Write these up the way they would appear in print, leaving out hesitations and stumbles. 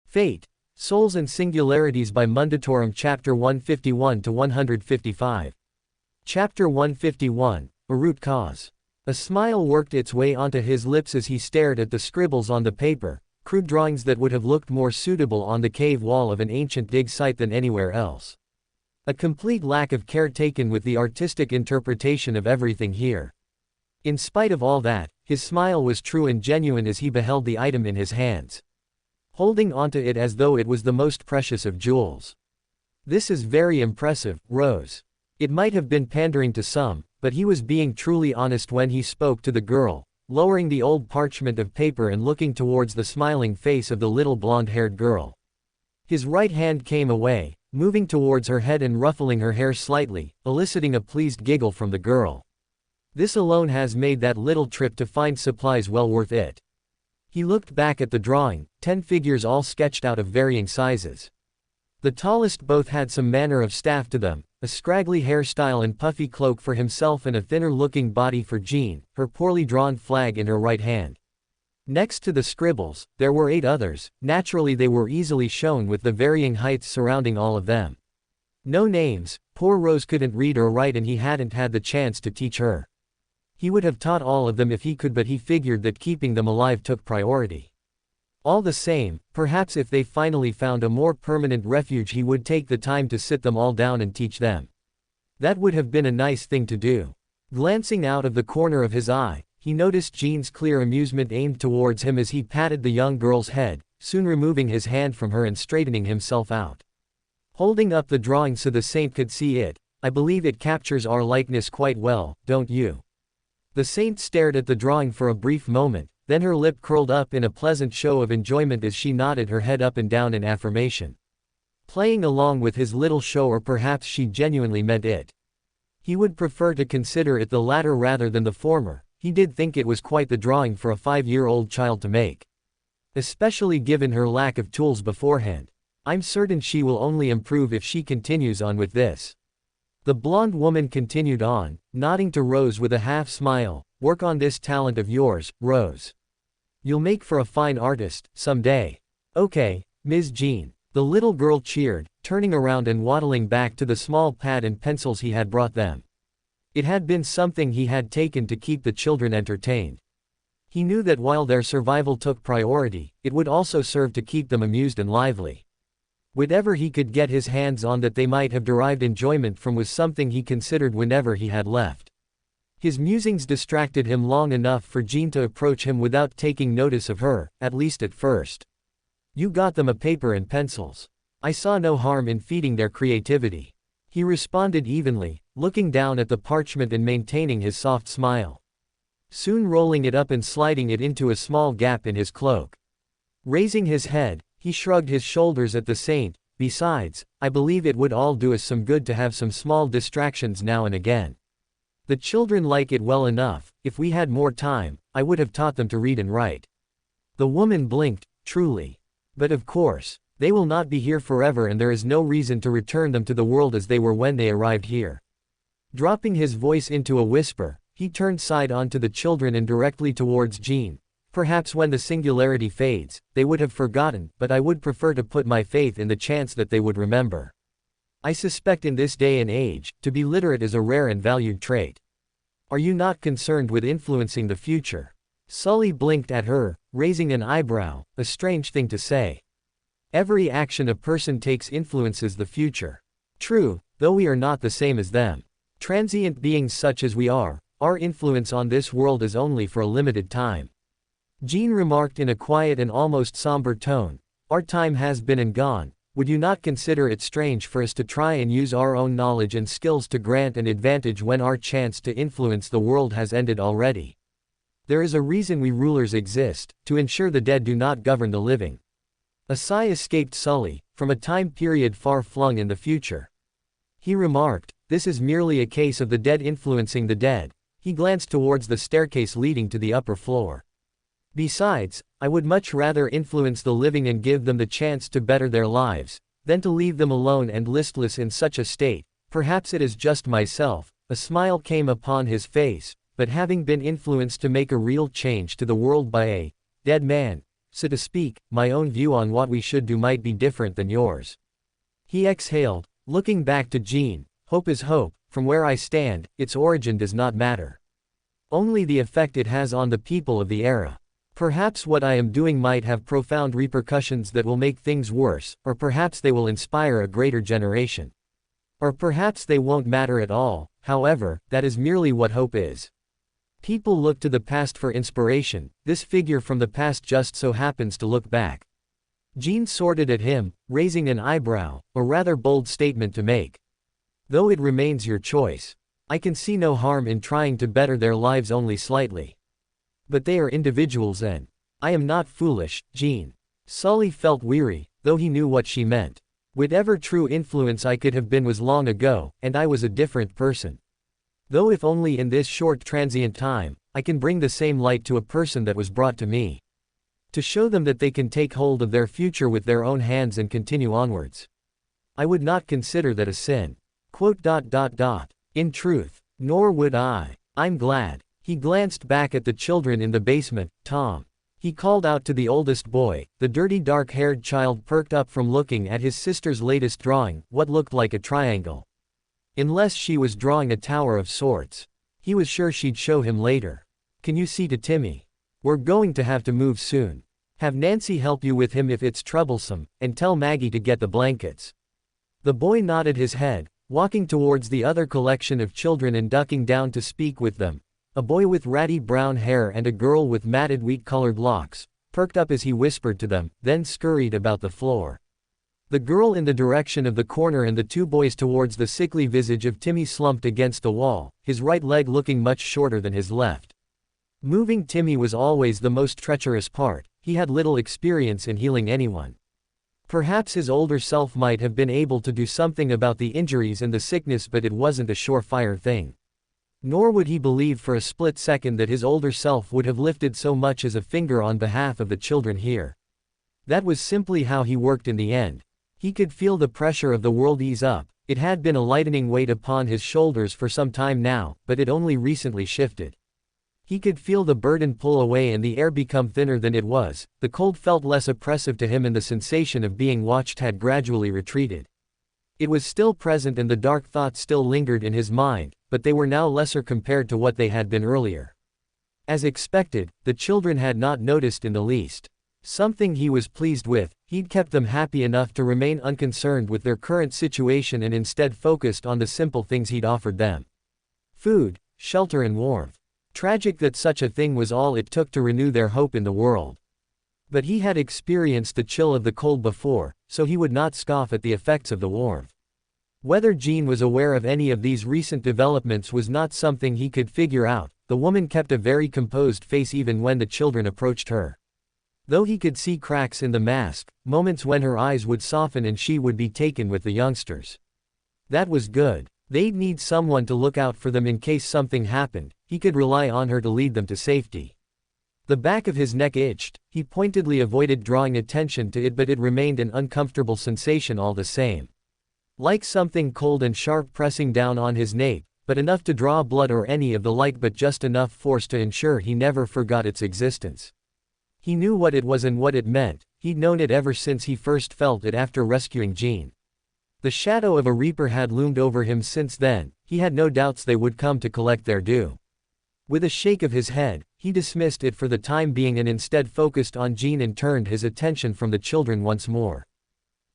Fate, Souls and Singularities by Mundatorem Chapter 151 to 155. Chapter 151, A Root Cause. A smile worked its way onto his lips as he stared at the scribbles on the paper, crude drawings that would have looked more suitable on the cave wall of an ancient dig site than anywhere else. A complete lack of care taken with the artistic interpretation of everything here. In spite of all that, his smile was true and genuine as he beheld the item in his hands, holding onto it as though it was the most precious of jewels. "This is very impressive, Rose." It might have been pandering to some, but he was being truly honest when he spoke to the girl, lowering the old parchment of paper and looking towards the smiling face of the little blonde-haired girl. His right hand came away, moving towards her head and ruffling her hair slightly, eliciting a pleased giggle from the girl. This alone has made that little trip to find supplies well worth it. He looked back at the drawing, 10 figures all sketched out of varying sizes. The tallest both had some manner of staff to them, a scraggly hairstyle and puffy cloak for himself and a thinner-looking body for Jean, her poorly drawn flag in her right hand. Next to the scribbles, there were 8 others. Naturally they were easily shown with the varying heights surrounding all of them. No names, poor Rose couldn't read or write and he hadn't had the chance to teach her. He would have taught all of them if he could, but he figured that keeping them alive took priority. All the same, perhaps if they finally found a more permanent refuge he would take the time to sit them all down and teach them. That would have been a nice thing to do. Glancing out of the corner of his eye, he noticed Jean's clear amusement aimed towards him as he patted the young girl's head, soon removing his hand from her and straightening himself out. Holding up the drawing so the saint could see it, "I believe it captures our likeness quite well, don't you?" The saint stared at the drawing for a brief moment, then her lip curled up in a pleasant show of enjoyment as she nodded her head up and down in affirmation. Playing along with his little show, or perhaps she genuinely meant it. He would prefer to consider it the latter rather than the former. He did think it was quite the drawing for a 5-year-old child to make. Especially given her lack of tools beforehand. "I'm certain she will only improve if she continues on with this." The blonde woman continued on, nodding to Rose with a half-smile. "Work on this talent of yours, Rose. You'll make for a fine artist, someday." "Okay, Ms. Jean." The little girl cheered, turning around and waddling back to the small pad and pencils he had brought them. It had been something he had taken to keep the children entertained. He knew that while their survival took priority, it would also serve to keep them amused and lively. Whatever he could get his hands on that they might have derived enjoyment from was something he considered whenever he had left. His musings distracted him long enough for Jean to approach him without taking notice of her, at least at first. "You got them a paper and pencils. I saw no harm in feeding their creativity," he responded evenly, looking down at the parchment and maintaining his soft smile. Soon rolling it up and sliding it into a small gap in his cloak. Raising his head, he shrugged his shoulders at the saint. "Besides, I believe it would all do us some good to have some small distractions now and again. The children like it well enough. If we had more time, I would have taught them to read and write." The woman blinked. "Truly. But of course, they will not be here forever and there is no reason to return them to the world as they were when they arrived here." Dropping his voice into a whisper, he turned side on to the children and directly towards Jean. "Perhaps when the singularity fades, they would have forgotten, but I would prefer to put my faith in the chance that they would remember. I suspect in this day and age, to be literate is a rare and valued trait. Are you not concerned with influencing the future?" Sully blinked at her, raising an eyebrow, a strange thing to say. "Every action a person takes influences the future. True, though we are not the same as them. Transient beings such as we are, our influence on this world is only for a limited time." Jean remarked in a quiet and almost somber tone, "Our time has been and gone. Would you not consider it strange for us to try and use our own knowledge and skills to grant an advantage when our chance to influence the world has ended already? There is a reason we rulers exist, to ensure the dead do not govern the living." A sigh escaped Sully, from a time period far flung in the future. He remarked, "This is merely a case of the dead influencing the dead." He glanced towards the staircase leading to the upper floor. "Besides, I would much rather influence the living and give them the chance to better their lives, than to leave them alone and listless in such a state. Perhaps it is just myself." A smile came upon his face, "but having been influenced to make a real change to the world by a dead man, so to speak, my own view on what we should do might be different than yours. He exhaled, looking back to Jean. Hope is hope, from where I stand, its origin does not matter. Only the effect it has on the people of the era. Perhaps what I am doing might have profound repercussions that will make things worse, or perhaps they will inspire a greater generation. Or perhaps they won't matter at all. However, that is merely what hope is. People look to the past for inspiration. This figure from the past just so happens to look back. Jean sorted at him, raising an eyebrow, a rather bold statement to make. Though it remains your choice. I can see no harm in trying to better their lives only slightly. But they are individuals and I am not foolish, Jean. Sully felt weary, though he knew what she meant. Whatever true influence I could have been was long ago, and I was a different person. Though if only in this short transient time, I can bring the same light to a person that was brought to me. To show them that they can take hold of their future with their own hands and continue onwards. I would not consider that a sin. In truth, nor would I. I'm glad. He glanced back at the children in the basement. Tom. He called out to the oldest boy. The dirty dark-haired child perked up from looking at his sister's latest drawing, what looked like a triangle. Unless she was drawing a tower of sorts. He was sure she'd show him later. Can you see to Timmy? We're going to have to move soon. Have Nancy help you with him if it's troublesome, and tell Maggie to get the blankets. The boy nodded his head, walking towards the other collection of children and ducking down to speak with them. A boy with ratty brown hair and a girl with matted wheat-colored locks, perked up as he whispered to them, then scurried about the floor. The girl in the direction of the corner and the two boys towards the sickly visage of Timmy slumped against the wall, his right leg looking much shorter than his left. Moving Timmy was always the most treacherous part. He had little experience in healing anyone. Perhaps his older self might have been able to do something about the injuries and the sickness, but it wasn't a surefire thing. Nor would he believe for a split second that his older self would have lifted so much as a finger on behalf of the children here. That was simply how he worked in the end. He could feel the pressure of the world ease up. It had been a lightening weight upon his shoulders for some time now, but it only recently shifted. He could feel the burden pull away and the air become thinner than it was. The cold felt less oppressive to him and the sensation of being watched had gradually retreated. It was still present and the dark thoughts still lingered in his mind, but they were now lesser compared to what they had been earlier. As expected, the children had not noticed in the least. Something he was pleased with. He'd kept them happy enough to remain unconcerned with their current situation and instead focused on the simple things he'd offered them. Food, shelter and warmth. Tragic that such a thing was all it took to renew their hope in the world. But he had experienced the chill of the cold before, so he would not scoff at the effects of the warmth. Whether Jean was aware of any of these recent developments was not something he could figure out. The woman kept a very composed face even when the children approached her. Though he could see cracks in the mask, moments when her eyes would soften and she would be taken with the youngsters. That was good. They'd need someone to look out for them in case something happened. He could rely on her to lead them to safety. The back of his neck itched. He pointedly avoided drawing attention to it, but it remained an uncomfortable sensation all the same. Like something cold and sharp pressing down on his nape, but enough to draw blood or any of the like, but just enough force to ensure he never forgot its existence. He knew what it was and what it meant. He'd known it ever since he first felt it after rescuing Jean. The shadow of a reaper had loomed over him since then. He had no doubts they would come to collect their due. With a shake of his head, he dismissed it for the time being and instead focused on Jean and turned his attention from the children once more.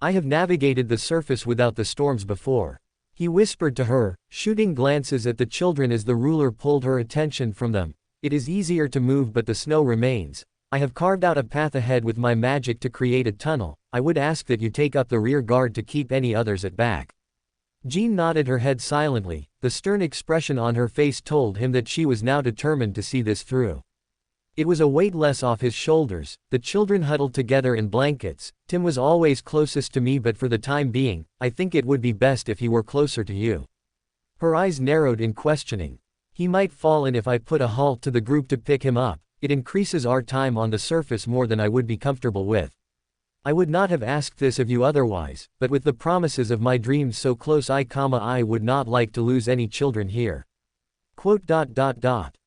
I have navigated the surface without the storms before. He whispered to her, shooting glances at the children as the ruler pulled her attention from them. It is easier to move, but the snow remains. I have carved out a path ahead with my magic to create a tunnel. I would ask that you take up the rear guard to keep any others at back. Jean nodded her head silently. The stern expression on her face told him that she was now determined to see this through. It was a weight less off his shoulders. The children huddled together in blankets. Tim was always closest to me, but for the time being, I think it would be best if he were closer to you. Her eyes narrowed in questioning. He might fall in if I put a halt to the group to pick him up. It increases our time on the surface more than I would be comfortable with. I would not have asked this of you otherwise, but with the promises of my dreams so close, I would not like to lose any children here.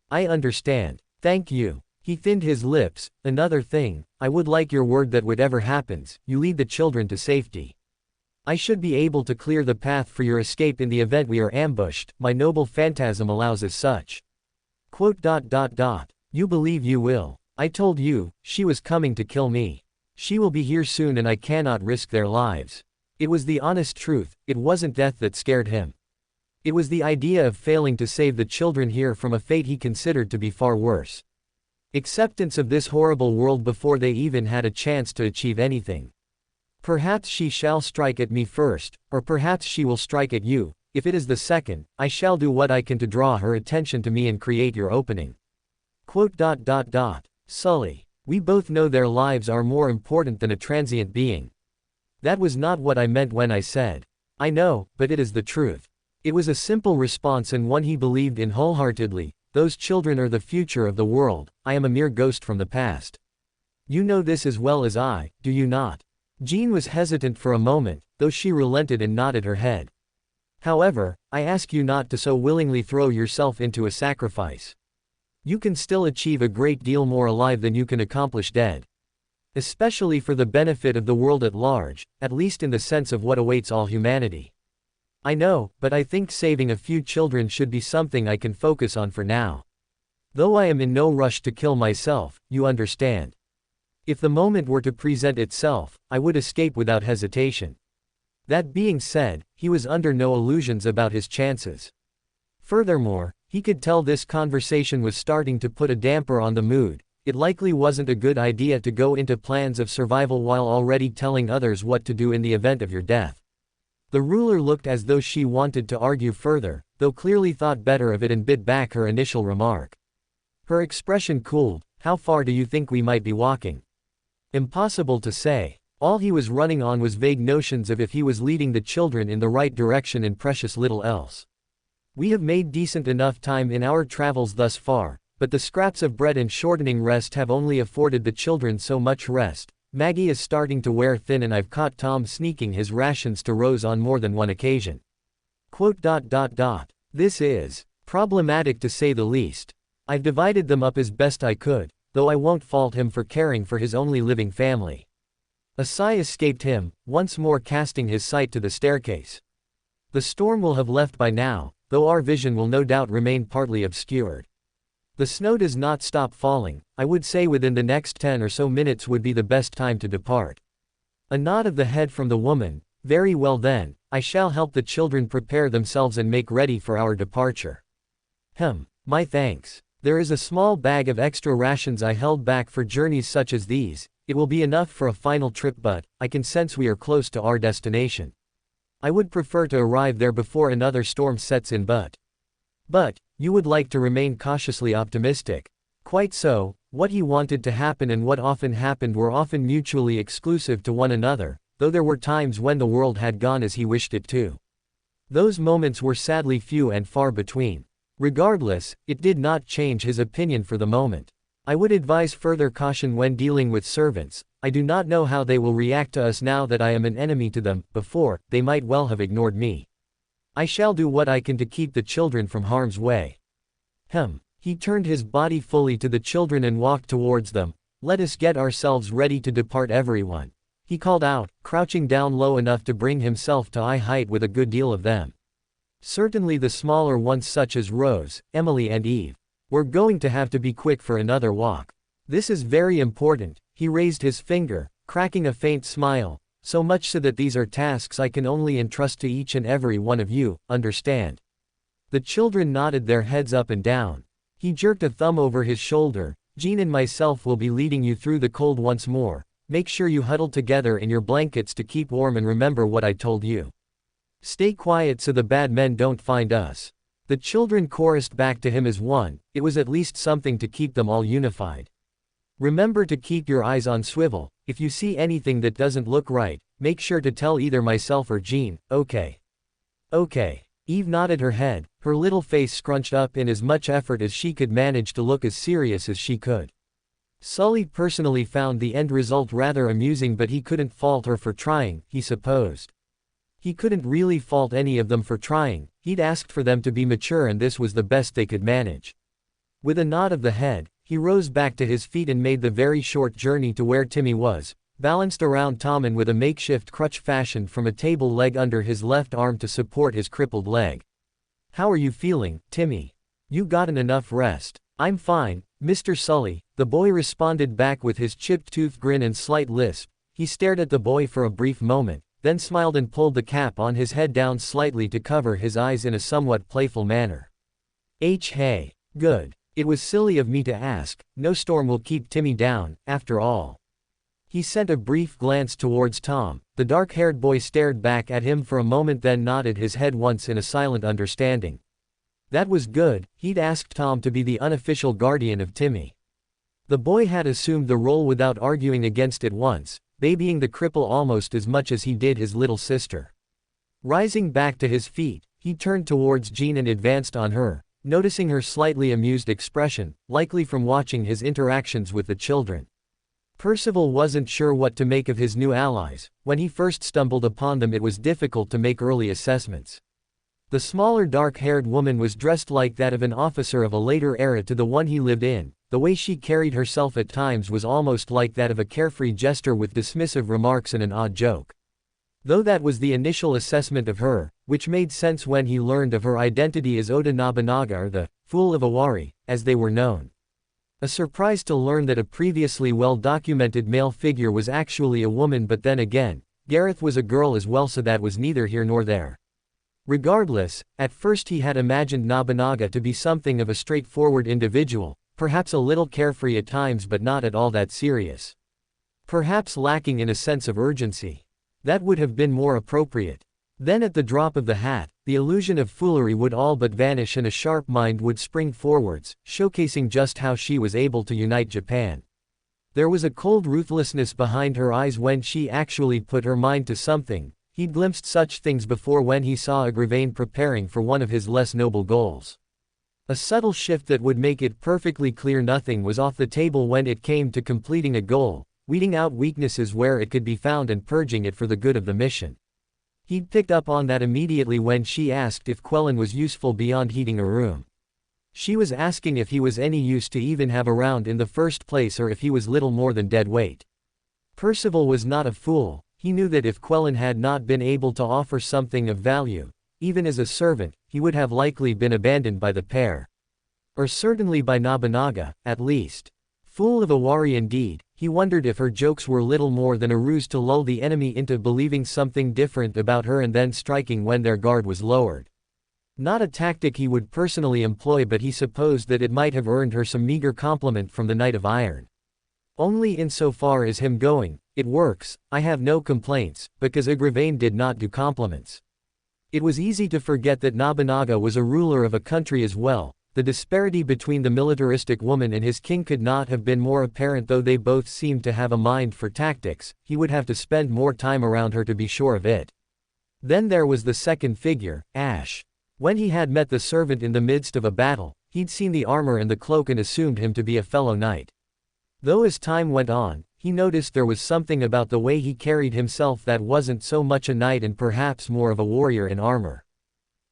I understand. Thank you. He thinned his lips. Another thing, I would like your word that whatever happens, you lead the children to safety. I should be able to clear the path for your escape in the event we are ambushed, my noble phantasm allows as such. Quote. You believe you will. I told you, she was coming to kill me. She will be here soon and I cannot risk their lives. It was the honest truth, it wasn't death that scared him. It was the idea of failing to save the children here from a fate he considered to be far worse. Acceptance of this horrible world before they even had a chance to achieve anything. Perhaps she shall strike at me first, or perhaps she will strike at you. If it is the second, I shall do what I can to draw her attention to me and create your opening. Quote. Sully. We both know their lives are more important than a transient being. That was not what I meant when I said. I know, but it is the truth. It was a simple response and one he believed in wholeheartedly. Those children are the future of the world, I am a mere ghost from the past. You know this as well as I, do you not? Jean was hesitant for a moment, though she relented and nodded her head. However, I ask you not to so willingly throw yourself into a sacrifice. You can still achieve a great deal more alive than you can accomplish dead. Especially for the benefit of the world at large, at least in the sense of what awaits all humanity. I know, but I think saving a few children should be something I can focus on for now. Though I am in no rush to kill myself, you understand. If the moment were to present itself, I would escape without hesitation. That being said, he was under no illusions about his chances. Furthermore, he could tell this conversation was starting to put a damper on the mood. It likely wasn't a good idea to go into plans of survival while already telling others what to do in the event of your death. The ruler looked as though she wanted to argue further, though clearly thought better of it and bit back her initial remark. Her expression cooled. How far do you think we might be walking? Impossible to say. All he was running on was vague notions of if he was leading the children in the right direction and precious little else. We have made decent enough time in our travels thus far, but the scraps of bread and shortening rest have only afforded the children so much rest. Maggie is starting to wear thin and I've caught Tom sneaking his rations to Rose on more than one occasion. Quote. This is problematic to say the least. I've divided them up as best I could, though I won't fault him for caring for his only living family. A sigh escaped him, once more casting his sight to the staircase. The storm will have left by now, though our vision will no doubt remain partly obscured. The snow does not stop falling. I would say within the next 10 or so minutes would be the best time to depart. A nod of the head from the woman. Very well then, I shall help the children prepare themselves and make ready for our departure. My thanks. There is a small bag of extra rations I held back for journeys such as these. It will be enough for a final trip, but I can sense we are close to our destination. I would prefer to arrive there before another storm sets in, but, you would like to remain cautiously optimistic. Quite so. What he wanted to happen and what often happened were often mutually exclusive to one another, though there were times when the world had gone as he wished it to. Those moments were sadly few and far between. Regardless, it did not change his opinion for the moment. I would advise further caution when dealing with servants. I do not know how they will react to us now that I am an enemy to them. Before, they might well have ignored me. I shall do what I can to keep the children from harm's way. He turned his body fully to the children and walked towards them. Let us get ourselves ready to depart, everyone. He called out, crouching down low enough to bring himself to eye height with a good deal of them. Certainly the smaller ones such as Rose, Emily and Eve. We're going to have to be quick for another walk. This is very important. He raised his finger, cracking a faint smile. So much so that these are tasks I can only entrust to each and every one of you, understand? The children nodded their heads up and down. He jerked a thumb over his shoulder. Jean and myself will be leading you through the cold once more. Make sure you huddle together in your blankets to keep warm and remember what I told you. Stay quiet so the bad men don't find us. The children chorused back to him as one. It was at least something to keep them all unified. Remember to keep your eyes on swivel. If you see anything that doesn't look right, make sure to tell either myself or Jean, okay? Okay. Eve nodded her head, her little face scrunched up in as much effort as she could manage to look as serious as she could. Sully personally found the end result rather amusing, but he couldn't fault her for trying, he supposed. He couldn't really fault any of them for trying. He'd asked for them to be mature and this was the best they could manage. With a nod of the head, he rose back to his feet and made the very short journey to where Timmy was, balanced around Tom and with a makeshift crutch fashioned from a table leg under his left arm to support his crippled leg. "How are you feeling, Timmy? You gotten enough rest?" "I'm fine, Mr. Sully," the boy responded back with his chipped-toothed grin and slight lisp. He stared at the boy for a brief moment, then smiled and pulled the cap on his head down slightly to cover his eyes in a somewhat playful manner. Hey. Good. It was silly of me to ask, no storm will keep Timmy down, after all." He sent a brief glance towards Tom. The dark-haired boy stared back at him for a moment then nodded his head once in a silent understanding. That was good, he'd asked Tom to be the unofficial guardian of Timmy. The boy had assumed the role without arguing against it once, babying the cripple almost as much as he did his little sister. Rising back to his feet, he turned towards Jean and advanced on her, noticing her slightly amused expression, likely from watching his interactions with the children. Percival wasn't sure what to make of his new allies. When he first stumbled upon them it was difficult to make early assessments. The smaller dark-haired woman was dressed like that of an officer of a later era to the one he lived in. The way she carried herself at times was almost like that of a carefree jester with dismissive remarks and an odd joke. Though that was the initial assessment of her, which made sense when he learned of her identity as Oda Nobunaga or the Fool of Owari, as they were known. A surprise to learn that a previously well-documented male figure was actually a woman, but then again, Gareth was a girl as well, so that was neither here nor there. Regardless, at first he had imagined Nobunaga to be something of a straightforward individual, perhaps a little carefree at times but not at all that serious. Perhaps lacking in a sense of urgency. That would have been more appropriate. Then at the drop of the hat, the illusion of foolery would all but vanish and a sharp mind would spring forwards, showcasing just how she was able to unite Japan. There was a cold ruthlessness behind her eyes when she actually put her mind to something. He'd glimpsed such things before when he saw Agravain preparing for one of his less noble goals. A subtle shift that would make it perfectly clear nothing was off the table when it came to completing a goal, weeding out weaknesses where it could be found and purging it for the good of the mission. He'd picked up on that immediately when she asked if Quellen was useful beyond heating a room. She was asking if he was any use to even have around in the first place or if he was little more than dead weight. Percival was not a fool. He knew that if Quellen had not been able to offer something of value, even as a servant, he would have likely been abandoned by the pair. Or certainly by Nobunaga, at least. Fool of Owari indeed, he wondered if her jokes were little more than a ruse to lull the enemy into believing something different about her and then striking when their guard was lowered. Not a tactic he would personally employ, but he supposed that it might have earned her some meager compliment from the Knight of Iron. Only insofar as him going, "It works, I have no complaints," because Agravain did not do compliments. It was easy to forget that Nobunaga was a ruler of a country as well. The disparity between the militaristic woman and his king could not have been more apparent. Though they both seemed to have a mind for tactics, he would have to spend more time around her to be sure of it. Then there was the second figure, Ash. When he had met the servant in the midst of a battle, he'd seen the armor and the cloak and assumed him to be a fellow knight. Though as time went on, he noticed there was something about the way he carried himself that wasn't so much a knight and perhaps more of a warrior in armor.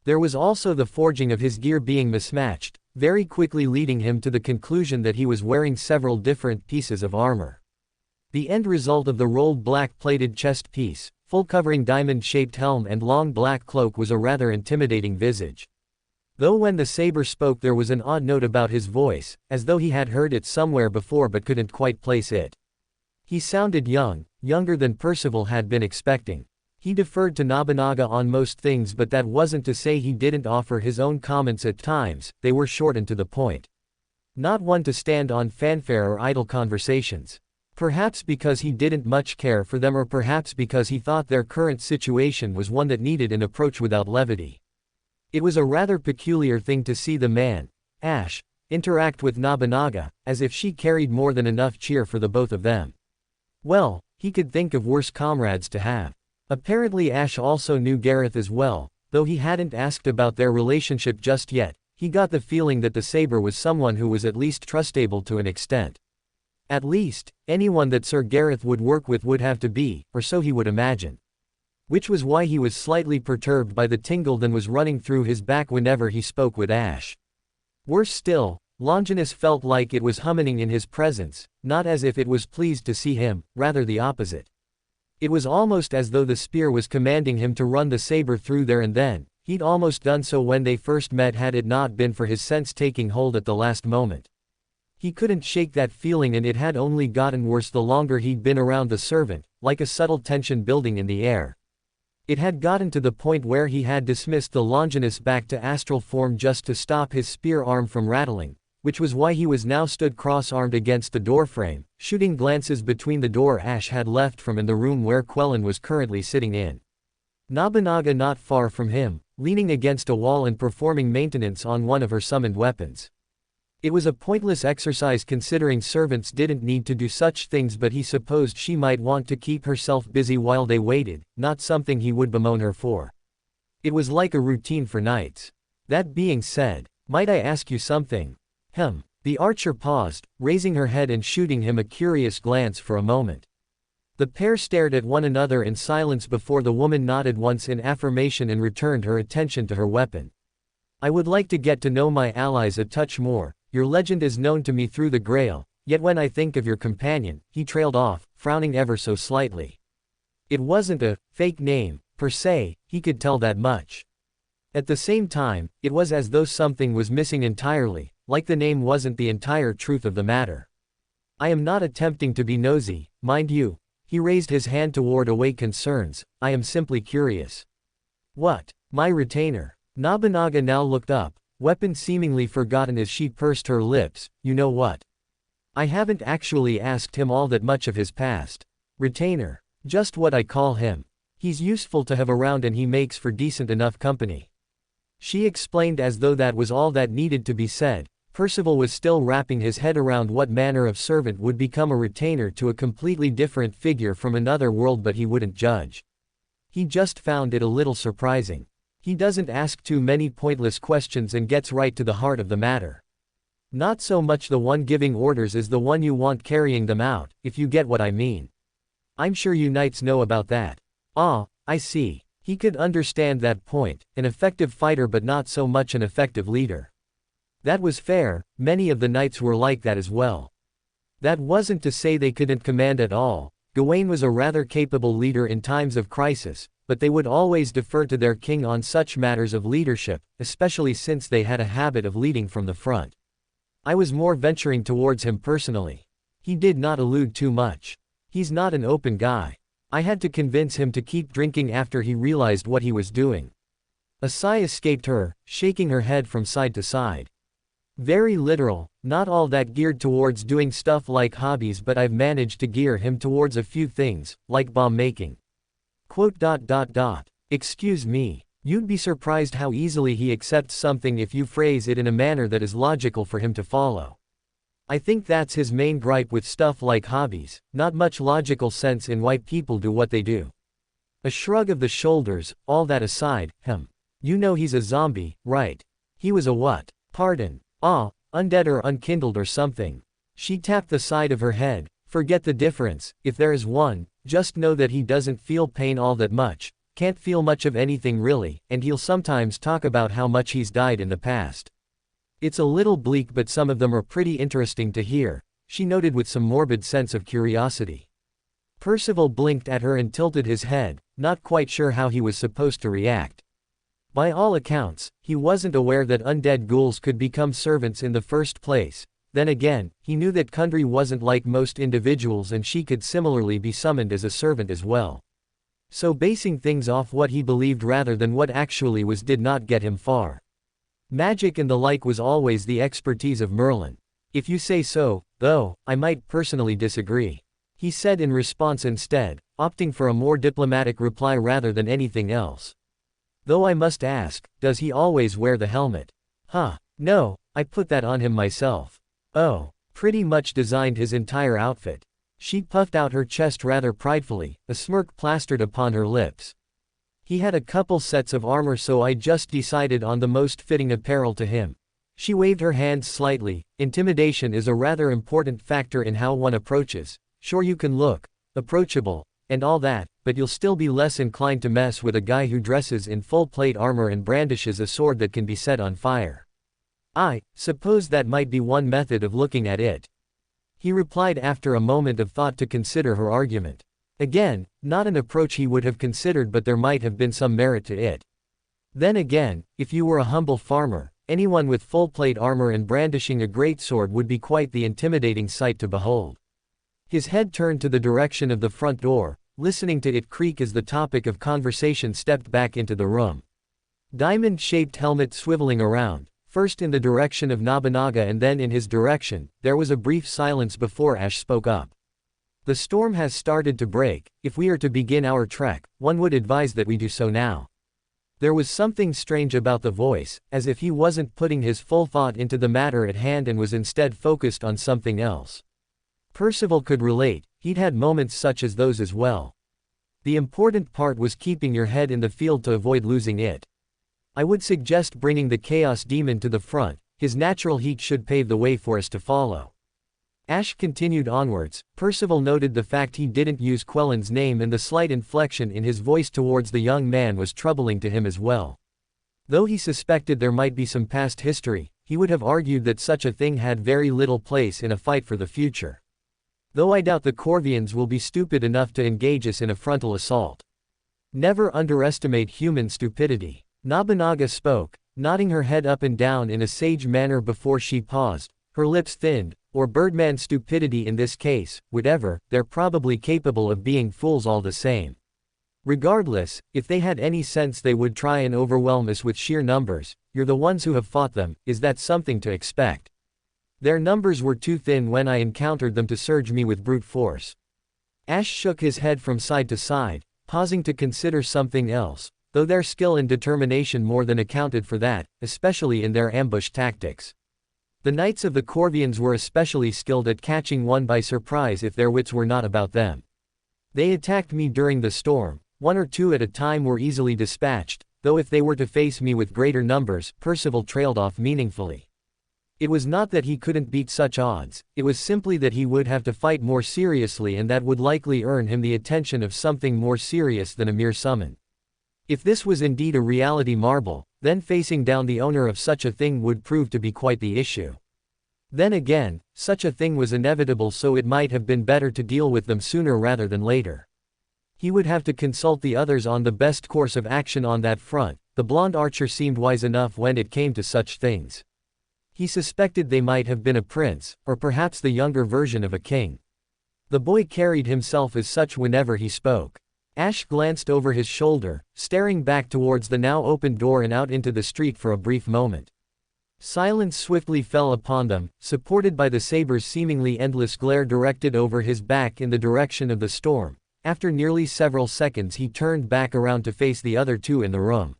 There was also the forging of his gear being mismatched, very quickly leading him to the conclusion that he was wearing several different pieces of armor. The end result of the rolled black-plated chest piece, full-covering diamond-shaped helm and long black cloak was a rather intimidating visage. Though when the saber spoke there was an odd note about his voice, as though he had heard it somewhere before but couldn't quite place it. He sounded young, younger than Percival had been expecting. He deferred to Nobunaga on most things, but that wasn't to say he didn't offer his own comments at times. They were short and to the point. Not one to stand on fanfare or idle conversations. Perhaps because he didn't much care for them, or perhaps because he thought their current situation was one that needed an approach without levity. It was a rather peculiar thing to see the man, Ash, interact with Nobunaga, as if she carried more than enough cheer for the both of them. Well, he could think of worse comrades to have. Apparently Ash also knew Gareth as well, though he hadn't asked about their relationship just yet. He got the feeling that the saber was someone who was at least trustable to an extent. At least, anyone that Sir Gareth would work with would have to be, or so he would imagine. Which was why he was slightly perturbed by the tingle that was running through his back whenever he spoke with Ash. Worse still, Longinus felt like it was humming in his presence, not as if it was pleased to see him, rather the opposite. It was almost as though the spear was commanding him to run the saber through there and then. He'd almost done so when they first met had it not been for his sense taking hold at the last moment. He couldn't shake that feeling, and it had only gotten worse the longer he'd been around the servant, like a subtle tension building in the air. It had gotten to the point where he had dismissed the Longinus back to astral form just to stop his spear arm from rattling, which was why he was now stood cross-armed against the doorframe, shooting glances between the door Ash had left from and the room where Quellan was currently sitting in. Nobunaga not far from him, leaning against a wall and performing maintenance on one of her summoned weapons. It was a pointless exercise considering servants didn't need to do such things, but he supposed she might want to keep herself busy while they waited, not something he would bemoan her for. It was like a routine for knights. That being said, might I ask you something? The archer paused, raising her head and shooting him a curious glance for a moment. The pair stared at one another in silence before the woman nodded once in affirmation and returned her attention to her weapon. I would like to get to know my allies a touch more. Your legend is known to me through the Grail, yet when I think of your companion, he trailed off, frowning ever so slightly. It wasn't a fake name, per se, he could tell that much. At the same time, it was as though something was missing entirely, like the name wasn't the entire truth of the matter. I am not attempting to be nosy, mind you. He raised his hand to ward away concerns. I am simply curious. What? My retainer? Nobunaga now looked up, weapon seemingly forgotten as she pursed her lips. You know what? I haven't actually asked him all that much of his past. Retainer. Just what I call him. He's useful to have around and he makes for decent enough company. She explained as though that was all that needed to be said. Percival was still wrapping his head around what manner of servant would become a retainer to a completely different figure from another world, but he wouldn't judge. He just found it a little surprising. He doesn't ask too many pointless questions and gets right to the heart of the matter. Not so much the one giving orders as the one you want carrying them out, if you get what I mean. I'm sure you knights know about that. Ah, I see. He could understand that point, an effective fighter but not so much an effective leader. That was fair, many of the knights were like that as well. That wasn't to say they couldn't command at all. Gawain was a rather capable leader in times of crisis, but they would always defer to their king on such matters of leadership, especially since they had a habit of leading from the front. I was more venturing towards him personally. He did not allude too much. He's not an open guy. I had to convince him to keep drinking after he realized what he was doing. A sigh escaped her, shaking her head from side to side. Very literal, not all that geared towards doing stuff like hobbies, but I've managed to gear him towards a few things, like bomb making. Excuse me, you'd be surprised how easily he accepts something if you phrase it in a manner that is logical for him to follow. I think that's his main gripe with stuff like hobbies, not much logical sense in why people do what they do. A shrug of the shoulders, all that aside, you know he's a zombie, right? He was a what? Pardon. Undead or unkindled or something. She tapped the side of her head. Forget the difference, if there is one, just know that he doesn't feel pain all that much, can't feel much of anything really, and he'll sometimes talk about how much he's died in the past. It's a little bleak, but some of them are pretty interesting to hear, she noted with some morbid sense of curiosity. Percival blinked at her and tilted his head, not quite sure how he was supposed to react. By all accounts, he wasn't aware that undead ghouls could become servants in the first place. Then again, he knew that Kundry wasn't like most individuals and she could similarly be summoned as a servant as well. So basing things off what he believed rather than what actually was did not get him far. Magic and the like was always the expertise of Merlin. If you say so, though, I might personally disagree. He said in response instead, opting for a more diplomatic reply rather than anything else. Though I must ask, does he always wear the helmet? No, I put that on him myself. Oh, pretty much designed his entire outfit. She puffed out her chest rather pridefully, a smirk plastered upon her lips. He had a couple sets of armor, so I just decided on the most fitting apparel to him. She waved her hands slightly. Intimidation is a rather important factor in how one approaches. Sure, you can look approachable and all that, but you'll still be less inclined to mess with a guy who dresses in full plate armor and brandishes a sword that can be set on fire. I suppose that might be one method of looking at it. He replied after a moment of thought to consider her argument. Again, not an approach he would have considered, but there might have been some merit to it. Then again, if you were a humble farmer, anyone with full plate armor and brandishing a greatsword would be quite the intimidating sight to behold. His head turned to the direction of the front door, listening to it creak as the topic of conversation stepped back into the room. Diamond-shaped helmet swiveling around, first in the direction of Nobunaga and then in his direction. There was a brief silence before Ash spoke up. The storm has started to break. If we are to begin our trek, one would advise that we do so now. There was something strange about the voice, as if he wasn't putting his full thought into the matter at hand and was instead focused on something else. Percival could relate, he'd had moments such as those as well. The important part was keeping your head in the field to avoid losing it. I would suggest bringing the Chaos Demon to the front. His natural heat should pave the way for us to follow. Ash continued onwards. Percival noted the fact he didn't use Quellen's name, and the slight inflection in his voice towards the young man was troubling to him as well. Though he suspected there might be some past history, he would have argued that such a thing had very little place in a fight for the future. Though I doubt the Corvians will be stupid enough to engage us in a frontal assault. Never underestimate human stupidity. Nobunaga spoke, nodding her head up and down in a sage manner before she paused, her lips thinned. Or Birdman stupidity in this case, whatever, they're probably capable of being fools all the same. Regardless, if they had any sense they would try and overwhelm us with sheer numbers. You're the ones who have fought them, is that something to expect? Their numbers were too thin when I encountered them to surge me with brute force. Ash shook his head from side to side, pausing to consider something else, though their skill and determination more than accounted for that, especially in their ambush tactics. The Knights of the Corvians were especially skilled at catching one by surprise if their wits were not about them. They attacked me during the storm. One or two at a time were easily dispatched, though if they were to face me with greater numbers, Percival trailed off meaningfully. It was not that he couldn't beat such odds, it was simply that he would have to fight more seriously, and that would likely earn him the attention of something more serious than a mere summon. If this was indeed a reality marble, then facing down the owner of such a thing would prove to be quite the issue. Then again, such a thing was inevitable, so it might have been better to deal with them sooner rather than later. He would have to consult the others on the best course of action on that front. The blonde archer seemed wise enough when it came to such things. He suspected they might have been a prince, or perhaps the younger version of a king. The boy carried himself as such whenever he spoke. Ash glanced over his shoulder, staring back towards the now opened door and out into the street for a brief moment. Silence swiftly fell upon them, supported by the saber's seemingly endless glare directed over his back in the direction of the storm. After nearly several seconds he turned back around to face the other two in the room.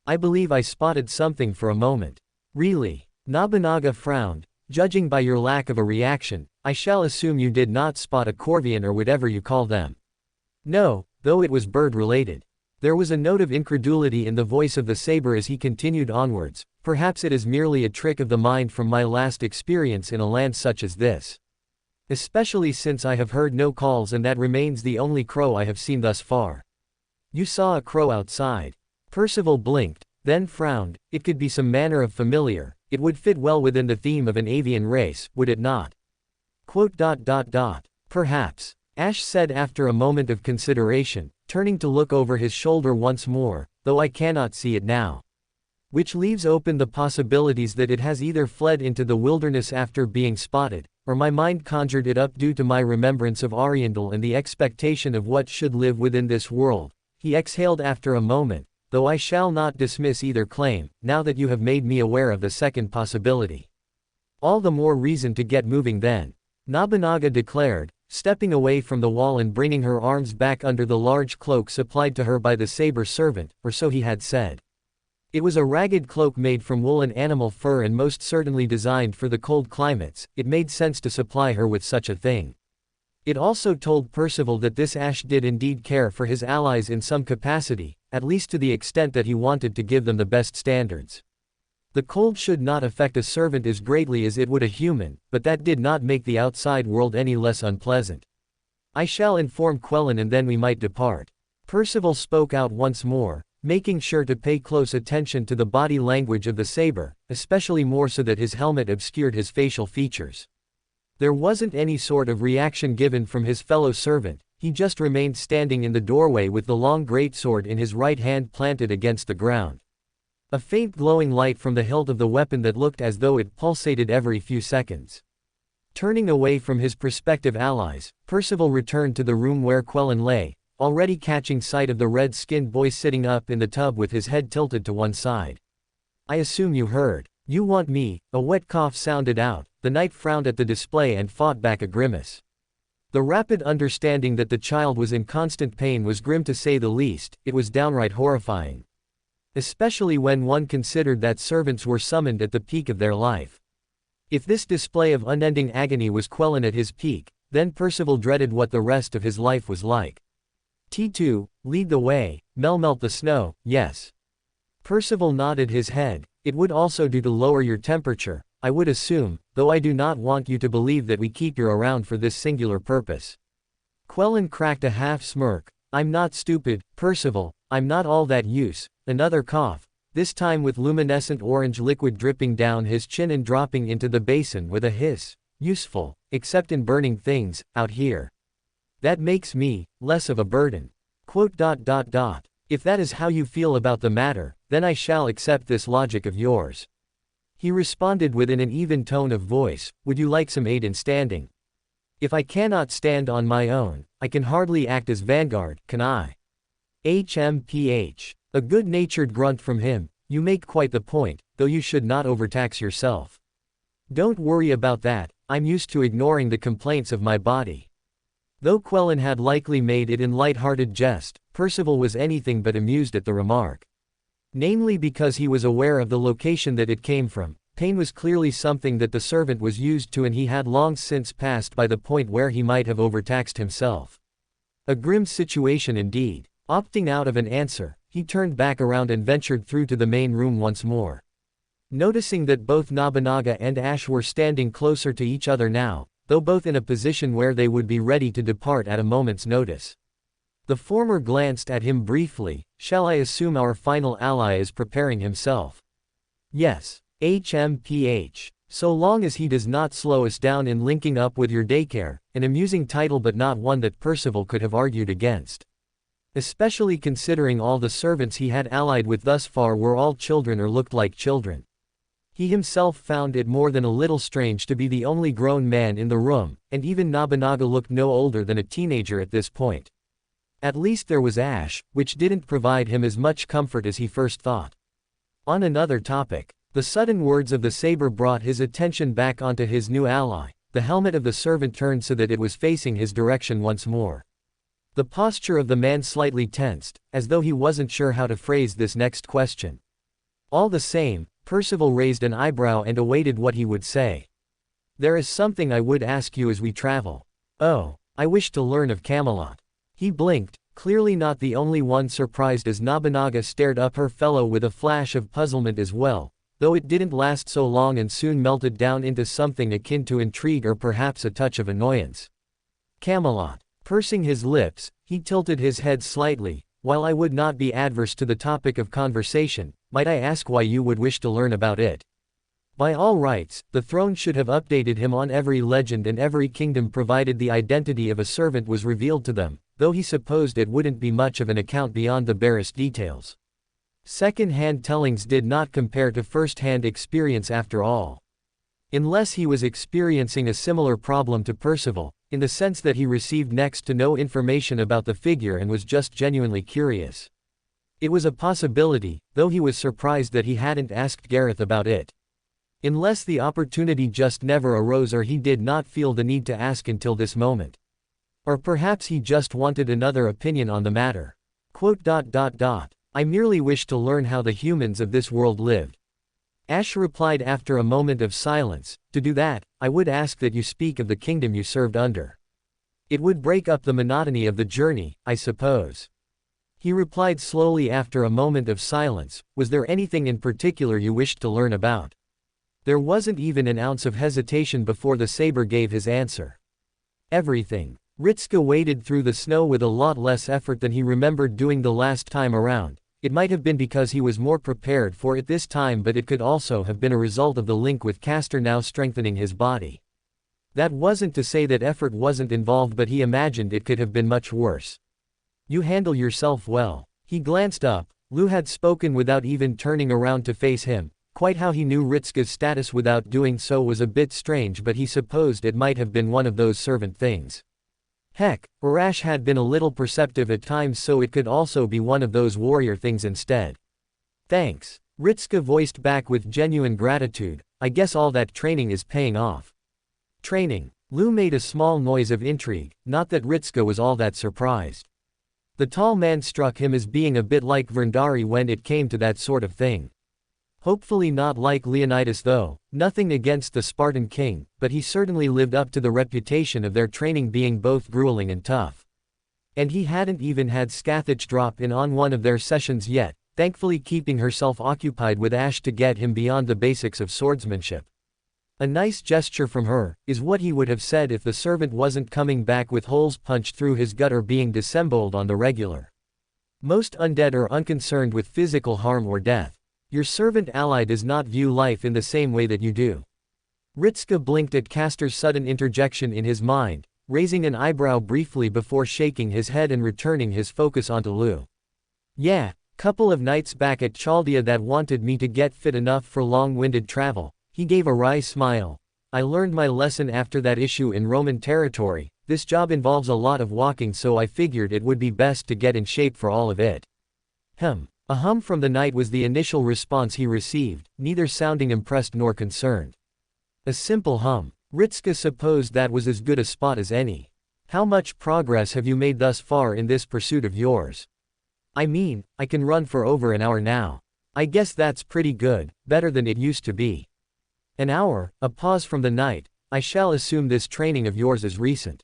I believe I spotted something for a moment. Really? Nobunaga frowned. Judging by your lack of a reaction, I shall assume you did not spot a Corvian or whatever you call them. No, though it was bird-related. There was a note of incredulity in the voice of the saber as he continued onwards. Perhaps it is merely a trick of the mind from my last experience in a land such as this. Especially since I have heard no calls, and that remains the only crow I have seen thus far. You saw a crow outside. Percival blinked, then frowned. It could be some manner of familiar. It would fit well within the theme of an avian race, would it not? Perhaps, Ash said after a moment of consideration, turning to look over his shoulder once more, though I cannot see it now. Which leaves open the possibilities that it has either fled into the wilderness after being spotted, or my mind conjured it up due to my remembrance of Oriental and the expectation of what should live within this world. He exhaled after a moment, though I shall not dismiss either claim, now that you have made me aware of the second possibility. All the more reason to get moving then, Nobunaga declared, stepping away from the wall and bringing her arms back under the large cloak supplied to her by the saber servant, or so he had said. It was a ragged cloak made from wool and animal fur and most certainly designed for the cold climates. It made sense to supply her with such a thing. It also told Percival that this Ash did indeed care for his allies in some capacity, at least to the extent that he wanted to give them the best standards. The cold should not affect a servant as greatly as it would a human, but that did not make the outside world any less unpleasant. I shall inform Quellen and then we might depart. Percival spoke out once more, making sure to pay close attention to the body language of the saber, especially more so that his helmet obscured his facial features. There wasn't any sort of reaction given from his fellow servant, he just remained standing in the doorway with the long greatsword in his right hand planted against the ground. A faint glowing light from the hilt of the weapon that looked as though it pulsated every few seconds. Turning away from his prospective allies, Percival returned to the room where Quellen lay, already catching sight of the red-skinned boy sitting up in the tub with his head tilted to one side. "I assume you heard. You want me?" A wet cough sounded out. The knight frowned at the display and fought back a grimace. The rapid understanding that the child was in constant pain was grim to say the least. It was downright horrifying. Especially when one considered that servants were summoned at the peak of their life. If this display of unending agony was Quellen at his peak, then Percival dreaded what the rest of his life was like. T2, lead the way, melt the snow, yes. Percival nodded his head. It would also do to lower your temperature, I would assume, though I do not want you to believe that we keep you around for this singular purpose. Quellen cracked a half smirk. I'm not stupid, Percival, I'm not all that use. Another cough, this time with luminescent orange liquid dripping down his chin and dropping into the basin with a hiss. Useful, except in burning things, out here. That makes me less of a burden. If that is how you feel about the matter, then I shall accept this logic of yours. He responded within an even tone of voice, would you like some aid in standing? If I cannot stand on my own, I can hardly act as vanguard, can I? HMPH. A good-natured grunt from him, you make quite the point, though you should not overtax yourself. Don't worry about that, I'm used to ignoring the complaints of my body. Though Quellen had likely made it in light-hearted jest, Percival was anything but amused at the remark. Namely because he was aware of the location that it came from. Pain was clearly something that the servant was used to, and he had long since passed by the point where he might have overtaxed himself. A grim situation indeed. Opting out of an answer, he turned back around and ventured through to the main room once more. Noticing that both Nobunaga and Ash were standing closer to each other now, though both in a position where they would be ready to depart at a moment's notice. The former glanced at him briefly. Shall I assume our final ally is preparing himself? Yes. HMPH. So long as he does not slow us down in linking up with your daycare, an amusing title but not one that Percival could have argued against. Especially considering all the servants he had allied with thus far were all children or looked like children. He himself found it more than a little strange to be the only grown man in the room, and even Nobunaga looked no older than a teenager at this point. At least there was Ash, which didn't provide him as much comfort as he first thought. On another topic, the sudden words of the saber brought his attention back onto his new ally. The helmet of the servant turned so that it was facing his direction once more. The posture of the man slightly tensed, as though he wasn't sure how to phrase this next question. All the same, Percival raised an eyebrow and awaited what he would say. There is something I would ask you as we travel. Oh, I wish to learn of Camelot. He blinked, clearly not the only one surprised as Nobunaga stared up her fellow with a flash of puzzlement as well, though it didn't last so long and soon melted down into something akin to intrigue or perhaps a touch of annoyance. Camelot. Pursing his lips, he tilted his head slightly. While I would not be adverse to the topic of conversation, might I ask why you would wish to learn about it? By all rights, the throne should have updated him on every legend and every kingdom provided the identity of a servant was revealed to them, though he supposed it wouldn't be much of an account beyond the barest details. Second-hand tellings did not compare to first-hand experience after all. Unless he was experiencing a similar problem to Percival, in the sense that he received next to no information about the figure and was just genuinely curious. It was a possibility, though he was surprised that he hadn't asked Gareth about it. Unless the opportunity just never arose or he did not feel the need to ask until this moment. Or perhaps he just wanted another opinion on the matter. I merely wish to learn how the humans of this world lived. Ash replied after a moment of silence, to do that, I would ask that you speak of the kingdom you served under. It would break up the monotony of the journey, I suppose. He replied slowly after a moment of silence, was there anything in particular you wished to learn about? There wasn't even an ounce of hesitation before the saber gave his answer. Ritska waded through the snow with a lot less effort than he remembered doing the last time around. It might have been because he was more prepared for it this time, but it could also have been a result of the link with Castor now strengthening his body. That wasn't to say that effort wasn't involved, but he imagined it could have been much worse. You handle yourself well. He glanced up. Lu had spoken without even turning around to face him. Quite how he knew Ritzka's status without doing so was a bit strange, but he supposed it might have been one of those servant things. Heck, Arash had been a little perceptive at times, so it could also be one of those warrior things instead. Thanks. Ritzka voiced back with genuine gratitude. I guess all that training is paying off. Training. Lu made a small noise of intrigue, not that Ritzka was all that surprised. The tall man struck him as being a bit like Verndari when it came to that sort of thing. Hopefully not like Leonidas though, nothing against the Spartan king, but he certainly lived up to the reputation of their training being both grueling and tough. And he hadn't even had Scathach drop in on one of their sessions yet, thankfully keeping herself occupied with Ash to get him beyond the basics of swordsmanship. A nice gesture from her, is what he would have said if the servant wasn't coming back with holes punched through his gut or being dissembled on the regular. Most undead are unconcerned with physical harm or death. Your servant ally does not view life in the same way that you do. Ritzka blinked at Castor's sudden interjection in his mind, raising an eyebrow briefly before shaking his head and returning his focus onto Lu. Yeah, couple of nights back at Chaldea that wanted me to get fit enough for long-winded travel. He gave a wry smile. I learned my lesson after that issue in Roman territory. This job involves a lot of walking, so I figured it would be best to get in shape for all of it. A hum from the night was the initial response he received, neither sounding impressed nor concerned. A simple hum. Ritzka supposed that was as good a spot as any. How much progress have you made thus far in this pursuit of yours? I mean, I can run for over an hour now. I guess that's pretty good, better than it used to be. An hour, a pause from the night. I shall assume this training of yours is recent.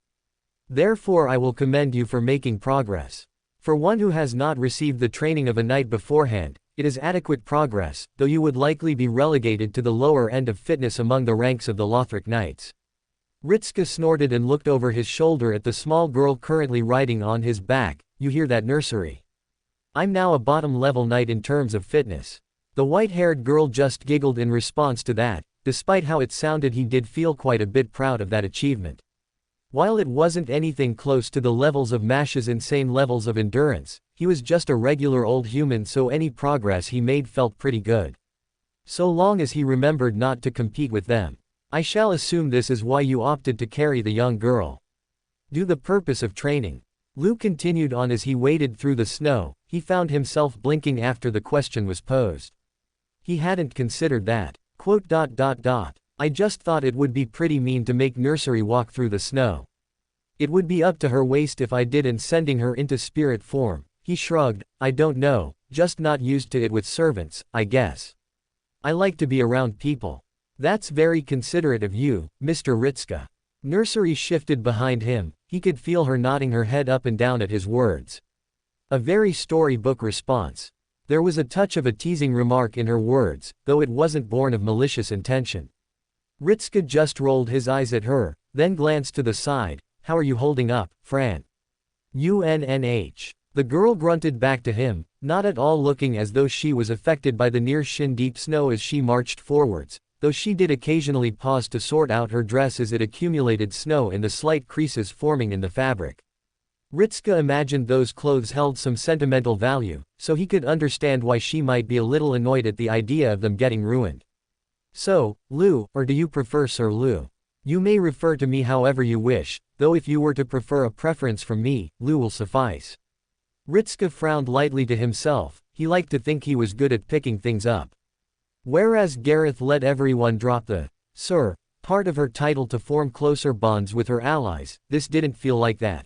Therefore I will commend you for making progress. For one who has not received the training of a knight beforehand, it is adequate progress, though you would likely be relegated to the lower end of fitness among the ranks of the Lothric knights. Ritzka snorted and looked over his shoulder at the small girl currently riding on his back. You hear that, nursery? I'm now a bottom-level knight in terms of fitness. The white-haired girl just giggled in response to that. Despite how it sounded, he did feel quite a bit proud of that achievement. While it wasn't anything close to the levels of Mash's insane levels of endurance, he was just a regular old human, so any progress he made felt pretty good. So long as he remembered not to compete with them. I shall assume this is why you opted to carry the young girl. Do the purpose of training. Lu continued on as he waded through the snow. He found himself blinking after the question was posed. He hadn't considered that. I just thought it would be pretty mean to make nursery walk through the snow. It would be up to her waist if I did, and sending her into spirit form. He shrugged. I don't know, just not used to it with servants, I guess. I like to be around people. That's very considerate of you, Mr. Ritzka. Nursery shifted behind him. He could feel her nodding her head up and down at his words. A very storybook response. There was a touch of a teasing remark in her words, though it wasn't born of malicious intention. Ritzka just rolled his eyes at her, then glanced to the side. How are you holding up, Fran? UNNH. The girl grunted back to him, not at all looking as though she was affected by the near shin-deep snow as she marched forwards, though she did occasionally pause to sort out her dress as it accumulated snow in the slight creases forming in the fabric. Ritzka imagined those clothes held some sentimental value, so he could understand why she might be a little annoyed at the idea of them getting ruined. So, Lu, or do you prefer Sir Lu? You may refer to me however you wish, though if you were to prefer a preference from me, Lu will suffice. Ritzka frowned lightly to himself. He liked to think he was good at picking things up. Whereas Gareth let everyone drop the Sir part of her title to form closer bonds with her allies, this didn't feel like that.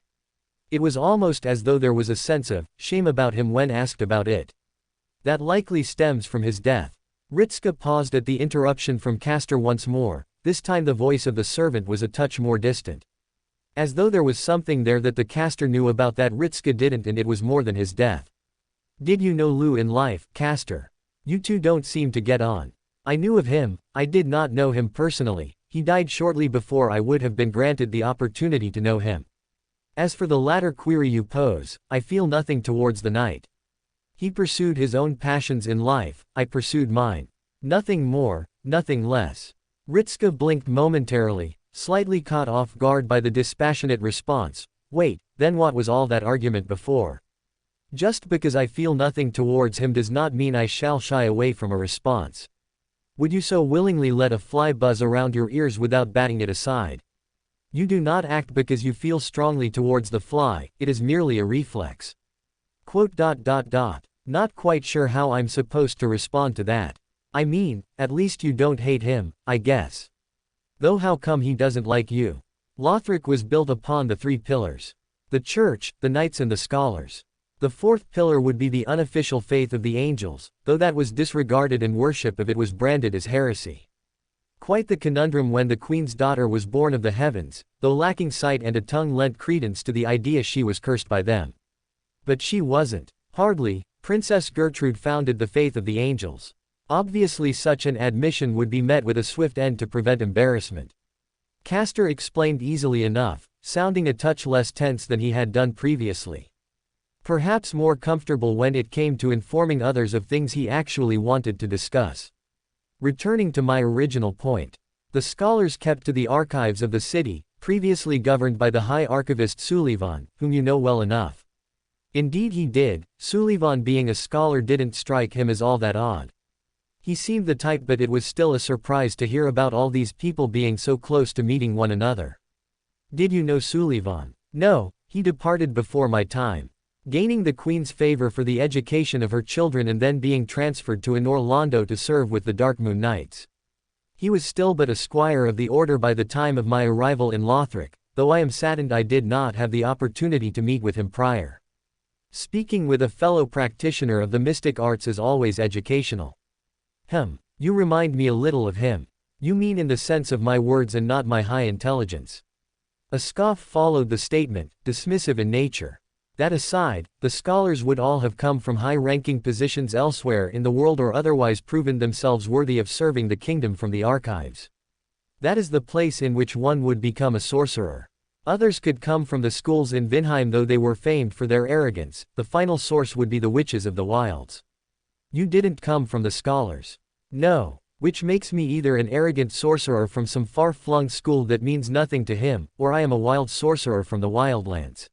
It was almost as though there was a sense of shame about him when asked about it. That likely stems from his death. Ritzka paused at the interruption from Castor once more. This time the voice of the servant was a touch more distant. As though there was something there that the Castor knew about that Ritzka didn't, and it was more than his death. Did you know Lu in life, Castor? You two don't seem to get on. I knew of him. I did not know him personally. He died shortly before I would have been granted the opportunity to know him. As for the latter query you pose, I feel nothing towards the knight. He pursued his own passions in life, I pursued mine. Nothing more, nothing less. Ritska blinked momentarily, slightly caught off guard by the dispassionate response. Wait, then what was all that argument before? Just because I feel nothing towards him does not mean I shall shy away from a response. Would you so willingly let a fly buzz around your ears without batting it aside? You do not act because you feel strongly towards the fly, it is merely a reflex. Not quite sure how I'm supposed to respond to that. I mean, at least you don't hate him, I guess. Though how come he doesn't like you? Lothric was built upon the three pillars. The church, the knights and the scholars. The fourth pillar would be the unofficial faith of the angels, though that was disregarded and worship of it was branded as heresy. Quite the conundrum when the queen's daughter was born of the heavens, though lacking sight and a tongue lent credence to the idea she was cursed by them. But she wasn't. Hardly. Princess Gertrude founded the faith of the angels. Obviously such an admission would be met with a swift end to prevent embarrassment. Castor explained easily enough, sounding a touch less tense than he had done previously. Perhaps more comfortable when it came to informing others of things he actually wanted to discuss. Returning to my original point. The scholars kept to the archives of the city, previously governed by the High Archivist Sullivan, whom you know well enough. Indeed he did. Sullivan being a scholar didn't strike him as all that odd. He seemed the type, but it was still a surprise to hear about all these people being so close to meeting one another. Did you know Sullivan? No, he departed before my time. Gaining the queen's favor for the education of her children and then being transferred to Orlando to serve with the Darkmoon Knights. He was still but a squire of the order by the time of my arrival in Lothric, though I am saddened I did not have the opportunity to meet with him prior. Speaking with a fellow practitioner of the mystic arts is always educational. You remind me a little of him. You mean in the sense of my words and not my high intelligence. A scoff followed the statement, dismissive in nature. That aside, the scholars would all have come from high-ranking positions elsewhere in the world or otherwise proven themselves worthy of serving the kingdom from the archives. That is the place in which one would become a sorcerer. Others could come from the schools in Vinheim, though they were famed for their arrogance. The final source would be the witches of the wilds. You didn't come from the scholars. No. Which makes me either an arrogant sorcerer from some far-flung school that means nothing to him, or I am a wild sorcerer from the wildlands.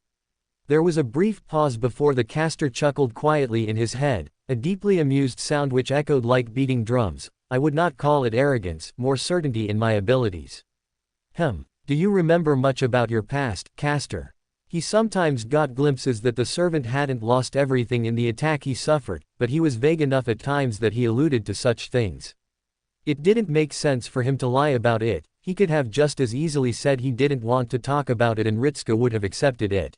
There was a brief pause before the caster chuckled quietly in his head, a deeply amused sound which echoed like beating drums. I would not call it arrogance, more certainty in my abilities. Do you remember much about your past, caster? He sometimes got glimpses that the servant hadn't lost everything in the attack he suffered, but he was vague enough at times that he alluded to such things. It didn't make sense for him to lie about it. He could have just as easily said he didn't want to talk about it and Ritska would have accepted it.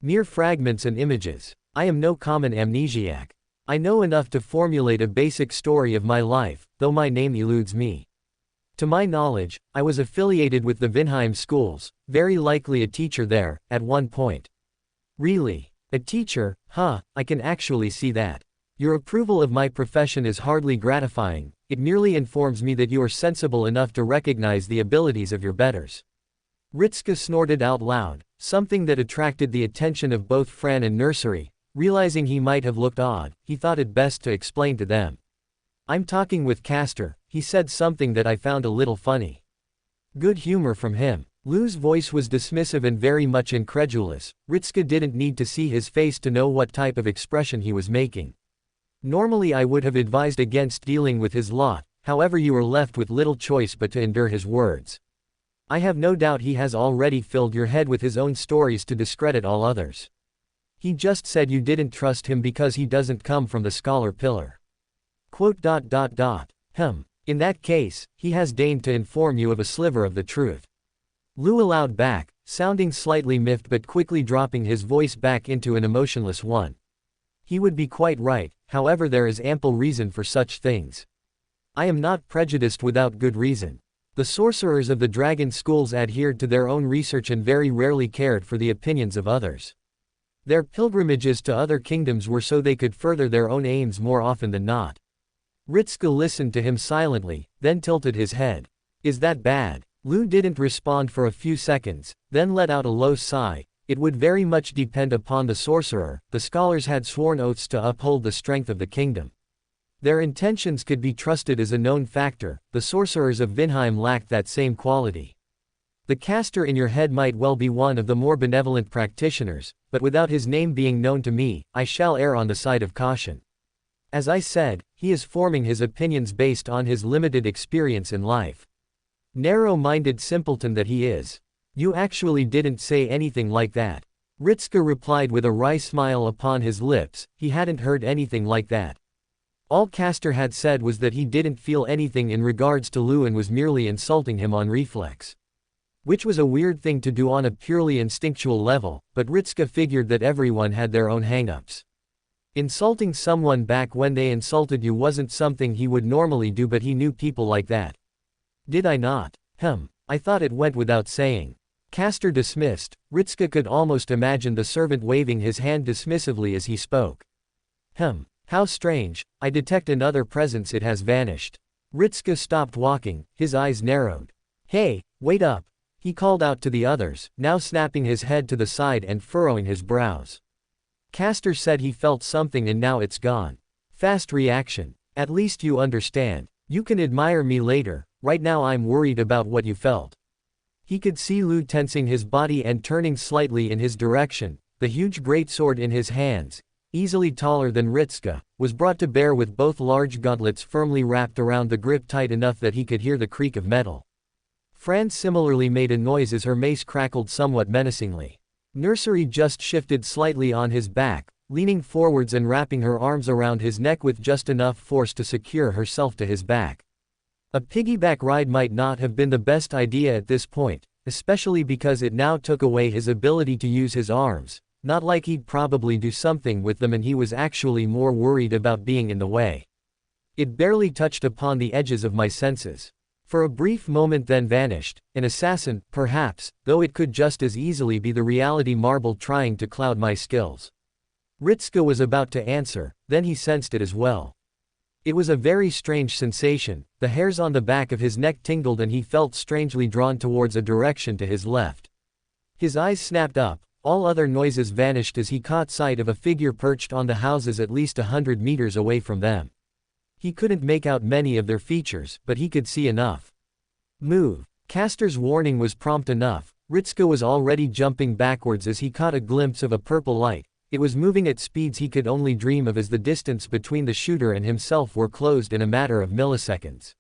Mere fragments and images. I am no common amnesiac. I know enough to formulate a basic story of my life, though my name eludes me. To my knowledge, I was affiliated with the Vinheim schools, very likely a teacher there, at one point. Really? A teacher? I can actually see that. Your approval of my profession is hardly gratifying, it merely informs me that you are sensible enough to recognize the abilities of your betters. Ritska snorted out loud, something that attracted the attention of both Fran and Nursery. Realizing he might have looked odd, he thought it best to explain to them. I'm talking with Castor. He said something that I found a little funny. Good humor from him. Lou's voice was dismissive and very much incredulous. Ritska didn't need to see his face to know what type of expression he was making. Normally I would have advised against dealing with his lot, however you were left with little choice but to endure his words. I have no doubt he has already filled your head with his own stories to discredit all others. He just said you didn't trust him because he doesn't come from the scholar pillar. In that case, he has deigned to inform you of a sliver of the truth. Lou allowed back, sounding slightly miffed but quickly dropping his voice back into an emotionless one. He would be quite right, however there is ample reason for such things. I am not prejudiced without good reason. The sorcerers of the dragon schools adhered to their own research and very rarely cared for the opinions of others. Their pilgrimages to other kingdoms were so they could further their own aims more often than not. Ritska listened to him silently, then tilted his head. Is that bad? Lou didn't respond for a few seconds, then let out a low sigh. It would very much depend upon the sorcerer. The scholars had sworn oaths to uphold the strength of the kingdom. Their intentions could be trusted as a known factor. The sorcerers of Vinheim lacked that same quality. The caster in your head might well be one of the more benevolent practitioners, but without his name being known to me, I shall err on the side of caution. As I said, he is forming his opinions based on his limited experience in life. Narrow-minded simpleton that he is. You actually didn't say anything like that. Ritska replied with a wry smile upon his lips. He hadn't heard anything like that. All Castor had said was that he didn't feel anything in regards to Lou and was merely insulting him on reflex. Which was a weird thing to do on a purely instinctual level, but Ritska figured that everyone had their own hang-ups. Insulting someone back when they insulted you wasn't something he would normally do, but he knew people like that. Did I not? I thought it went without saying. Castor dismissed. Ritska could almost imagine the servant waving his hand dismissively as he spoke. How strange, I detect another presence. It has vanished. Ritska stopped walking, his eyes narrowed. Hey, wait up! He called out to the others, now snapping his head to the side and furrowing his brows. Castor said he felt something and now it's gone. Fast reaction. At least you understand. You can admire me later, right now I'm worried about what you felt. He could see Lou tensing his body and turning slightly in his direction. The huge greatsword in his hands, easily taller than Ritska, was brought to bear with both large gauntlets firmly wrapped around the grip tight enough that he could hear the creak of metal. Franz similarly made a noise as her mace crackled somewhat menacingly. Nursery just shifted slightly on his back, leaning forwards and wrapping her arms around his neck with just enough force to secure herself to his back. A piggyback ride might not have been the best idea at this point, especially because it now took away his ability to use his arms, not like he'd probably do something with them and he was actually more worried about being in the way. It barely touched upon the edges of my senses. For a brief moment then vanished. An assassin, perhaps, though it could just as easily be the reality marble trying to cloud my skills. Ritska was about to answer, then he sensed it as well. It was a very strange sensation. The hairs on the back of his neck tingled and he felt strangely drawn towards a direction to his left. His eyes snapped up, all other noises vanished as he caught sight of a figure perched on the houses at least 100 meters away from them. He couldn't make out many of their features, but he could see enough. Move. Castor's warning was prompt enough. Ritska was already jumping backwards as he caught a glimpse of a purple light. It was moving at speeds he could only dream of as the distance between the shooter and himself were closed in a matter of milliseconds.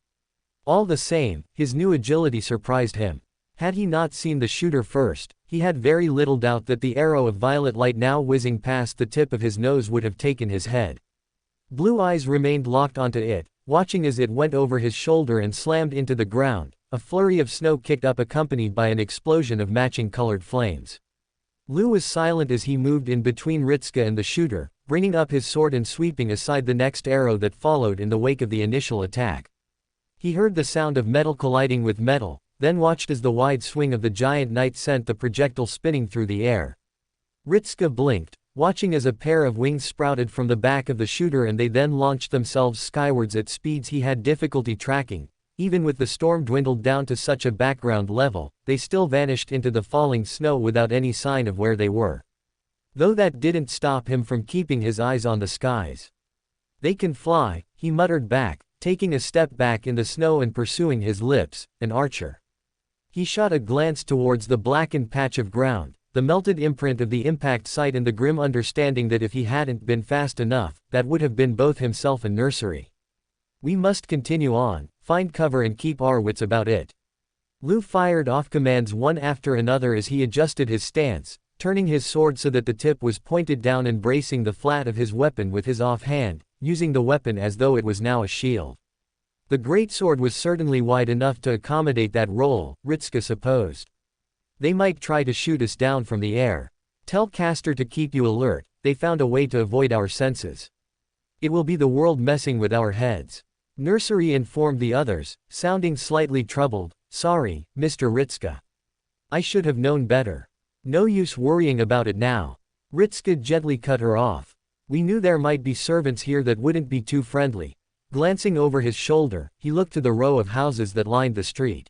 All the same, his new agility surprised him. Had he not seen the shooter first, he had very little doubt that the arrow of violet light now whizzing past the tip of his nose would have taken his head. Blue eyes remained locked onto it, watching as it went over his shoulder and slammed into the ground. A flurry of snow kicked up accompanied by an explosion of matching colored flames. Lou was silent as he moved in between Ritska and the shooter, bringing up his sword and sweeping aside the next arrow that followed in the wake of the initial attack. He heard the sound of metal colliding with metal, then watched as the wide swing of the giant knight sent the projectile spinning through the air. Ritska blinked, watching as a pair of wings sprouted from the back of the shooter and they then launched themselves skywards at speeds he had difficulty tracking. Even with the storm dwindled down to such a background level, they still vanished into the falling snow without any sign of where they were. Though that didn't stop him from keeping his eyes on the skies. They can fly, he muttered back, taking a step back in the snow and pursuing his lips, an archer. He shot a glance towards the blackened patch of ground, the melted imprint of the impact site and the grim understanding that if he hadn't been fast enough, that would have been both himself and Nursery. We must continue on, find cover and keep our wits about it. Lou fired off commands one after another as he adjusted his stance, turning his sword so that the tip was pointed down and bracing the flat of his weapon with his offhand, using the weapon as though it was now a shield. The greatsword was certainly wide enough to accommodate that role, Ritska supposed. They might try to shoot us down from the air. Tell Castor to keep you alert, they found a way to avoid our senses. It will be the world messing with our heads. Nursery informed the others, sounding slightly troubled. Sorry, Mr. Ritska. I should have known better. No use worrying about it now. Ritska gently cut her off. We knew there might be servants here that wouldn't be too friendly. Glancing over his shoulder, he looked to the row of houses that lined the street.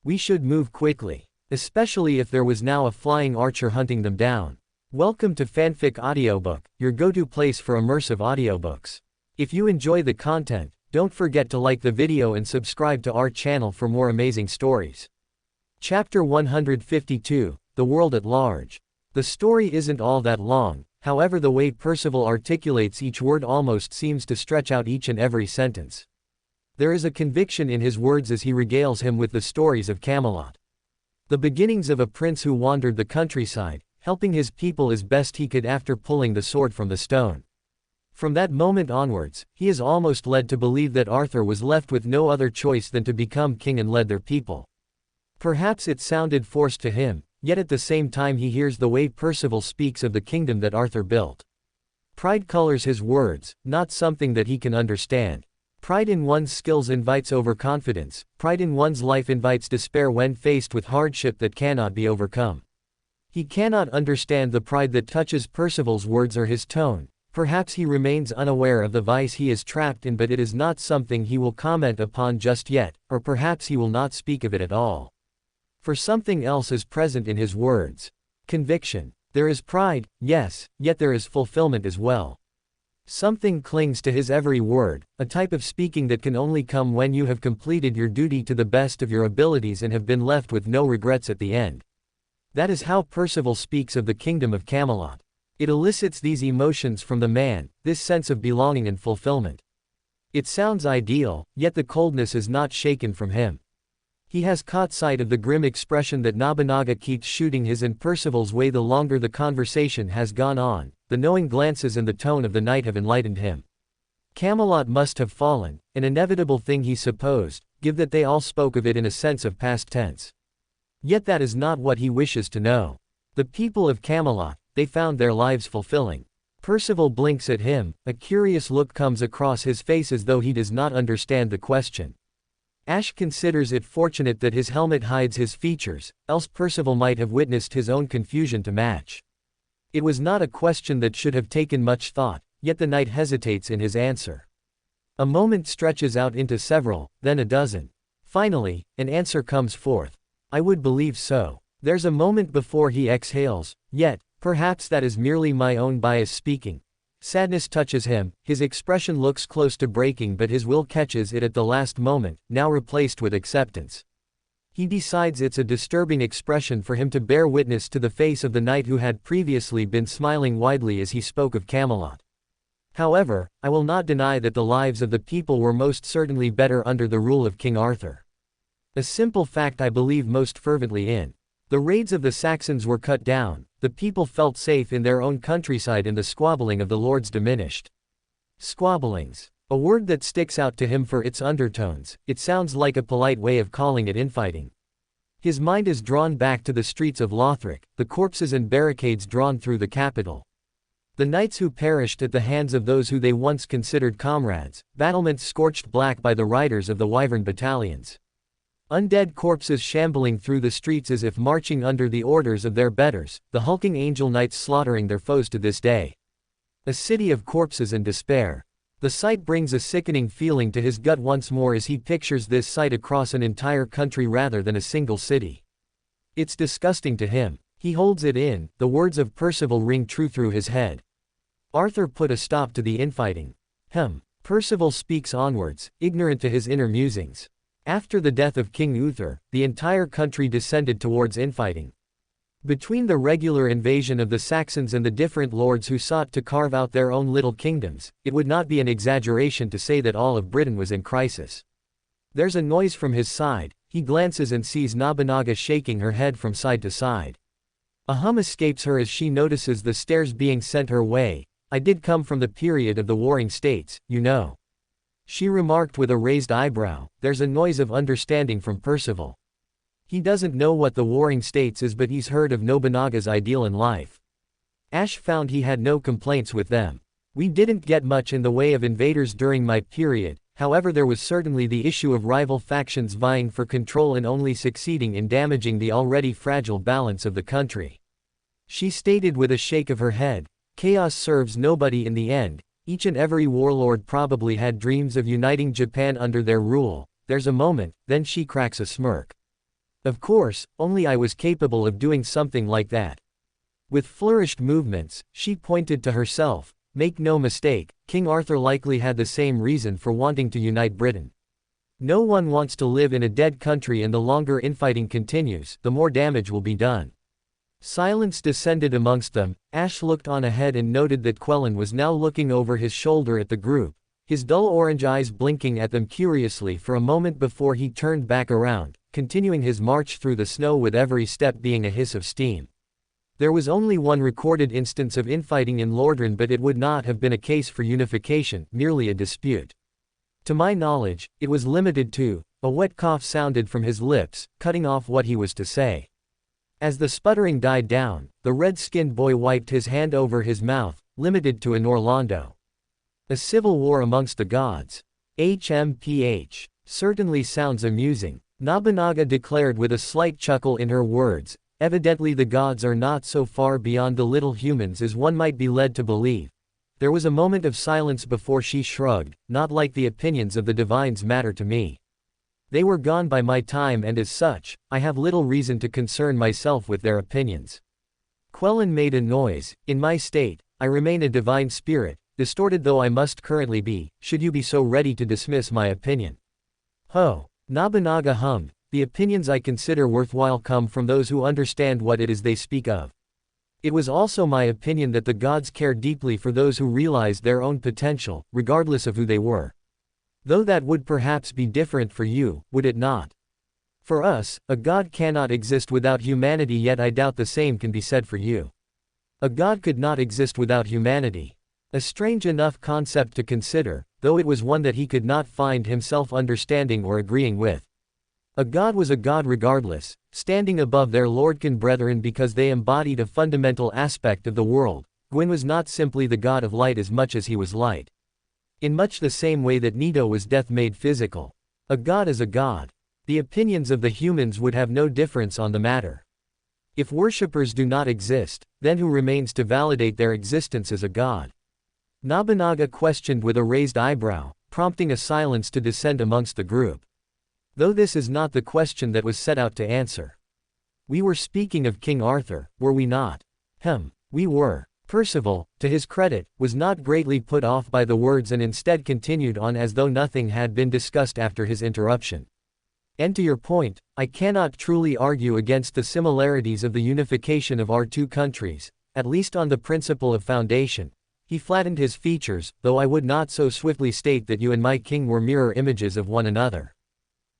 We should move quickly. Especially if there was now a flying archer hunting them down. Welcome to Fanfic Audiobook, your go-to place for immersive audiobooks. If you enjoy the content, don't forget to like the video and subscribe to our channel for more amazing stories. Chapter 152, The World at Large. The story isn't all that long, however the way Percival articulates each word almost seems to stretch out each and every sentence. There is a conviction in his words as he regales him with the stories of Camelot. The beginnings of a prince who wandered the countryside, helping his people as best he could after pulling the sword from the stone. From that moment onwards, he is almost led to believe that Arthur was left with no other choice than to become king and lead their people. Perhaps it sounded forced to him, yet at the same time he hears the way Percival speaks of the kingdom that Arthur built. Pride colors his words, not something that he can understand. Pride in one's skills invites overconfidence, pride in one's life invites despair when faced with hardship that cannot be overcome. He cannot understand the pride that touches Percival's words or his tone. Perhaps he remains unaware of the vice he is trapped in, but it is not something he will comment upon just yet, or perhaps he will not speak of it at all. For something else is present in his words. Conviction. There is pride, yes, yet there is fulfillment as well. Something clings to his every word, a type of speaking that can only come when you have completed your duty to the best of your abilities and have been left with no regrets at the end. That is how Percival speaks of the kingdom of Camelot. It elicits these emotions from the man, this sense of belonging and fulfillment. It sounds ideal, yet the coldness is not shaken from him. He has caught sight of the grim expression that Nobunaga keeps shooting his and Percival's way the longer the conversation has gone on. The knowing glances and the tone of the knight have enlightened him. Camelot must have fallen, an inevitable thing he supposed, given that they all spoke of it in a sense of past tense. Yet that is not what he wishes to know. The people of Camelot, they found their lives fulfilling. Percival blinks at him, a curious look comes across his face as though he does not understand the question. Ash considers it fortunate that his helmet hides his features, else Percival might have witnessed his own confusion to match. It was not a question that should have taken much thought, yet the knight hesitates in his answer. A moment stretches out into several, then a dozen. Finally, an answer comes forth. I would believe so. There's a moment before he exhales, yet, perhaps that is merely my own bias speaking. Sadness touches him, his expression looks close to breaking but his will catches it at the last moment, now replaced with acceptance. He decides it's a disturbing expression for him to bear witness to the face of the knight who had previously been smiling widely as he spoke of Camelot. However, I will not deny that the lives of the people were most certainly better under the rule of King Arthur. A simple fact I believe most fervently in. The raids of the Saxons were cut down, the people felt safe in their own countryside and the squabbling of the lords diminished. Squabblings. A word that sticks out to him for its undertones, it sounds like a polite way of calling it infighting. His mind is drawn back to the streets of Lothric, the corpses and barricades drawn through the capital. The knights who perished at the hands of those who they once considered comrades, battlements scorched black by the riders of the Wyvern battalions. Undead corpses shambling through the streets as if marching under the orders of their betters, the hulking angel knights slaughtering their foes to this day. A city of corpses and despair. The sight brings a sickening feeling to his gut once more as he pictures this sight across an entire country rather than a single city. It's disgusting to him. He holds it in, the words of Percival ring true through his head. Arthur put a stop to the infighting. Percival speaks onwards, ignorant to his inner musings. After the death of King Uther, the entire country descended towards infighting. Between the regular invasion of the Saxons and the different lords who sought to carve out their own little kingdoms, it would not be an exaggeration to say that all of Britain was in crisis. There's a noise from his side, he glances and sees Nobunaga shaking her head from side to side. A hum escapes her as she notices the stares being sent her way. I did come from the period of the warring states, you know. She remarked with a raised eyebrow. There's a noise of understanding from Percival. He doesn't know what the warring states is, but he's heard of Nobunaga's ideal in life. Ash found he had no complaints with them. We didn't get much in the way of invaders during my period, however there was certainly the issue of rival factions vying for control and only succeeding in damaging the already fragile balance of the country. She stated with a shake of her head, chaos serves nobody in the end. Each and every warlord probably had dreams of uniting Japan under their rule. There's a moment, then she cracks a smirk. Of course, only I was capable of doing something like that. With flourished movements, she pointed to herself. Make no mistake, King Arthur likely had the same reason for wanting to unite Britain. No one wants to live in a dead country, and the longer infighting continues, the more damage will be done. Silence descended amongst them. Ash looked on ahead and noted that Quellan was now looking over his shoulder at the group, his dull orange eyes blinking at them curiously for a moment before he turned back around, continuing his march through the snow with every step being a hiss of steam. There was only one recorded instance of infighting in Lordran, but it would not have been a case for unification, merely a dispute. To my knowledge, it was limited to. A wet cough sounded from his lips, cutting off what he was to say. As the sputtering died down, the red-skinned boy wiped his hand over his mouth, limited to an Orlando. A civil war amongst the gods. HMPH. Certainly sounds amusing, Nobunaga declared with a slight chuckle in her words. Evidently the gods are not so far beyond the little humans as one might be led to believe. There was a moment of silence before she shrugged. Not like the opinions of the divines matter to me. They were gone by my time, and as such, I have little reason to concern myself with their opinions. Quellan made a noise. In my state, I remain a divine spirit, distorted though I must currently be, should you be so ready to dismiss my opinion. Ho! Nobunaga hummed. The opinions I consider worthwhile come from those who understand what it is they speak of. It was also my opinion that the gods care deeply for those who realized their own potential, regardless of who they were. Though that would perhaps be different for you, would it not? For us, a god cannot exist without humanity, yet I doubt the same can be said for you. A god could not exist without humanity. A strange enough concept to consider, though it was one that he could not find himself understanding or agreeing with. A god was a god regardless, standing above their Lordkin brethren because they embodied a fundamental aspect of the world. Gwyn was not simply the god of light as much as he was light. In much the same way that Nito was death made physical. A god is a god. The opinions of the humans would have no difference on the matter. If worshippers do not exist, then who remains to validate their existence as a god? Nobunaga questioned with a raised eyebrow, prompting a silence to descend amongst the group. Though this is not the question that was set out to answer. We were speaking of King Arthur, were we not? We were. Percival, to his credit, was not greatly put off by the words and instead continued on as though nothing had been discussed after his interruption. And to your point, I cannot truly argue against the similarities of the unification of our two countries, at least on the principle of foundation. He flattened his features, though I would not so swiftly state that you and my king were mirror images of one another.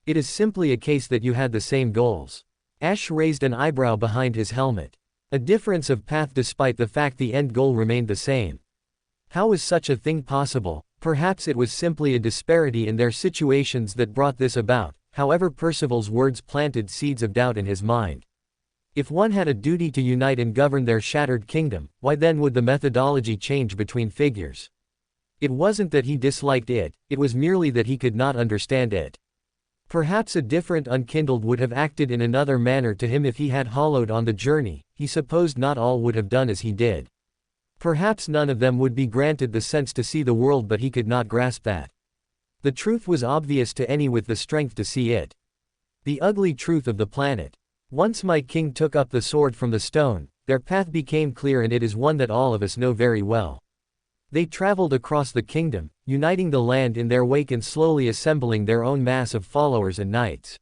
It is simply a case that you had the same goals. Ash raised an eyebrow behind his helmet. A difference of path despite the fact the end goal remained the same. How is such a thing possible? Perhaps it was simply a disparity in their situations that brought this about. However, Percival's words planted seeds of doubt in his mind. If one had a duty to unite and govern their shattered kingdom, why then would the methodology change between figures? It wasn't that he disliked it, it was merely that he could not understand it. Perhaps a different unkindled would have acted in another manner to him if he had hollowed on the journey. He supposed not all would have done as he did. Perhaps none of them would be granted the sense to see the world, but he could not grasp that. The truth was obvious to any with the strength to see it. The ugly truth of the planet. Once my king took up the sword from the stone, their path became clear, and it is one that all of us know very well. They traveled across the kingdom, uniting the land in their wake and slowly assembling their own mass of followers and knights.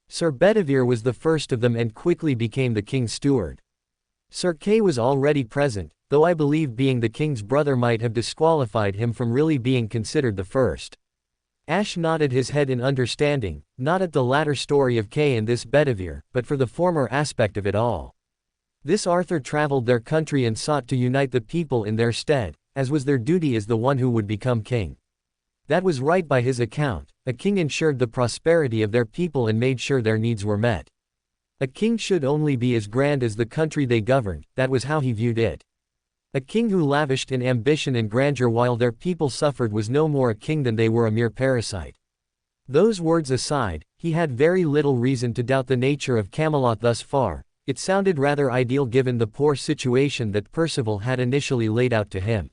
Sir Bedivere was the first of them and quickly became the king's steward. Sir Kay was already present, though I believe being the king's brother might have disqualified him from really being considered the first. Ash nodded his head in understanding, not at the latter story of Kay and this Bedivere, but for the former aspect of it all. This Arthur traveled their country and sought to unite the people in their stead, as was their duty as the one who would become king. That was right by his account. A king ensured the prosperity of their people and made sure their needs were met. A king should only be as grand as the country they governed, that was how he viewed it. A king who lavished in ambition and grandeur while their people suffered was no more a king than they were a mere parasite. Those words aside, he had very little reason to doubt the nature of Camelot thus far. It sounded rather ideal given the poor situation that Percival had initially laid out to him.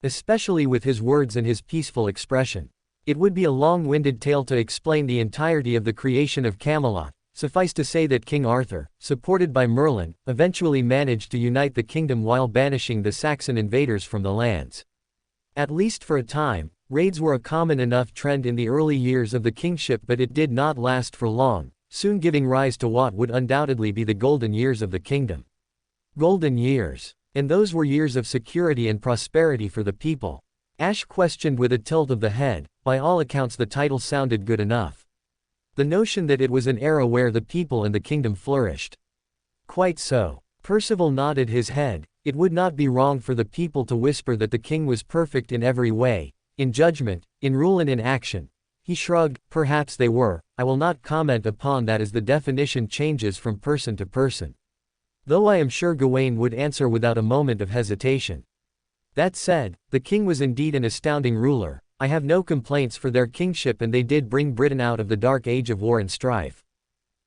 Especially with his words and his peaceful expression. It would be a long-winded tale to explain the entirety of the creation of Camelot, Suffice to say that King Arthur, supported by Merlin, eventually managed to unite the kingdom while banishing the Saxon invaders from the lands. At least for a time, raids were a common enough trend in the early years of the kingship, but it did not last for long, soon giving rise to what would undoubtedly be the golden years of the kingdom. Golden years. And those were years of security and prosperity for the people. Ash questioned with a tilt of the head. By all accounts the title sounded good enough. The notion that it was an era where the people and the kingdom flourished. Quite so. Percival nodded his head. It would not be wrong for the people to whisper that the king was perfect in every way, in judgment, in rule and in action. He shrugged. Perhaps they were. I will not comment upon that as the definition changes from person to person. Though I am sure Gawain would answer without a moment of hesitation. That said, the king was indeed an astounding ruler. I have no complaints for their kingship, and they did bring Britain out of the dark age of war and strife.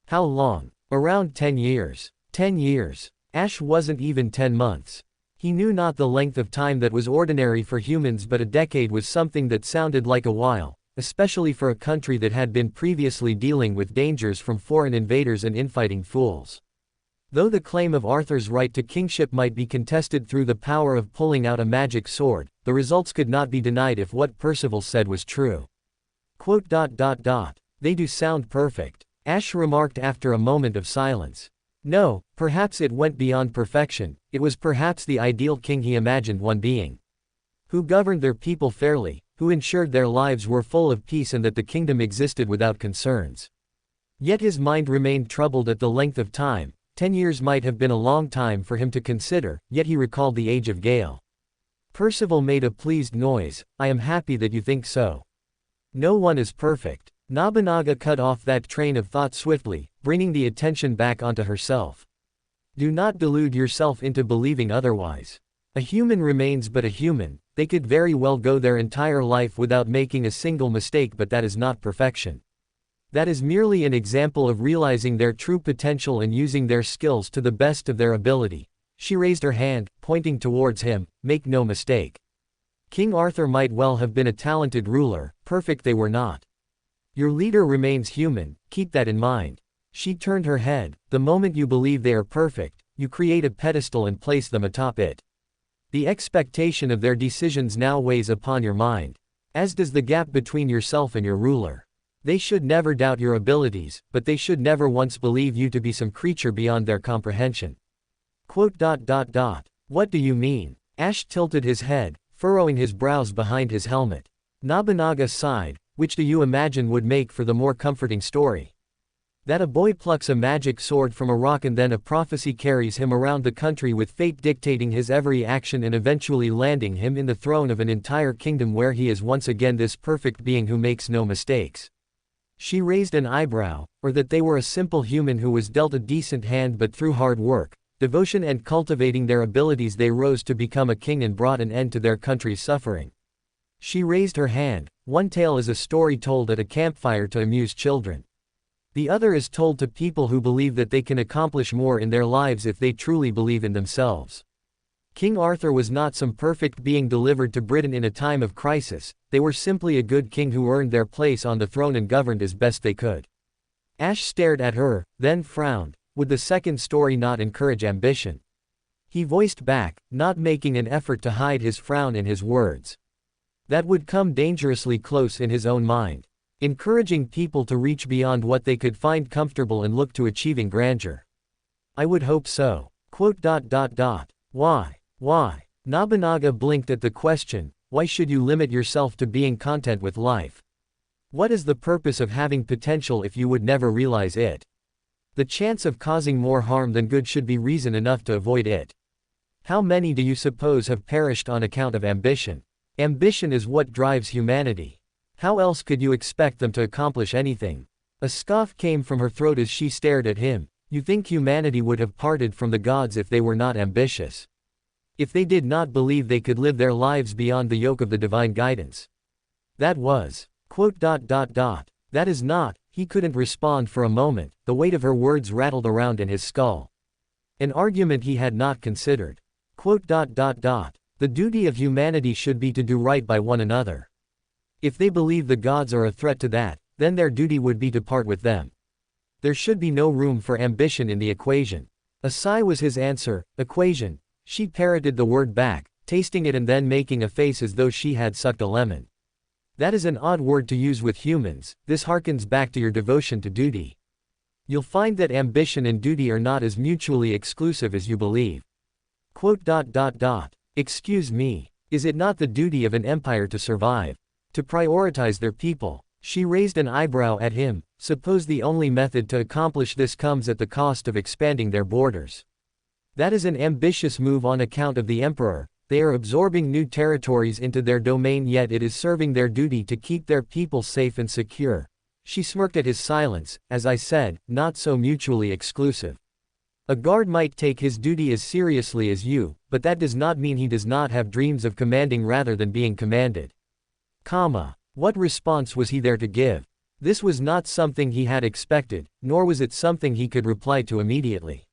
How long? Around 10 years. 10 years. Ash wasn't even 10 months. He knew not the length of time that was ordinary for humans, but a decade was something that sounded like a while, especially for a country that had been previously dealing with dangers from foreign invaders and infighting fools. Though the claim of Arthur's right to kingship might be contested through the power of pulling out a magic sword, the results could not be denied if what Percival said was true. They do sound perfect, Ash remarked after a moment of silence. No, perhaps it went beyond perfection, it was perhaps the ideal king he imagined one being. Who governed their people fairly, who ensured their lives were full of peace and that the kingdom existed without concerns. Yet his mind remained troubled at the length of time. 10 years might have been a long time for him to consider, yet he recalled the age of Gale. Percival made a pleased noise. I am happy that you think so. No one is perfect. Nobunaga cut off that train of thought swiftly, bringing the attention back onto herself. Do not delude yourself into believing otherwise. A human remains but a human. They could very well go their entire life without making a single mistake, but that is not perfection. That is merely an example of realizing their true potential and using their skills to the best of their ability. She raised her hand, pointing towards him. Make no mistake. King Arthur might well have been a talented ruler, perfect they were not. Your leader remains human, keep that in mind. She turned her head. The moment you believe they are perfect, you create a pedestal and place them atop it. The expectation of their decisions now weighs upon your mind. As does the gap between yourself and your ruler. They should never doubt your abilities, but they should never once believe you to be some creature beyond their comprehension. What do you mean? Ash tilted his head, furrowing his brows behind his helmet. Nobunaga sighed. Which do you imagine would make for the more comforting story? That a boy plucks a magic sword from a rock and then a prophecy carries him around the country with fate dictating his every action and eventually landing him in the throne of an entire kingdom where he is once again this perfect being who makes no mistakes. She raised an eyebrow. Or that they were a simple human who was dealt a decent hand, but through hard work, devotion and cultivating their abilities they rose to become a king and brought an end to their country's suffering. She raised her hand. One tale is a story told at a campfire to amuse children. The other is told to people who believe that they can accomplish more in their lives if they truly believe in themselves. King Arthur was not some perfect being delivered to Britain in a time of crisis. They were simply a good king who earned their place on the throne and governed as best they could. Ash stared at her, then frowned. Would the second story not encourage ambition? He voiced back, not making an effort to hide his frown in his words. That would come dangerously close in his own mind. Encouraging people to reach beyond what they could find comfortable and look to achieving grandeur. I would hope so. Why? Nobunaga blinked at the question. Why should you limit yourself to being content with life? What is the purpose of having potential if you would never realize it? The chance of causing more harm than good should be reason enough to avoid it. How many do you suppose have perished on account of ambition? Ambition is what drives humanity. How else could you expect them to accomplish anything? A scoff came from her throat as she stared at him. You think humanity would have parted from the gods if they were not ambitious? If they did not believe they could live their lives beyond the yoke of the divine guidance? That was. That is not. He couldn't respond for a moment. The weight of her words rattled around in his skull. An argument he had not considered. The duty of humanity should be to do right by one another. If they believe the gods are a threat to that, then their duty would be to part with them. There should be no room for ambition in the equation. A sigh was his answer. Equation. She parroted the word back, tasting it and then making a face as though she had sucked a lemon. That is an odd word to use with humans. This harkens back to your devotion to duty. You'll find that ambition and duty are not as mutually exclusive as you believe. Excuse me. Is it not the duty of an empire to survive? To prioritize their people? She raised an eyebrow at him. Suppose the only method to accomplish this comes at the cost of expanding their borders. That is an ambitious move on account of the emperor. They are absorbing new territories into their domain, yet it is serving their duty to keep their people safe and secure. She smirked at his silence. As I said, not so mutually exclusive. A guard might take his duty as seriously as you, but that does not mean he does not have dreams of commanding rather than being commanded. What response was he there to give? This was not something he had expected, nor was it something he could reply to immediately.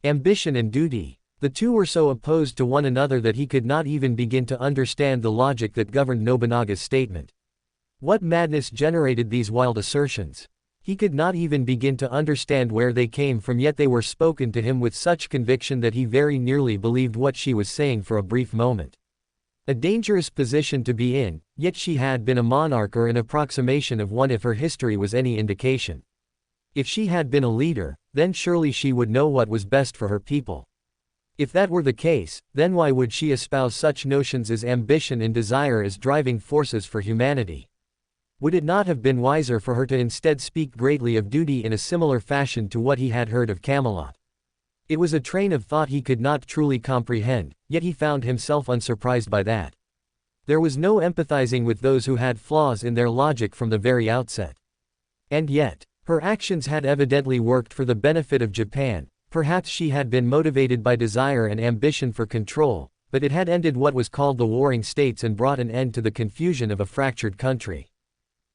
Ambition and duty. The two were so opposed to one another that he could not even begin to understand the logic that governed Nobunaga's statement. What madness generated these wild assertions? He could not even begin to understand where they came from, yet they were spoken to him with such conviction that he very nearly believed what she was saying for a brief moment. A dangerous position to be in, yet she had been a monarch or an approximation of one if her history was any indication. If she had been a leader, then surely she would know what was best for her people. If that were the case, then why would she espouse such notions as ambition and desire as driving forces for humanity? Would it not have been wiser for her to instead speak greatly of duty in a similar fashion to what he had heard of Camelot? It was a train of thought he could not truly comprehend, yet he found himself unsurprised by that. There was no empathizing with those who had flaws in their logic from the very outset. And yet, her actions had evidently worked for the benefit of Japan. Perhaps she had been motivated by desire and ambition for control, but it had ended what was called the Warring States and brought an end to the confusion of a fractured country.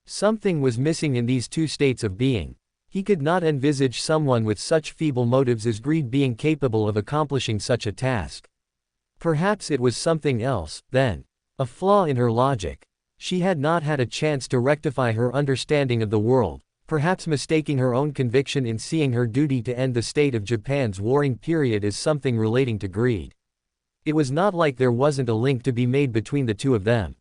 Something was missing in these two states of being. He could not envisage someone with such feeble motives as greed being capable of accomplishing such a task. Perhaps it was something else, then. A flaw in her logic. She had not had a chance to rectify her understanding of the world, perhaps mistaking her own conviction in seeing her duty to end the state of Japan's warring period as something relating to greed. It was not like there wasn't a link to be made between the two of them.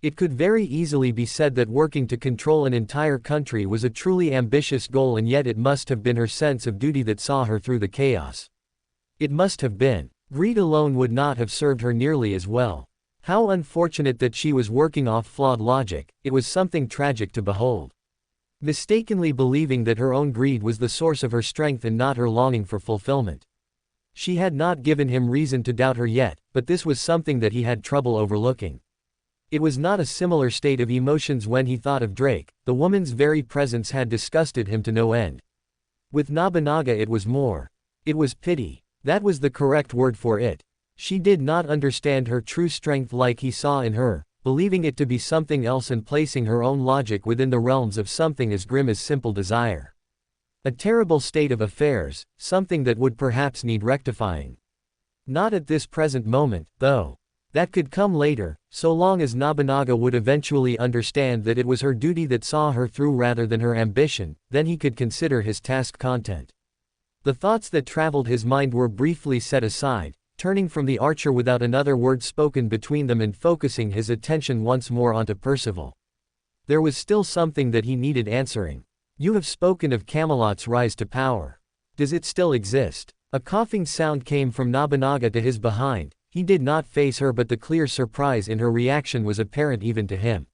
It could very easily be said that working to control an entire country was a truly ambitious goal, and yet it must have been her sense of duty that saw her through the chaos. It must have been. Greed alone would not have served her nearly as well. How unfortunate that she was working off flawed logic. It was something tragic to behold. Mistakenly believing that her own greed was the source of her strength and not her longing for fulfillment. She had not given him reason to doubt her yet, but this was something that he had trouble overlooking. It was not a similar state of emotions when he thought of Drake. The woman's very presence had disgusted him to no end. With Nobunaga it was more. It was pity. That was the correct word for it. She did not understand her true strength like he saw in her, believing it to be something else and placing her own logic within the realms of something as grim as simple desire. A terrible state of affairs, something that would perhaps need rectifying. Not at this present moment, though. That could come later, so long as Nobunaga would eventually understand that it was her duty that saw her through rather than her ambition, then he could consider his task content. The thoughts that traveled his mind were briefly set aside, turning from the archer without another word spoken between them and focusing his attention once more onto Percival. There was still something that he needed answering. You have spoken of Camelot's rise to power. Does it still exist? A coughing sound came from Nobunaga to his behind. He did not face her, but the clear surprise in her reaction was apparent even to him.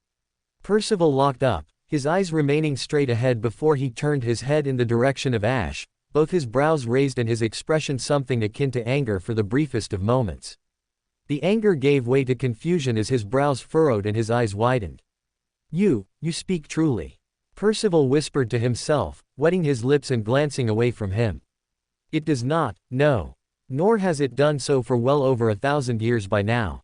Percival locked up, his eyes remaining straight ahead before he turned his head in the direction of Ash, both his brows raised and his expression something akin to anger for the briefest of moments. The anger gave way to confusion as his brows furrowed and his eyes widened. You speak truly," Percival whispered to himself, wetting his lips and glancing away from him. "It does not, no. Nor has it done so for well over 1,000 years by now."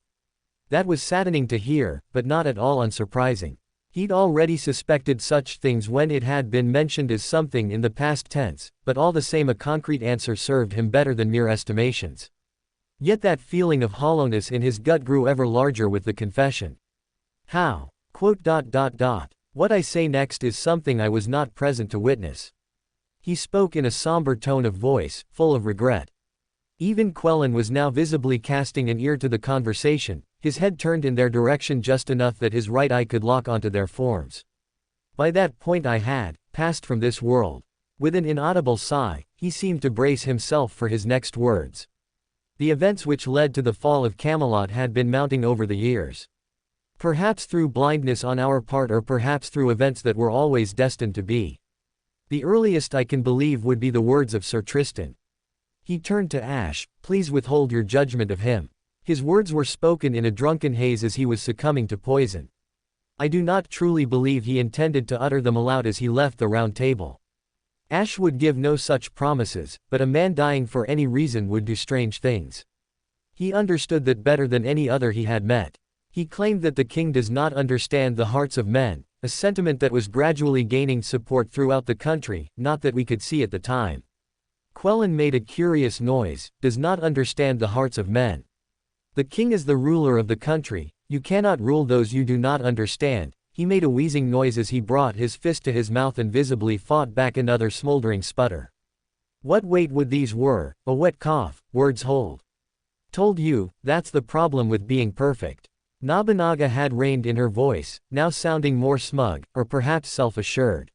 That was saddening to hear, but not at all unsurprising. He'd already suspected such things when it had been mentioned as something in the past tense, but all the same a concrete answer served him better than mere estimations. Yet that feeling of hollowness in his gut grew ever larger with the confession. How? What I say next is something I was not present to witness. He spoke in a somber tone of voice, full of regret. Even Quellan was now visibly casting an ear to the conversation, his head turned in their direction just enough that his right eye could lock onto their forms. By that point I had passed from this world. With an inaudible sigh, he seemed to brace himself for his next words. The events which led to the fall of Camelot had been mounting over the years. Perhaps through blindness on our part, or perhaps through events that were always destined to be. The earliest I can believe would be the words of Sir Tristan. He turned to Ash, "Please withhold your judgment of him." His words were spoken in a drunken haze as he was succumbing to poison. I do not truly believe he intended to utter them aloud as he left the round table. Ash would give no such promises, but a man dying for any reason would do strange things. He understood that better than any other he had met. He claimed that the king does not understand the hearts of men, a sentiment that was gradually gaining support throughout the country, not that we could see at the time. Quellan made a curious noise, "Does not understand the hearts of men. The king is the ruler of the country, you cannot rule those you do not understand." He made a wheezing noise as he brought his fist to his mouth and visibly fought back another smoldering sputter. What weight would these were, a wet cough, words hold. "Told you, that's the problem with being perfect." Nobunaga had reined in her voice, now sounding more smug, or perhaps self-assured.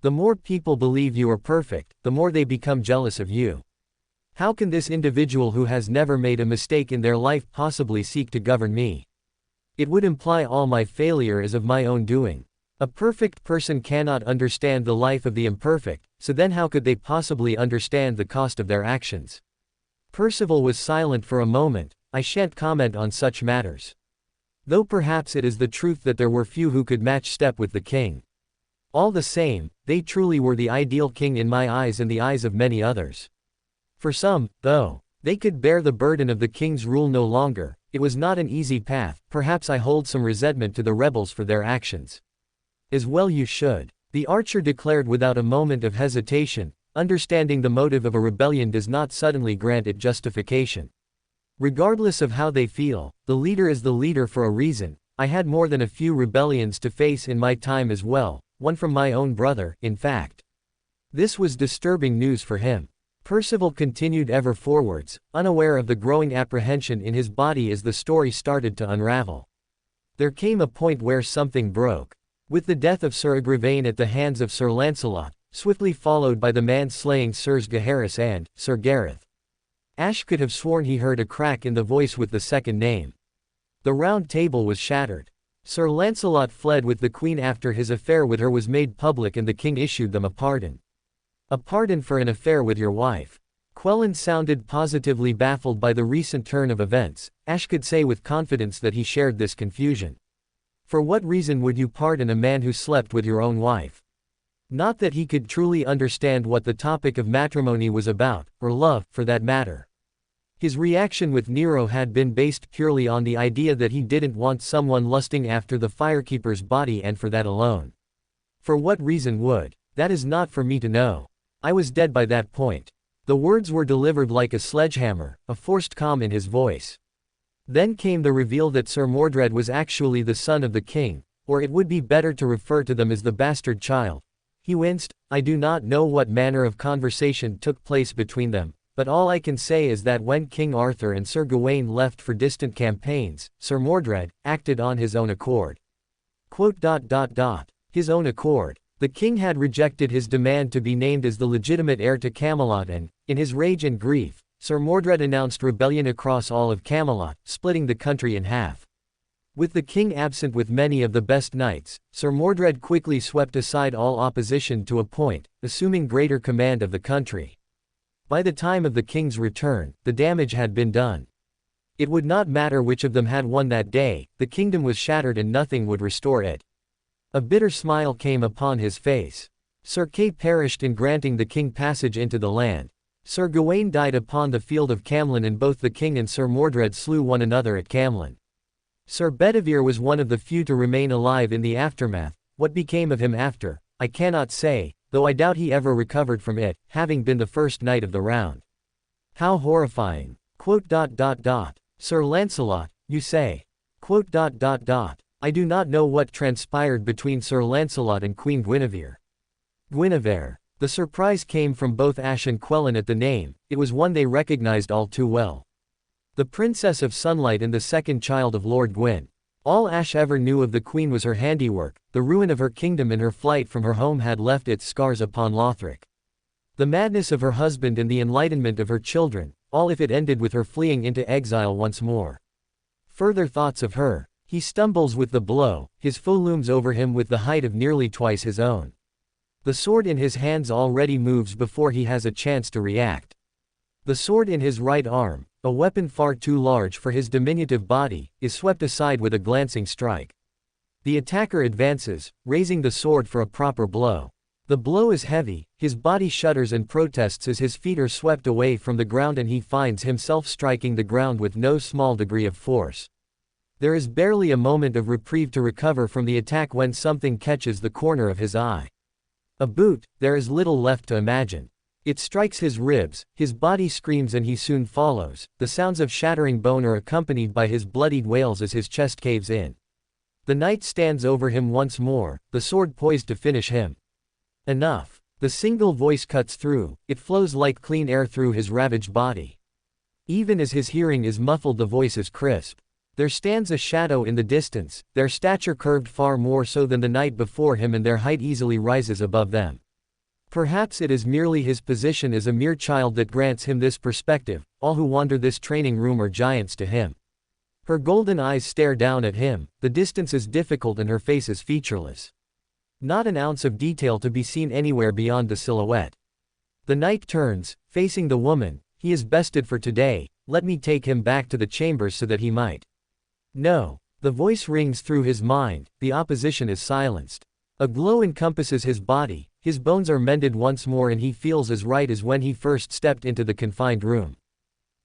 "The more people believe you are perfect, the more they become jealous of you. How can this individual who has never made a mistake in their life possibly seek to govern me? It would imply all my failure is of my own doing. A perfect person cannot understand the life of the imperfect, so then how could they possibly understand the cost of their actions?" Percival was silent for a moment. "I shan't comment on such matters. Though perhaps it is the truth that there were few who could match step with the king. All the same, they truly were the ideal king in my eyes and the eyes of many others. For some, though they could bear the burden of the king's rule no longer, it was not an easy path. Perhaps I hold some resentment to the rebels for their actions." "As well you should," the archer declared without a moment of hesitation. Understanding the motive of a rebellion does not suddenly grant it justification. Regardless of how they feel, the leader is the leader for a reason. I had more than a few rebellions to face in my time as well, one from my own brother, in fact. This was disturbing news for him. Percival continued ever forwards, unaware of the growing apprehension in his body as the story started to unravel. There came a point where something broke. With the death of Sir Igraine at the hands of Sir Lancelot, swiftly followed by the man slaying Sirs Gaheris and Sir Gareth, Ash could have sworn he heard a crack in the voice with the second name. The round table was shattered. Sir Lancelot fled with the queen after his affair with her was made public and the king issued them a pardon. "A pardon for an affair with your wife." Quellan sounded positively baffled by the recent turn of events. Ash could say with confidence that he shared this confusion. "For what reason would you pardon a man who slept with your own wife?" Not that he could truly understand what the topic of matrimony was about, or love, for that matter. His reaction with Nero had been based purely on the idea that he didn't want someone lusting after the firekeeper's body, and for that alone. For what reason would? That is not for me to know. I was dead by that point. The words were delivered like a sledgehammer, a forced calm in his voice. Then came the reveal that Sir Mordred was actually the son of the king, or it would be better to refer to them as the bastard child. He winced. I do not know what manner of conversation took place between them, but all I can say is that when King Arthur and Sir Gawain left for distant campaigns, Sir Mordred acted on his own accord. His own accord. The king had rejected his demand to be named as the legitimate heir to Camelot and, in his rage and grief, Sir Mordred announced rebellion across all of Camelot, splitting the country in half. With the king absent with many of the best knights, Sir Mordred quickly swept aside all opposition to a point, assuming greater command of the country. By the time of the king's return, the damage had been done. It would not matter which of them had won that day, the kingdom was shattered and nothing would restore it. A bitter smile came upon his face. Sir Kay perished in granting the king passage into the land. Sir Gawain died upon the field of Camlan, and both the king and Sir Mordred slew one another at Camlan. Sir Bedivere was one of the few to remain alive in the aftermath. What became of him after, I cannot say, though I doubt he ever recovered from it, having been the first knight of the round. How horrifying. Sir Lancelot, you say. I do not know what transpired between Sir Lancelot and Queen Guinevere. Guinevere. The surprise came from both Ashe and Quellan at the name. It was one they recognized all too well. The Princess of Sunlight and the second child of Lord Gwyn. All Ashe ever knew of the Queen was her handiwork. The ruin of her kingdom and her flight from her home had left its scars upon Lothric. The madness of her husband and the enlightenment of her children, all if it ended with her fleeing into exile once more. Further thoughts of her. He stumbles with the blow, his foe looms over him with the height of nearly twice his own. The sword in his hands already moves before he has a chance to react. The sword in his right arm, a weapon far too large for his diminutive body, is swept aside with a glancing strike. The attacker advances, raising the sword for a proper blow. The blow is heavy, his body shudders and protests as his feet are swept away from the ground and he finds himself striking the ground with no small degree of force. There is barely a moment of reprieve to recover from the attack when something catches the corner of his eye. A boot, there is little left to imagine. It strikes his ribs, his body screams and he soon follows. The sounds of shattering bone are accompanied by his bloodied wails as his chest caves in. The knight stands over him once more, the sword poised to finish him. Enough. The single voice cuts through, it flows like clean air through his ravaged body. Even as his hearing is muffled, the voice is crisp. There stands a shadow in the distance, their stature curved far more so than the knight before him and their height easily rises above them. Perhaps it is merely his position as a mere child that grants him this perspective. All who wander this training room are giants to him. Her golden eyes stare down at him, the distance is difficult and her face is featureless. Not an ounce of detail to be seen anywhere beyond the silhouette. The knight turns, facing the woman. He is bested for today, let me take him back to the chambers so that he might. No. The voice rings through his mind, the opposition is silenced. A glow encompasses his body, his bones are mended once more and he feels as right as when he first stepped into the confined room.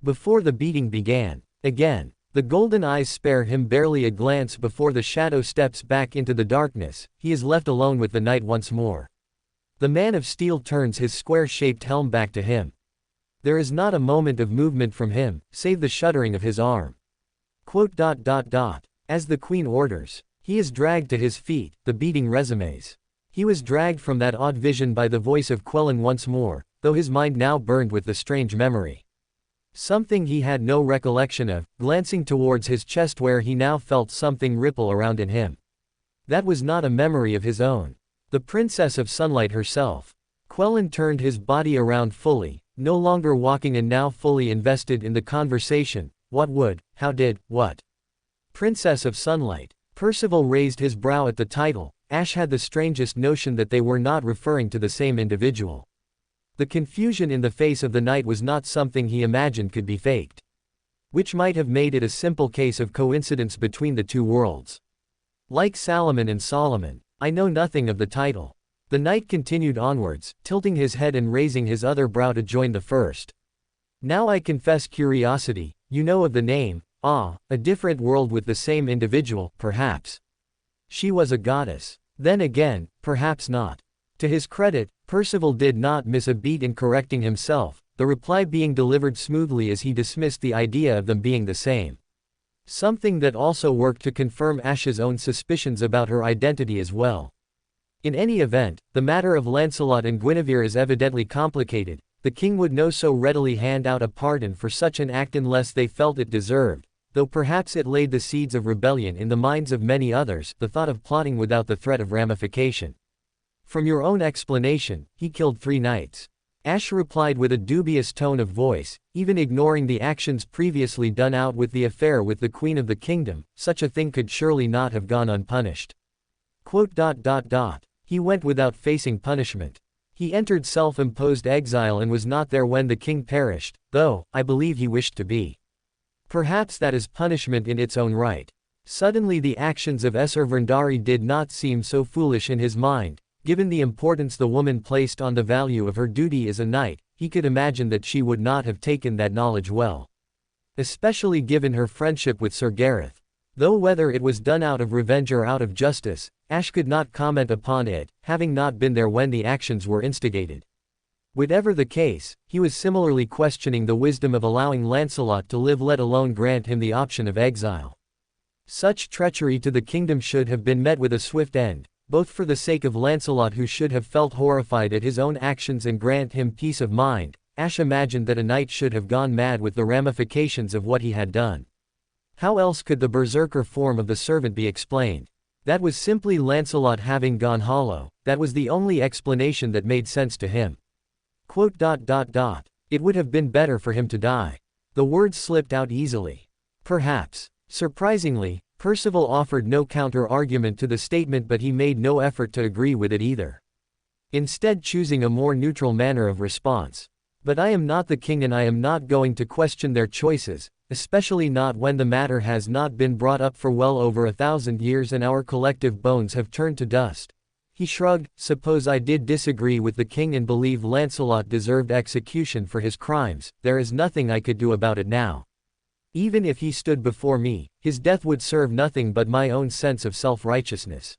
Before the beating began. Again. The golden eyes spare him barely a glance before the shadow steps back into the darkness. He is left alone with the knight once more. The man of steel turns his square-shaped helm back to him. There is not a moment of movement from him, save the shuddering of his arm. As the queen orders. He is dragged to his feet, the beating resumes. He was dragged from that odd vision by the voice of Quellan once more, though his mind now burned with the strange memory. Something he had no recollection of, glancing towards his chest where he now felt something ripple around in him. That was not a memory of his own. The Princess of Sunlight herself. Quellan turned his body around fully, no longer walking and now fully invested in the conversation. What would, how did, what? Princess of Sunlight. Percival raised his brow at the title. Ashe had the strangest notion that they were not referring to the same individual. The confusion in the face of the knight was not something he imagined could be faked. Which might have made it a simple case of coincidence between the two worlds. Like Salomon and Solomon, I know nothing of the title. The knight continued onwards, tilting his head and raising his other brow to join the first. Now I confess curiosity, you know of the name, a different world with the same individual, perhaps. She was a goddess. Then again, perhaps not. To his credit, Percival did not miss a beat in correcting himself, the reply being delivered smoothly as he dismissed the idea of them being the same. Something that also worked to confirm Ashe's own suspicions about her identity as well. In any event, the matter of Lancelot and Guinevere is evidently complicated. The king would no so readily hand out a pardon for such an act unless they felt it deserved, though perhaps it laid the seeds of rebellion in the minds of many others, the thought of plotting without the threat of ramification. From your own explanation, he killed 3 knights. Ashe replied with a dubious tone of voice, even ignoring the actions previously done out with the affair with the Queen of the Kingdom, such a thing could surely not have gone unpunished. He went without facing punishment. He entered self-imposed exile and was not there when the king perished, though, I believe he wished to be. Perhaps that is punishment in its own right. Suddenly the actions of Esser Verndari did not seem so foolish in his mind. Given the importance the woman placed on the value of her duty as a knight, he could imagine that she would not have taken that knowledge well. Especially given her friendship with Sir Gareth. Though whether it was done out of revenge or out of justice, Ashe could not comment upon it, having not been there when the actions were instigated. Whatever the case, he was similarly questioning the wisdom of allowing Lancelot to live, let alone grant him the option of exile. Such treachery to the kingdom should have been met with a swift end. both for the sake of Lancelot, who should have felt horrified at his own actions, and grant him peace of mind. Ashe imagined that a knight should have gone mad with the ramifications of what he had done. How else could the berserker form of the servant be explained? That was simply Lancelot having gone hollow. That was the only explanation that made sense to him. It would have been better for him to die. The words slipped out easily. Perhaps. Surprisingly, Percival offered no counter-argument to the statement, but he made no effort to agree with it either. Instead, choosing a more neutral manner of response. But I am not the king, and I am not going to question their choices, especially not when the matter has not been brought up for well over 1,000 years and our collective bones have turned to dust. He shrugged. Suppose I did disagree with the king and believe Lancelot deserved execution for his crimes, there is nothing I could do about it now. Even if he stood before me, his death would serve nothing but my own sense of self-righteousness.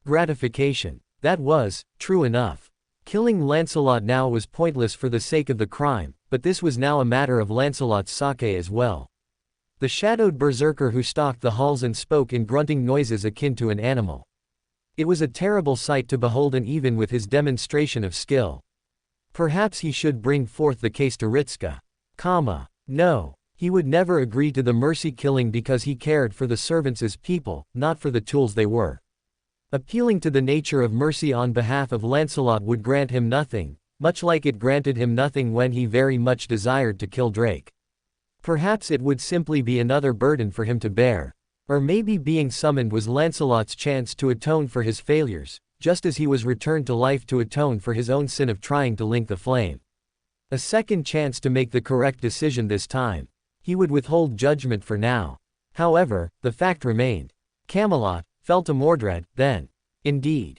Gratification. That was true enough. Killing Lancelot now was pointless for the sake of the crime, but this was now a matter of Lancelot's sake as well. The shadowed berserker who stalked the halls and spoke in grunting noises akin to an animal. It was a terrible sight to behold, and even with his demonstration of skill. Perhaps he should bring forth the case to Ritzka. No. He would never agree to the mercy killing because he cared for the servants as people, not for the tools they were. Appealing to the nature of mercy on behalf of Lancelot would grant him nothing, much like it granted him nothing when he very much desired to kill Drake. Perhaps it would simply be another burden for him to bear. Or maybe being summoned was Lancelot's chance to atone for his failures, just as he was returned to life to atone for his own sin of trying to link the flame. A second chance to make the correct decision this time. He would withhold judgment for now. However, the fact remained. Camelot fell to Mordred, then. Indeed.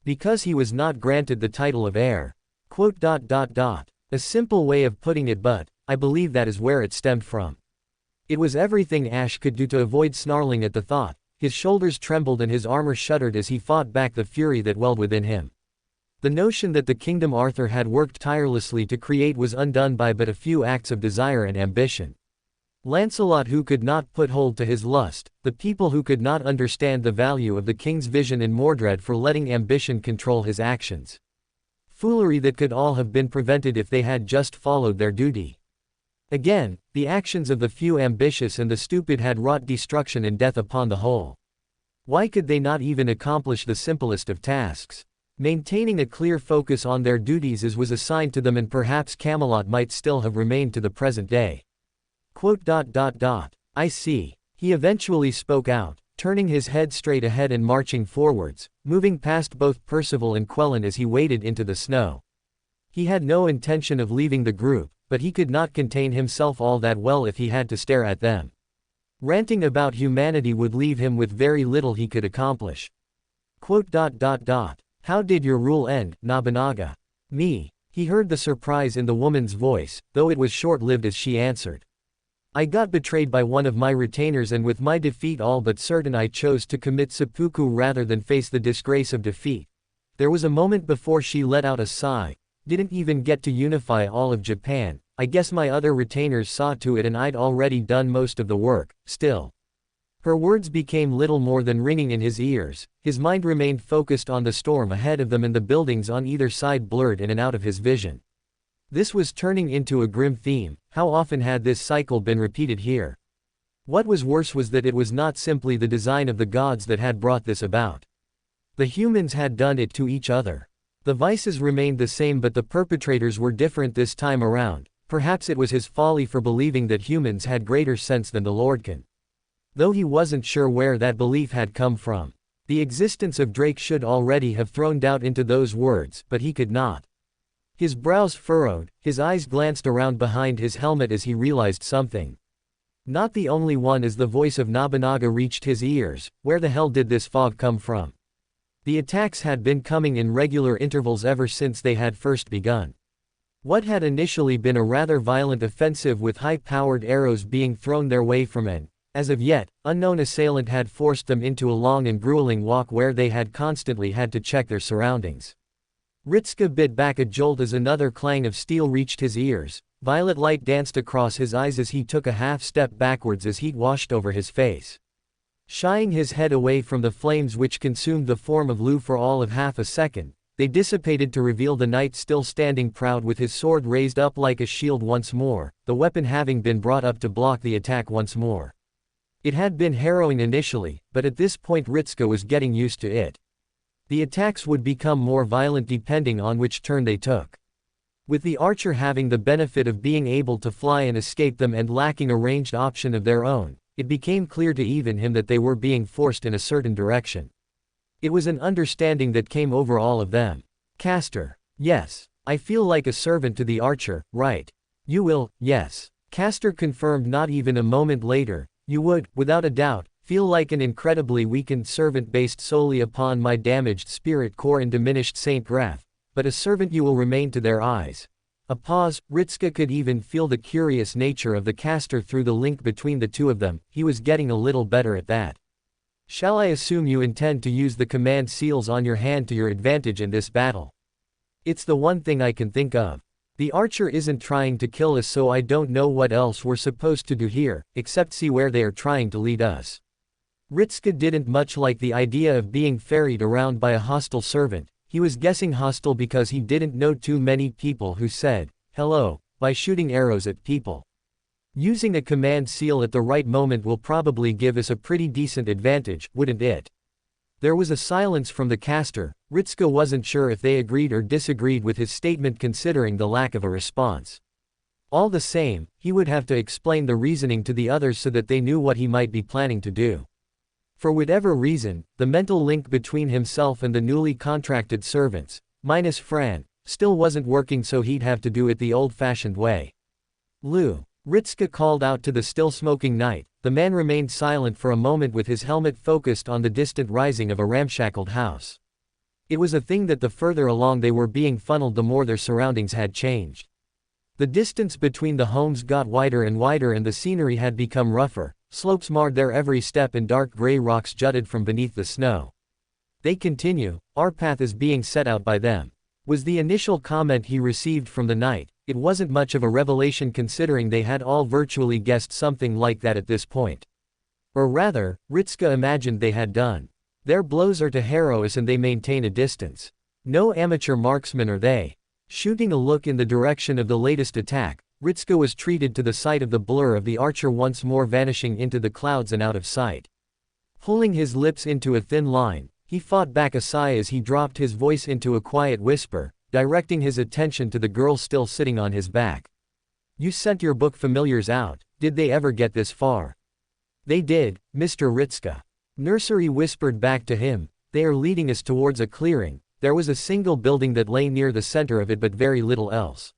Because he was not granted the title of heir. A simple way of putting it, but I believe that is where it stemmed from. It was everything Ashe could do to avoid snarling at the thought. His shoulders trembled and his armor shuddered as he fought back the fury that welled within him. The notion that the kingdom Arthur had worked tirelessly to create was undone by but a few acts of desire and ambition. Lancelot, who could not put hold to his lust, the people who could not understand the value of the king's vision, and Mordred for letting ambition control his actions. Foolery that could all have been prevented if they had just followed their duty. Again, the actions of the few ambitious and the stupid had wrought destruction and death upon the whole. Why could they not even accomplish the simplest of tasks? Maintaining a clear focus on their duties as was assigned to them, and perhaps Camelot might still have remained to the present day. I see. He eventually spoke out, turning his head straight ahead and marching forwards, moving past both Percival and Quellan as he waded into the snow. He had no intention of leaving the group, but he could not contain himself all that well if he had to stare at them. Ranting about humanity would leave him with very little he could accomplish. How did your rule end, Nobunaga? Me. He heard the surprise in the woman's voice, though it was short-lived as she answered. I got betrayed by one of my retainers, and with my defeat all but certain, I chose to commit seppuku rather than face the disgrace of defeat. There was a moment before she let out a sigh. Didn't even get to unify all of Japan. I guess my other retainers saw to it, and I'd already done most of the work. Still. Her words became little more than ringing in his ears. His mind remained focused on the storm ahead of them and the buildings on either side blurred in and out of his vision. This was turning into a grim theme. How often had this cycle been repeated here? What was worse was that it was not simply the design of the gods that had brought this about. The humans had done it to each other. The vices remained the same, but the perpetrators were different this time around. Perhaps it was his folly for believing that humans had greater sense than the Lordkin. Though he wasn't sure where that belief had come from. The existence of Drake should already have thrown doubt into those words, but he could not. His brows furrowed, his eyes glanced around behind his helmet as he realized something. Not the only one, as the voice of Nobunaga reached his ears. Where the hell did this fog come from? The attacks had been coming in regular intervals ever since they had first begun. What had initially been a rather violent offensive with high-powered arrows being thrown their way from an, as of yet, unknown assailant had forced them into a long and grueling walk where they had constantly had to check their surroundings. Ritzka bit back a jolt as another clang of steel reached his ears. Violet light danced across his eyes as he took a half step backwards as heat washed over his face. Shying his head away from the flames which consumed the form of Lu for all of half a second, they dissipated to reveal the knight still standing proud with his sword raised up like a shield once more, the weapon having been brought up to block the attack once more. It had been harrowing initially, but at this point Ritsuko was getting used to it. The attacks would become more violent depending on which turn they took. With the archer having the benefit of being able to fly and escape them and lacking a ranged option of their own, it became clear to even him that they were being forced in a certain direction. It was an understanding that came over all of them. Caster. Yes. I feel like a servant to the archer, right? You will, yes. Caster confirmed not even a moment later, you would, without a doubt, feel like an incredibly weakened servant based solely upon my damaged spirit core and diminished Saint Graph, but a servant you will remain to their eyes. A pause. Ritsuko could even feel the curious nature of the caster through the link between the two of them. He was getting a little better at that. Shall I assume you intend to use the command seals on your hand to your advantage in this battle? It's the one thing I can think of. The archer isn't trying to kill us, so I don't know what else we're supposed to do here, except see where they are trying to lead us. Ritsuko didn't much like the idea of being ferried around by a hostile servant. He was guessing hostile because he didn't know too many people who said, hello, by shooting arrows at people. Using a command seal at the right moment will probably give us a pretty decent advantage, wouldn't it? There was a silence from the caster. Ritsuko wasn't sure if they agreed or disagreed with his statement considering the lack of a response. All the same, he would have to explain the reasoning to the others so that they knew what he might be planning to do. For whatever reason, the mental link between himself and the newly contracted servants, minus Fran, still wasn't working, so he'd have to do it the old-fashioned way. Lu. Ritsuko called out to the still smoking knight. The man remained silent for a moment with his helmet focused on the distant rising of a ramshackled house. It was a thing that the further along they were being funneled, the more their surroundings had changed. The distance between the homes got wider and wider and the scenery had become rougher. Slopes marred their every step and dark gray rocks jutted from beneath the snow. They continue, our path is being set out by them, was the initial comment he received from the knight. It wasn't much of a revelation considering they had all virtually guessed something like that at this point. Or rather, Ritsuko imagined they had done. Their blows are to harrow us and they maintain a distance. No amateur marksmen are they. Shooting a look in the direction of the latest attack, Ritsuko was treated to the sight of the blur of the archer once more vanishing into the clouds and out of sight. Pulling his lips into a thin line, he fought back a sigh as he dropped his voice into a quiet whisper, directing his attention to the girl still sitting on his back. You sent your book familiars out, did they ever get this far? They did, Mr. Ritsuko. Nursery whispered back to him, they are leading us towards a clearing. There was a single building that lay near the center of it but very little else.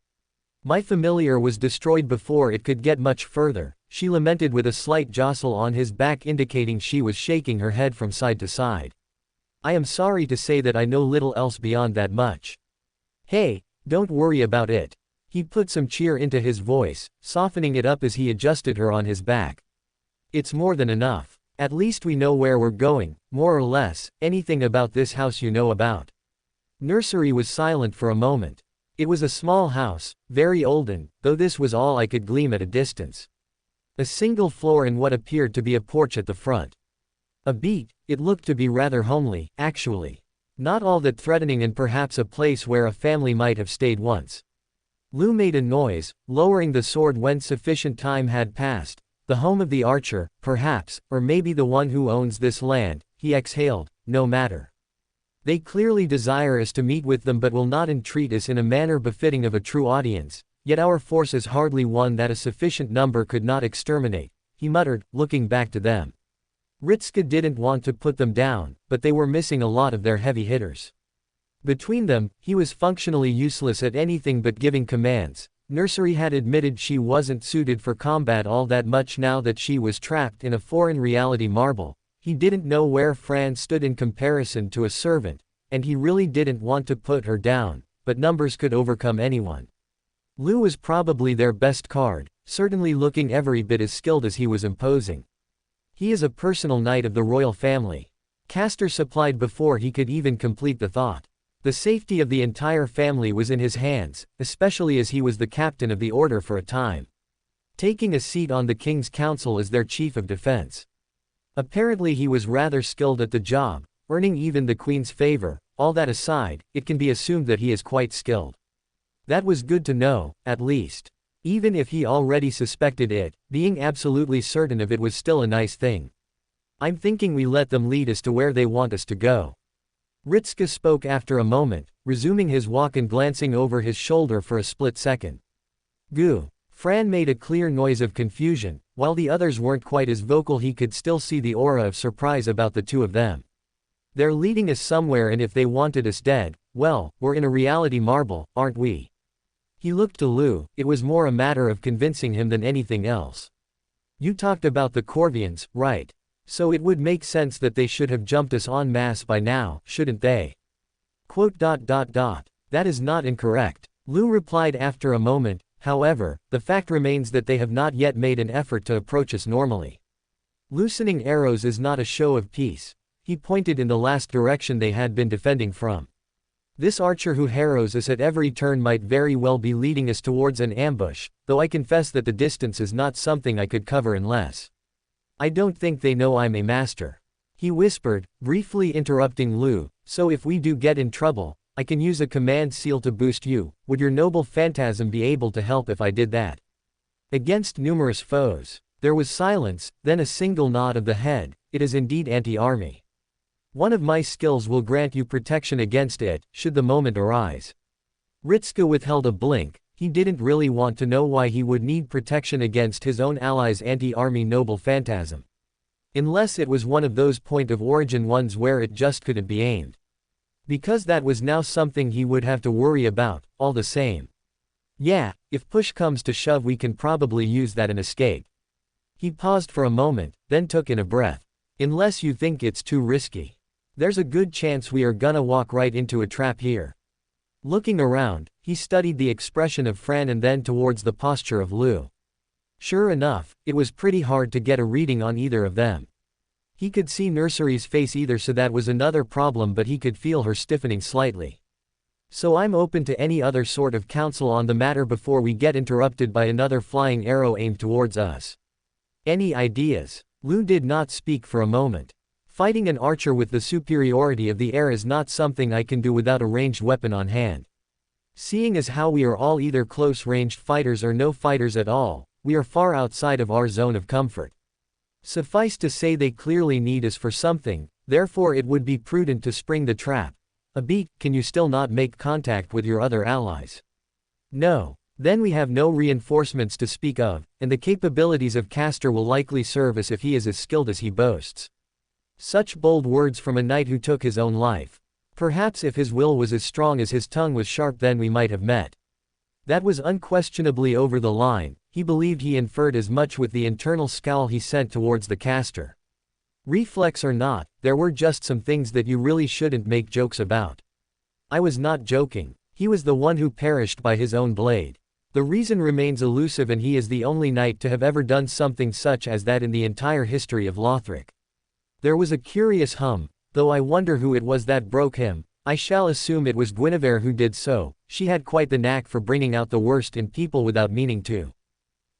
My familiar was destroyed before it could get much further, she lamented with a slight jostle on his back indicating she was shaking her head from side to side. I am sorry to say that I know little else beyond that much. Hey, don't worry about it. He put some cheer into his voice, softening it up as he adjusted her on his back. It's more than enough. At least we know where we're going, more or less, anything about this house you know about. Nursery was silent for a moment. It was a small house, very olden, though this was all I could glean at a distance. A single floor and what appeared to be a porch at the front. A beat, it looked to be rather homely, actually. Not all that threatening and perhaps a place where a family might have stayed once. Lu made a noise, lowering the sword when sufficient time had passed. The home of the archer, perhaps, or maybe the one who owns this land, he exhaled, no matter. They clearly desire us to meet with them but will not entreat us in a manner befitting of a true audience, yet our force is hardly one that a sufficient number could not exterminate, he muttered, looking back to them. Ritsuko didn't want to put them down, but they were missing a lot of their heavy hitters. Between them, he was functionally useless at anything but giving commands. Nursery had admitted she wasn't suited for combat all that much now that she was trapped in a foreign reality marble. He didn't know where Fran stood in comparison to a servant, and he really didn't want to put her down, but numbers could overcome anyone. Lu was probably their best card, certainly looking every bit as skilled as he was imposing. He is a personal knight of the royal family. Caster supplied before he could even complete the thought. The safety of the entire family was in his hands, especially as he was the captain of the order for a time. Taking a seat on the king's council as their chief of defense. Apparently he was rather skilled at the job, earning even the queen's favor. All that aside, it can be assumed that he is quite skilled. That was good to know, at least. Even if he already suspected it, being absolutely certain of it was still a nice thing. I'm thinking we let them lead us to where they want us to go. Ritska spoke after a moment, resuming his walk and glancing over his shoulder for a split second. Goo. Fran made a clear noise of confusion. While the others weren't quite as vocal, he could still see the aura of surprise about the two of them. They're leading us somewhere, and if they wanted us dead, well, we're in a reality marble, aren't we? He looked to Lou. It was more a matter of convincing him than anything else. You talked about the Corvians, right? So it would make sense that they should have jumped us en masse by now, shouldn't they? That is not incorrect. Lou replied after a moment. However, the fact remains that they have not yet made an effort to approach us normally. Loosening arrows is not a show of peace. He pointed in the last direction they had been defending from. This archer who harrows us at every turn might very well be leading us towards an ambush, though I confess that the distance is not something I could cover unless. I don't think they know I'm a master. He whispered, briefly interrupting Lou, so if we do get in trouble, I can use a command seal to boost you. Would your noble phantasm be able to help if I did that? Against numerous foes. There was silence, then a single nod of the head. It is indeed anti-army. One of my skills will grant you protection against it, should the moment arise. Ritska withheld a blink. He didn't really want to know why he would need protection against his own ally's anti-army noble phantasm. Unless it was one of those point-of-origin ones where it just couldn't be aimed. Because that was now something he would have to worry about, all the same. Yeah, if push comes to shove we can probably use that and escape. He paused for a moment, then took in a breath. Unless you think it's too risky. There's a good chance we are gonna walk right into a trap here. Looking around, he studied the expression of Fran and then towards the posture of Lou. Sure enough, it was pretty hard to get a reading on either of them. He could see Nursery's face either, so that was another problem, but he could feel her stiffening slightly. So I'm open to any other sort of counsel on the matter before we get interrupted by another flying arrow aimed towards us. Any ideas? Lou did not speak for a moment. Fighting an archer with the superiority of the air is not something I can do without a ranged weapon on hand. Seeing as how we are all either close-ranged fighters or no fighters at all, we are far outside of our zone of comfort. Suffice to say they clearly need us for something, therefore it would be prudent to spring the trap. A beat, can you still not make contact with your other allies? No. Then we have no reinforcements to speak of, and the capabilities of Castor will likely serve us if he is as skilled as he boasts. Such bold words from a knight who took his own life. Perhaps if his will was as strong as his tongue was sharp, then we might have met. That was unquestionably over the line. He believed he inferred as much with the internal scowl he sent towards the caster. Reflex or not, there were just some things that you really shouldn't make jokes about. I was not joking. He was the one who perished by his own blade. The reason remains elusive, and he is the only knight to have ever done something such as that in the entire history of Lothric. There was a curious hum, though I wonder who it was that broke him. I shall assume it was Guinevere who did so. She had quite the knack for bringing out the worst in people without meaning to.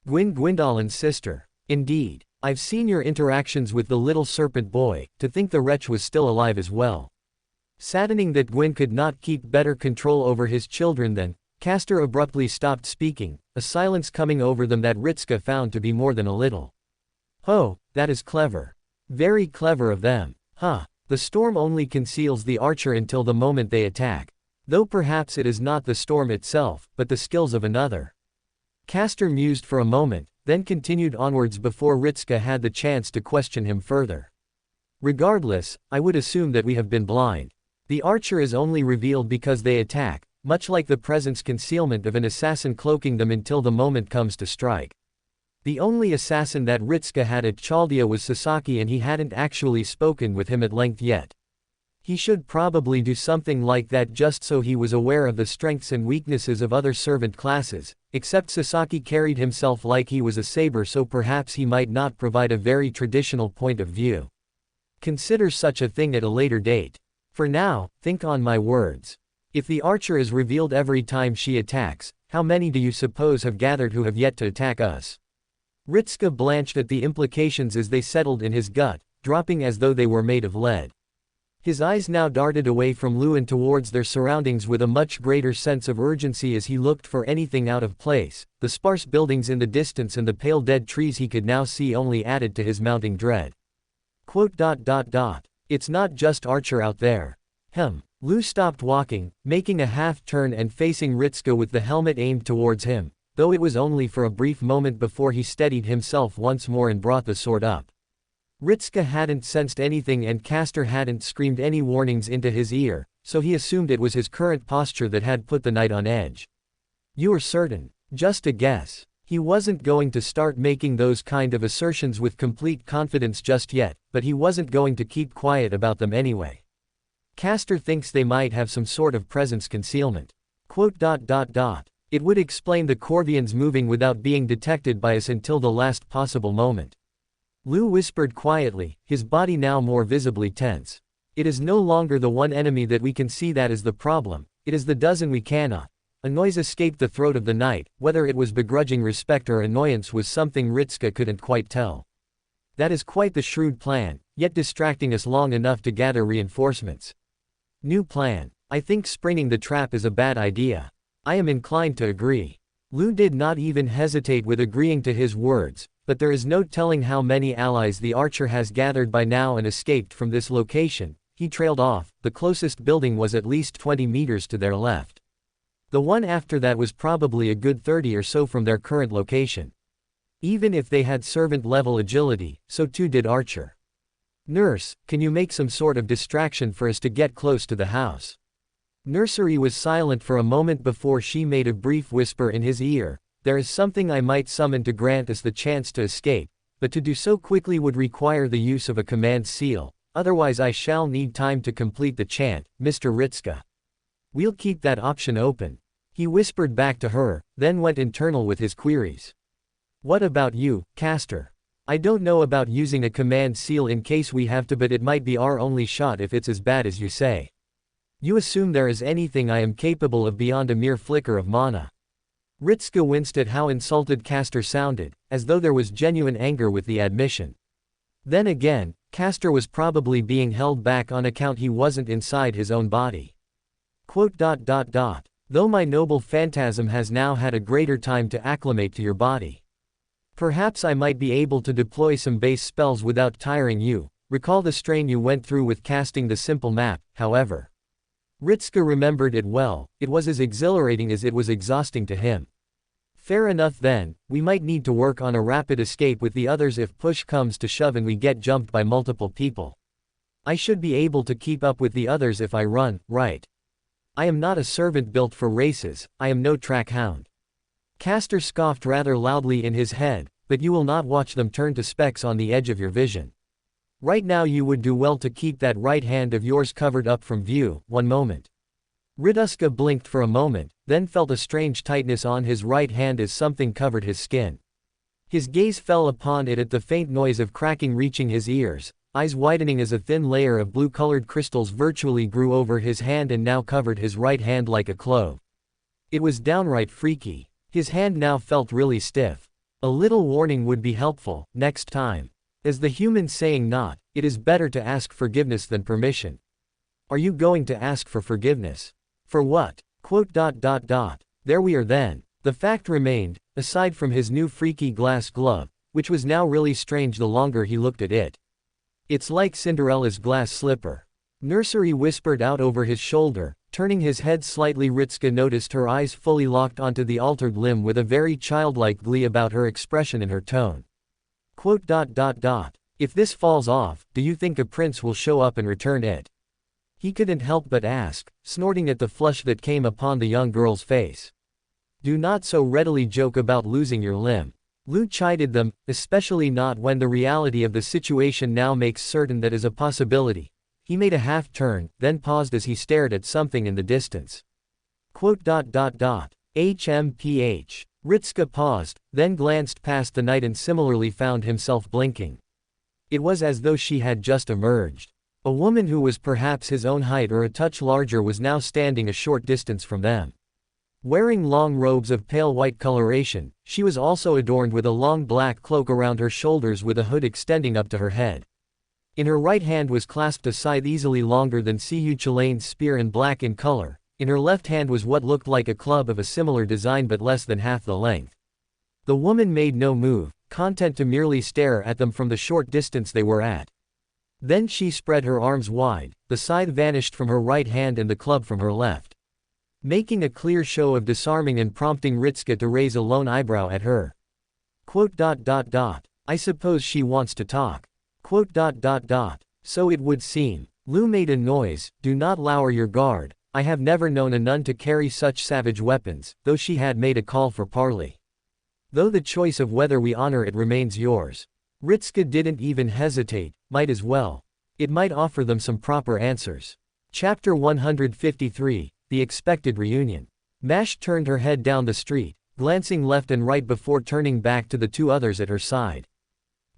Gwyndolin's sister. Indeed. I've seen your interactions with the little serpent boy. To think the wretch was still alive as well. Saddening that Gwyn could not keep better control over his children than. Castor abruptly stopped speaking, a silence coming over them that Ritska found to be more than a little. Oh, that is clever. Very clever of them. Huh. The storm only conceals the archer until the moment they attack. Though perhaps it is not the storm itself, but the skills of another. Castor mused for a moment, then continued onwards before Ritska had the chance to question him further. Regardless, I would assume that we have been blind. The archer is only revealed because they attack, much like the presence concealment of an assassin cloaking them until the moment comes to strike. The only assassin that Ritska had at Chaldea was Sasaki, and he hadn't actually spoken with him at length yet. He should probably do something like that just so he was aware of the strengths and weaknesses of other servant classes, except Sasaki carried himself like he was a saber, so perhaps he might not provide a very traditional point of view. Consider such a thing at a later date. For now, think on my words. If the archer is revealed every time she attacks, how many do you suppose have gathered who have yet to attack us? Ritska blanched at the implications as they settled in his gut. dropping as though they were made of lead. His eyes now darted away from Lu and towards their surroundings with a much greater sense of urgency as he looked for anything out of place. The sparse buildings in the distance and the pale dead trees he could now see only added to his mounting dread. It's not just Archer out there. Lu stopped walking, making a half-turn and facing Ritska with the helmet aimed towards him, though it was only for a brief moment before he steadied himself once more and brought the sword up. Ritska hadn't sensed anything and Castor hadn't screamed any warnings into his ear, so he assumed it was his current posture that had put the knight on edge. "You are certain?" "Just a guess." He wasn't going to start making those kind of assertions with complete confidence just yet, but he wasn't going to keep quiet about them anyway. Castor thinks they might have some sort of presence concealment. It would explain the Corvians moving without being detected by us until the last possible moment. Lu whispered quietly, his body now more visibly tense. "It is no longer the one enemy that we can see that is the problem, it is the dozen we cannot." A noise escaped the throat of the knight, whether it was begrudging respect or annoyance was something Ritska couldn't quite tell. "That is quite the shrewd plan, yet distracting us long enough to gather reinforcements." "New plan. I think springing the trap is a bad idea." "I am inclined to agree." Lu did not even hesitate with agreeing to his words, but there is no telling how many allies the archer has gathered by now and escaped from this location. He trailed off. The closest building was at least 20 meters to their left. The one after that was probably a good 30 or so from their current location. Even if they had servant-level agility, so too did Archer. "Nurse, can you make some sort of distraction for us to get close to the house?" Nursery was silent for a moment before she made a brief whisper in his ear. "There is something I might summon to grant us the chance to escape, but to do so quickly would require the use of a command seal, otherwise I shall need time to complete the chant, Mr. Ritska." "We'll keep that option open." He whispered back to her, then went internal with his queries. "What about you, Castor?" "I don't know about using a command seal in case we have to, but it might be our only shot if it's as bad as you say." "You assume there is anything I am capable of beyond a mere flicker of mana." Ritska winced at how insulted Castor sounded, as though there was genuine anger with the admission. Then again, Castor was probably being held back on account he wasn't inside his own body. "Though my noble phantasm has now had a greater time to acclimate to your body. Perhaps I might be able to deploy some base spells without tiring you. Recall the strain you went through with casting the simple map, however." Ritska remembered it well. It was as exhilarating as it was exhausting to him. "Fair enough then, we might need to work on a rapid escape with the others if push comes to shove and we get jumped by multiple people. I should be able to keep up with the others if I run, right? I am not a servant built for races, I am no track hound." Castor scoffed rather loudly in his head, "But you will not watch them turn to specks on the edge of your vision. Right now you would do well to keep that right hand of yours covered up from view." "One moment." Ritska blinked for a moment, then felt a strange tightness on his right hand as something covered his skin. His gaze fell upon it at the faint noise of cracking reaching his ears, eyes widening as a thin layer of blue-colored crystals virtually grew over his hand and now covered his right hand like a clove. It was downright freaky. His hand now felt really stiff. A little warning would be helpful, next time. As the human saying not, it is better to ask forgiveness than permission. Are you going to ask for forgiveness? For what? There we are then. The fact remained, aside from his new freaky glass glove, which was now really strange the longer he looked at it. "It's like Cinderella's glass slipper." Nursery whispered out over his shoulder, turning his head slightly. Ritska noticed her eyes fully locked onto the altered limb with a very childlike glee about her expression and her tone. "If this falls off, do you think a prince will show up and return it?" He couldn't help but ask, snorting at the flush that came upon the young girl's face. "Do not so readily joke about losing your limb." Lu chided them, especially not when the reality of the situation now makes certain that is a possibility. He made a half-turn, then paused as he stared at something in the distance. HMPH. Ritska paused, then glanced past the knight and similarly found himself blinking. It was as though she had just emerged. A woman who was perhaps his own height or a touch larger was now standing a short distance from them. Wearing long robes of pale white coloration, she was also adorned with a long black cloak around her shoulders with a hood extending up to her head. In her right hand was clasped a scythe easily longer than Sihu Chalane's spear and black in color. In her left hand was what looked like a club of a similar design but less than half the length. The woman made no move, content to merely stare at them from the short distance they were at. Then she spread her arms wide, the scythe vanished from her right hand and the club from her left, making a clear show of disarming and prompting Ritska to raise a lone eyebrow at her. I suppose she wants to talk. So it would seem. Lu made a noise. Do not lower your guard. I have never known a nun to carry such savage weapons, though she had made a call for parley. Though the choice of whether we honor it remains yours. Ritska didn't even hesitate, might as well. It might offer them some proper answers. Chapter 153, The Expected Reunion. Mash turned her head down the street, glancing left and right before turning back to the two others at her side.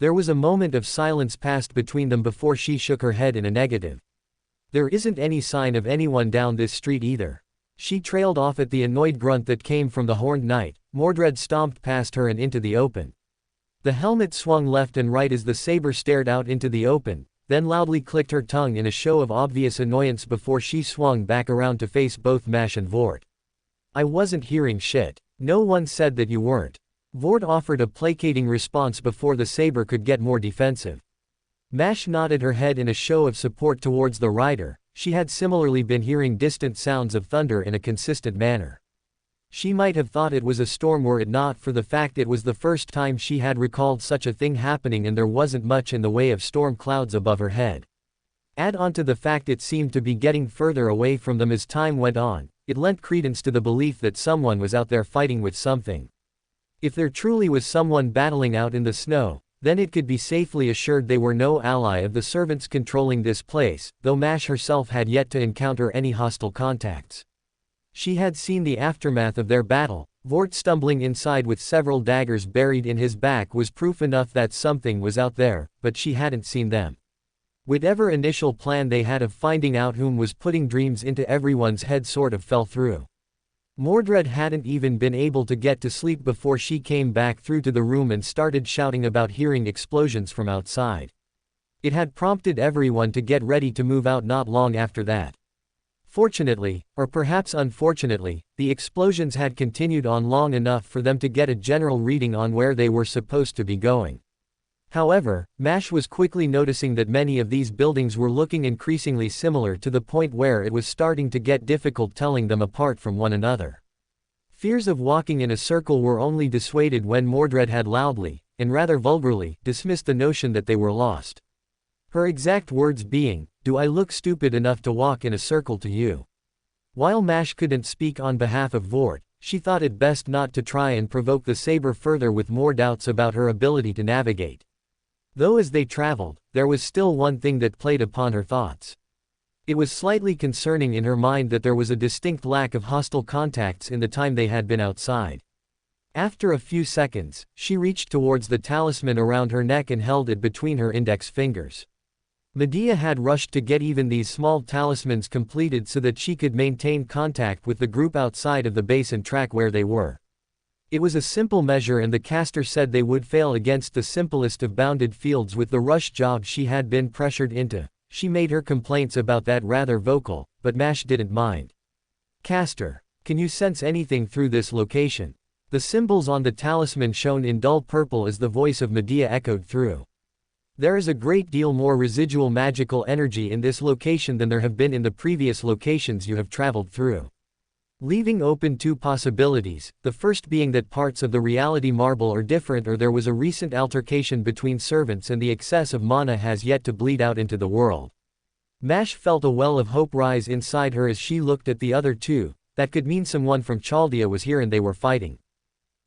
There was a moment of silence passed between them before she shook her head in a negative. There isn't any sign of anyone down this street either. She trailed off at the annoyed grunt that came from the horned knight. Mordred stomped past her and into the open. The helmet swung left and right as the saber stared out into the open, then loudly clicked her tongue in a show of obvious annoyance before she swung back around to face both Mash and Vort. I wasn't hearing shit. No one said that you weren't. Vort offered a placating response before the saber could get more defensive. Mash nodded her head in a show of support towards the rider. She had similarly been hearing distant sounds of thunder in a consistent manner. She might have thought it was a storm were it not for the fact it was the first time she had recalled such a thing happening and there wasn't much in the way of storm clouds above her head. Add on to the fact it seemed to be getting further away from them as time went on, it lent credence to the belief that someone was out there fighting with something. If there truly was someone battling out in the snow, then it could be safely assured they were no ally of the servants controlling this place, though Mash herself had yet to encounter any hostile contacts. She had seen the aftermath of their battle. Vort stumbling inside with several daggers buried in his back was proof enough that something was out there, but she hadn't seen them. Whatever initial plan they had of finding out whom was putting dreams into everyone's head sort of fell through. Mordred hadn't even been able to get to sleep before she came back through to the room and started shouting about hearing explosions from outside. It had prompted everyone to get ready to move out not long after that. Fortunately, or perhaps unfortunately, the explosions had continued on long enough for them to get a general reading on where they were supposed to be going. However, Mash was quickly noticing that many of these buildings were looking increasingly similar to the point where it was starting to get difficult telling them apart from one another. Fears of walking in a circle were only dissuaded when Mordred had loudly, and rather vulgarly, dismissed the notion that they were lost. Her exact words being, "Do I look stupid enough to walk in a circle to you?" While Mash couldn't speak on behalf of Vort, she thought it best not to try and provoke the saber further with more doubts about her ability to navigate. Though as they traveled, there was still one thing that played upon her thoughts. It was slightly concerning in her mind that there was a distinct lack of hostile contacts in the time they had been outside. After a few seconds, she reached towards the talisman around her neck and held it between her index fingers. Medea had rushed to get even these small talismans completed so that she could maintain contact with the group outside of the base and track where they were. It was a simple measure and the caster said they would fail against the simplest of bounded fields with the rush job she had been pressured into. She made her complaints about that rather vocal, but Mash didn't mind. "Caster, can you sense anything through this location?" The symbols on the talisman shone in dull purple as the voice of Medea echoed through. "There is a great deal more residual magical energy in this location than there have been in the previous locations you have traveled through. Leaving open two possibilities, the first being that parts of the reality marble are different or there was a recent altercation between servants and the excess of mana has yet to bleed out into the world." Mash felt a well of hope rise inside her as she looked at the other two. That could mean someone from Chaldea was here and they were fighting.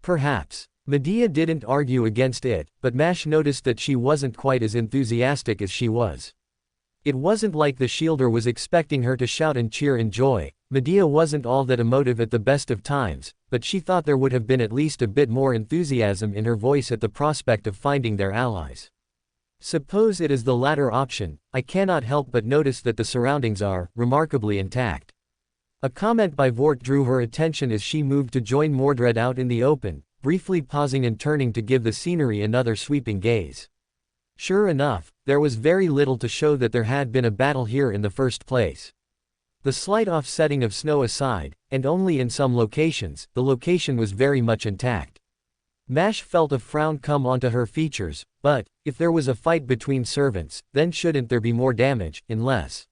Perhaps. Medea didn't argue against it, but Mash noticed that she wasn't quite as enthusiastic as she was. It wasn't like the Shielder was expecting her to shout and cheer in joy. Medea wasn't all that emotive at the best of times, but she thought there would have been at least a bit more enthusiasm in her voice at the prospect of finding their allies. Suppose it is the latter option. I cannot help but notice that the surroundings are, remarkably intact. A comment by Vort drew her attention as she moved to join Mordred out in the open, briefly pausing and turning to give the scenery another sweeping gaze. Sure enough, there was very little to show that there had been a battle here in the first place. The slight offsetting of snow aside, and only in some locations, the location was very much intact. Mash felt a frown come onto her features, but, if there was a fight between servants, then shouldn't there be more damage, unless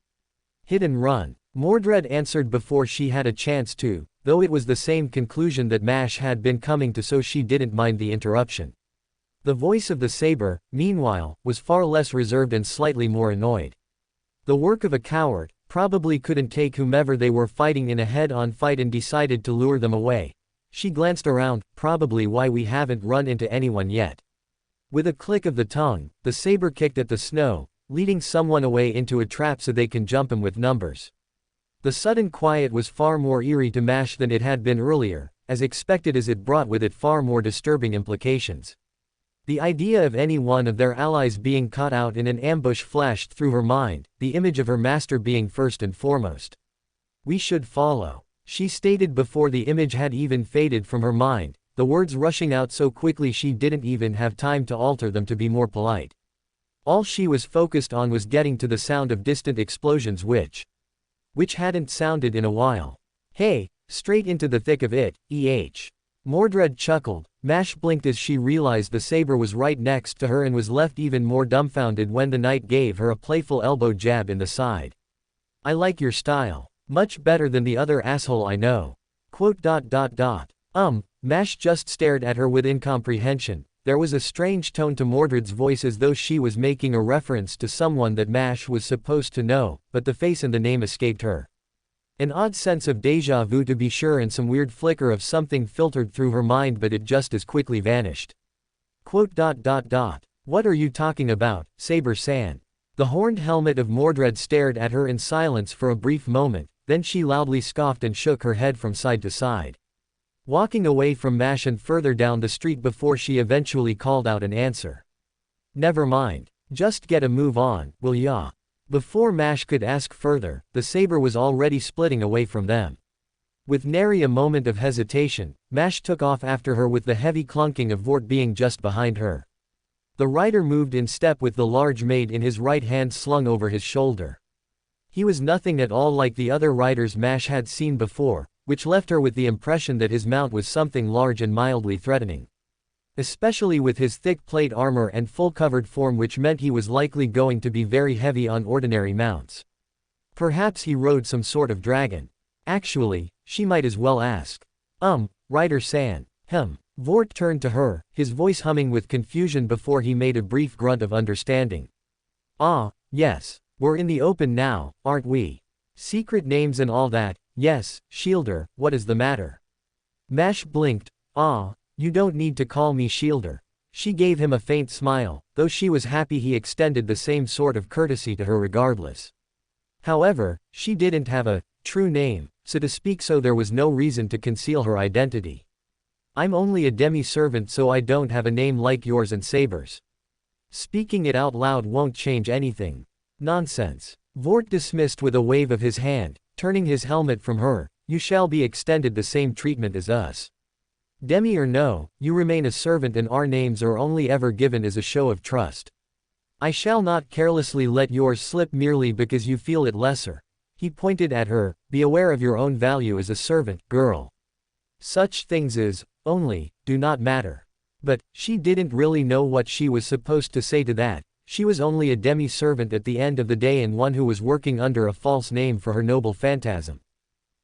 hit and run? Mordred answered before she had a chance to, though it was the same conclusion that Mash had been coming to, so she didn't mind the interruption. The voice of the saber, meanwhile, was far less reserved and slightly more annoyed. The work of a coward, probably couldn't take whomever they were fighting in a head-on fight and decided to lure them away. She glanced around, probably why we haven't run into anyone yet. With a click of the tongue, the saber kicked at the snow, leading someone away into a trap so they can jump him with numbers. The sudden quiet was far more eerie to Mash than it had been earlier, as expected, as it brought with it far more disturbing implications. The idea of any one of their allies being caught out in an ambush flashed through her mind, the image of her master being first and foremost. "We should follow," she stated before the image had even faded from her mind, the words rushing out so quickly she didn't even have time to alter them to be more polite. All she was focused on was getting to the sound of distant explosions which hadn't sounded in a while. "Hey, straight into the thick of it, eh?" Mordred chuckled. Mash blinked as she realized the saber was right next to her and was left even more dumbfounded when the knight gave her a playful elbow jab in the side. "I like your style. Much better than the other asshole I know." Mash just stared at her with incomprehension. There was a strange tone to Mordred's voice as though she was making a reference to someone that Mash was supposed to know, but the face and the name escaped her. An odd sense of déjà vu to be sure, and some weird flicker of something filtered through her mind, but it just as quickly vanished. "What are you talking about, Saber-san?" The horned helmet of Mordred stared at her in silence for a brief moment, then she loudly scoffed and shook her head from side to side, walking away from Mash and further down the street before she eventually called out an answer. "Never mind. Just get a move on, will ya?" Before Mash could ask further, the saber was already splitting away from them. With nary a moment of hesitation, Mash took off after her with the heavy clunking of Vort being just behind her. The rider moved in step with the large maid in his right hand slung over his shoulder. He was nothing at all like the other riders Mash had seen before, which left her with the impression that his mount was something large and mildly threatening. Especially with his thick plate armor and full-covered form, which meant he was likely going to be very heavy on ordinary mounts. Perhaps he rode some sort of dragon. Actually, she might as well ask. Rider-san. Vort turned to her, his voice humming with confusion before he made a brief grunt of understanding. "Ah, yes. We're in the open now, aren't we? Secret names and all that, yes, Shielder, what is the matter?" Mash blinked. "You don't need to call me Shielder." She gave him a faint smile, though she was happy he extended the same sort of courtesy to her regardless. However, she didn't have a true name, so to speak, so there was no reason to conceal her identity. "I'm only a demi-servant, so I don't have a name like yours and Saber's. Speaking it out loud won't change anything." "Nonsense." Vort dismissed with a wave of his hand, turning his helmet from her. "You shall be extended the same treatment as us. Demi or no, you remain a servant, and our names are only ever given as a show of trust. I shall not carelessly let yours slip merely because you feel it lesser." He pointed at her. "Be aware of your own value as a servant, girl. Such things as, only, do not matter." But, she didn't really know what she was supposed to say to that. She was only a demi-servant at the end of the day, and one who was working under a false name for her noble phantasm.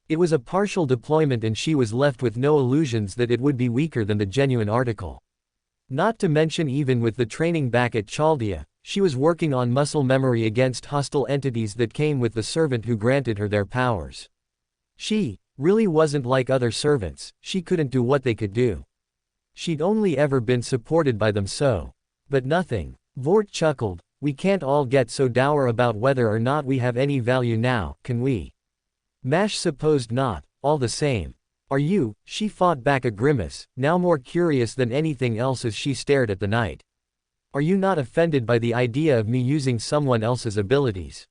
It was a partial deployment, and she was left with no illusions that it would be weaker than the genuine article. Not to mention, even with the training back at Chaldea, she was working on muscle memory against hostile entities that came with the servant who granted her their powers. She really wasn't like other servants. She couldn't do what they could do. She'd only ever been supported by them, so. But nothing. Vort chuckled. "We can't all get so dour about whether or not we have any value now, can we?" Mash supposed not. "All the same. Are you?" She fought back a grimace, now more curious than anything else as she stared at the knight. "Are you not offended by the idea of me using someone else's abilities?"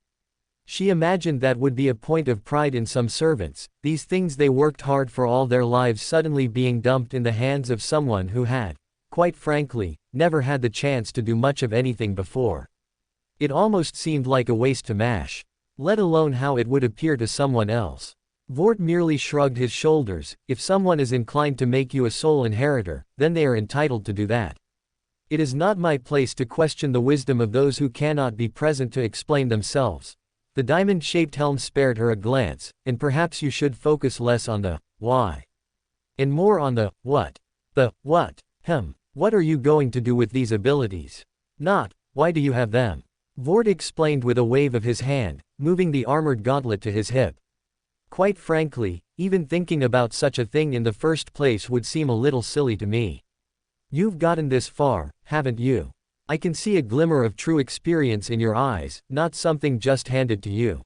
She imagined that would be a point of pride in some servants, these things they worked hard for all their lives suddenly being dumped in the hands of someone who had quite frankly, never had the chance to do much of anything before. It almost seemed like a waste to Mash. Let alone how it would appear to someone else. Vort merely shrugged his shoulders. If someone is inclined to make you a sole inheritor, then they are entitled to do that. It is not my place to question the wisdom of those who cannot be present to explain themselves. The diamond-shaped helm spared her a glance, and perhaps you should focus less on the why and more on the what. The what? What are you going to do with these abilities? Not, why do you have them? Vort explained with a wave of his hand, moving the armored gauntlet to his hip. Quite frankly, even thinking about such a thing in the first place would seem a little silly to me. You've gotten this far, haven't you? I can see a glimmer of true experience in your eyes, not something just handed to you.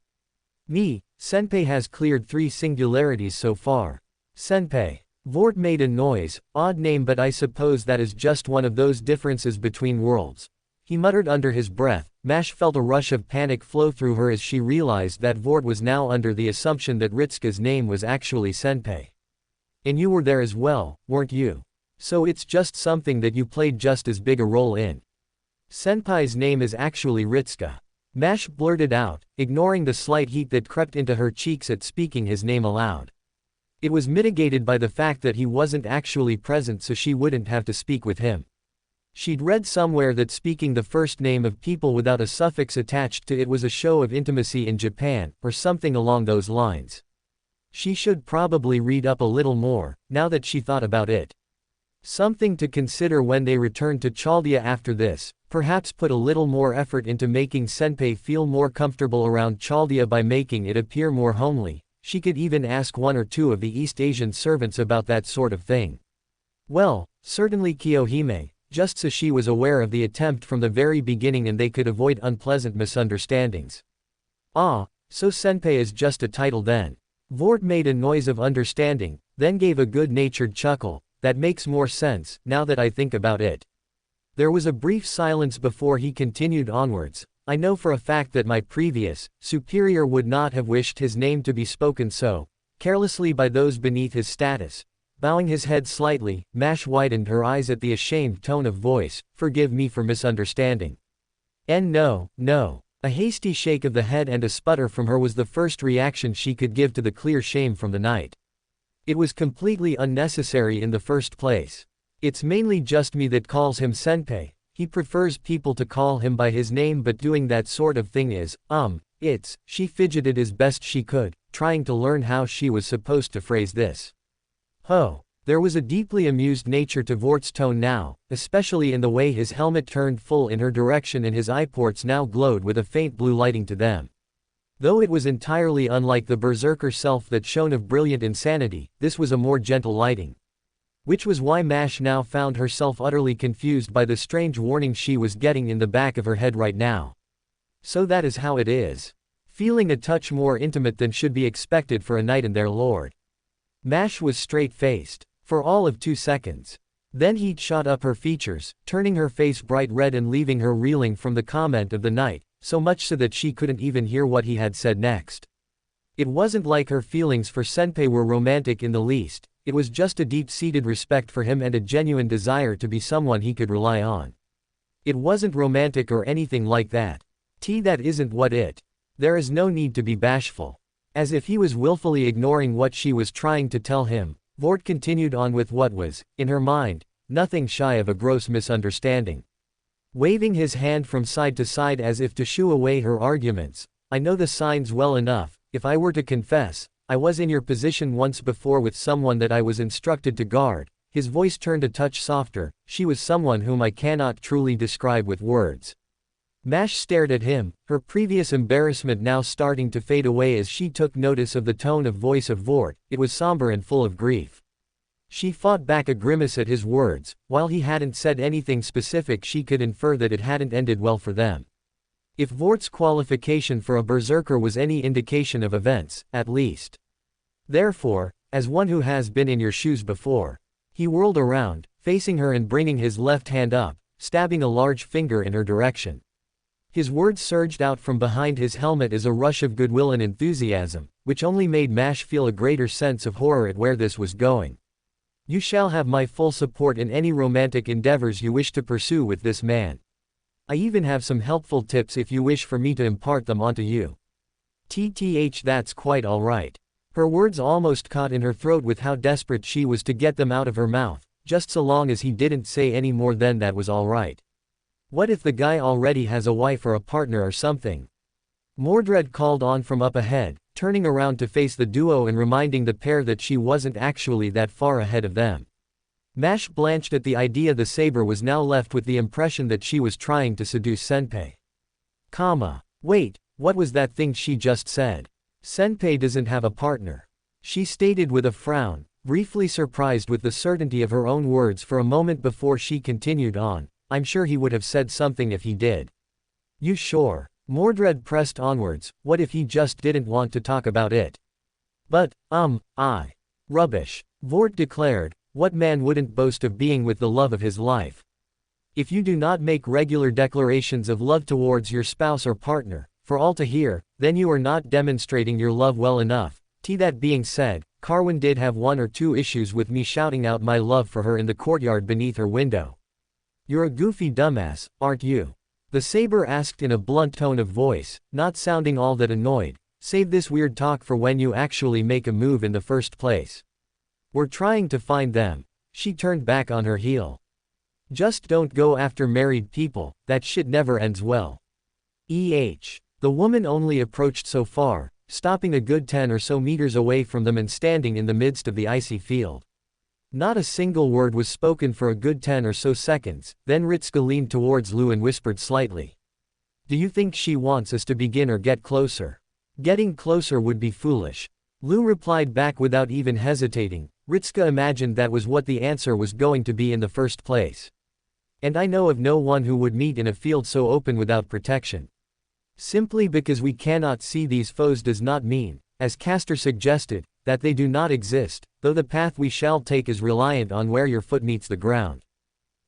Me, Senpei has cleared 3 singularities so far. Senpei. Vort made a noise, odd name, but I suppose that is just one of those differences between worlds. He muttered under his breath. Mash felt a rush of panic flow through her as she realized that Vort was now under the assumption that Ritsuka's name was actually Senpei. And you were there as well, weren't you? So it's just something that you played just as big a role in. Senpai's name is actually Ritsuka. Mash blurted out, ignoring the slight heat that crept into her cheeks at speaking his name aloud. It was mitigated by the fact that he wasn't actually present, so she wouldn't have to speak with him. She'd read somewhere that speaking the first name of people without a suffix attached to it was a show of intimacy in Japan, or something along those lines. She should probably read up a little more, now that she thought about it. Something to consider when they returned to Chaldea after this, perhaps put a little more effort into making Senpei feel more comfortable around Chaldea by making it appear more homely. She could even ask 1 or 2 of the East Asian servants about that sort of thing. Well, certainly Kiyohime, just so she was aware of the attempt from the very beginning and they could avoid unpleasant misunderstandings. Ah, so Senpei is just a title then. Vort made a noise of understanding, then gave a good-natured chuckle. That makes more sense, now that I think about it. There was a brief silence before he continued onwards. I know for a fact that my previous superior would not have wished his name to be spoken so carelessly by those beneath his status. Bowing his head slightly, Mash widened her eyes at the ashamed tone of voice. Forgive me for misunderstanding. And no. A hasty shake of the head and a sputter from her was the first reaction she could give to the clear shame from the night. It was completely unnecessary in the first place. It's mainly just me that calls him Senpei. He prefers people to call him by his name, but doing that sort of thing is, she fidgeted as best she could, trying to learn how she was supposed to phrase this. There was a deeply amused nature to Vort's tone now, especially in the way his helmet turned full in her direction and his eyeports now glowed with a faint blue lighting to them. Though it was entirely unlike the berserker self that shone of brilliant insanity, this was a more gentle lighting. Which was why Mash now found herself utterly confused by the strange warning she was getting in the back of her head right now. So that is how it is. Feeling a touch more intimate than should be expected for a knight and their lord. Mash was straight-faced, for all of 2 seconds. Then heat shot up her features, turning her face bright red and leaving her reeling from the comment of the knight, so much so that she couldn't even hear what he had said next. It wasn't like her feelings for Senpei were romantic in the least, it was just a deep-seated respect for him and a genuine desire to be someone he could rely on. It wasn't romantic or anything like that. That isn't what it. There is no need to be bashful. As if he was willfully ignoring what she was trying to tell him, Vort continued on with what was, in her mind, nothing shy of a gross misunderstanding. Waving his hand from side to side as if to shoo away her arguments, I know the signs well enough. If I were to confess, I was in your position once before with someone that I was instructed to guard. His voice turned a touch softer. She was someone whom I cannot truly describe with words. Mash stared at him, her previous embarrassment now starting to fade away as she took notice of the tone of voice of Vort. It was somber and full of grief. She fought back a grimace at his words. While he hadn't said anything specific, she could infer that it hadn't ended well for them. If Vort's qualification for a berserker was any indication of events, at least. Therefore, as one who has been in your shoes before, he whirled around, facing her and bringing his left hand up, stabbing a large finger in her direction. His words surged out from behind his helmet as a rush of goodwill and enthusiasm, which only made Mash feel a greater sense of horror at where this was going. You shall have my full support in any romantic endeavors you wish to pursue with this man. I even have some helpful tips if you wish for me to impart them onto you. That's quite alright. Her words almost caught in her throat with how desperate she was to get them out of her mouth, just so long as he didn't say any more then that was alright. What if the guy already has a wife or a partner or something? Mordred called on from up ahead, turning around to face the duo and reminding the pair that she wasn't actually that far ahead of them. Mash blanched at the idea. The saber was now left with the impression that she was trying to seduce Senpei. Wait, what was that thing she just said? Senpei doesn't have a partner. She stated with a frown, briefly surprised with the certainty of her own words for a moment before she continued on. I'm sure he would have said something if he did. You sure? Mordred pressed onwards. What if he just didn't want to talk about it? Rubbish. Vort declared. What man wouldn't boast of being with the love of his life? If you do not make regular declarations of love towards your spouse or partner, for all to hear, then you are not demonstrating your love well enough. That being said, Carwyn did have 1 or 2 issues with me shouting out my love for her in the courtyard beneath her window. You're a goofy dumbass, aren't you? The saber asked in a blunt tone of voice, not sounding all that annoyed. Save this weird talk for when you actually make a move in the first place. We're trying to find them. She turned back on her heel. Just don't go after married people, that shit never ends well. The woman only approached so far, stopping a good 10 or so meters away from them and standing in the midst of the icy field. Not a single word was spoken for a good 10 or so seconds, then Ritska leaned towards Lou and whispered slightly. Do you think she wants us to begin or get closer? Getting closer would be foolish. Lou replied back without even hesitating. Ritska imagined that was what the answer was going to be in the first place. And I know of no one who would meet in a field so open without protection. Simply because we cannot see these foes does not mean, as Castor suggested, that they do not exist, though the path we shall take is reliant on where your foot meets the ground.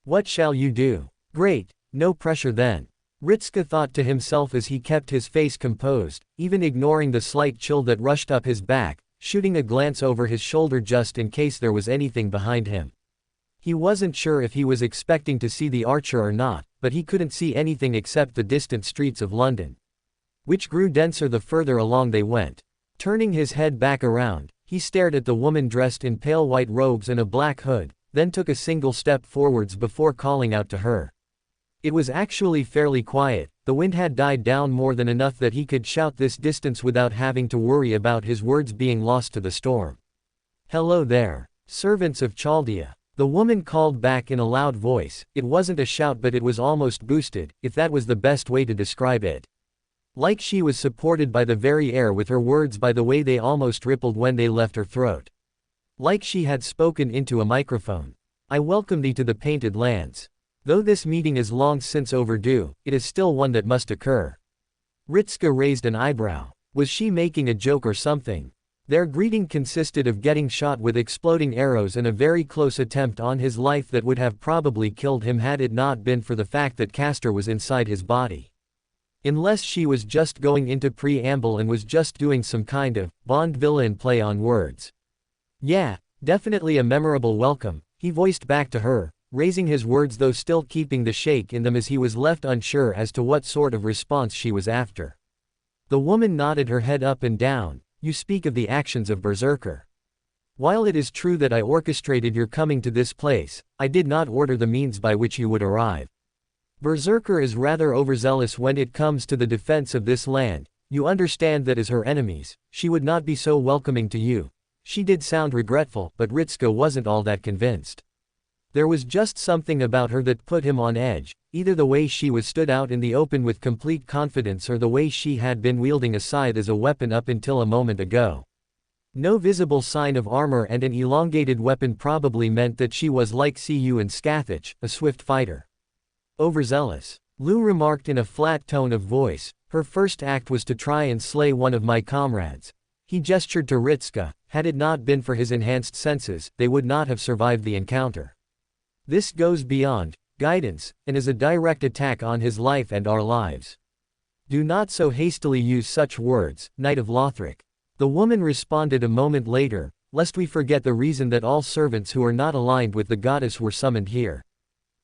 What shall you do? Great, no pressure then. Ritska thought to himself as he kept his face composed, even ignoring the slight chill that rushed up his back, shooting a glance over his shoulder just in case there was anything behind him. He wasn't sure if he was expecting to see the archer or not, but he couldn't see anything except the distant streets of London, which grew denser the further along they went. Turning his head back around, he stared at the woman dressed in pale white robes and a black hood, then took a single step forwards before calling out to her. It was actually fairly quiet. The wind had died down more than enough that he could shout this distance without having to worry about his words being lost to the storm. Hello there, servants of Chaldea. The woman called back in a loud voice. It wasn't a shout, but it was almost boosted, if that was the best way to describe it. Like she was supported by the very air with her words, by the way they almost rippled when they left her throat. Like she had spoken into a microphone. I welcome thee to the Painted Lands. Though this meeting is long since overdue, it is still one that must occur. Ritska raised an eyebrow. Was she making a joke or something? Their greeting consisted of getting shot with exploding arrows and a very close attempt on his life that would have probably killed him had it not been for the fact that Castor was inside his body. Unless she was just going into preamble and was just doing some kind of Bond villain play on words. Yeah, definitely a memorable welcome, he voiced back to her, raising his words though still keeping the shake in them as he was left unsure as to what sort of response she was after. The woman nodded her head up and down. You speak of the actions of Berserker. While it is true that I orchestrated your coming to this place, I did not order the means by which you would arrive. Berserker is rather overzealous when it comes to the defense of this land. You understand that as her enemies, she would not be so welcoming to you. She did sound regretful, but Ritska wasn't all that convinced. There was just something about her that put him on edge, either the way she was stood out in the open with complete confidence or the way she had been wielding a scythe as a weapon up until a moment ago. No visible sign of armor and an elongated weapon probably meant that she was like Cu and Scathach, a swift fighter. Overzealous, Lou remarked in a flat tone of voice. Her first act was to try and slay one of my comrades. He gestured to Ritska. Had it not been for his enhanced senses, they would not have survived the encounter. This goes beyond guidance, and is a direct attack on his life and our lives. Do not so hastily use such words, Knight of Lothric. The woman responded a moment later, lest we forget the reason that all servants who are not aligned with the goddess were summoned here.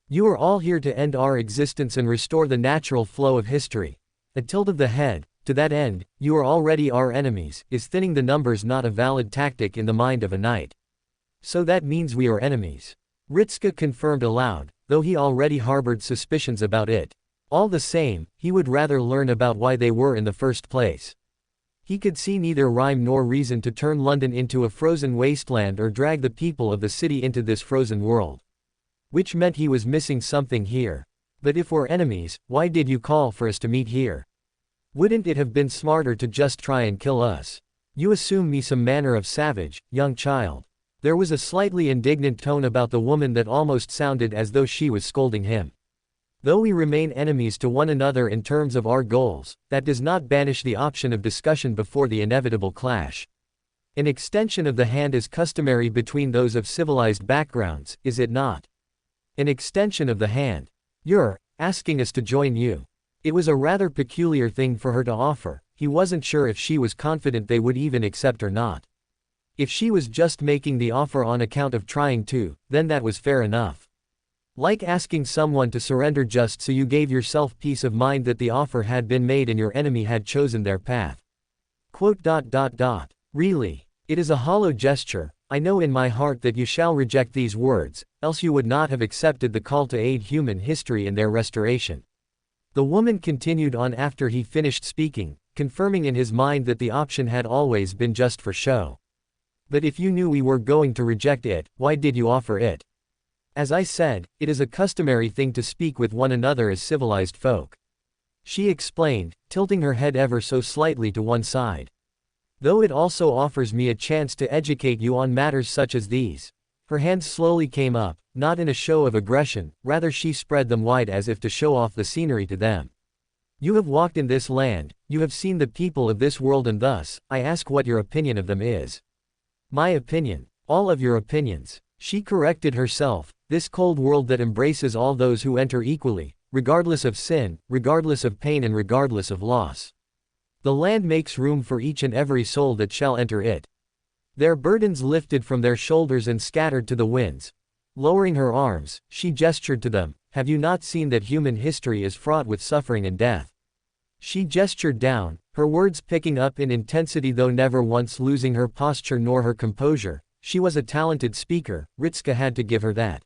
You are all here to end our existence and restore the natural flow of history. A tilt of the head, to that end, you are already our enemies. Is thinning the numbers not a valid tactic in the mind of a knight? So that means we are enemies. Ritska confirmed aloud, though he already harbored suspicions about it. All the same, he would rather learn about why they were in the first place. He could see neither rhyme nor reason to turn London into a frozen wasteland or drag the people of the city into this frozen world. Which meant he was missing something here. But if we're enemies, why did you call for us to meet here? Wouldn't it have been smarter to just try and kill us? You assume me some manner of savage, young child. There was a slightly indignant tone about the woman that almost sounded as though she was scolding him. Though we remain enemies to one another in terms of our goals, that does not banish the option of discussion before the inevitable clash. An extension of the hand is customary between those of civilized backgrounds, is it not? An extension of the hand. You're asking us to join you. It was a rather peculiar thing for her to offer. He wasn't sure if she was confident they would even accept or not. If she was just making the offer on account of trying to, then that was fair enough. Like asking someone to surrender just so you gave yourself peace of mind that the offer had been made and your enemy had chosen their path. Really? It is a hollow gesture. I know in my heart that you shall reject these words, else you would not have accepted the call to aid human history in their restoration. The woman continued on after he finished speaking, confirming in his mind that the option had always been just for show. But if you knew we were going to reject it, why did you offer it? As I said, it is a customary thing to speak with one another as civilized folk. She explained, tilting her head ever so slightly to one side. Though it also offers me a chance to educate you on matters such as these. Her hands slowly came up, not in a show of aggression, rather she spread them wide as if to show off the scenery to them. You have walked in this land, you have seen the people of this world, and thus, I ask what your opinion of them is. My opinion. All of your opinions. She corrected herself. This cold world that embraces all those who enter equally, regardless of sin, regardless of pain, and regardless of loss. The land makes room for each and every soul that shall enter it. Their burdens lifted from their shoulders and scattered to the winds. Lowering her arms, she gestured to them. Have you not seen that human history is fraught with suffering and death? She gestured down, her words picking up in intensity though never once losing her posture nor her composure. She was a talented speaker, Ritska had to give her that.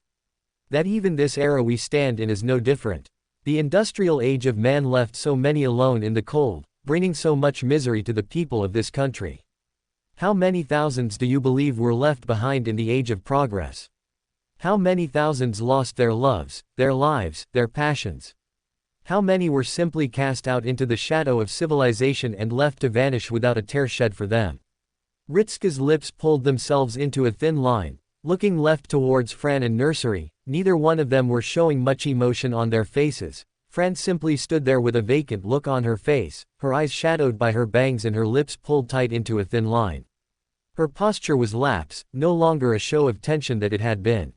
That even this era we stand in is no different. The industrial age of man left so many alone in the cold, bringing so much misery to the people of this country. How many thousands do you believe were left behind in the age of progress? How many thousands lost their loves, their lives, their passions? How many were simply cast out into the shadow of civilization and left to vanish without a tear shed for them? Ritska's lips pulled themselves into a thin line, looking left towards Fran and Nursery. Neither one of them were showing much emotion on their faces. Fran simply stood there with a vacant look on her face, her eyes shadowed by her bangs and her lips pulled tight into a thin line. Her posture was lax, no longer a show of tension that it had been.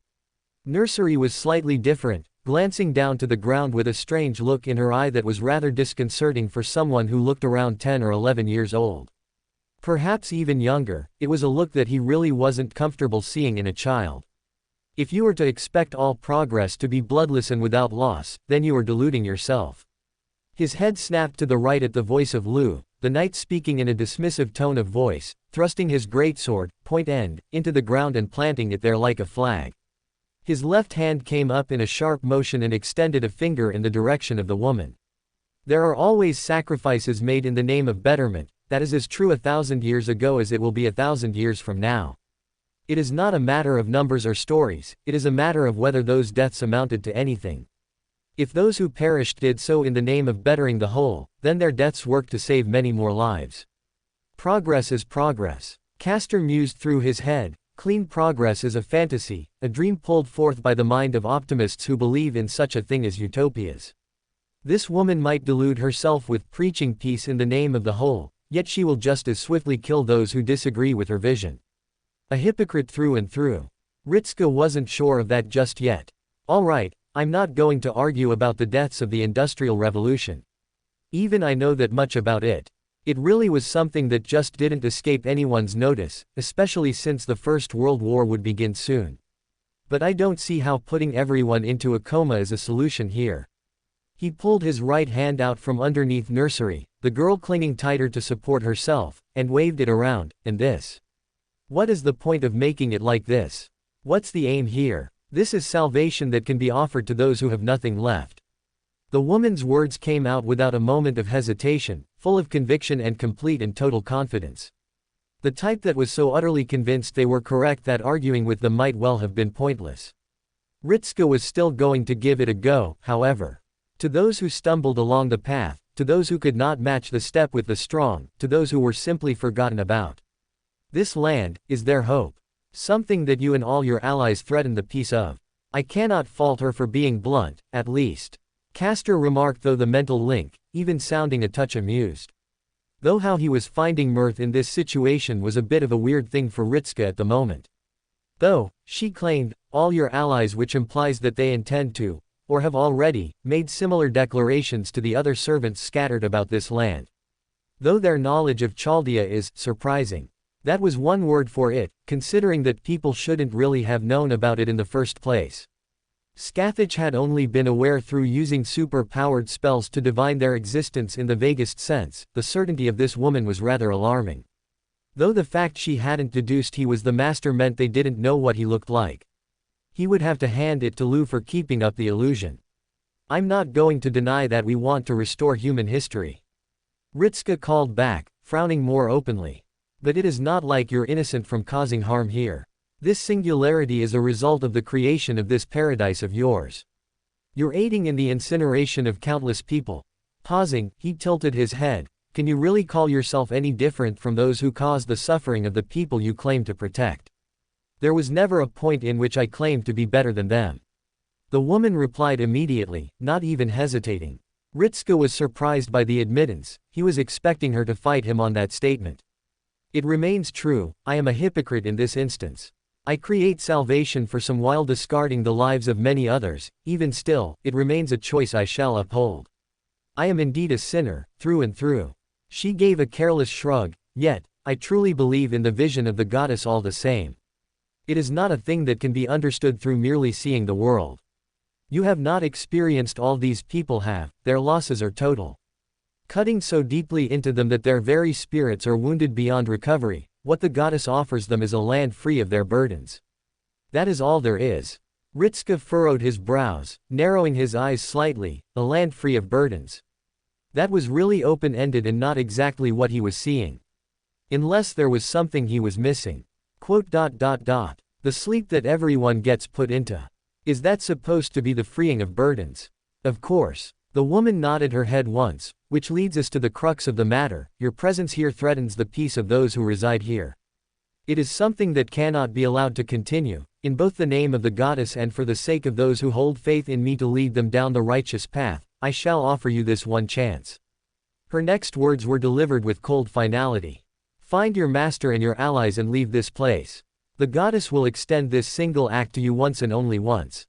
Nursery was slightly different, glancing down to the ground with a strange look in her eye that was rather disconcerting for someone who looked around 10 or 11 years old. Perhaps even younger. It was a look that he really wasn't comfortable seeing in a child. If you were to expect all progress to be bloodless and without loss, then you are deluding yourself. His head snapped to the right at the voice of Lu, the knight speaking in a dismissive tone of voice, thrusting his greatsword, point end, into the ground and planting it there like a flag. His left hand came up in a sharp motion and extended a finger in the direction of the woman. There are always sacrifices made in the name of betterment. That is as true 1,000 years ago as it will be 1,000 years from now. It is not a matter of numbers or stories, it is a matter of whether those deaths amounted to anything. If those who perished did so in the name of bettering the whole, then their deaths worked to save many more lives. Progress is progress. Castor mused through his head. Clean progress is a fantasy, a dream pulled forth by the mind of optimists who believe in such a thing as utopias. This woman might delude herself with preaching peace in the name of the whole, yet she will just as swiftly kill those who disagree with her vision. A hypocrite through and through. Ritska wasn't sure of that just yet. All right, I'm not going to argue about the deaths of the Industrial Revolution. Even I know that much about it. It really was something that just didn't escape anyone's notice, especially since the First World War would begin soon. But I don't see how putting everyone into a coma is a solution here. He pulled his right hand out from underneath Nursery, the girl clinging tighter to support herself, and waved it around. And this? What is the point of making it like this? What's the aim here? This is salvation that can be offered to those who have nothing left. The woman's words came out without a moment of hesitation, full of conviction and complete and total confidence. The type that was so utterly convinced they were correct that arguing with them might well have been pointless. Ritska was still going to give it a go, however. To those who stumbled along the path, to those who could not match the step with the strong, to those who were simply forgotten about. This land is their hope. Something that you and all your allies threaten the peace of. I cannot fault her for being blunt, at least. Castor remarked, though the mental link, even sounding a touch amused. Though how he was finding mirth in this situation was a bit of a weird thing for Ritska at the moment. Though, she claimed, all your allies, which implies that they intend to, or have already, made similar declarations to the other servants scattered about this land. Though their knowledge of Chaldea is surprising. That was one word for it, considering that people shouldn't really have known about it in the first place. Scathach had only been aware through using super-powered spells to divine their existence in the vaguest sense. The certainty of this woman was rather alarming. Though the fact she hadn't deduced he was the master meant they didn't know what he looked like. He would have to hand it to Lou for keeping up the illusion. I'm not going to deny that we want to restore human history. Ritska called back, frowning more openly. But it is not like you're innocent from causing harm here. This singularity is a result of the creation of this paradise of yours. You're aiding in the incineration of countless people. Pausing, he tilted his head. Can you really call yourself any different from those who caused the suffering of the people you claim to protect? There was never a point in which I claimed to be better than them. The woman replied immediately, not even hesitating. Ritska was surprised by the admittance. He was expecting her to fight him on that statement. It remains true, I am a hypocrite in this instance. I create salvation for some while discarding the lives of many others. Even still, it remains a choice I shall uphold. I am indeed a sinner, through and through. She gave a careless shrug, yet, I truly believe in the vision of the goddess all the same. It is not a thing that can be understood through merely seeing the world. You have not experienced all these people have, their losses are total. Cutting so deeply into them that their very spirits are wounded beyond recovery, what the goddess offers them is a land free of their burdens. That is all there is. Ritska furrowed his brows, narrowing his eyes slightly, a land free of burdens. That was really open-ended and not exactly what he was seeing. Unless there was something he was missing. The sleep that everyone gets put into. Is that supposed to be the freeing of burdens? Of course. The woman nodded her head once, which leads us to the crux of the matter. Your presence here threatens the peace of those who reside here. It is something that cannot be allowed to continue, in both the name of the goddess and for the sake of those who hold faith in me to lead them down the righteous path. I shall offer you this one chance. Her next words were delivered with cold finality. Find your master and your allies and leave this place. The goddess will extend this single act to you once and only once.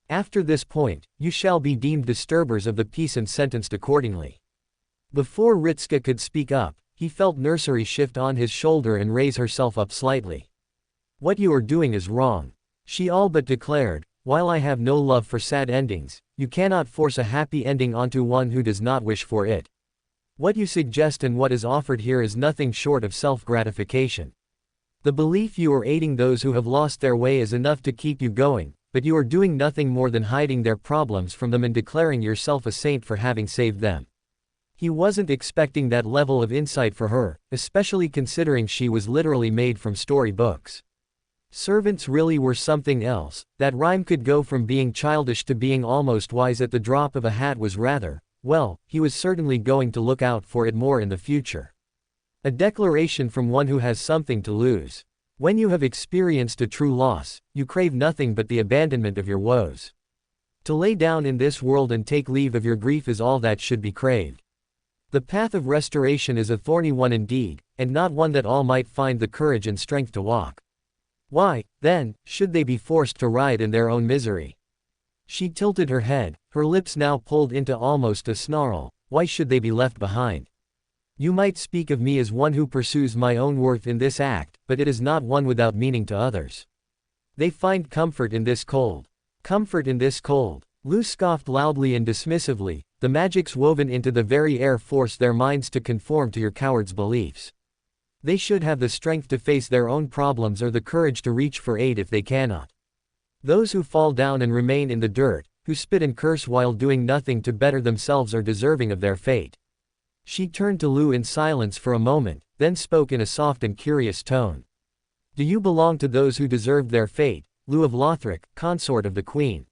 After this point, you shall be deemed disturbers of the peace and sentenced accordingly. Before Ritska could speak up, he felt Nursery shift on his shoulder and raise herself up slightly. What you are doing is wrong. She all but declared, while I have no love for sad endings, you cannot force a happy ending onto one who does not wish for it. What you suggest and what is offered here is nothing short of self-gratification. The belief you are aiding those who have lost their way is enough to keep you going, but you are doing nothing more than hiding their problems from them and declaring yourself a saint for having saved them. He wasn't expecting that level of insight for her, especially considering she was literally made from storybooks. Servants really were something else. That rhyme could go from being childish to being almost wise at the drop of a hat was rather, well, he was certainly going to look out for it more in the future. A declaration from one who has something to lose. When you have experienced a true loss, you crave nothing but the abandonment of your woes. To lay down in this world and take leave of your grief is all that should be craved. The path of restoration is a thorny one indeed, and not one that all might find the courage and strength to walk. Why, then, should they be forced to ride in their own misery? She tilted her head, her lips now pulled into almost a snarl. Why should they be left behind? You might speak of me as one who pursues my own worth in this act, but it is not one without meaning to others. They find comfort in this cold. Comfort in this cold. Lu scoffed loudly and dismissively. The magics woven into the very air force their minds to conform to your coward's beliefs. They should have the strength to face their own problems or the courage to reach for aid if they cannot. Those who fall down and remain in the dirt, who spit and curse while doing nothing to better themselves are deserving of their fate. She turned to Lu in silence for a moment, then spoke in a soft and curious tone. Do you belong to those who deserved their fate, Lu of Lothric, consort of the queen?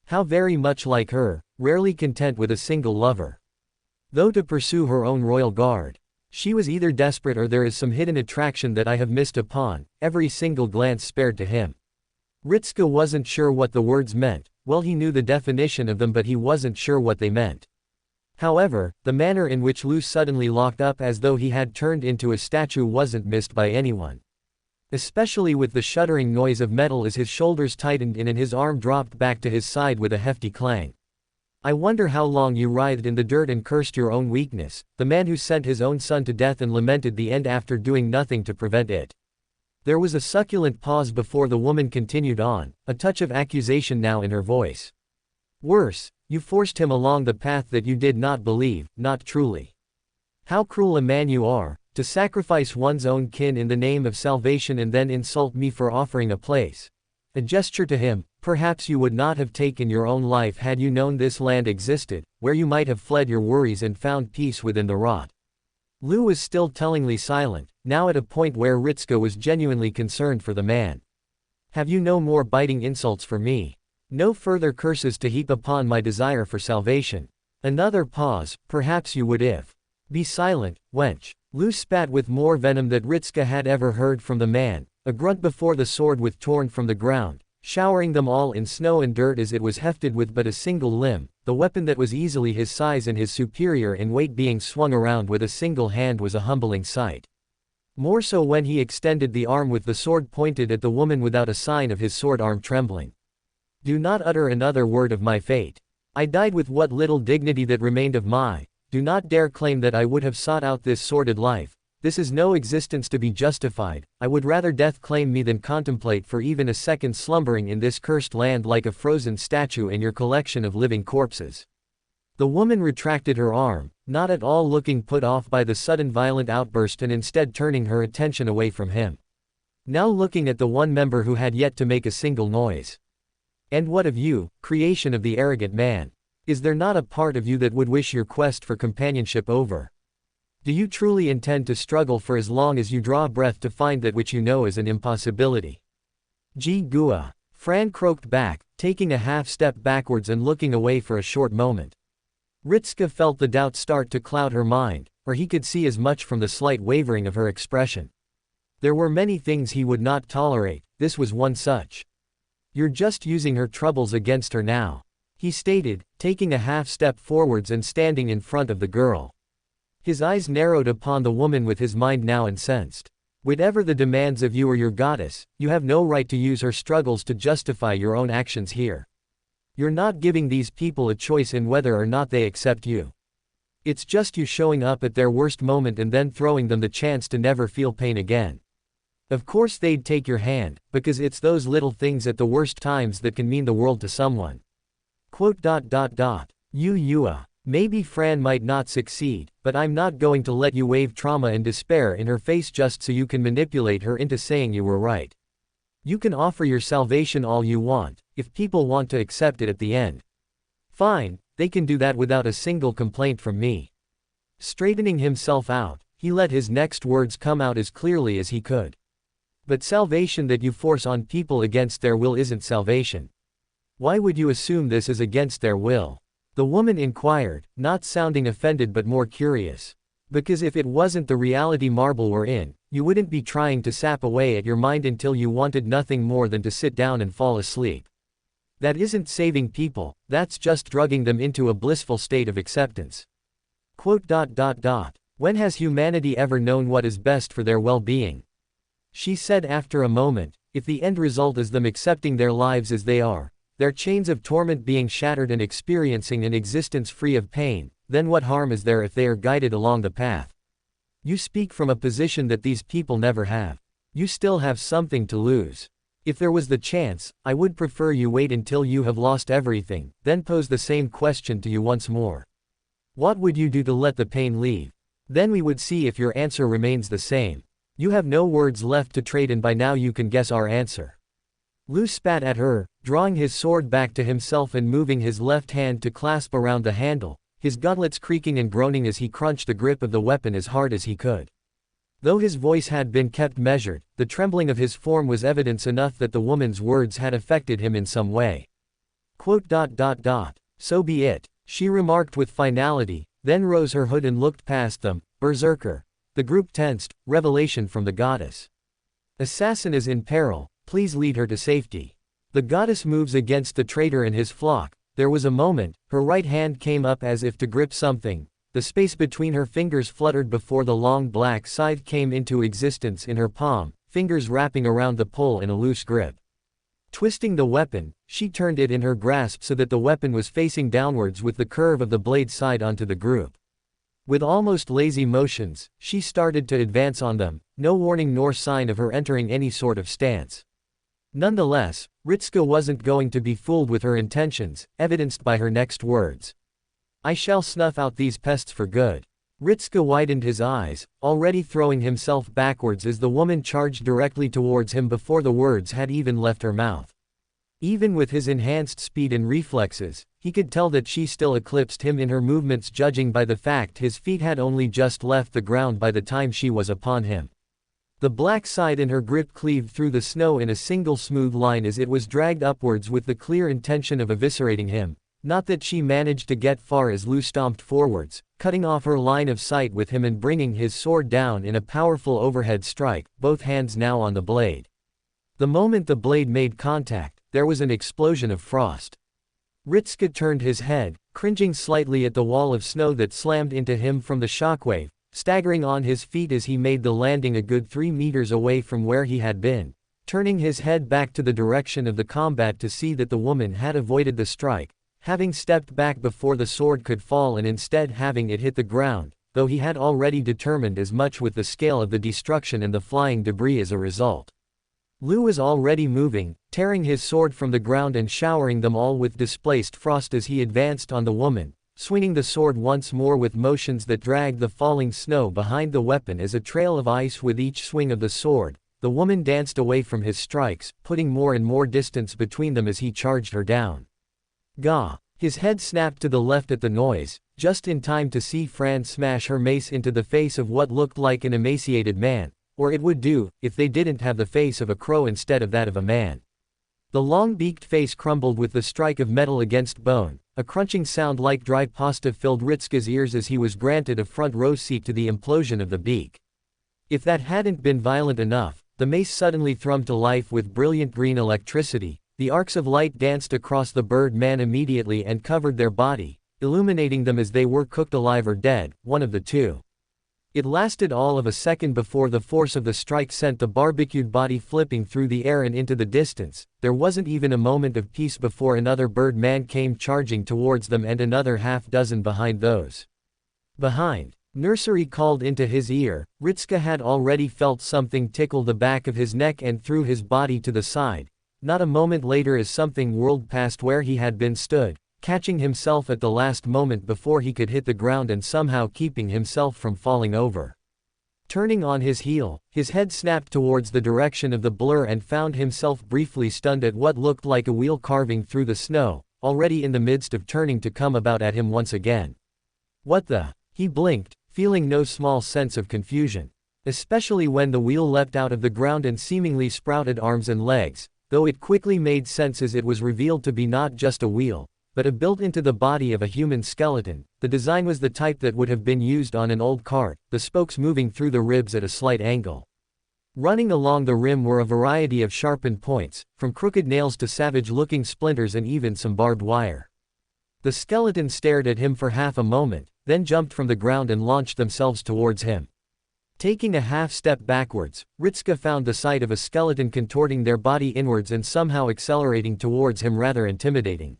How very much like her, rarely content with a single lover. Though to pursue her own royal guard. She was either desperate or there is some hidden attraction that I have missed upon, every single glance spared to him. Ritska wasn't sure what the words meant, well he knew the definition of them but he wasn't sure what they meant. However, the manner in which Lu suddenly locked up as though he had turned into a statue wasn't missed by anyone. Especially with the shuddering noise of metal as his shoulders tightened in and his arm dropped back to his side with a hefty clang. I wonder how long you writhed in the dirt and cursed your own weakness, the man who sent his own son to death and lamented the end after doing nothing to prevent it. There was a succulent pause before the woman continued on, a touch of accusation now in her voice. Worse, you forced him along the path that you did not believe, not truly. How cruel a man you are, to sacrifice one's own kin in the name of salvation and then insult me for offering a place. A gesture to him. Perhaps you would not have taken your own life had you known this land existed, where you might have fled your worries and found peace within the rot. Lu was still tellingly silent, now at a point where Ritska was genuinely concerned for the man. Have you no more biting insults for me? No further curses to heap upon my desire for salvation? Another pause, perhaps you would if. Be silent, wench. Lu spat with more venom than Ritska had ever heard from the man, a grunt before the sword was torn from the ground, showering them all in snow and dirt as it was hefted with but a single limb. The weapon that was easily his size and his superior in weight being swung around with a single hand was a humbling sight. More so when he extended the arm with the sword pointed at the woman without a sign of his sword arm trembling. Do not utter another word of my fate. I died with what little dignity that remained of my. Do not dare claim that I would have sought out this sordid life. This is no existence to be justified. I would rather death claim me than contemplate for even a second slumbering in this cursed land like a frozen statue in your collection of living corpses. The woman retracted her arm, not at all looking put off by the sudden violent outburst and instead turning her attention away from him. Now looking at the one member who had yet to make a single noise. And what of you, creation of the arrogant man? Is there not a part of you that would wish your quest for companionship over? Do you truly intend to struggle for as long as you draw breath to find that which you know is an impossibility? Ji Gua. Fran croaked back, taking a half-step backwards and looking away for a short moment. Ritska felt the doubt start to cloud her mind, or he could see as much from the slight wavering of her expression. There were many things he would not tolerate, this was one such. You're just using her troubles against her now, he stated, taking a half-step forwards and standing in front of the girl. His eyes narrowed upon the woman with his mind now incensed. Whatever the demands of you or your goddess, you have no right to use her struggles to justify your own actions here. You're not giving these people a choice in whether or not they accept you. It's just you showing up at their worst moment and then throwing them the chance to never feel pain again. Of course they'd take your hand, because it's those little things at the worst times that can mean the world to someone. Yua. Maybe Fran might not succeed, but I'm not going to let you wave trauma and despair in her face just so you can manipulate her into saying you were right. You can offer your salvation all you want, if people want to accept it at the end. Fine, they can do that without a single complaint from me. Straightening himself out, he let his next words come out as clearly as he could. But salvation that you force on people against their will isn't salvation. Why would you assume this is against their will? The woman inquired, not sounding offended but more curious. Because if it wasn't the reality marble we're in, you wouldn't be trying to sap away at your mind until you wanted nothing more than to sit down and fall asleep. That isn't saving people, that's just drugging them into a blissful state of acceptance. When has humanity ever known what is best for their well-being? She said after a moment, if the end result is them accepting their lives as they are, their chains of torment being shattered and experiencing an existence free of pain, then what harm is there if they are guided along the path? You speak from a position that these people never have. You still have something to lose. If there was the chance, I would prefer you wait until you have lost everything, then pose the same question to you once more. What would you do to let the pain leave? Then we would see if your answer remains the same. You have no words left to trade and by now you can guess our answer. Lu spat at her, drawing his sword back to himself and moving his left hand to clasp around the handle, his gauntlets creaking and groaning as he crunched the grip of the weapon as hard as he could. Though his voice had been kept measured, the trembling of his form was evidence enough that the woman's words had affected him in some way. So be it, she remarked with finality, then rose her hood and looked past them. Berserker. The group tensed, revelation from the goddess. Assassin is in peril, please lead her to safety. The goddess moves against the traitor and his flock. There was a moment, her right hand came up as if to grip something. The space between her fingers fluttered before the long black scythe came into existence in her palm, fingers wrapping around the pole in a loose grip. Twisting the weapon, she turned it in her grasp so that the weapon was facing downwards with the curve of the blade side onto the group. With almost lazy motions, she started to advance on them, no warning nor sign of her entering any sort of stance. Nonetheless, Ritska wasn't going to be fooled with her intentions, evidenced by her next words. I shall snuff out these pests for good. Ritska widened his eyes, already throwing himself backwards as the woman charged directly towards him before the words had even left her mouth. Even with his enhanced speed and reflexes, he could tell that she still eclipsed him in her movements judging by the fact his feet had only just left the ground by the time she was upon him. The black side in her grip cleaved through the snow in a single smooth line as it was dragged upwards with the clear intention of eviscerating him. Not that she managed to get far as Lu stomped forwards, cutting off her line of sight with him and bringing his sword down in a powerful overhead strike, both hands now on the blade. The moment the blade made contact, there was an explosion of frost. Ritska turned his head, cringing slightly at the wall of snow that slammed into him from the shockwave, staggering on his feet as he made the landing a good 3 meters away from where he had been, turning his head back to the direction of the combat to see that the woman had avoided the strike, having stepped back before the sword could fall and instead having it hit the ground, though he had already determined as much with the scale of the destruction and the flying debris as a result. Lu was already moving, tearing his sword from the ground and showering them all with displaced frost as he advanced on the woman, swinging the sword once more with motions that dragged the falling snow behind the weapon as a trail of ice with each swing of the sword. The woman danced away from his strikes, putting more and more distance between them as he charged her down. Gah! His head snapped to the left at the noise, just in time to see Fran smash her mace into the face of what looked like an emaciated man, or it would do, if they didn't have the face of a crow instead of that of a man. The long-beaked face crumbled with the strike of metal against bone. A crunching sound like dry pasta filled Ritska's ears as he was granted a front row seat to the implosion of the beak. If that hadn't been violent enough, the mace suddenly thrummed to life with brilliant green electricity. The arcs of light danced across the bird man immediately and covered their body, illuminating them as they were cooked alive or dead, one of the two. It lasted all of a second before the force of the strike sent the barbecued body flipping through the air and into the distance. There wasn't even a moment of peace before another bird man came charging towards them and another half dozen behind those. Behind. Nursery called into his ear. Ritska had already felt something tickle the back of his neck and threw his body to the side. Not a moment later as something whirled past where he had been stood, catching himself at the last moment before he could hit the ground and somehow keeping himself from falling over. Turning on his heel, his head snapped towards the direction of the blur and found himself briefly stunned at what looked like a wheel carving through the snow, already in the midst of turning to come about at him once again. What the? He blinked, feeling no small sense of confusion. Especially when the wheel leapt out of the ground and seemingly sprouted arms and legs, though it quickly made sense as it was revealed to be not just a wheel, but a built into the body of a human skeleton. The design was the type that would have been used on an old cart, the spokes moving through the ribs at a slight angle. Running along the rim were a variety of sharpened points, from crooked nails to savage-looking splinters and even some barbed wire. The skeleton stared at him for half a moment, then jumped from the ground and launched themselves towards him. Taking a half-step backwards, Ritska found the sight of a skeleton contorting their body inwards and somehow accelerating towards him rather intimidating.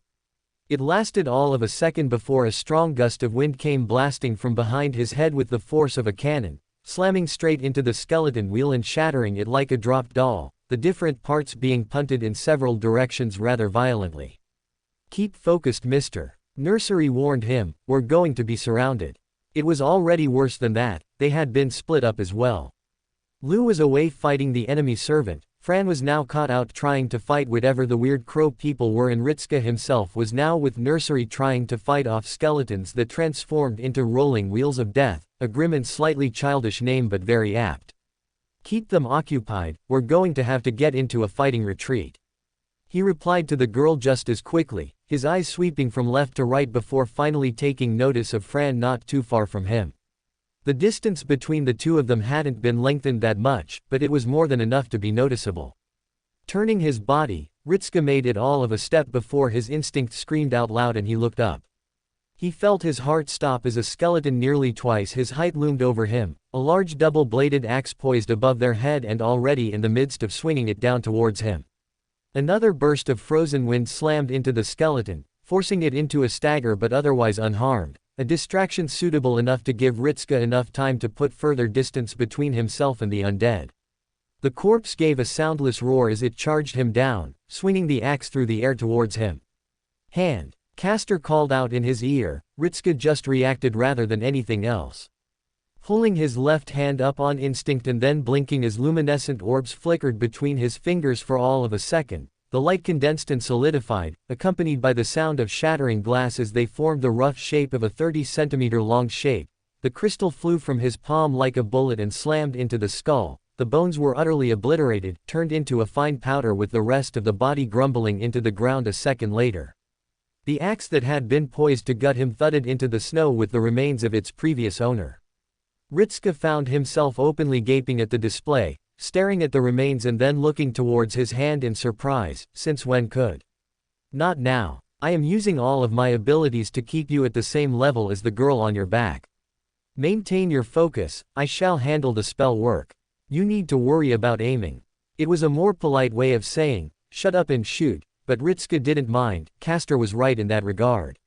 It lasted all of a second before a strong gust of wind came blasting from behind his head with the force of a cannon, slamming straight into the skeleton wheel and shattering it like a dropped doll, the different parts being punted in several directions rather violently. "Keep focused, mister," Nursery warned him, "we're going to be surrounded." It was already worse than that, they had been split up as well. Lou was away fighting the enemy servant, Fran was now caught out trying to fight whatever the weird crow people were, and Ritska himself was now with Nursery trying to fight off skeletons that transformed into rolling wheels of death, a grim and slightly childish name but very apt. "Keep them occupied, we're going to have to get into a fighting retreat," he replied to the girl just as quickly, his eyes sweeping from left to right before finally taking notice of Fran not too far from him. The distance between the two of them hadn't been lengthened that much, but it was more than enough to be noticeable. Turning his body, Ritska made it all of a step before his instinct screamed out loud and he looked up. He felt his heart stop as a skeleton nearly twice his height loomed over him, a large double-bladed axe poised above their head and already in the midst of swinging it down towards him. Another burst of frozen wind slammed into the skeleton, forcing it into a stagger but otherwise unharmed. A distraction suitable enough to give Ritska enough time to put further distance between himself and the undead. The corpse gave a soundless roar as it charged him down, swinging the axe through the air towards him. "Hand!" Castor called out in his ear. Ritska just reacted rather than anything else. Pulling his left hand up on instinct and then blinking as luminescent orbs flickered between his fingers for all of a second, the light condensed and solidified, accompanied by the sound of shattering glass as they formed the rough shape of a 30-centimeter-long shape. The crystal flew from his palm like a bullet and slammed into the skull. The bones were utterly obliterated, turned into a fine powder with the rest of the body grumbling into the ground a second later. The axe that had been poised to gut him thudded into the snow with the remains of its previous owner. Ritska found himself openly gaping at the display, staring at the remains and then looking towards his hand in surprise. "Since when could?" "Not now. I am using all of my abilities to keep you at the same level as the girl on your back. Maintain your focus, I shall handle the spell work. You need to worry about aiming." It was a more polite way of saying, "Shut up and shoot," but Ritska didn't mind. Castor was right in that regard.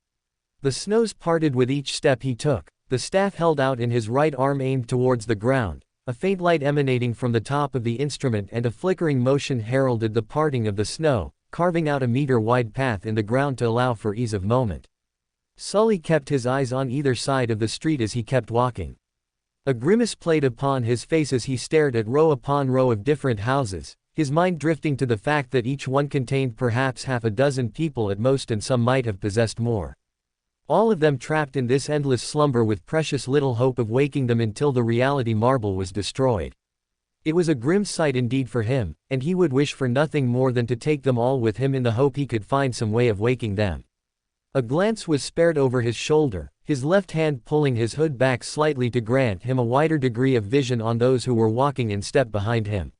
The snows parted with each step he took, the staff held out in his right arm aimed towards the ground. A faint light emanating from the top of the instrument and a flickering motion heralded the parting of the snow, carving out a meter-wide path in the ground to allow for ease of movement. Sully kept his eyes on either side of the street as he kept walking. A grimace played upon his face as he stared at row upon row of different houses, his mind drifting to the fact that each one contained perhaps half a dozen people at most, and some might have possessed more. All of them trapped in this endless slumber with precious little hope of waking them until the reality marble was destroyed. It was a grim sight indeed for him, and he would wish for nothing more than to take them all with him in the hope he could find some way of waking them. A glance was spared over his shoulder, his left hand pulling his hood back slightly to grant him a wider degree of vision on those who were walking in step behind him.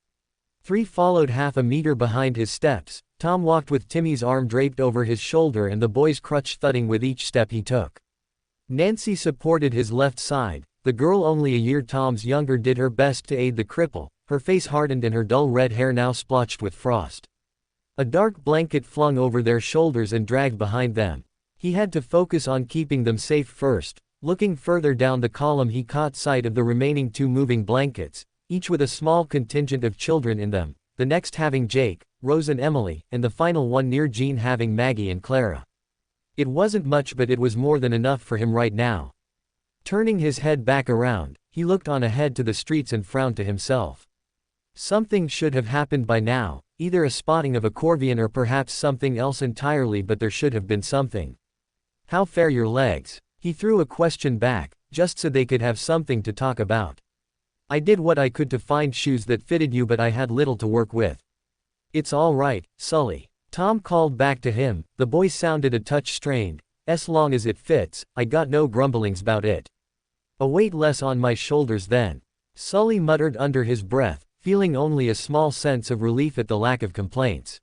3 followed half a meter behind his steps. Tom walked with Timmy's arm draped over his shoulder and the boy's crutch thudding with each step he took. Nancy supported his left side. The girl, only a year Tom's younger, did her best to aid the cripple, her face hardened and her dull red hair now splotched with frost. A dark blanket flung over their shoulders and dragged behind them. He had to focus on keeping them safe first. Looking further down the column, he caught sight of the remaining 2 moving blankets, each with a small contingent of children in them, the next having Jake, Rose and Emily, and the final one near Jean having Maggie and Clara. It wasn't much, but it was more than enough for him right now. Turning his head back around, he looked on ahead to the streets and frowned to himself. Something should have happened by now, either a spotting of a Corvian or perhaps something else entirely, but there should have been something. "How fare your legs?" He threw a question back, just so they could have something to talk about. "I did what I could to find shoes that fitted you, but I had little to work with." "It's all right, Sully," Tom called back to him. The boy sounded a touch strained. "As long as it fits, I got no grumblings about it. A weight less on my shoulders then," Sully muttered under his breath, feeling only a small sense of relief at the lack of complaints.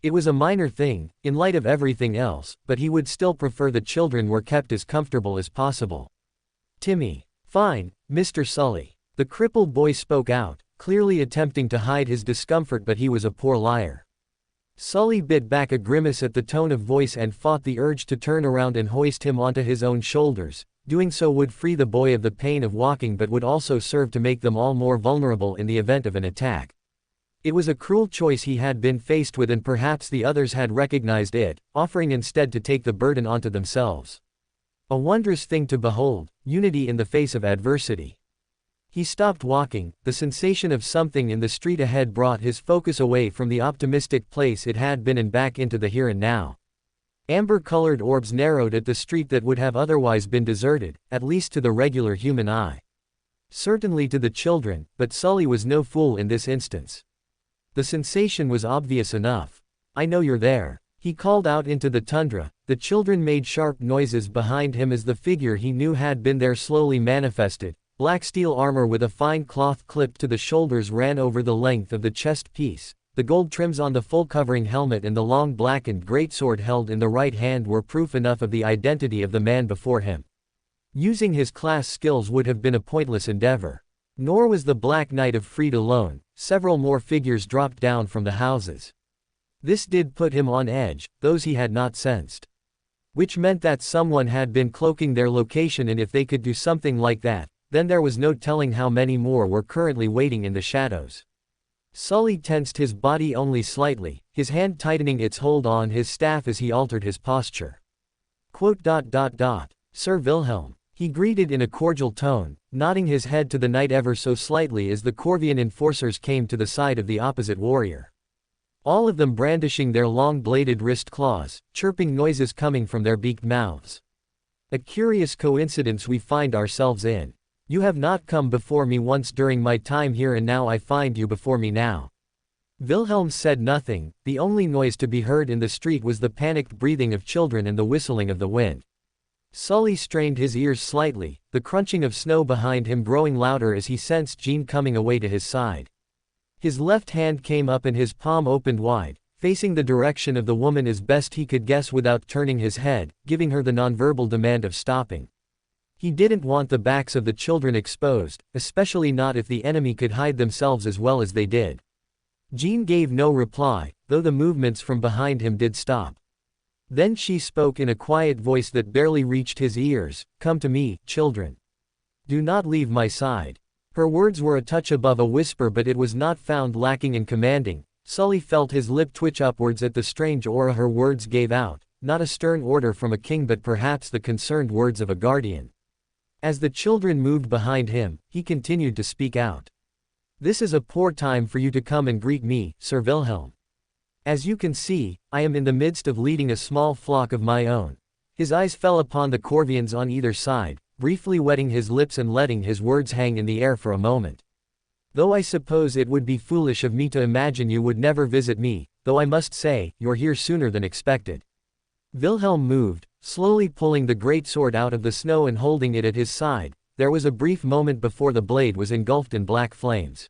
It was a minor thing, in light of everything else, but he would still prefer the children were kept as comfortable as possible. "Timmy." "Fine, Mr. Sully." The crippled boy spoke out, clearly attempting to hide his discomfort, but he was a poor liar. Sully bit back a grimace at the tone of voice and fought the urge to turn around and hoist him onto his own shoulders. Doing so would free the boy of the pain of walking but would also serve to make them all more vulnerable in the event of an attack. It was a cruel choice he had been faced with, and perhaps the others had recognized it, offering instead to take the burden onto themselves. A wondrous thing to behold, unity in the face of adversity. He stopped walking. The sensation of something in the street ahead brought his focus away from the optimistic place it had been and back into the here and now. Amber-colored orbs narrowed at the street that would have otherwise been deserted, at least to the regular human eye. Certainly to the children, but Sully was no fool in this instance. The sensation was obvious enough. "I know you're there," he called out into the tundra. The children made sharp noises behind him as the figure he knew had been there slowly manifested. Black steel armor with a fine cloth clipped to the shoulders ran over the length of the chest piece. The gold trims on the full-covering helmet and the long blackened greatsword held in the right hand were proof enough of the identity of the man before him. Using his class skills would have been a pointless endeavor. Nor was the Black Knight of Freed alone. Several more figures dropped down from the houses. This did put him on edge, those he had not sensed. Which meant that someone had been cloaking their location, and if they could do something like that, then there was no telling how many more were currently waiting in the shadows. Sully tensed his body only slightly, his hand tightening its hold on his staff as he altered his posture. "Sir Wilhelm," he greeted in a cordial tone, nodding his head to the knight ever so slightly as the Corvian enforcers came to the side of the opposite warrior. All of them brandishing their long-bladed wrist claws, chirping noises coming from their beaked mouths. "A curious coincidence we find ourselves in. You have not come before me once during my time here, and now I find you before me now." Wilhelm said nothing. The only noise to be heard in the street was the panicked breathing of children and the whistling of the wind. Sully strained his ears slightly, the crunching of snow behind him growing louder as he sensed Jean coming away to his side. His left hand came up and his palm opened wide, facing the direction of the woman as best he could guess without turning his head, giving her the nonverbal demand of stopping. He didn't want the backs of the children exposed, especially not if the enemy could hide themselves as well as they did. Jean gave no reply, though the movements from behind him did stop. Then she spoke in a quiet voice that barely reached his ears, "Come to me, children. Do not leave my side." Her words were a touch above a whisper, but it was not found lacking in commanding. Sully felt his lip twitch upwards at the strange aura her words gave out, not a stern order from a king but perhaps the concerned words of a guardian. As the children moved behind him, he continued to speak out. "This is a poor time for you to come and greet me, Sir Wilhelm. As you can see, I am in the midst of leading a small flock of my own." His eyes fell upon the Corvians on either side, briefly wetting his lips and letting his words hang in the air for a moment. "Though I suppose it would be foolish of me to imagine you would never visit me, though I must say, you're here sooner than expected." Wilhelm moved, slowly pulling the great sword out of the snow and holding it at his side. There was a brief moment before the blade was engulfed in black flames.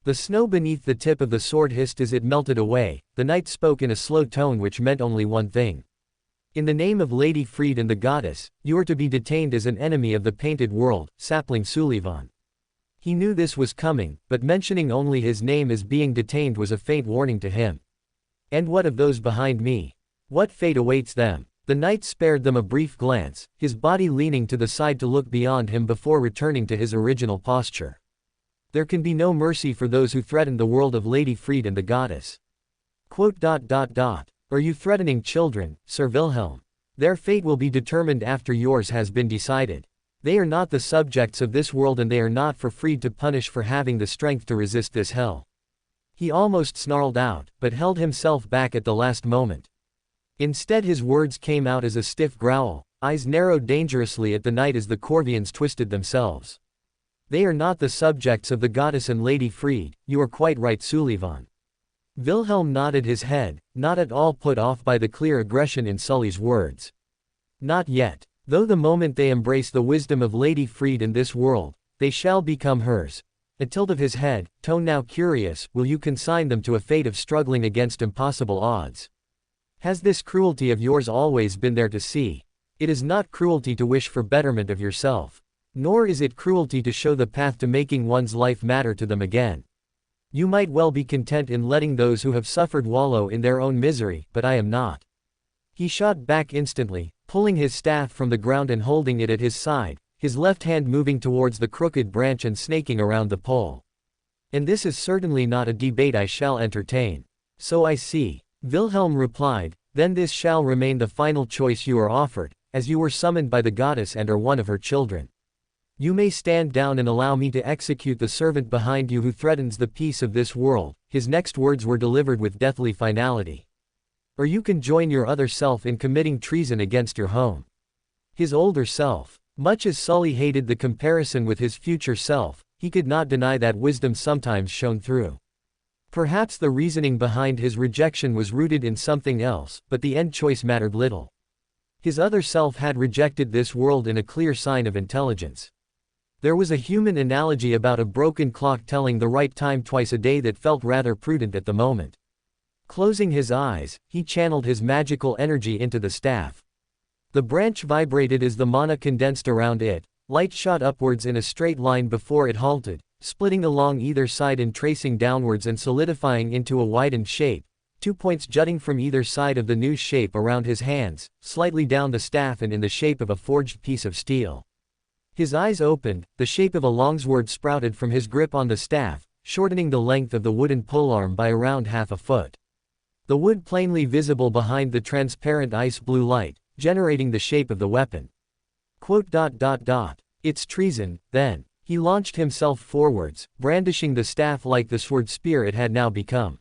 The snow beneath the tip of the sword hissed as it melted away. The knight spoke in a slow tone which meant only one thing. "In the name of Lady Freed and the goddess, you are to be detained as an enemy of the painted world, Sapling Sullivan." He knew this was coming, but mentioning only his name as being detained was a faint warning to him. "And what of those behind me? What fate awaits them?" The knight spared them a brief glance, his body leaning to the side to look beyond him before returning to his original posture. "There can be no mercy for those who threaten the world of Lady Freed and the goddess." "Are you threatening children, Sir Wilhelm? Their fate will be determined after yours has been decided. They are not the subjects of this world, and they are not for Freed to punish for having the strength to resist this hell." He almost snarled out, but held himself back at the last moment. Instead his words came out as a stiff growl, eyes narrowed dangerously at the knight as the Corvians twisted themselves. "They are not the subjects of the goddess and Lady Freed, you are quite right, Sullivan." Wilhelm nodded his head, not at all put off by the clear aggression in Sully's words. "Not yet. Though the moment they embrace the wisdom of Lady Freed in this world, they shall become hers." A tilt of his head, tone now curious, "Will you consign them to a fate of struggling against impossible odds? Has this cruelty of yours always been there to see? It is not cruelty to wish for betterment of yourself. Nor is it cruelty to show the path to making one's life matter to them again. You might well be content in letting those who have suffered wallow in their own misery, but I am not. He shot back instantly, pulling his staff from the ground and holding it at his side, his left hand moving towards the crooked branch and snaking around the pole. And this is certainly not a debate I shall entertain. So I see. Wilhelm replied, then this shall remain the final choice you are offered, as you were summoned by the goddess and are one of her children. You may stand down and allow me to execute the servant behind you who threatens the peace of this world. His next words were delivered with deathly finality. Or you can join your other self in committing treason against your home. His older self. Much as Sully hated the comparison with his future self, he could not deny that wisdom sometimes shone through. Perhaps the reasoning behind his rejection was rooted in something else, but the end choice mattered little. His other self had rejected this world in a clear sign of intelligence. There was a human analogy about a broken clock telling the right time twice a day that felt rather prudent at the moment. Closing his eyes, he channeled his magical energy into the staff. The branch vibrated as the mana condensed around it, light shot upwards in a straight line before it halted, splitting along either side and tracing downwards and solidifying into a widened shape, 2 points jutting from either side of the new shape around his hands, slightly down the staff and in the shape of a forged piece of steel. His eyes opened, the shape of a longsword sprouted from his grip on the staff, shortening the length of the wooden polearm by around half a foot. The wood plainly visible behind the transparent ice blue light, generating the shape of the weapon. It's treason, then. He launched himself forwards, brandishing the staff like the sword spear it had now become.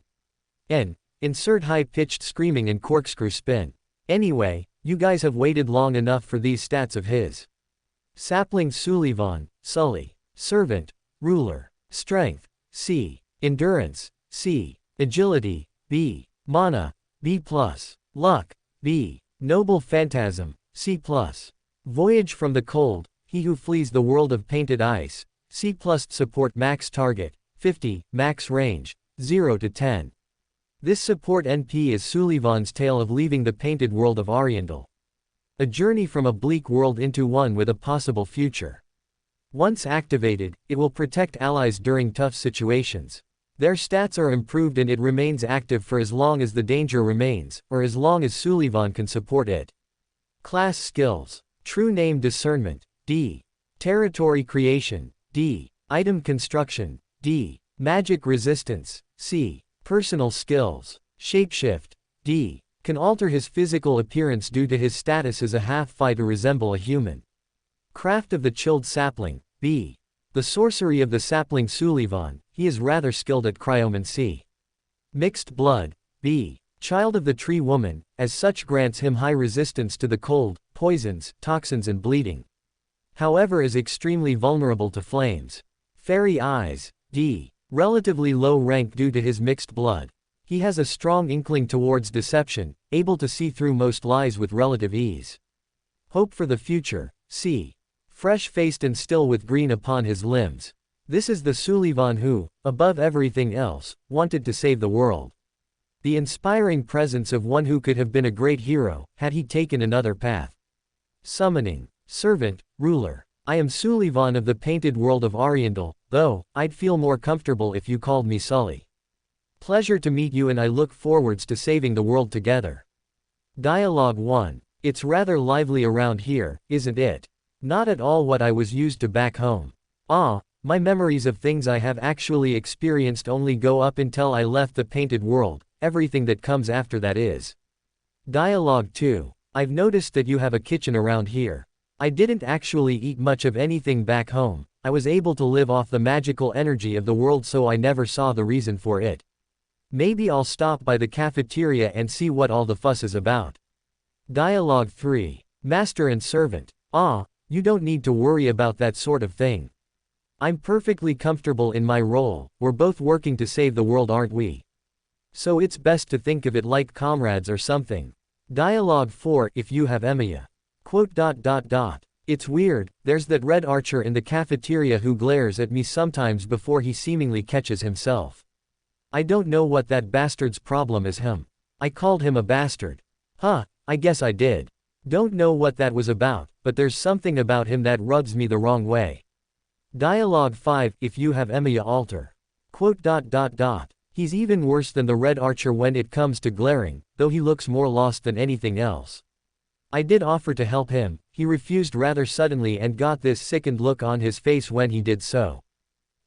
Insert high-pitched screaming and corkscrew spin. Anyway, you guys have waited long enough for these stats of his. Sapling Sullivan, Sully. Servant, ruler. Strength, C. Endurance, C. Agility, B. Mana, B+. Luck, B. Noble Phantasm, C+. Voyage from the cold, he who flees the world of painted ice, C+. Support max target, 50, max range, 0 to 10. This support NP is Sullivan's tale of leaving the painted world of Oriental. A journey from a bleak world into one with a possible future. Once activated, it will protect allies during tough situations. Their stats are improved and it remains active for as long as the danger remains, or as long as Sullivan can support it. Class skills. True name discernment, D. Territory creation, D. Item construction, D. Magic resistance, C. Personal skills. Shapeshift, D. Can alter his physical appearance due to his status as a half-fey to resemble a human. Craft of the chilled sapling, B. The sorcery of the sapling Sullivan, he is rather skilled at cryomancy. Mixed blood, B. Child of the tree woman, as such grants him high resistance to the cold, poisons, toxins and bleeding. However is extremely vulnerable to flames. Fairy eyes, D. Relatively low rank due to his mixed blood. He has a strong inkling towards deception, able to see through most lies with relative ease. Hope for the future, C. Fresh-faced and still with green upon his limbs. This is the Sullivan who, above everything else, wanted to save the world. The inspiring presence of one who could have been a great hero, had he taken another path. Summoning. Servant, ruler. I am Sullivan of the painted world of Oriental, though, I'd feel more comfortable if you called me Sully. Pleasure to meet you and I look forwards to saving the world together. Dialogue 1. It's rather lively around here, isn't it? Not at all what I was used to back home. My memories of things I have actually experienced only go up until I left the painted world, everything that comes after that is. Dialogue 2. I've noticed that you have a kitchen around here. I didn't actually eat much of anything back home, I was able to live off the magical energy of the world so I never saw the reason for it. Maybe I'll stop by the cafeteria and see what all the fuss is about. Dialogue 3. Master and servant. You don't need to worry about that sort of thing. I'm perfectly comfortable in my role, we're both working to save the world, aren't we? So it's best to think of it like comrades or something. Dialogue 4. If you have Emiya. It's weird, there's that red archer in the cafeteria who glares at me sometimes before he seemingly catches himself. I don't know what that bastard's problem is. I called him a bastard. I guess I did. Don't know what that was about, but there's something about him that rubs me the wrong way. Dialogue 5. If you have Emiya alter. Quote dot dot dot. He's even worse than the Red Archer when it comes to glaring, though he looks more lost than anything else. I did offer to help him, he refused rather suddenly and got this sickened look on his face when he did so.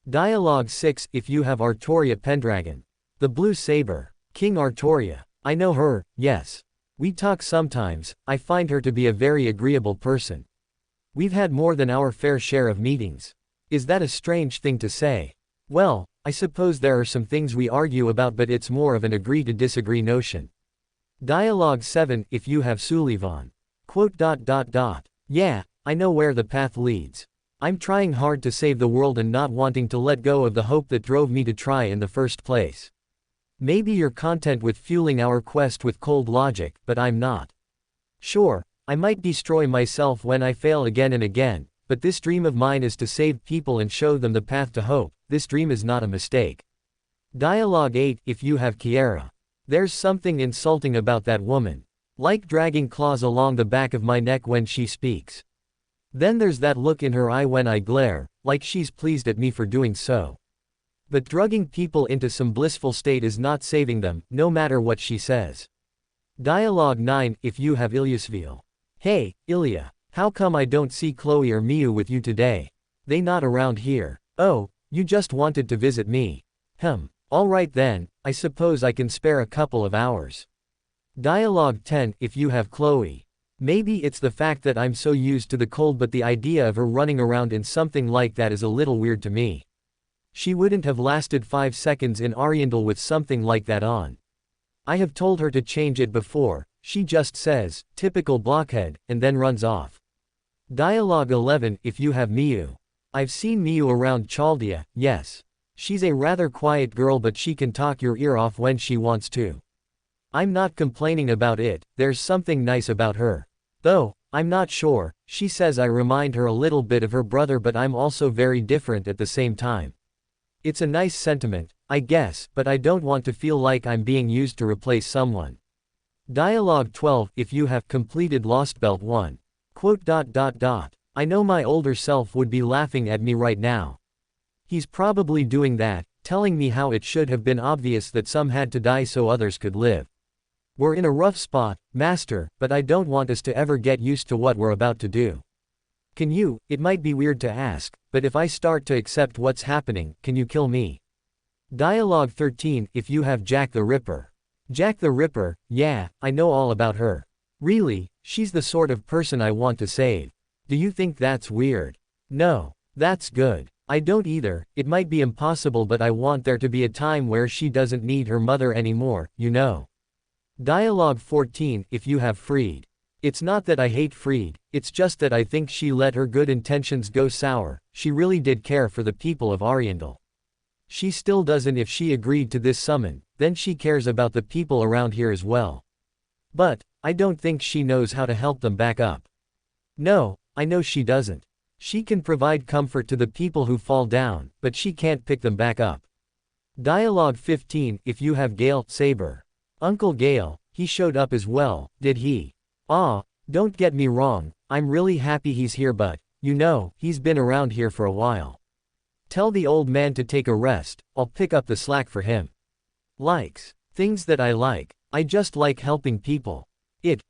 Dialogue 6. If you have Artoria Pendragon. The Blue Saber. King Artoria. I know her, yes. We talk sometimes, I find her to be a very agreeable person. We've had more than our fair share of meetings. Is that a strange thing to say? Well, I suppose there are some things we argue about, but it's more of an agree to disagree notion. Dialogue 7. If you have Sullivan. Quote dot dot dot. Yeah, I know where the path leads. I'm trying hard to save the world and not wanting to let go of the hope that drove me to try in the first place. Maybe you're content with fueling our quest with cold logic, but I'm not. Sure, I might destroy myself when I fail again and again, but this dream of mine is to save people and show them the path to hope. This dream is not a mistake. Dialogue 8. If you have Kiera. There's something insulting about that woman. Like dragging claws along the back of my neck when she speaks. Then there's that look in her eye when I glare, like she's pleased at me for doing so. But drugging people into some blissful state is not saving them, no matter what she says. Dialogue 9. If you have Ilyusville. Hey, Ilya, how come I don't see Chloe or Miu with you today? They not around here. Oh, you just wanted to visit me. Alright then, I suppose I can spare a couple of hours. Dialogue 10. If you have Chloe. Maybe it's the fact that I'm so used to the cold, but the idea of her running around in something like that is a little weird to me. She wouldn't have lasted 5 seconds in Oriental with something like that on. I have told her to change it before, she just says, typical blockhead, and then runs off. Dialogue 11. If you have Miu. I've seen Miu around Chaldea, yes. She's a rather quiet girl, but she can talk your ear off when she wants to. I'm not complaining about it, there's something nice about her. Though, I'm not sure, she says I remind her a little bit of her brother, but I'm also very different at the same time. It's a nice sentiment, I guess, but I don't want to feel like I'm being used to replace someone. Dialogue 12. If you have completed Lost Belt 1. Quote dot dot dot. I know my older self would be laughing at me right now. He's probably doing that, telling me how it should have been obvious that some had to die so others could live. We're in a rough spot, Master, but I don't want us to ever get used to what we're about to do. Can you, it might be weird to ask, but if I start to accept what's happening, can you kill me? Dialogue 13. If you have Jack the Ripper. Jack the Ripper, yeah, I know all about her. Really, she's the sort of person I want to save. Do you think that's weird? No. That's good. I don't either, it might be impossible, but I want there to be a time where she doesn't need her mother anymore, you know. Dialogue 14. If you have Freed. It's not that I hate Freed, it's just that I think she let her good intentions go sour. She really did care for the people of Oriental. She still doesn't. If she agreed to this summon, then she cares about the people around here as well. But, I don't think she knows how to help them back up. No, I know she doesn't. She can provide comfort to the people who fall down, but she can't pick them back up. Dialogue 15. If you have Gale Saber. Uncle Gale, he showed up as well, did he? Don't get me wrong, I'm really happy he's here, but, you know, he's been around here for a while. Tell the old man to take a rest, I'll pick up the slack for him. Likes. Things that I like. I just like helping people.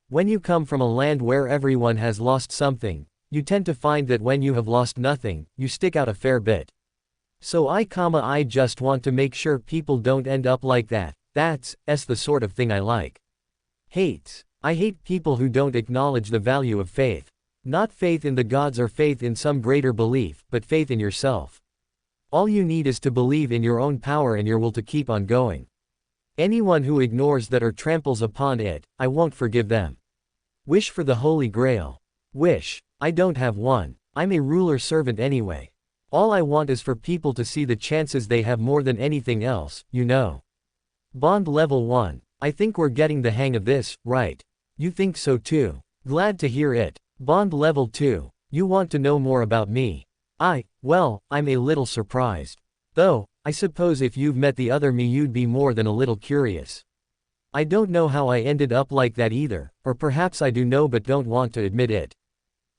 When you come from a land where everyone has lost something, you tend to find that when you have lost nothing, you stick out a fair bit. So I just want to make sure people don't end up like that. That's the sort of thing I like. Hates. I hate people who don't acknowledge the value of faith. Not faith in the gods or faith in some greater belief, but faith in yourself. All you need is to believe in your own power and your will to keep on going. Anyone who ignores that or tramples upon it, I won't forgive them. Wish for the Holy Grail. Wish. I don't have one. I'm a ruler servant anyway. All I want is for people to see the chances they have more than anything else, you know. Bond level 1. I think we're getting the hang of this, right? You think so too? Glad to hear it. Bond level 2. You want to know more about me? Well, I'm a little surprised. Though, I suppose if you've met the other me you'd be more than a little curious. I don't know how I ended up like that either, or perhaps I do know but don't want to admit it.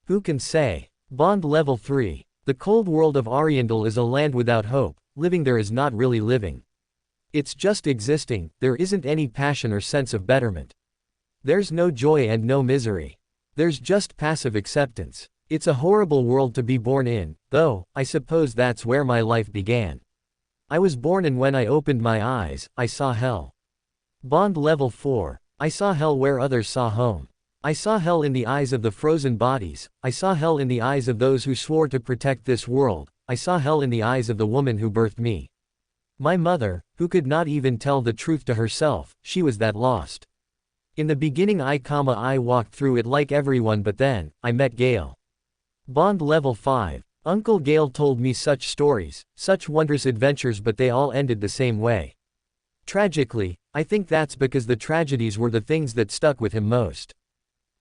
Who can say? Bond level 3. The cold world of Oriental is a land without hope, living there is not really living. It's just existing, there isn't any passion or sense of betterment. There's no joy and no misery. There's just passive acceptance. It's a horrible world to be born in, though, I suppose that's where my life began. I was born and when I opened my eyes, I saw hell. Bond level 4. I saw hell where others saw home. I saw hell in the eyes of the frozen bodies, I saw hell in the eyes of those who swore to protect this world, I saw hell in the eyes of the woman who birthed me. My mother, who could not even tell the truth to herself, she was that lost. In the beginning I walked through it like everyone, but then, I met Gale. Bond level 5. Uncle Gale told me such stories, such wondrous adventures, but they all ended the same way. Tragically, I think that's because the tragedies were the things that stuck with him most.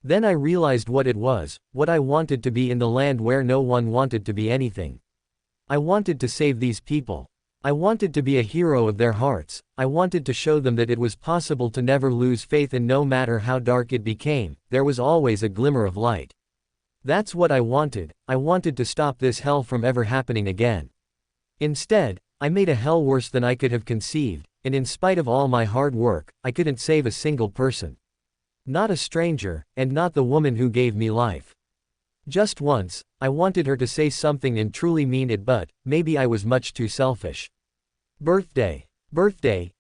Then I realized what it was, what I wanted to be in the land where no one wanted to be anything. I wanted to save these people. I wanted to be a hero of their hearts, I wanted to show them that it was possible to never lose faith, and no matter how dark it became, there was always a glimmer of light. That's what I wanted to stop this hell from ever happening again. Instead, I made a hell worse than I could have conceived, and in spite of all my hard work, I couldn't save a single person. Not a stranger, and not the woman who gave me life. Just once, I wanted her to say something and truly mean it, but maybe I was much too selfish. Birthday. Birthday,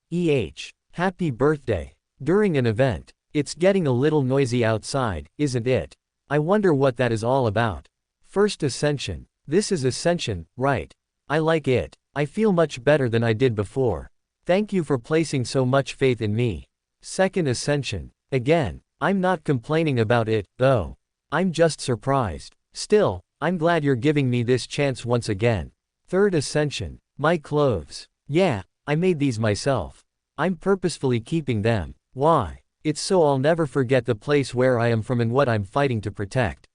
Happy birthday. During an event. It's getting a little noisy outside, isn't it? I wonder what that is all about. First Ascension. This is Ascension, right? I like it. I feel much better than I did before. Thank you for placing so much faith in me. Second Ascension. Again. I'm not complaining about it, though. I'm just surprised. Still, I'm glad you're giving me this chance once again. Third Ascension. My clothes. Yeah, I made these myself. I'm purposefully keeping them. Why? It's so I'll never forget the place where I am from and what I'm fighting to protect.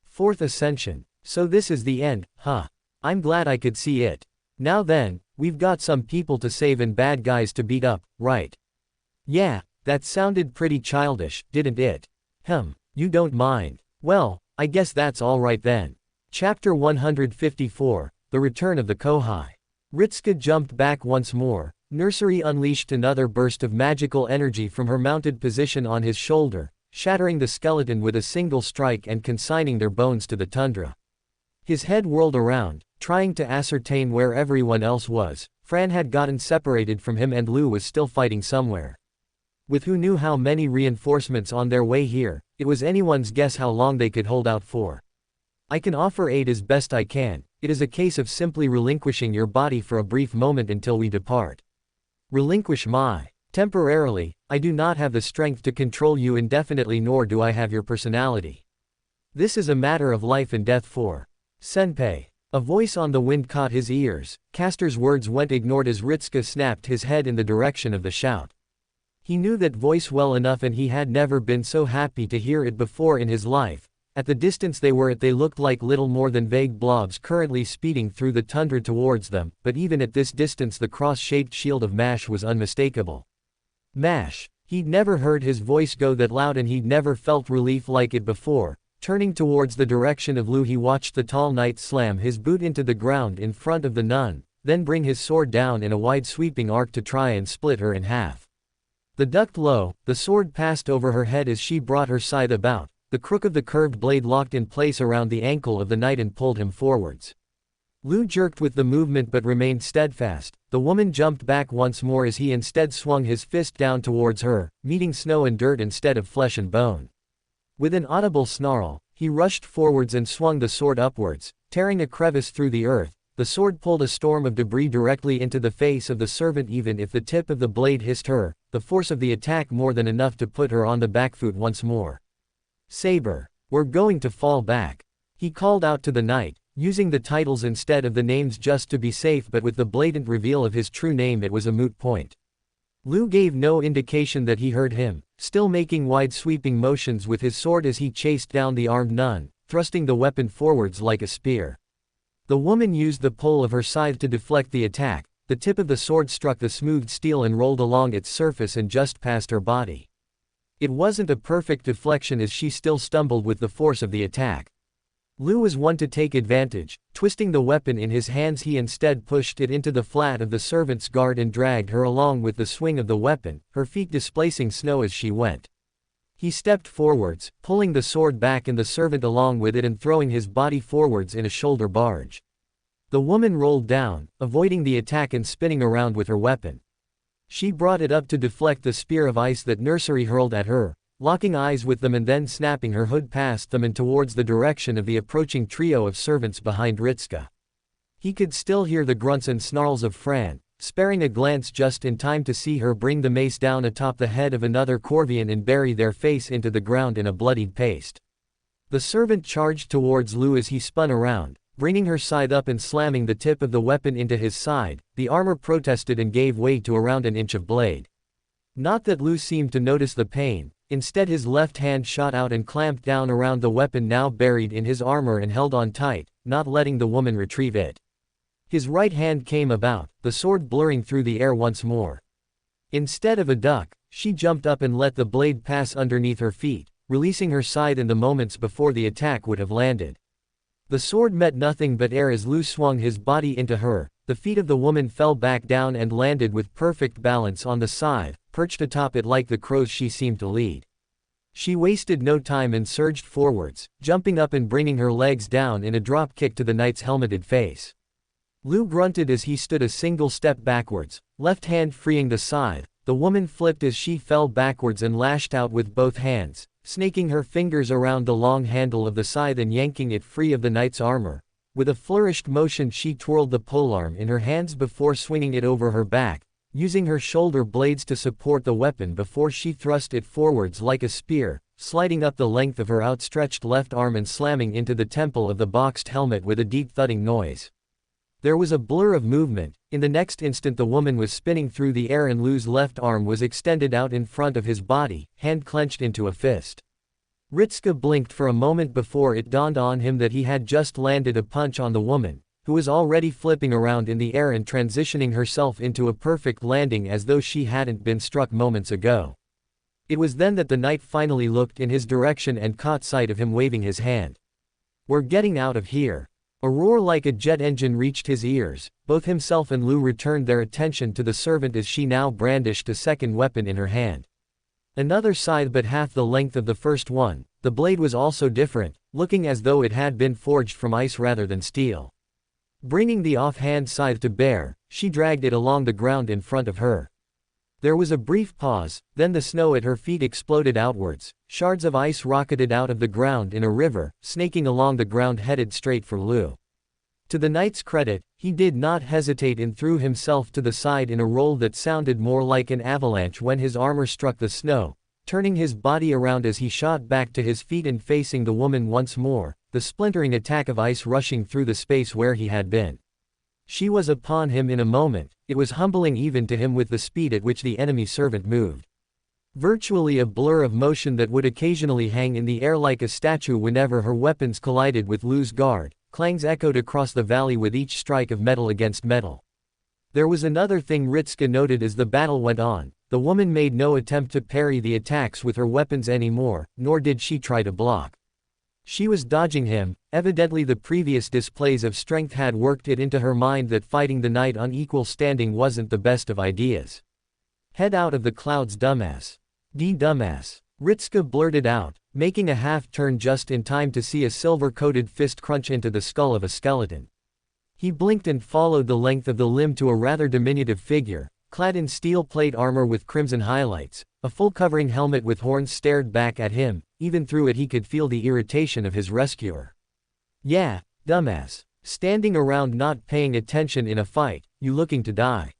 Fourth Ascension. So this is the end, huh? I'm glad I could see it. Now then, we've got some people to save and bad guys to beat up, right? Yeah, that sounded pretty childish, didn't it? You don't mind. Well, I guess that's alright then. Chapter 154, The Return of the Kohai. Ritsuka jumped back once more. Nursery unleashed another burst of magical energy from her mounted position on his shoulder, shattering the skeleton with a single strike and consigning their bones to the tundra. His head whirled around, trying to ascertain where everyone else was. Fran had gotten separated from him and Lou was still fighting somewhere. With who knew how many reinforcements on their way here, it was anyone's guess how long they could hold out for. I can offer aid as best I can, it is a case of simply relinquishing your body for a brief moment until we depart. Relinquish my. Temporarily, I do not have the strength to control you indefinitely, nor do I have your personality. This is a matter of life and death for Senpei. A voice on the wind caught his ears. Castor's words went ignored as Ritsuka snapped his head in the direction of the shout. He knew that voice well enough, and he had never been so happy to hear it before in his life. At the distance they were at, they looked like little more than vague blobs currently speeding through the tundra towards them, but even at this distance the cross-shaped shield of Mash was unmistakable. Mash. He'd never heard his voice go that loud, and he'd never felt relief like it before. Turning towards the direction of Lou, he watched the tall knight slam his boot into the ground in front of the nun, then bring his sword down in a wide sweeping arc to try and split her in half. The ducked low, the sword passed over her head as she brought her scythe about. The crook of the curved blade locked in place around the ankle of the knight and pulled him forwards. Lou jerked with the movement but remained steadfast. The woman jumped back once more as he instead swung his fist down towards her, meeting snow and dirt instead of flesh and bone. With an audible snarl, he rushed forwards and swung the sword upwards, tearing a crevice through the earth. The sword pulled a storm of debris directly into the face of the servant. Even if the tip of the blade hissed her, the force of the attack more than enough to put her on the back foot once more. Saber. We're going to fall back. He called out to the knight, using the titles instead of the names just to be safe, but with the blatant reveal of his true name it was a moot point. Lou gave no indication that he heard him, still making wide sweeping motions with his sword as he chased down the armed nun, thrusting the weapon forwards like a spear. The woman used the pole of her scythe to deflect the attack. The tip of the sword struck the smooth steel and rolled along its surface and just past her body. It wasn't a perfect deflection as she still stumbled with the force of the attack. Lu was one to take advantage. Twisting the weapon in his hands, he instead pushed it into the flat of the servant's guard and dragged her along with the swing of the weapon, her feet displacing snow as she went. He stepped forwards, pulling the sword back and the servant along with it and throwing his body forwards in a shoulder barge. The woman rolled down, avoiding the attack and spinning around with her weapon. She brought it up to deflect the spear of ice that Nursery hurled at her, locking eyes with them and then snapping her hood past them and towards the direction of the approaching trio of servants behind Ritska. He could still hear the grunts and snarls of Fran, sparing a glance just in time to see her bring the mace down atop the head of another Corvian and bury their face into the ground in a bloodied paste. The servant charged towards Lu as he spun around, bringing her scythe up and slamming the tip of the weapon into his side. The armor protested and gave way to around an inch of blade. Not that Lu seemed to notice the pain, instead his left hand shot out and clamped down around the weapon now buried in his armor and held on tight, not letting the woman retrieve it. His right hand came about, the sword blurring through the air once more. Instead of a duck, she jumped up and let the blade pass underneath her feet, releasing her scythe in the moments before the attack would have landed. The sword met nothing but air as Lu swung his body into her. The feet of the woman fell back down and landed with perfect balance on the scythe, perched atop it like the crows she seemed to lead. She wasted no time and surged forwards, jumping up and bringing her legs down in a drop kick to the knight's helmeted face. Lu grunted as he stood a single step backwards, left hand freeing the scythe. The woman flipped as she fell backwards and lashed out with both hands, snaking her fingers around the long handle of the scythe and yanking it free of the knight's armor. With a flourished motion she twirled the polearm in her hands before swinging it over her back, using her shoulder blades to support the weapon before she thrust it forwards like a spear, sliding up the length of her outstretched left arm and slamming into the temple of the boxed helmet with a deep thudding noise. There was a blur of movement. In the next instant the woman was spinning through the air and Lu's left arm was extended out in front of his body, hand clenched into a fist. Ritska blinked for a moment before it dawned on him that he had just landed a punch on the woman, who was already flipping around in the air and transitioning herself into a perfect landing as though she hadn't been struck moments ago. It was then that the knight finally looked in his direction and caught sight of him waving his hand. "We're getting out of here." A roar like a jet engine reached his ears. Both himself and Lu returned their attention to the servant as she now brandished a second weapon in her hand. Another scythe but half the length of the first one. The blade was also different, looking as though it had been forged from ice rather than steel. Bringing the off-hand scythe to bear, she dragged it along the ground in front of her. There was a brief pause, then the snow at her feet exploded outwards. Shards of ice rocketed out of the ground in a river, snaking along the ground headed straight for Lu. To the knight's credit, he did not hesitate and threw himself to the side in a roll that sounded more like an avalanche when his armor struck the snow, turning his body around as he shot back to his feet and facing the woman once more, the splintering attack of ice rushing through the space where he had been. She was upon him in a moment. It was humbling even to him with the speed at which the enemy servant moved. Virtually a blur of motion that would occasionally hang in the air like a statue whenever her weapons collided with Lu's guard. Clangs echoed across the valley with each strike of metal against metal. There was another thing Ritska noted as the battle went on. The woman made no attempt to parry the attacks with her weapons anymore, nor did she try to block. She was dodging him. Evidently the previous displays of strength had worked it into her mind that fighting the knight on equal standing wasn't the best of ideas. "Head out of the clouds, dumbass." Dumbass," Ritska blurted out, making a half-turn just in time to see a silver-coated fist crunch into the skull of a skeleton. He blinked and followed the length of the limb to a rather diminutive figure, clad in steel plate armor with crimson highlights. A full-covering helmet with horns stared back at him. Even through it he could feel the irritation of his rescuer. "Yeah, dumbass. Standing around not paying attention in a fight, you looking to die."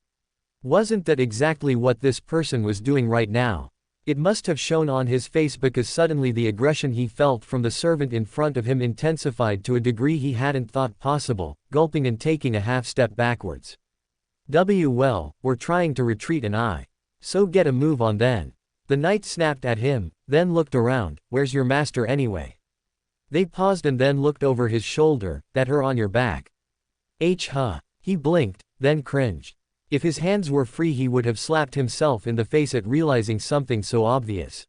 Wasn't that exactly what this person was doing right now? It must have shown on his face because suddenly the aggression he felt from the servant in front of him intensified to a degree he hadn't thought possible, gulping and taking a half-step backwards. Well, we're trying to retreat and so get a move on then." The knight snapped at him, then looked around. "Where's your master anyway?" They paused and then looked over his shoulder. "That her on your back?" Huh. He blinked, then cringed. If his hands were free he would have slapped himself in the face at realizing something so obvious.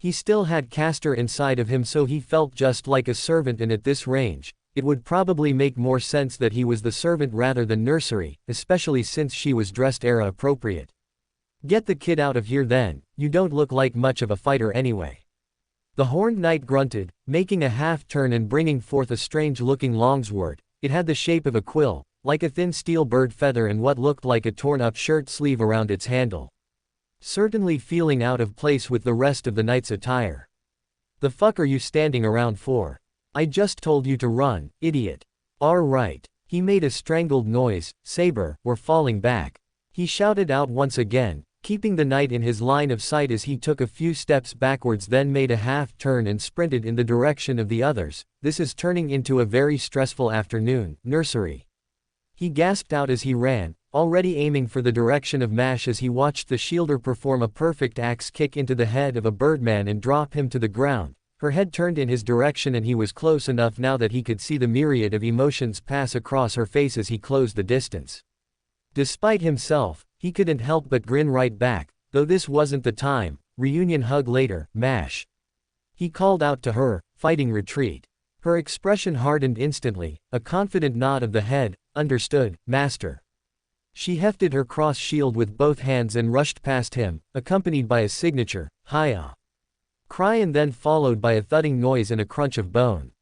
He still had Castor inside of him, so he felt just like a servant, and at this range, it would probably make more sense that he was the servant rather than nursery, especially since she was dressed era appropriate. Get the kid out of here then, you don't look like much of a fighter anyway. The horned knight grunted, making a half-turn and bringing forth a strange-looking longsword. It had the shape of a quill, like a thin steel bird feather, and what looked like a torn-up shirt sleeve around its handle. Certainly feeling out of place with the rest of the knight's attire. The fuck are you standing around for? I just told you to run, idiot. Right. He made a strangled noise. Saber, we're falling back. He shouted out once again, keeping the knight in his line of sight as he took a few steps backwards, then made a half-turn and sprinted in the direction of the others. This is turning into a very stressful afternoon, nursery. He gasped out as he ran, already aiming for the direction of Mash as he watched the shielder perform a perfect axe kick into the head of a birdman and drop him to the ground. Her head turned in his direction and he was close enough now that he could see the myriad of emotions pass across her face as he closed the distance. Despite himself, he couldn't help but grin right back, though this wasn't the time. Reunion hug later, Mash. He called out to her, fighting retreat. Her expression hardened instantly, a confident nod of the head. Understood, master. She hefted her cross shield with both hands and rushed past him, accompanied by a signature, Hiya. Cry, and then followed by a thudding noise and a crunch of bone.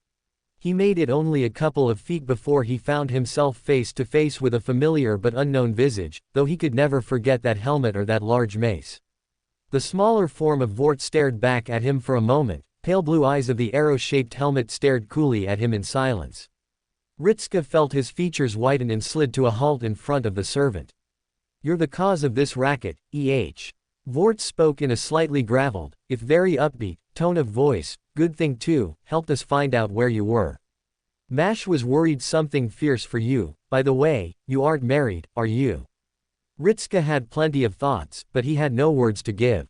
He made it only a couple of feet before he found himself face to face with a familiar but unknown visage, though he could never forget that helmet or that large mace. The smaller form of Vort stared back at him for a moment. Pale blue eyes of the arrow-shaped helmet stared coolly at him in silence. Ritska felt his features whiten and slid to a halt in front of the servant. You're the cause of this racket, Vort spoke in a slightly graveled, if very upbeat, tone of voice. Good thing too, helped us find out where you were. Mash was worried something fierce for you. By the way, you aren't married, are you? Ritska had plenty of thoughts, but he had no words to give.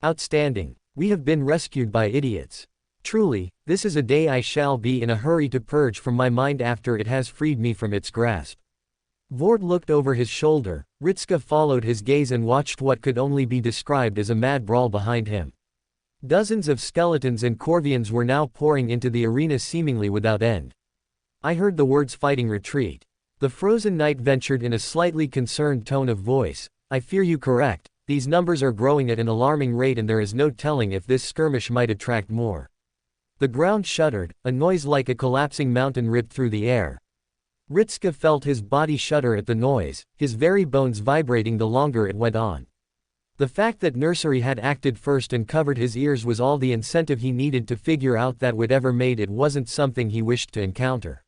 Outstanding. We have been rescued by idiots. Truly, this is a day I shall be in a hurry to purge from my mind after it has freed me from its grasp. Vort looked over his shoulder. Ritska followed his gaze and watched what could only be described as a mad brawl behind him. Dozens of skeletons and Corvians were now pouring into the arena seemingly without end. I heard the words fighting retreat. The frozen knight ventured in a slightly concerned tone of voice. I fear you correct. These numbers are growing at an alarming rate and there is no telling if this skirmish might attract more. The ground shuddered, a noise like a collapsing mountain ripped through the air. Ritska felt his body shudder at the noise, his very bones vibrating the longer it went on. The fact that Nursery had acted first and covered his ears was all the incentive he needed to figure out that whatever made it wasn't something he wished to encounter.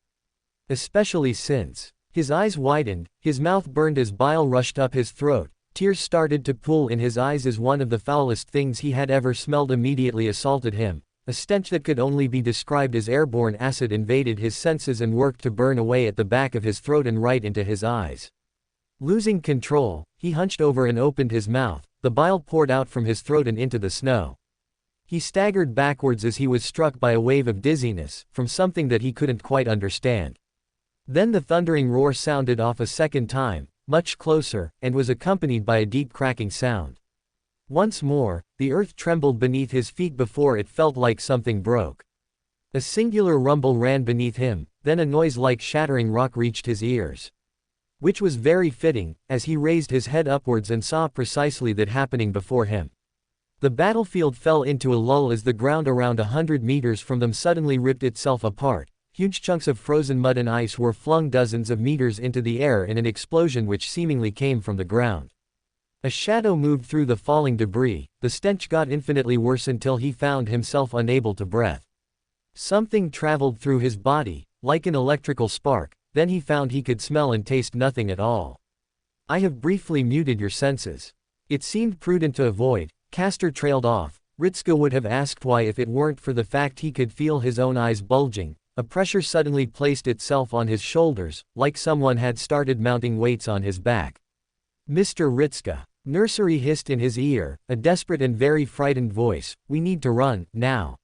Especially since. His eyes widened, his mouth burned as bile rushed up his throat, tears started to pool in his eyes as one of the foulest things he had ever smelled immediately assaulted him. A stench that could only be described as airborne acid invaded his senses and worked to burn away at the back of his throat and right into his eyes. Losing control, he hunched over and opened his mouth. The bile poured out from his throat and into the snow. He staggered backwards as he was struck by a wave of dizziness, from something that he couldn't quite understand. Then the thundering roar sounded off a second time, much closer, and was accompanied by a deep cracking sound. Once more, the earth trembled beneath his feet before it felt like something broke. A singular rumble ran beneath him, then a noise like shattering rock reached his ears. Which was very fitting, as he raised his head upwards and saw precisely that happening before him. The battlefield fell into a lull as the ground around 100 meters from them suddenly ripped itself apart. Huge chunks of frozen mud and ice were flung dozens of meters into the air in an explosion which seemingly came from the ground. A shadow moved through the falling debris. The stench got infinitely worse until he found himself unable to breathe. Something traveled through his body, like an electrical spark, then he found he could smell and taste nothing at all. I have briefly muted your senses. It seemed prudent to avoid. Castor trailed off. Ritska would have asked why if it weren't for the fact he could feel his own eyes bulging. A pressure suddenly placed itself on his shoulders, like someone had started mounting weights on his back. Mr. Ritska. Nursery hissed in his ear, a desperate and very frightened voice. We need to run, now.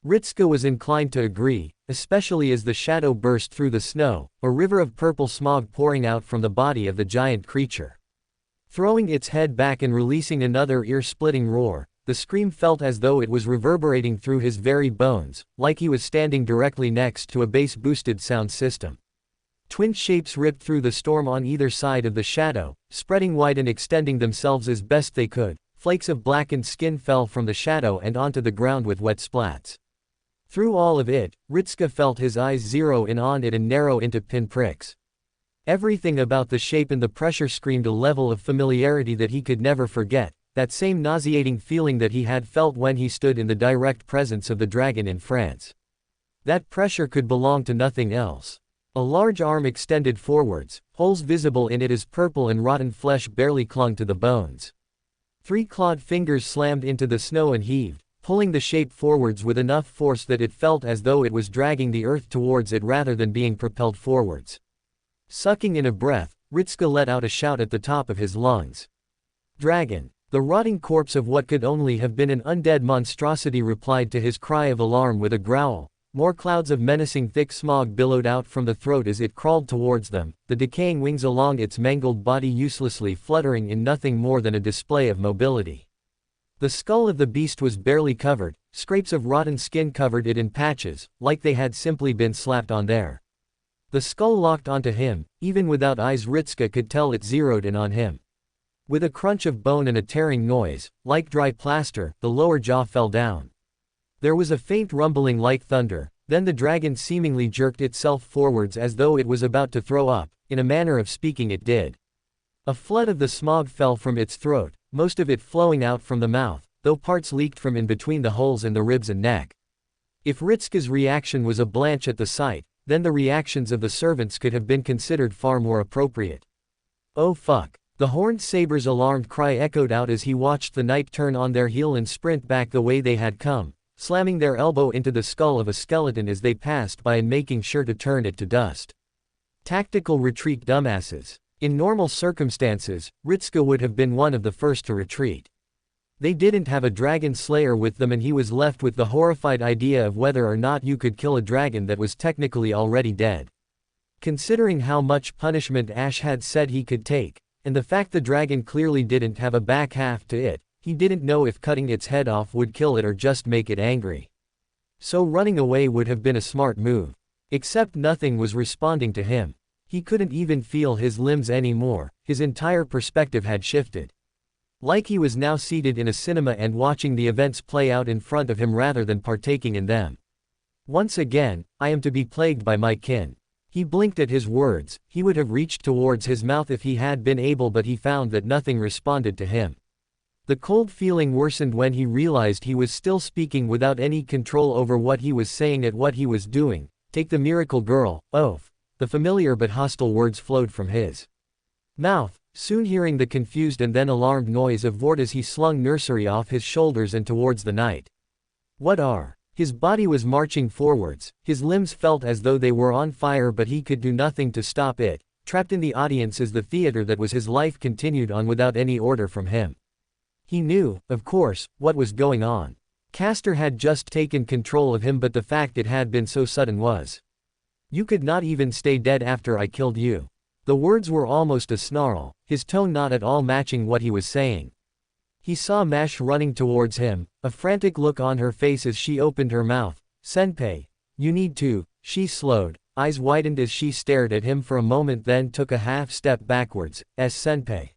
Ritska was inclined to agree, especially as the shadow burst through the snow, a river of purple smog pouring out from the body of the giant creature. Throwing its head back and releasing another ear-splitting roar, the scream felt as though it was reverberating through his very bones, like he was standing directly next to a bass-boosted sound system. Twin shapes ripped through the storm on either side of the shadow, spreading wide and extending themselves as best they could. Flakes of blackened skin fell from the shadow and onto the ground with wet splats. Through all of it, Ritsuka felt his eyes zero in on it and narrow into pinpricks. Everything about the shape and the pressure screamed a level of familiarity that he could never forget, that same nauseating feeling that he had felt when he stood in the direct presence of the dragon in France. That pressure could belong to nothing else. A large arm extended forwards, holes visible in it as purple and rotten flesh barely clung to the bones. 3 clawed fingers slammed into the snow and heaved, pulling the shape forwards with enough force that it felt as though it was dragging the earth towards it rather than being propelled forwards. Sucking in a breath, Ritsuka let out a shout at the top of his lungs. Dragon! The rotting corpse of what could only have been an undead monstrosity replied to his cry of alarm with a growl. More clouds of menacing thick smog billowed out from the throat as it crawled towards them, the decaying wings along its mangled body uselessly fluttering in nothing more than a display of mobility. The skull of the beast was barely covered, scrapes of rotten skin covered it in patches, like they had simply been slapped on there. The skull locked onto him, even without eyes. Ritsuka could tell it zeroed in on him. With a crunch of bone and a tearing noise, like dry plaster, the lower jaw fell down. There was a faint rumbling like thunder, then the dragon seemingly jerked itself forwards as though it was about to throw up, in a manner of speaking it did. A flood of the smog fell from its throat, most of it flowing out from the mouth, though parts leaked from in between the holes in the ribs and neck. If Ritsuka's reaction was a blanch at the sight, then the reactions of the servants could have been considered far more appropriate. Oh fuck. The horned saber's alarmed cry echoed out as he watched the knight turn on their heel and sprint back the way they had come, slamming their elbow into the skull of a skeleton as they passed by and making sure to turn it to dust. Tactical retreat, dumbasses. In normal circumstances, Ritsuka would have been one of the first to retreat. They didn't have a dragon slayer with them and he was left with the horrified idea of whether or not you could kill a dragon that was technically already dead. Considering how much punishment Ash had said he could take, and the fact the dragon clearly didn't have a back half to it, he didn't know if cutting its head off would kill it or just make it angry. So running away would have been a smart move. Except nothing was responding to him. He couldn't even feel his limbs anymore, his entire perspective had shifted. Like he was now seated in a cinema and watching the events play out in front of him rather than partaking in them. Once again, I am to be plagued by my kin. He blinked at his words. He would have reached towards his mouth if he had been able, but he found that nothing responded to him. The cold feeling worsened when he realized he was still speaking without any control over what he was saying and what he was doing. Take the miracle girl, oaf. The familiar but hostile words flowed from his mouth, soon hearing the confused and then alarmed noise of Vort as he slung nursery off his shoulders and towards the knight. What are? His body was marching forwards, his limbs felt as though they were on fire but he could do nothing to stop it, trapped in the audience as the theater that was his life continued on without any order from him. He knew, of course, what was going on. Castor had just taken control of him, but the fact it had been so sudden was. You could not even stay dead after I killed you. The words were almost a snarl, his tone not at all matching what he was saying. He saw Mash running towards him, a frantic look on her face as she opened her mouth. Senpai, you need to. She slowed, eyes widened as she stared at him for a moment, then took a half step backwards. Senpai.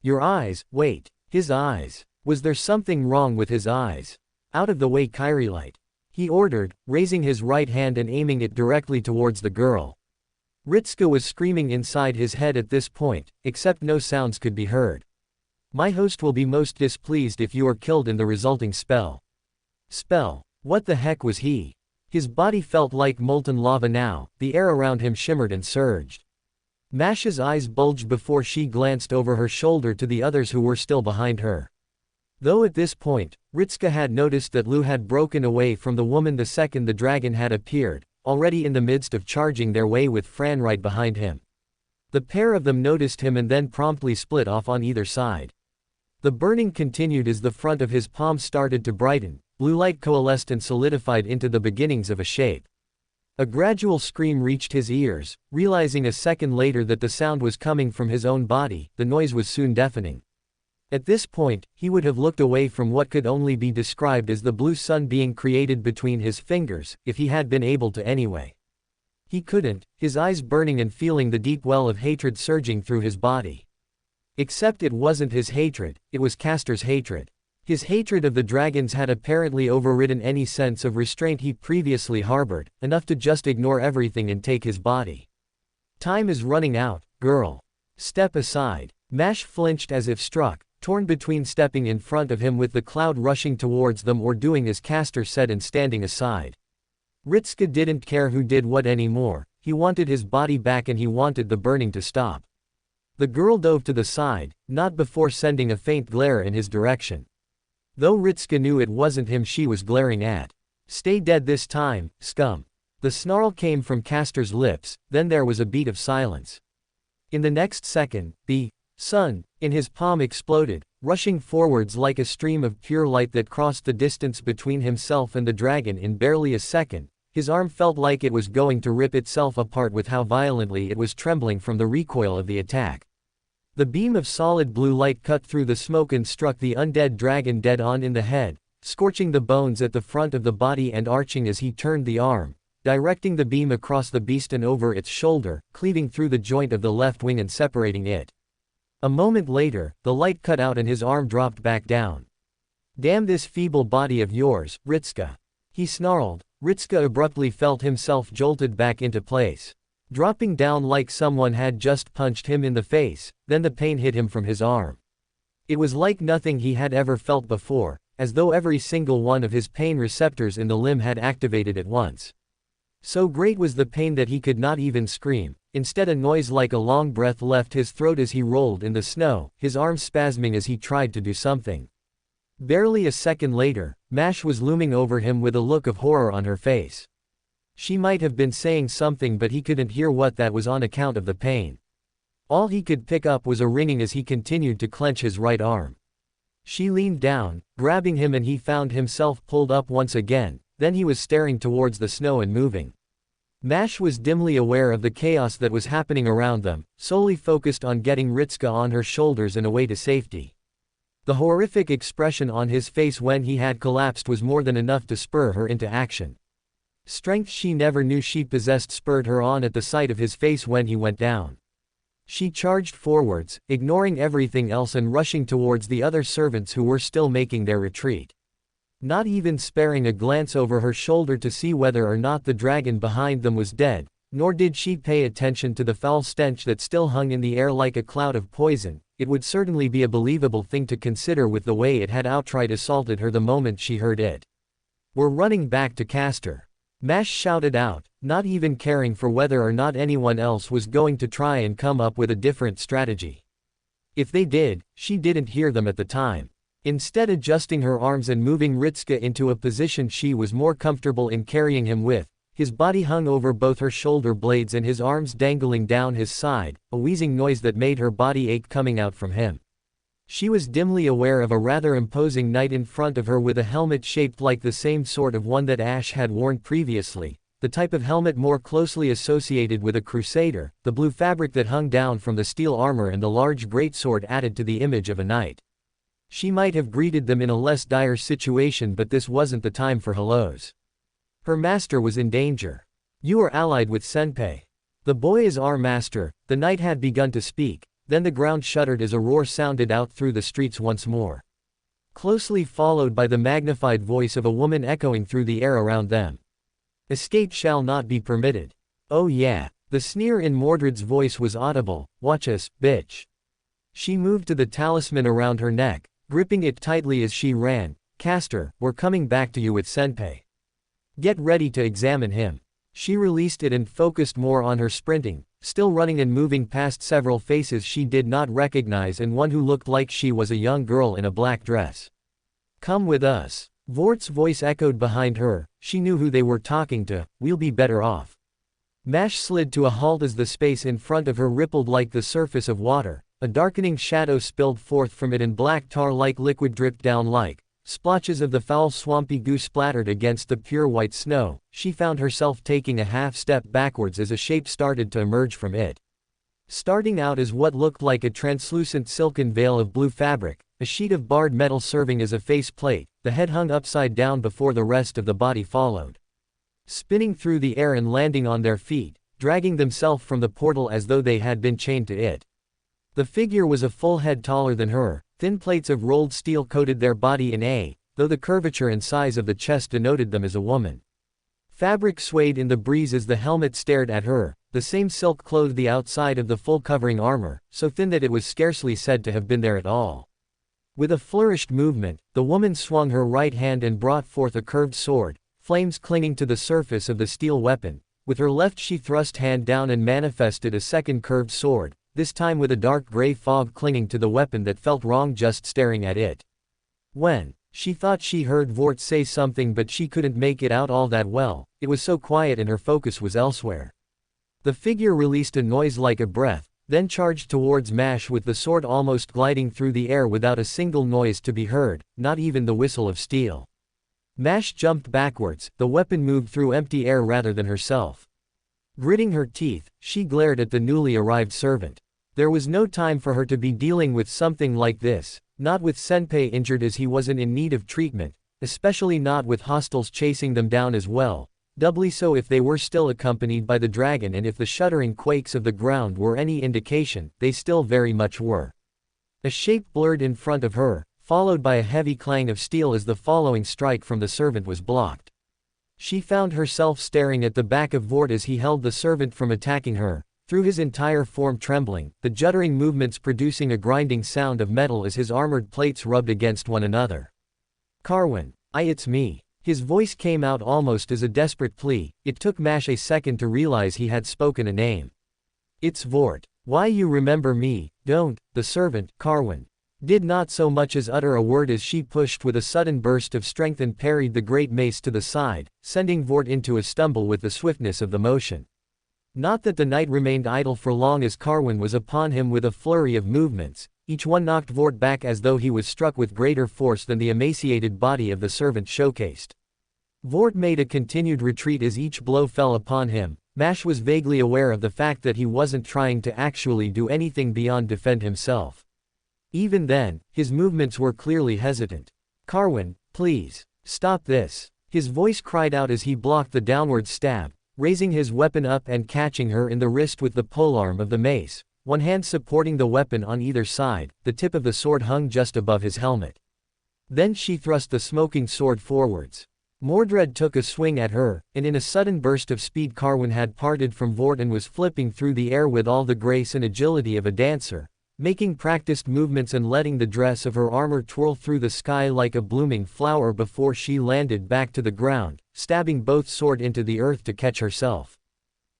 Your eyes, wait. His eyes. Was there something wrong with his eyes? Out of the way, Kyrielite. He ordered, raising his right hand and aiming it directly towards the girl. Ritsuka was screaming inside his head at this point, except no sounds could be heard. My host will be most displeased if you are killed in the resulting spell. Spell. What the heck was he? His body felt like molten lava now, the air around him shimmered and surged. Mash's eyes bulged before she glanced over her shoulder to the others who were still behind her. Though at this point, Ritsuka had noticed that Lu had broken away from the woman the second the dragon had appeared, already in the midst of charging their way with Fran right behind him. The pair of them noticed him and then promptly split off on either side. The burning continued as the front of his palm started to brighten, blue light coalesced and solidified into the beginnings of a shape. A gradual scream reached his ears, realizing a second later that the sound was coming from his own body. The noise was soon deafening. At this point, he would have looked away from what could only be described as the blue sun being created between his fingers, if he had been able to anyway. He couldn't, his eyes burning and feeling the deep well of hatred surging through his body. Except it wasn't his hatred, it was Castor's hatred. His hatred of the dragons had apparently overridden any sense of restraint he previously harbored, enough to just ignore everything and take his body. Time is running out, girl. Step aside. Mash flinched as if struck, torn between stepping in front of him with the cloud rushing towards them or doing as Castor said and standing aside. Ritska didn't care who did what anymore, he wanted his body back and he wanted the burning to stop. The girl dove to the side, not before sending a faint glare in his direction. Though Ritska knew it wasn't him she was glaring at. Stay dead this time, scum. The snarl came from Castor's lips, then there was a beat of silence. In the next second, the sun in his palm exploded, rushing forwards like a stream of pure light that crossed the distance between himself and the dragon in barely a second. His arm felt like it was going to rip itself apart with how violently it was trembling from the recoil of the attack. The beam of solid blue light cut through the smoke and struck the undead dragon dead on in the head, scorching the bones at the front of the body and arching as he turned the arm, directing the beam across the beast and over its shoulder, cleaving through the joint of the left wing and separating it. A moment later, the light cut out and his arm dropped back down. Damn this feeble body of yours, Ritska. He snarled. Ritska abruptly felt himself jolted back into place. Dropping down like someone had just punched him in the face, then the pain hit him from his arm. It was like nothing he had ever felt before, as though every single one of his pain receptors in the limb had activated at once. So great was the pain that he could not even scream. Instead, a noise like a long breath left his throat as he rolled in the snow, his arms spasming as he tried to do something. Barely a second later, Mash was looming over him with a look of horror on her face. She might have been saying something but he couldn't hear what that was on account of the pain. All he could pick up was a ringing as he continued to clench his right arm. She leaned down, grabbing him and he found himself pulled up once again, then he was staring towards the snow and moving. Mash was dimly aware of the chaos that was happening around them, solely focused on getting Ritska on her shoulders and away to safety. The horrific expression on his face when he had collapsed was more than enough to spur her into action. Strength she never knew she possessed spurred her on at the sight of his face when he went down. She charged forwards, ignoring everything else and rushing towards the other servants who were still making their retreat. Not even sparing a glance over her shoulder to see whether or not the dragon behind them was dead, nor did she pay attention to the foul stench that still hung in the air like a cloud of poison. It would certainly be a believable thing to consider with the way it had outright assaulted her the moment she heard it. "We're running back to Castor," Mash shouted out, not even caring for whether or not anyone else was going to try and come up with a different strategy. If they did, she didn't hear them at the time. Instead, adjusting her arms and moving Ritska into a position she was more comfortable in carrying him with, his body hung over both her shoulder blades and his arms dangling down his side, a wheezing noise that made her body ache coming out from him. She was dimly aware of a rather imposing knight in front of her with a helmet shaped like the same sort of one that Ash had worn previously, the type of helmet more closely associated with a crusader. The blue fabric that hung down from the steel armor and the large greatsword added to the image of a knight. She might have greeted them in a less dire situation, but this wasn't the time for hellos. Her master was in danger. "You are allied with Senpei. The boy is our master," the knight had begun to speak, then the ground shuddered as a roar sounded out through the streets once more. Closely followed by the magnified voice of a woman echoing through the air around them. "Escape shall not be permitted." "Oh yeah." The sneer in Mordred's voice was audible. "Watch us, bitch." She moved to the talisman around her neck, gripping it tightly as she ran. "Castor, we're coming back to you with Senpei. Get ready to examine him." She released it and focused more on her sprinting, still running and moving past several faces she did not recognize and one who looked like she was a young girl in a black dress. "Come with us." Vort's voice echoed behind her. She knew who they were talking to. "We'll be better off." Mash slid to a halt as the space in front of her rippled like the surface of water. A darkening shadow spilled forth from it and black tar-like liquid dripped down like splotches of the foul swampy goo splattered against the pure white snow. She found herself taking a half-step backwards as a shape started to emerge from it. Starting out as what looked like a translucent silken veil of blue fabric, a sheet of barred metal serving as a face plate, the head hung upside down before the rest of the body followed. Spinning through the air and landing on their feet, dragging themselves from the portal as though they had been chained to it. The figure was a full head taller than her, thin plates of rolled steel coated their body in A, though the curvature and size of the chest denoted them as a woman. Fabric swayed in the breeze as the helmet stared at her, the same silk clothed the outside of the full covering armor, so thin that it was scarcely said to have been there at all. With a flourished movement, the woman swung her right hand and brought forth a curved sword, flames clinging to the surface of the steel weapon. With her left she thrust hand down and manifested a second curved sword, this time with a dark gray fog clinging to the weapon that felt wrong just staring at it. When she thought she heard Vort say something, but she couldn't make it out all that well, it was so quiet and her focus was elsewhere. The figure released a noise like a breath, then charged towards Mash with the sword almost gliding through the air without a single noise to be heard, not even the whistle of steel. Mash jumped backwards, the weapon moved through empty air rather than herself. Gritting her teeth, she glared at the newly arrived servant. There was no time for her to be dealing with something like this, not with Senpei injured as he wasn't in need of treatment, especially not with hostiles chasing them down as well, doubly so if they were still accompanied by the dragon, and if the shuddering quakes of the ground were any indication, they still very much were. A shape blurred in front of her, followed by a heavy clang of steel as the following strike from the servant was blocked. She found herself staring at the back of Vort as he held the servant from attacking her, through his entire form trembling, the juddering movements producing a grinding sound of metal as his armored plates rubbed against one another. "Carwin, it's me." His voice came out almost as a desperate plea. It took Mash a second to realize he had spoken a name. "It's Vort. Why, you remember me, don't?" The servant, Carwin, did not so much as utter a word as she pushed with a sudden burst of strength and parried the great mace to the side, sending Vort into a stumble with the swiftness of the motion. Not that the knight remained idle for long as Carwin was upon him with a flurry of movements, each one knocked Vort back as though he was struck with greater force than the emaciated body of the servant showcased. Vort made a continued retreat as each blow fell upon him. Mash was vaguely aware of the fact that he wasn't trying to actually do anything beyond defend himself. Even then, his movements were clearly hesitant. "Carwin, please, stop this." His voice cried out as he blocked the downward stab, raising his weapon up and catching her in the wrist with the polearm of the mace, one hand supporting the weapon on either side. The tip of the sword hung just above his helmet. Then she thrust the smoking sword forwards. Mordred took a swing at her, and in a sudden burst of speed Carwin had parted from Vort and was flipping through the air with all the grace and agility of a dancer, making practiced movements and letting the dress of her armor twirl through the sky like a blooming flower before she landed back to the ground, stabbing both sword into the earth to catch herself.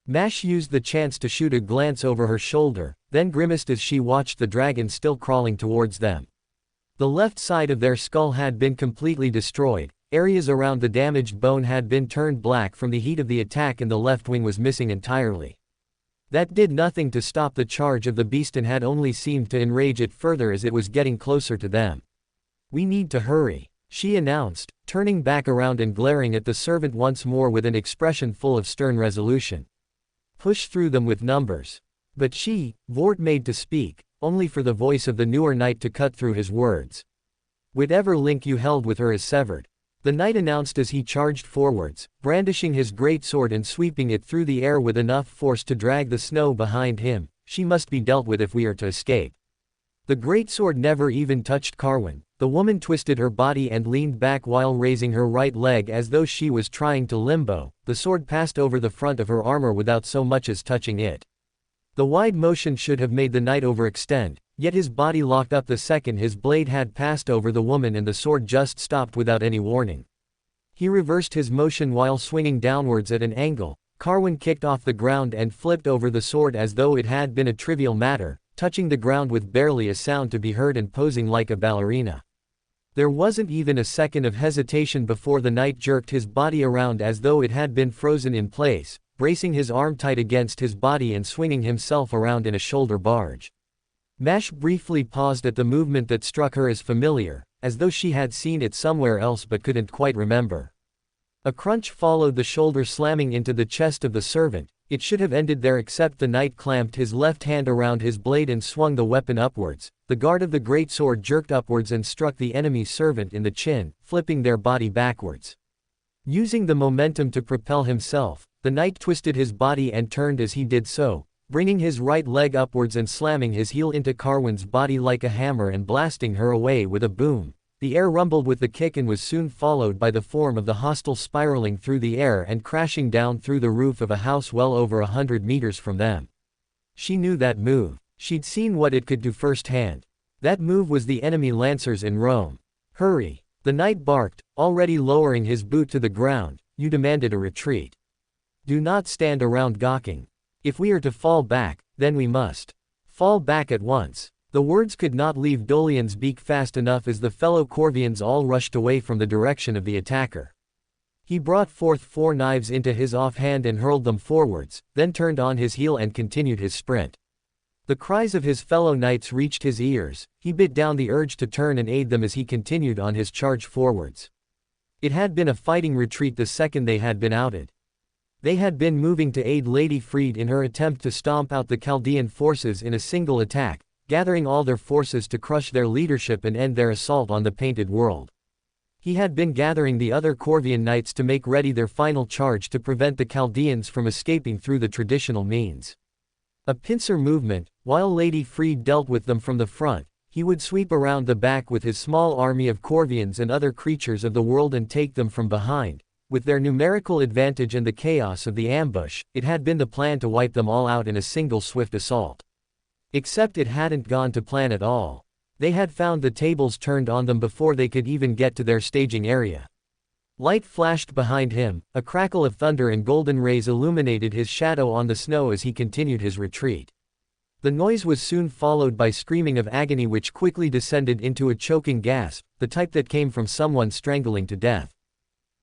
Mash used the chance to shoot a glance over her shoulder, then grimaced as she watched the dragon still crawling towards them. The left side of their skull had been completely destroyed, areas around the damaged bone had been turned black from the heat of the attack, and the left wing was missing entirely. That did nothing to stop the charge of the beast and had only seemed to enrage it further as it was getting closer to them. "We need to hurry," she announced, turning back around and glaring at the servant once more with an expression full of stern resolution. "Push through them with numbers." But Vort made to speak, only for the voice of the newer knight to cut through his words. "Whatever link you held with her is severed," the knight announced as he charged forwards, brandishing his great sword and sweeping it through the air with enough force to drag the snow behind him. "She must be dealt with if we are to escape." The great sword never even touched Carwin. The woman twisted her body and leaned back while raising her right leg as though she was trying to limbo. The sword passed over the front of her armor without so much as touching it. The wide motion should have made the knight overextend, yet his body locked up the second his blade had passed over the woman and the sword just stopped without any warning. He reversed his motion while swinging downwards at an angle. Carwin kicked off the ground and flipped over the sword as though it had been a trivial matter, touching the ground with barely a sound to be heard and posing like a ballerina. There wasn't even a second of hesitation before the knight jerked his body around as though it had been frozen in place, bracing his arm tight against his body and swinging himself around in a shoulder barge. Mash briefly paused at the movement that struck her as familiar, as though she had seen it somewhere else but couldn't quite remember. A crunch followed the shoulder slamming into the chest of the servant, It should have ended there, except the knight clamped his left hand around his blade and swung the weapon upwards. The guard of the greatsword jerked upwards and struck the enemy's servant in the chin, flipping their body backwards. Using the momentum to propel himself, the knight twisted his body and turned as he did so, bringing his right leg upwards and slamming his heel into Carwyn's body like a hammer and blasting her away with a boom. The air rumbled with the kick and was soon followed by the form of the hostile spiraling through the air and crashing down through the roof of a house well over 100 meters from them. She knew that move. She'd seen what it could do firsthand. That move was the enemy lancers in Rome. Hurry! The knight barked, already lowering his boot to the ground. You demanded a retreat. Do not stand around gawking. If we are to fall back, then we must fall back at once. The words could not leave Dolian's beak fast enough as the fellow Corvians all rushed away from the direction of the attacker. He brought forth 4 knives into his offhand and hurled them forwards, then turned on his heel and continued his sprint. The cries of his fellow knights reached his ears. He bit down the urge to turn and aid them as he continued on his charge forwards. It had been a fighting retreat the second they had been outed. They had been moving to aid Lady Freed in her attempt to stomp out the Chaldean forces in a single attack, gathering all their forces to crush their leadership and end their assault on the Painted World. He had been gathering the other Corvian knights to make ready their final charge to prevent the Chaldeans from escaping through the traditional means. A pincer movement, while Lady Freed dealt with them from the front, he would sweep around the back with his small army of Corvians and other creatures of the world and take them from behind. With their numerical advantage and the chaos of the ambush, it had been the plan to wipe them all out in a single swift assault. Except it hadn't gone to plan at all. They had found the tables turned on them before they could even get to their staging area. Light flashed behind him, a crackle of thunder and golden rays illuminated his shadow on the snow as he continued his retreat. The noise was soon followed by screaming of agony which quickly descended into a choking gasp, the type that came from someone strangling to death.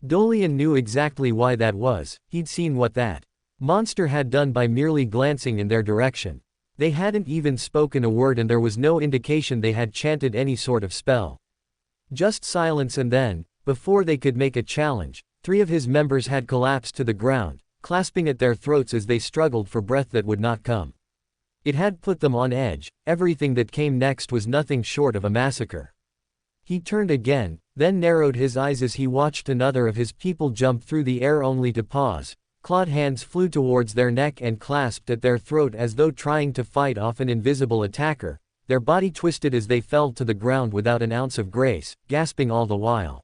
Dolian knew exactly why that was. He'd seen what that monster had done by merely glancing in their direction. They hadn't even spoken a word and there was no indication they had chanted any sort of spell. Just silence, and then, before they could make a challenge, 3 of his members had collapsed to the ground, clasping at their throats as they struggled for breath that would not come. It had put them on edge. Everything that came next was nothing short of a massacre. He turned again, then narrowed his eyes as he watched another of his people jump through the air only to pause. Clawed hands flew towards their neck and clasped at their throat as though trying to fight off an invisible attacker. Their body twisted as they fell to the ground without an ounce of grace, gasping all the while.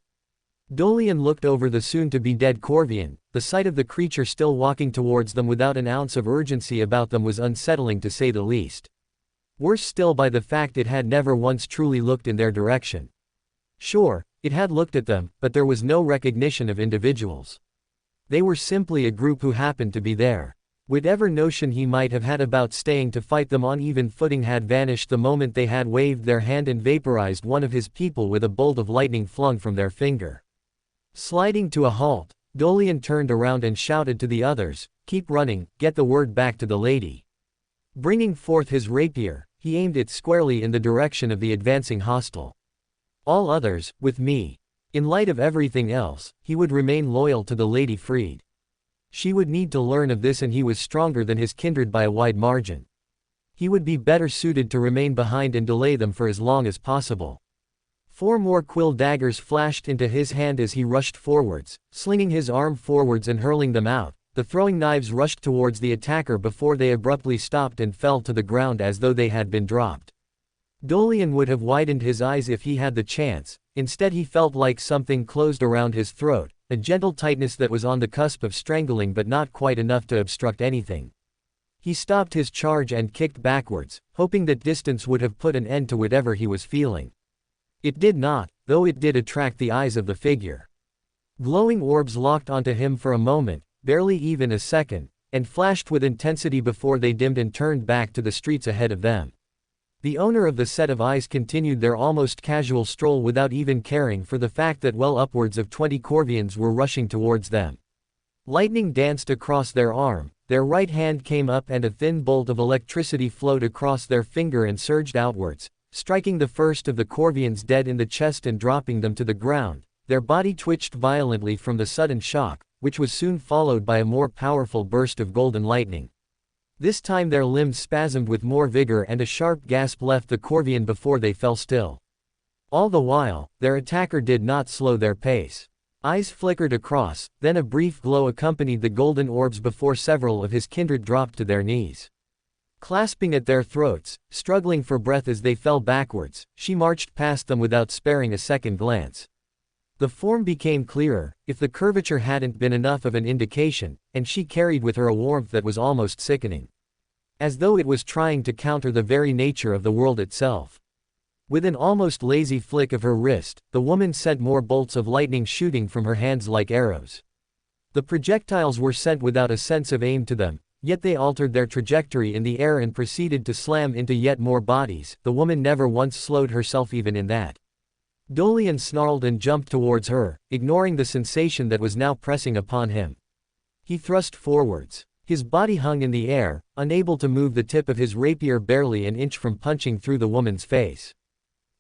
Dolian looked over the soon-to-be-dead Corvian. The sight of the creature still walking towards them without an ounce of urgency about them was unsettling to say the least. Worse still by the fact it had never once truly looked in their direction. Sure, it had looked at them, but there was no recognition of individuals. They were simply a group who happened to be there. Whatever notion he might have had about staying to fight them on even footing had vanished the moment they had waved their hand and vaporized one of his people with a bolt of lightning flung from their finger. Sliding to a halt, Dolian turned around and shouted to the others, "Keep running, get the word back to the lady." Bringing forth his rapier, he aimed it squarely in the direction of the advancing hostile. All others, with me. In light of everything else, he would remain loyal to the Lady Freed. She would need to learn of this, and he was stronger than his kindred by a wide margin. He would be better suited to remain behind and delay them for as long as possible. 4 more quill daggers flashed into his hand as he rushed forwards, slinging his arm forwards and hurling them out. The throwing knives rushed towards the attacker before they abruptly stopped and fell to the ground as though they had been dropped. Dolian would have widened his eyes if he had the chance. Instead he felt like something closed around his throat, a gentle tightness that was on the cusp of strangling but not quite enough to obstruct anything. He stopped his charge and kicked backwards, hoping that distance would have put an end to whatever he was feeling. It did not, though it did attract the eyes of the figure. Glowing orbs locked onto him for a moment, barely even a second, and flashed with intensity before they dimmed and turned back to the streets ahead of them. The owner of the set of eyes continued their almost casual stroll without even caring for the fact that well upwards of 20 Corvians were rushing towards them. Lightning danced across their arm, their right hand came up and a thin bolt of electricity flowed across their finger and surged outwards, striking the first of the Corvians dead in the chest and dropping them to the ground. Their body twitched violently from the sudden shock, which was soon followed by a more powerful burst of golden lightning. This time their limbs spasmed with more vigor and a sharp gasp left the Corvian before they fell still. All the while, their attacker did not slow their pace. Eyes flickered across, then a brief glow accompanied the golden orbs before several of his kindred dropped to their knees. Clasping at their throats, struggling for breath as they fell backwards, she marched past them without sparing a second glance. The form became clearer, if the curvature hadn't been enough of an indication, and she carried with her a warmth that was almost sickening. As though it was trying to counter the very nature of the world itself. With an almost lazy flick of her wrist, the woman sent more bolts of lightning shooting from her hands like arrows. The projectiles were sent without a sense of aim to them, yet they altered their trajectory in the air and proceeded to slam into yet more bodies. The woman never once slowed herself even in that. Dolian snarled and jumped towards her, ignoring the sensation that was now pressing upon him. He thrust forwards. His body hung in the air, unable to move the tip of his rapier barely an inch from punching through the woman's face.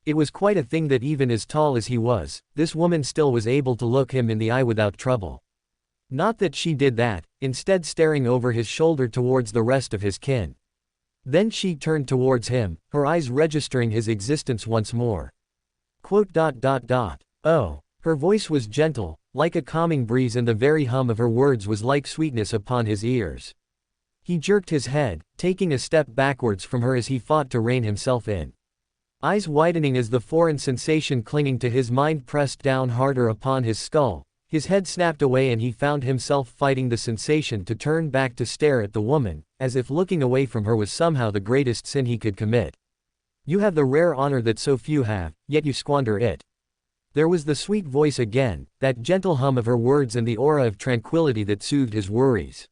It was quite a thing that even as tall as he was, this woman still was able to look him in the eye without trouble. Not that she did that, instead staring over his shoulder towards the rest of his kin. Then she turned towards him, her eyes registering his existence once more. Oh. Her voice was gentle, like a calming breeze, and the very hum of her words was like sweetness upon his ears. He jerked his head, taking a step backwards from her as he fought to rein himself in. Eyes widening as the foreign sensation clinging to his mind pressed down harder upon his skull, his head snapped away and he found himself fighting the sensation to turn back to stare at the woman, as if looking away from her was somehow the greatest sin he could commit. You have the rare honor that so few have, yet you squander it. There was the sweet voice again, that gentle hum of her words and the aura of tranquility that soothed his worries.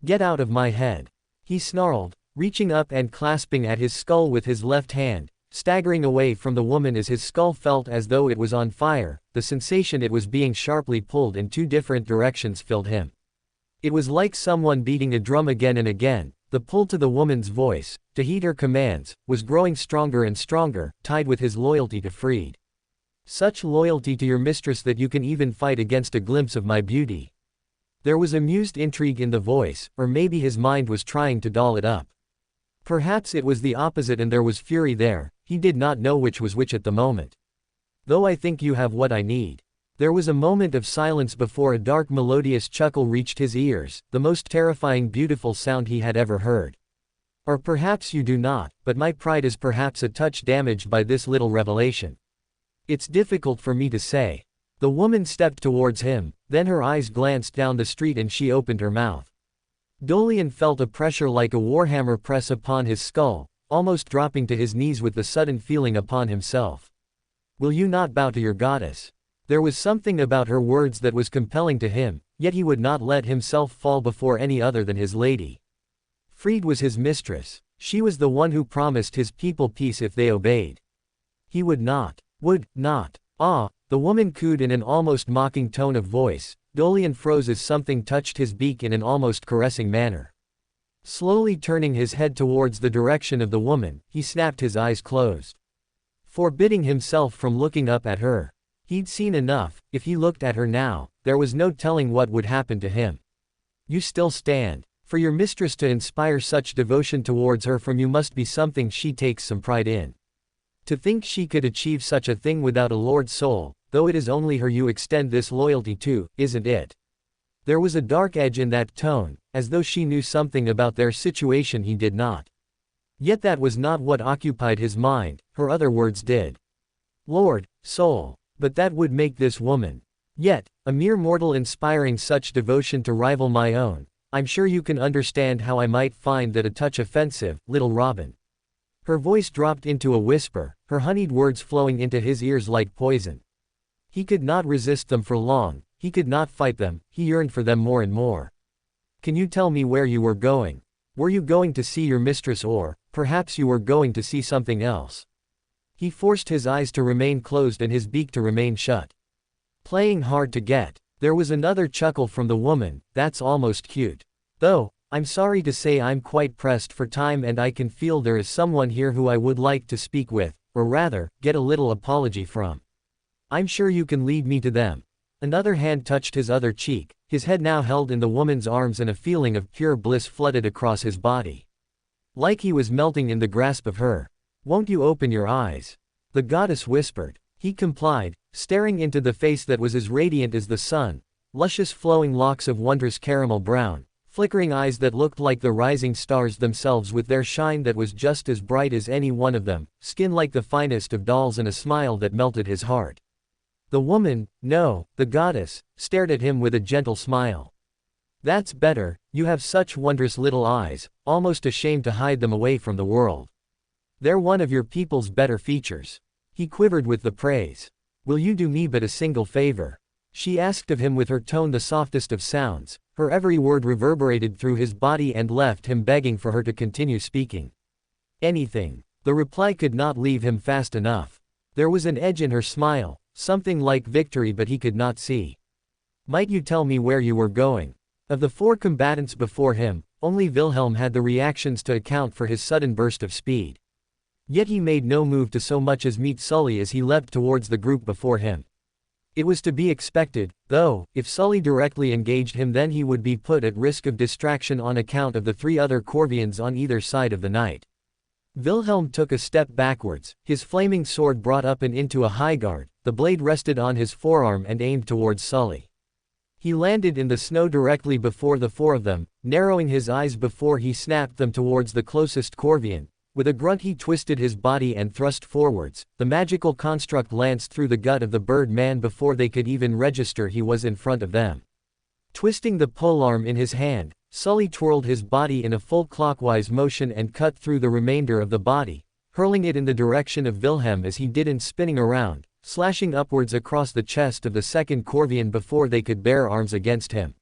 Get out of my head. He snarled, reaching up and clasping at his skull with his left hand, staggering away from the woman as his skull felt as though it was on fire. The sensation it was being sharply pulled in two different directions filled him. It was like someone beating a drum again and again. The pull to the woman's voice, to heed her commands, was growing stronger and stronger, tied with his loyalty to Freed. Such loyalty to your mistress that you can even fight against a glimpse of my beauty. There was amused intrigue in the voice, or maybe his mind was trying to doll it up. Perhaps it was the opposite and there was fury there, he did not know which was which at the moment. Though I think you have what I need. There was a moment of silence before a dark melodious chuckle reached his ears, the most terrifying beautiful sound he had ever heard. Or perhaps you do not, but my pride is perhaps a touch damaged by this little revelation. It's difficult for me to say. The woman stepped towards him, then her eyes glanced down the street and she opened her mouth. Dolian felt a pressure like a warhammer press upon his skull, almost dropping to his knees with the sudden feeling upon himself. Will you not bow to your goddess? There was something about her words that was compelling to him, yet he would not let himself fall before any other than his lady. Freed was his mistress. She was the one who promised his people peace if they obeyed. He would not. Ah, the woman cooed in an almost mocking tone of voice. Dolian froze as something touched his beak in an almost caressing manner. Slowly turning his head towards the direction of the woman, he snapped his eyes closed. Forbidding himself from looking up at her. He'd seen enough. If he looked at her now, there was no telling what would happen to him. You still stand. For your mistress to inspire such devotion towards her from you must be something she takes some pride in. To think she could achieve such a thing without a lord soul, though it is only her you extend this loyalty to, isn't it? There was a dark edge in that tone, as though she knew something about their situation he did not. Yet that was not what occupied his mind, her other words did. Lord, soul. But that would make this woman. Yet, a mere mortal inspiring such devotion to rival my own. I'm sure you can understand how I might find that a touch offensive, little Robin. Her voice dropped into a whisper, her honeyed words flowing into his ears like poison. He could not resist them for long, he could not fight them, he yearned for them more and more. Can you tell me where you were going? Were you going to see your mistress or, perhaps you were going to see something else? He forced his eyes to remain closed and his beak to remain shut. Playing hard to get. There was another chuckle from the woman, that's almost cute. Though, I'm sorry to say I'm quite pressed for time and I can feel there is someone here who I would like to speak with, or rather, get a little apology from. I'm sure you can lead me to them. Another hand touched his other cheek, his head now held in the woman's arms and a feeling of pure bliss flooded across his body. Like he was melting in the grasp of her. "Won't you open your eyes?" the goddess whispered. He complied, staring into the face that was as radiant as the sun, luscious flowing locks of wondrous caramel brown, flickering eyes that looked like the rising stars themselves with their shine that was just as bright as any one of them, skin like the finest of dolls and a smile that melted his heart. The woman, no, the goddess, stared at him with a gentle smile. "That's better, you have such wondrous little eyes, almost ashamed to hide them away from the world. They're one of your people's better features." He quivered with the praise. "Will you do me but a single favor?" she asked of him with her tone the softest of sounds. Her every word reverberated through his body and left him begging for her to continue speaking. "Anything." The reply could not leave him fast enough. There was an edge in her smile, something like victory but he could not see. "Might you tell me where you were going?" Of the four combatants before him, only Wilhelm had the reactions to account for his sudden burst of speed. Yet he made no move to so much as meet Sully as he leapt towards the group before him. It was to be expected, though, if Sully directly engaged him then he would be put at risk of distraction on account of the three other Corvians on either side of the knight. Wilhelm took a step backwards, his flaming sword brought up and into a high guard, the blade rested on his forearm and aimed towards Sully. He landed in the snow directly before the four of them, narrowing his eyes before he snapped them towards the closest Corvian. With a grunt he twisted his body and thrust forwards, the magical construct lanced through the gut of the bird man before they could even register he was in front of them. Twisting the polearm in his hand, Sully twirled his body in a full clockwise motion and cut through the remainder of the body, hurling it in the direction of Wilhelm as he did and spinning around, slashing upwards across the chest of the second Corvian before they could bear arms against him.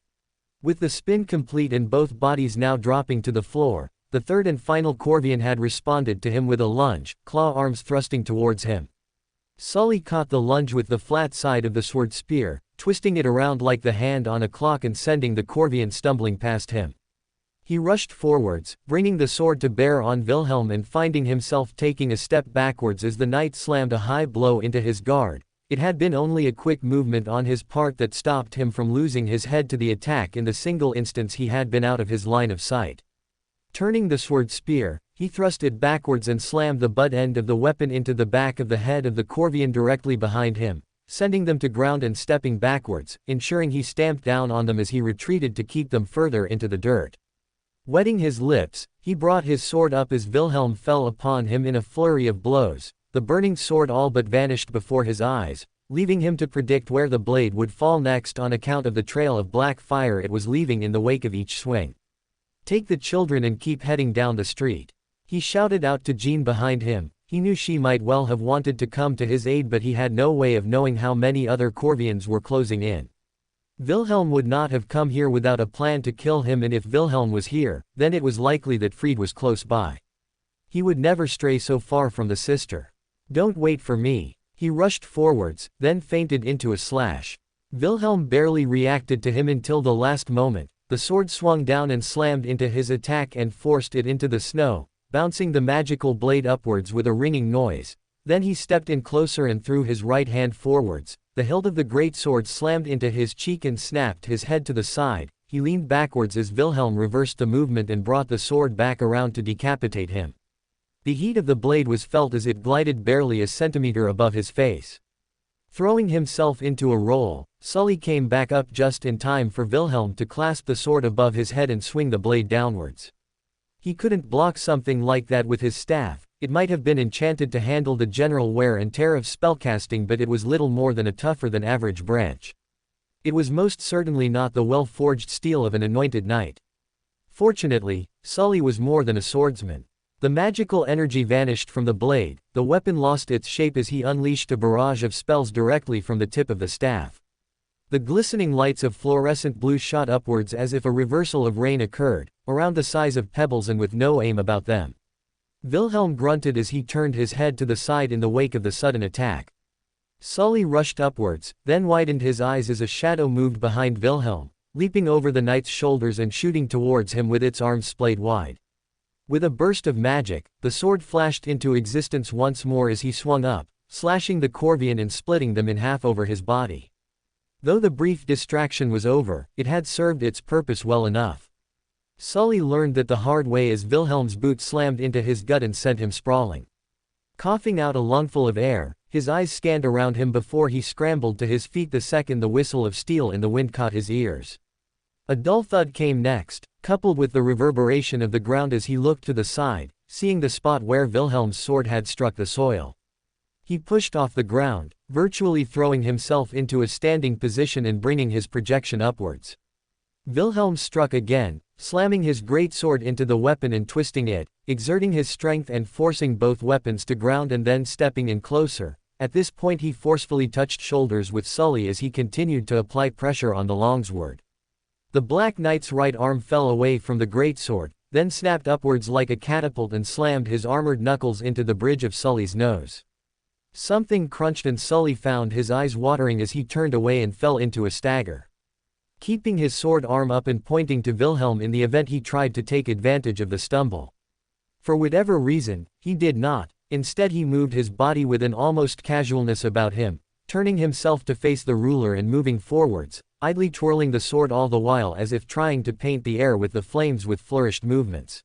With the spin complete and both bodies now dropping to the floor, the third and final Corvian had responded to him with a lunge, claw arms thrusting towards him. Sully caught the lunge with the flat side of the sword spear, twisting it around like the hand on a clock and sending the Corvian stumbling past him. He rushed forwards, bringing the sword to bear on Wilhelm and finding himself taking a step backwards as the knight slammed a high blow into his guard. It had been only a quick movement on his part that stopped him from losing his head to the attack in the single instance he had been out of his line of sight. Turning the sword spear, he thrust it backwards and slammed the butt end of the weapon into the back of the head of the Corvian directly behind him, sending them to ground and stepping backwards, ensuring he stamped down on them as he retreated to keep them further into the dirt. Wetting his lips, he brought his sword up as Wilhelm fell upon him in a flurry of blows. The burning sword all but vanished before his eyes, leaving him to predict where the blade would fall next on account of the trail of black fire it was leaving in the wake of each swing. "Take the children and keep heading down the street," he shouted out to Jean behind him. He knew she might well have wanted to come to his aid but he had no way of knowing how many other Corvians were closing in. Wilhelm would not have come here without a plan to kill him, and if Wilhelm was here, then it was likely that Fried was close by. He would never stray so far from the sister. "Don't wait for me." He rushed forwards, then feinted into a slash. Wilhelm barely reacted to him until the last moment. The sword swung down and slammed into his attack and forced it into the snow, bouncing the magical blade upwards with a ringing noise. Then he stepped in closer and threw his right hand forwards. The hilt of the great sword slammed into his cheek and snapped his head to the side. He leaned backwards as Wilhelm reversed the movement and brought the sword back around to decapitate him. The heat of the blade was felt as it glided barely a centimeter above his face. Throwing himself into a roll, Sully came back up just in time for Wilhelm to clasp the sword above his head and swing the blade downwards. He couldn't block something like that with his staff. It might have been enchanted to handle the general wear and tear of spellcasting, but it was little more than a tougher than average branch. It was most certainly not the well-forged steel of an anointed knight. Fortunately, Sully was more than a swordsman. The magical energy vanished from the blade, the weapon lost its shape as he unleashed a barrage of spells directly from the tip of the staff. The glistening lights of fluorescent blue shot upwards as if a reversal of rain occurred, around the size of pebbles and with no aim about them. Wilhelm grunted as he turned his head to the side in the wake of the sudden attack. Sully rushed upwards, then widened his eyes as a shadow moved behind Wilhelm, leaping over the knight's shoulders and shooting towards him with its arms splayed wide. With a burst of magic, the sword flashed into existence once more as he swung up, slashing the Corvian and splitting them in half over his body. Though the brief distraction was over, it had served its purpose well enough. Sully learned that the hard way as Wilhelm's boot slammed into his gut and sent him sprawling. Coughing out a lungful of air, his eyes scanned around him before he scrambled to his feet the second the whistle of steel in the wind caught his ears. A dull thud came next, coupled with the reverberation of the ground as he looked to the side, seeing the spot where Wilhelm's sword had struck the soil. He pushed off the ground, virtually throwing himself into a standing position and bringing his projection upwards. Wilhelm struck again, slamming his great sword into the weapon and twisting it, exerting his strength and forcing both weapons to ground and then stepping in closer. At this point he forcefully touched shoulders with Sully as he continued to apply pressure on the longsword. The Black Knight's right arm fell away from the greatsword, then snapped upwards like a catapult and slammed his armored knuckles into the bridge of Sully's nose. Something crunched and Sully found his eyes watering as he turned away and fell into a stagger. Keeping his sword arm up and pointing to Wilhelm in the event he tried to take advantage of the stumble. For whatever reason, he did not. Instead he moved his body with an almost casualness about him, turning himself to face the ruler and moving forwards, idly twirling the sword all the while as if trying to paint the air with the flames with flourished movements.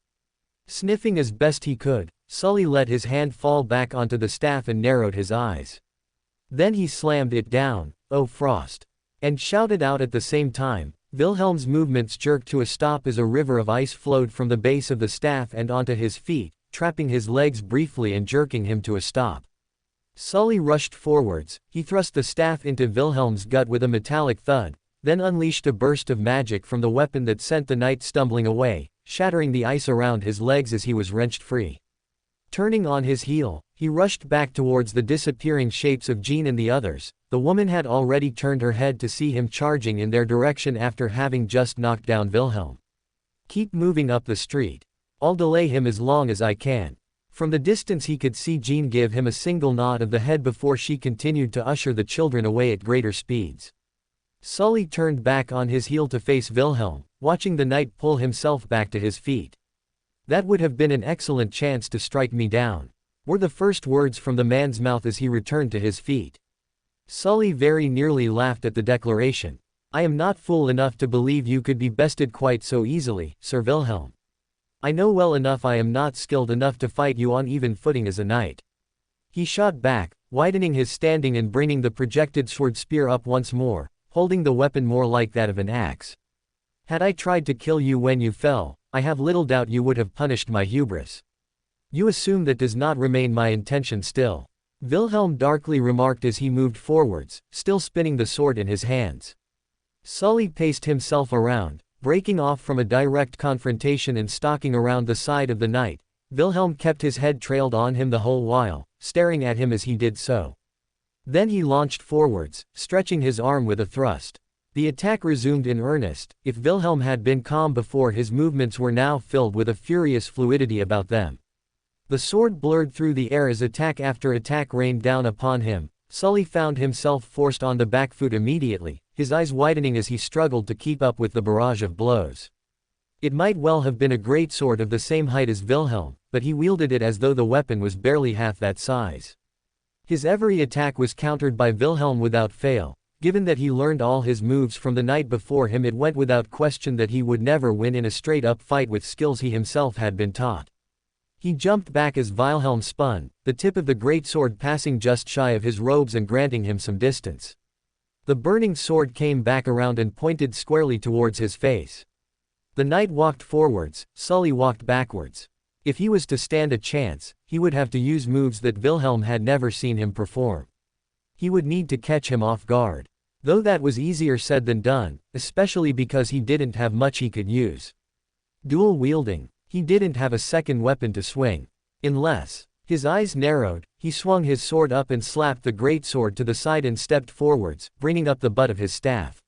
Sniffing as best he could, Sully let his hand fall back onto the staff and narrowed his eyes. Then he slammed it down, "Oh Frost!" and shouted out at the same time. Wilhelm's movements jerked to a stop as a river of ice flowed from the base of the staff and onto his feet, trapping his legs briefly and jerking him to a stop. Sully rushed forwards, he thrust the staff into Wilhelm's gut with a metallic thud, then unleashed a burst of magic from the weapon that sent the knight stumbling away, shattering the ice around his legs as he was wrenched free. Turning on his heel, he rushed back towards the disappearing shapes of Jean and the others. The woman had already turned her head to see him charging in their direction after having just knocked down Wilhelm. "Keep moving up the street. I'll delay him as long as I can." From the distance he could see Jean give him a single nod of the head before she continued to usher the children away at greater speeds. Sully turned back on his heel to face Wilhelm, watching the knight pull himself back to his feet. "That would have been an excellent chance to strike me down," were the first words from the man's mouth as he returned to his feet. Sully very nearly laughed at the declaration. "I am not fool enough to believe you could be bested quite so easily, Sir Wilhelm. I know well enough I am not skilled enough to fight you on even footing as a knight." He shot back, widening his standing and bringing the projected sword spear up once more, holding the weapon more like that of an axe. "Had I tried to kill you when you fell, I have little doubt you would have punished my hubris. You assume that does not remain my intention still," Wilhelm darkly remarked as he moved forwards, still spinning the sword in his hands. Sully paced himself around, breaking off from a direct confrontation and stalking around the side of the knight. Wilhelm kept his head trailed on him the whole while, staring at him as he did so. Then he launched forwards, stretching his arm with a thrust. The attack resumed in earnest. If Wilhelm had been calm before, his movements were now filled with a furious fluidity about them. The sword blurred through the air as attack after attack rained down upon him. Sully found himself forced on the back foot immediately, his eyes widening as he struggled to keep up with the barrage of blows. It might well have been a great sword of the same height as Wilhelm, but he wielded it as though the weapon was barely half that size. His every attack was countered by Wilhelm without fail. Given that he learned all his moves from the knight before him, it went without question that he would never win in a straight-up fight with skills he himself had been taught. He jumped back as Wilhelm spun, the tip of the great sword passing just shy of his robes and granting him some distance. The burning sword came back around and pointed squarely towards his face. The knight walked forwards, Sully walked backwards. If he was to stand a chance, he would have to use moves that Wilhelm had never seen him perform. He would need to catch him off guard. Though that was easier said than done, especially because he didn't have much he could use. Dual wielding. He didn't have a second weapon to swing. Unless. His eyes narrowed, he swung his sword up and slapped the great sword to the side and stepped forwards, bringing up the butt of his staff.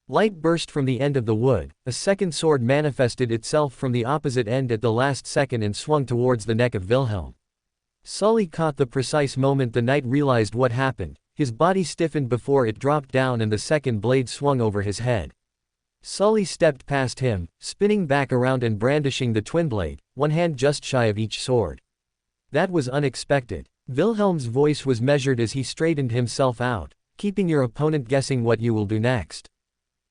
Light burst from the end of the wood, a second sword manifested itself from the opposite end at the last second and swung towards the neck of Wilhelm. Sully caught the precise moment the knight realized what happened. His body stiffened before it dropped down and the second blade swung over his head. Sully stepped past him, spinning back around and brandishing the twin blade, one hand just shy of each sword. "That was unexpected." Wilhelm's voice was measured as he straightened himself out. keeping your opponent guessing what you will do next.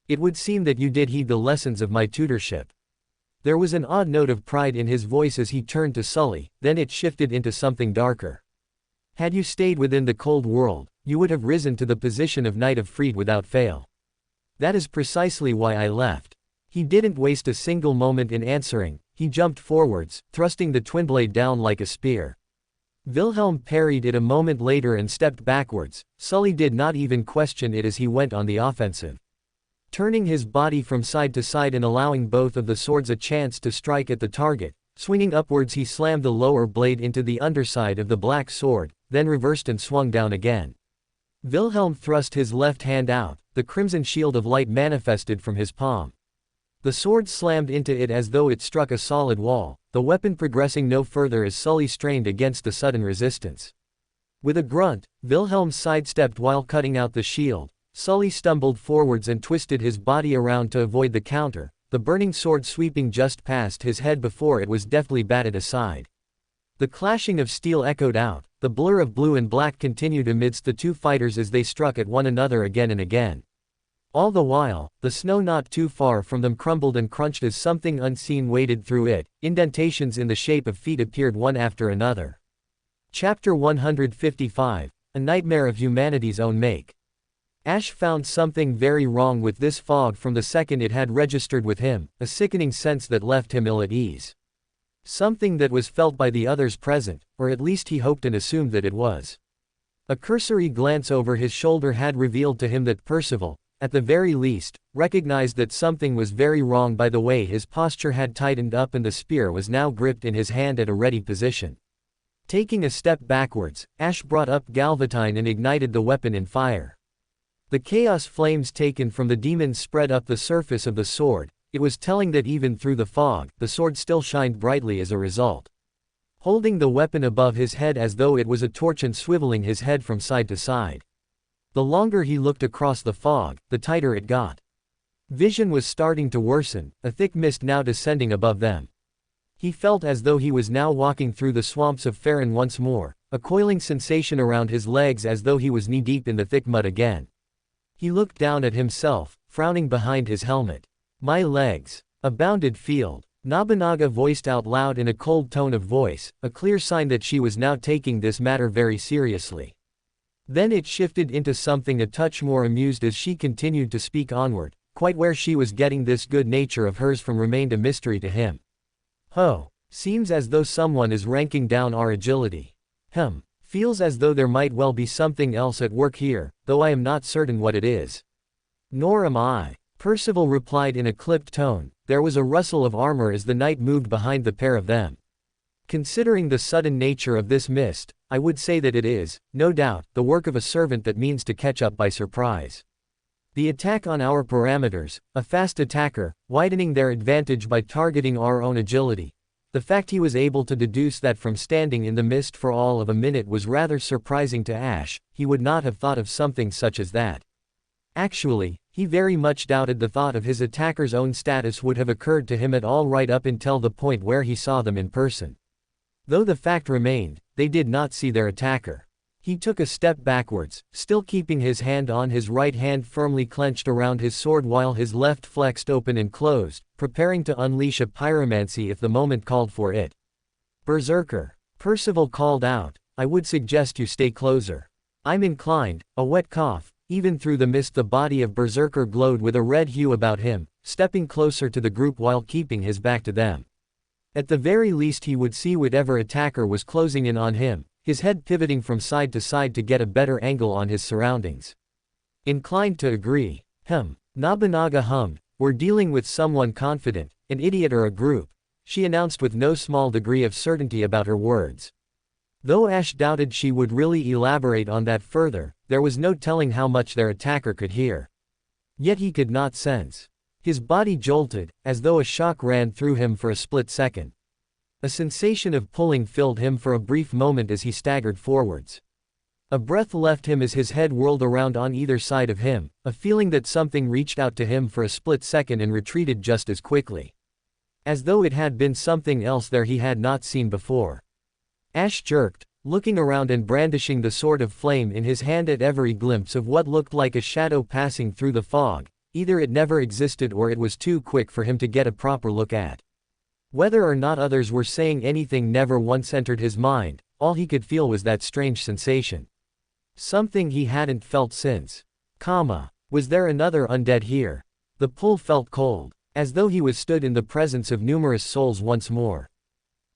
It would seem that you did heed the lessons of my tutorship. There was an odd note of pride in his voice as he turned to Sully, then it shifted into something darker. Had you stayed within the cold world, you would have risen to the position of Knight of Freed without fail. That is precisely why I left. He didn't waste a single moment in answering, he jumped forwards, thrusting the twin blade down like a spear. Wilhelm parried it a moment later and stepped backwards. Sully did not even question it as he went on the offensive. Turning his body from side to side and allowing both of the swords a chance to strike at the target, swinging upwards he slammed the lower blade into the underside of the black sword, then reversed and swung down again. Wilhelm thrust his left hand out, the crimson shield of light manifested from his palm. The sword slammed into it as though it struck a solid wall, the weapon progressing no further as Sully strained against the sudden resistance. With a grunt, Wilhelm sidestepped while cutting out the shield. Sully stumbled forwards and twisted his body around to avoid the counter, the burning sword sweeping just past his head before it was deftly batted aside. The clashing of steel echoed out, the blur of blue and black continued amidst the two fighters as they struck at one another again and again. All the while, the snow not too far from them crumbled and crunched as something unseen waded through it, indentations in the shape of feet appeared one after another. Chapter 155, A Nightmare of Humanity's Own Make. Ash found something very wrong with this fog from the second it had registered with him, a sickening sense that left him ill at ease. Something that was felt by the others present, or at least he hoped and assumed that it was. A cursory glance over his shoulder had revealed to him that Percival, at the very least, recognized that something was very wrong by the way his posture had tightened up and the spear was now gripped in his hand at a ready position. Taking a step backwards, Ash brought up Galvatine and ignited the weapon in fire. The chaos flames taken from the demons spread up the surface of the sword. It was telling that even through the fog, the sword still shined brightly as a result. Holding the weapon above his head as though it was a torch and swiveling his head from side to side. The longer he looked across the fog, the tighter it got. Vision was starting to worsen, a thick mist now descending above them. He felt as though he was now walking through the swamps of Farron once more, a coiling sensation around his legs as though he was knee-deep in the thick mud again. He looked down at himself, frowning behind his helmet. My legs. A bounded field. Nobunaga voiced out loud in a cold tone of voice, a clear sign that she was now taking this matter very seriously. Then it shifted into something a touch more amused as she continued to speak onward. Quite where she was getting this good nature of hers from remained a mystery to him. Seems as though someone is ranking down our agility. Feels as though there might well be something else at work here, though I am not certain what it is. Nor am I. Percival replied in a clipped tone. There was a rustle of armor as the knight moved behind the pair of them. Considering the sudden nature of this mist, I would say that it is, no doubt, the work of a servant that means to catch up by surprise. The attack on our parameters, a fast attacker, widening their advantage by targeting our own agility. The fact he was able to deduce that from standing in the mist for all of a minute was rather surprising to Ash. He would not have thought of something such as that. Actually, he very much doubted the thought of his attacker's own status would have occurred to him at all right up until the point where he saw them in person. Though the fact remained, they did not see their attacker. He took a step backwards, still keeping his hand on his right hand firmly clenched around his sword while his left flexed open and closed, preparing to unleash a pyromancy if the moment called for it. Berserker. Percival called out, I would suggest you stay closer. I'm inclined. A wet cough. Even through the mist the body of Berserker glowed with a red hue about him, stepping closer to the group while keeping his back to them. At the very least he would see whatever attacker was closing in on him, his head pivoting from side to side to get a better angle on his surroundings. Inclined to agree. Nobunaga hummed. We're dealing with someone confident, an idiot or a group, she announced with no small degree of certainty about her words. Though Ash doubted she would really elaborate on that further, there was no telling how much their attacker could hear. Yet he could not sense. His body jolted, as though a shock ran through him for a split second. A sensation of pulling filled him for a brief moment as he staggered forwards. A breath left him as his head whirled around on either side of him, a feeling that something reached out to him for a split second and retreated just as quickly. As though it had been something else there he had not seen before. Ash jerked, looking around and brandishing the sword of flame in his hand at every glimpse of what looked like a shadow passing through the fog. Either it never existed or it was too quick for him to get a proper look at. Whether or not others were saying anything never once entered his mind, all he could feel was that strange sensation. Something he hadn't felt since. Was there another undead here? The pull felt cold, as though he was stood in the presence of numerous souls once more.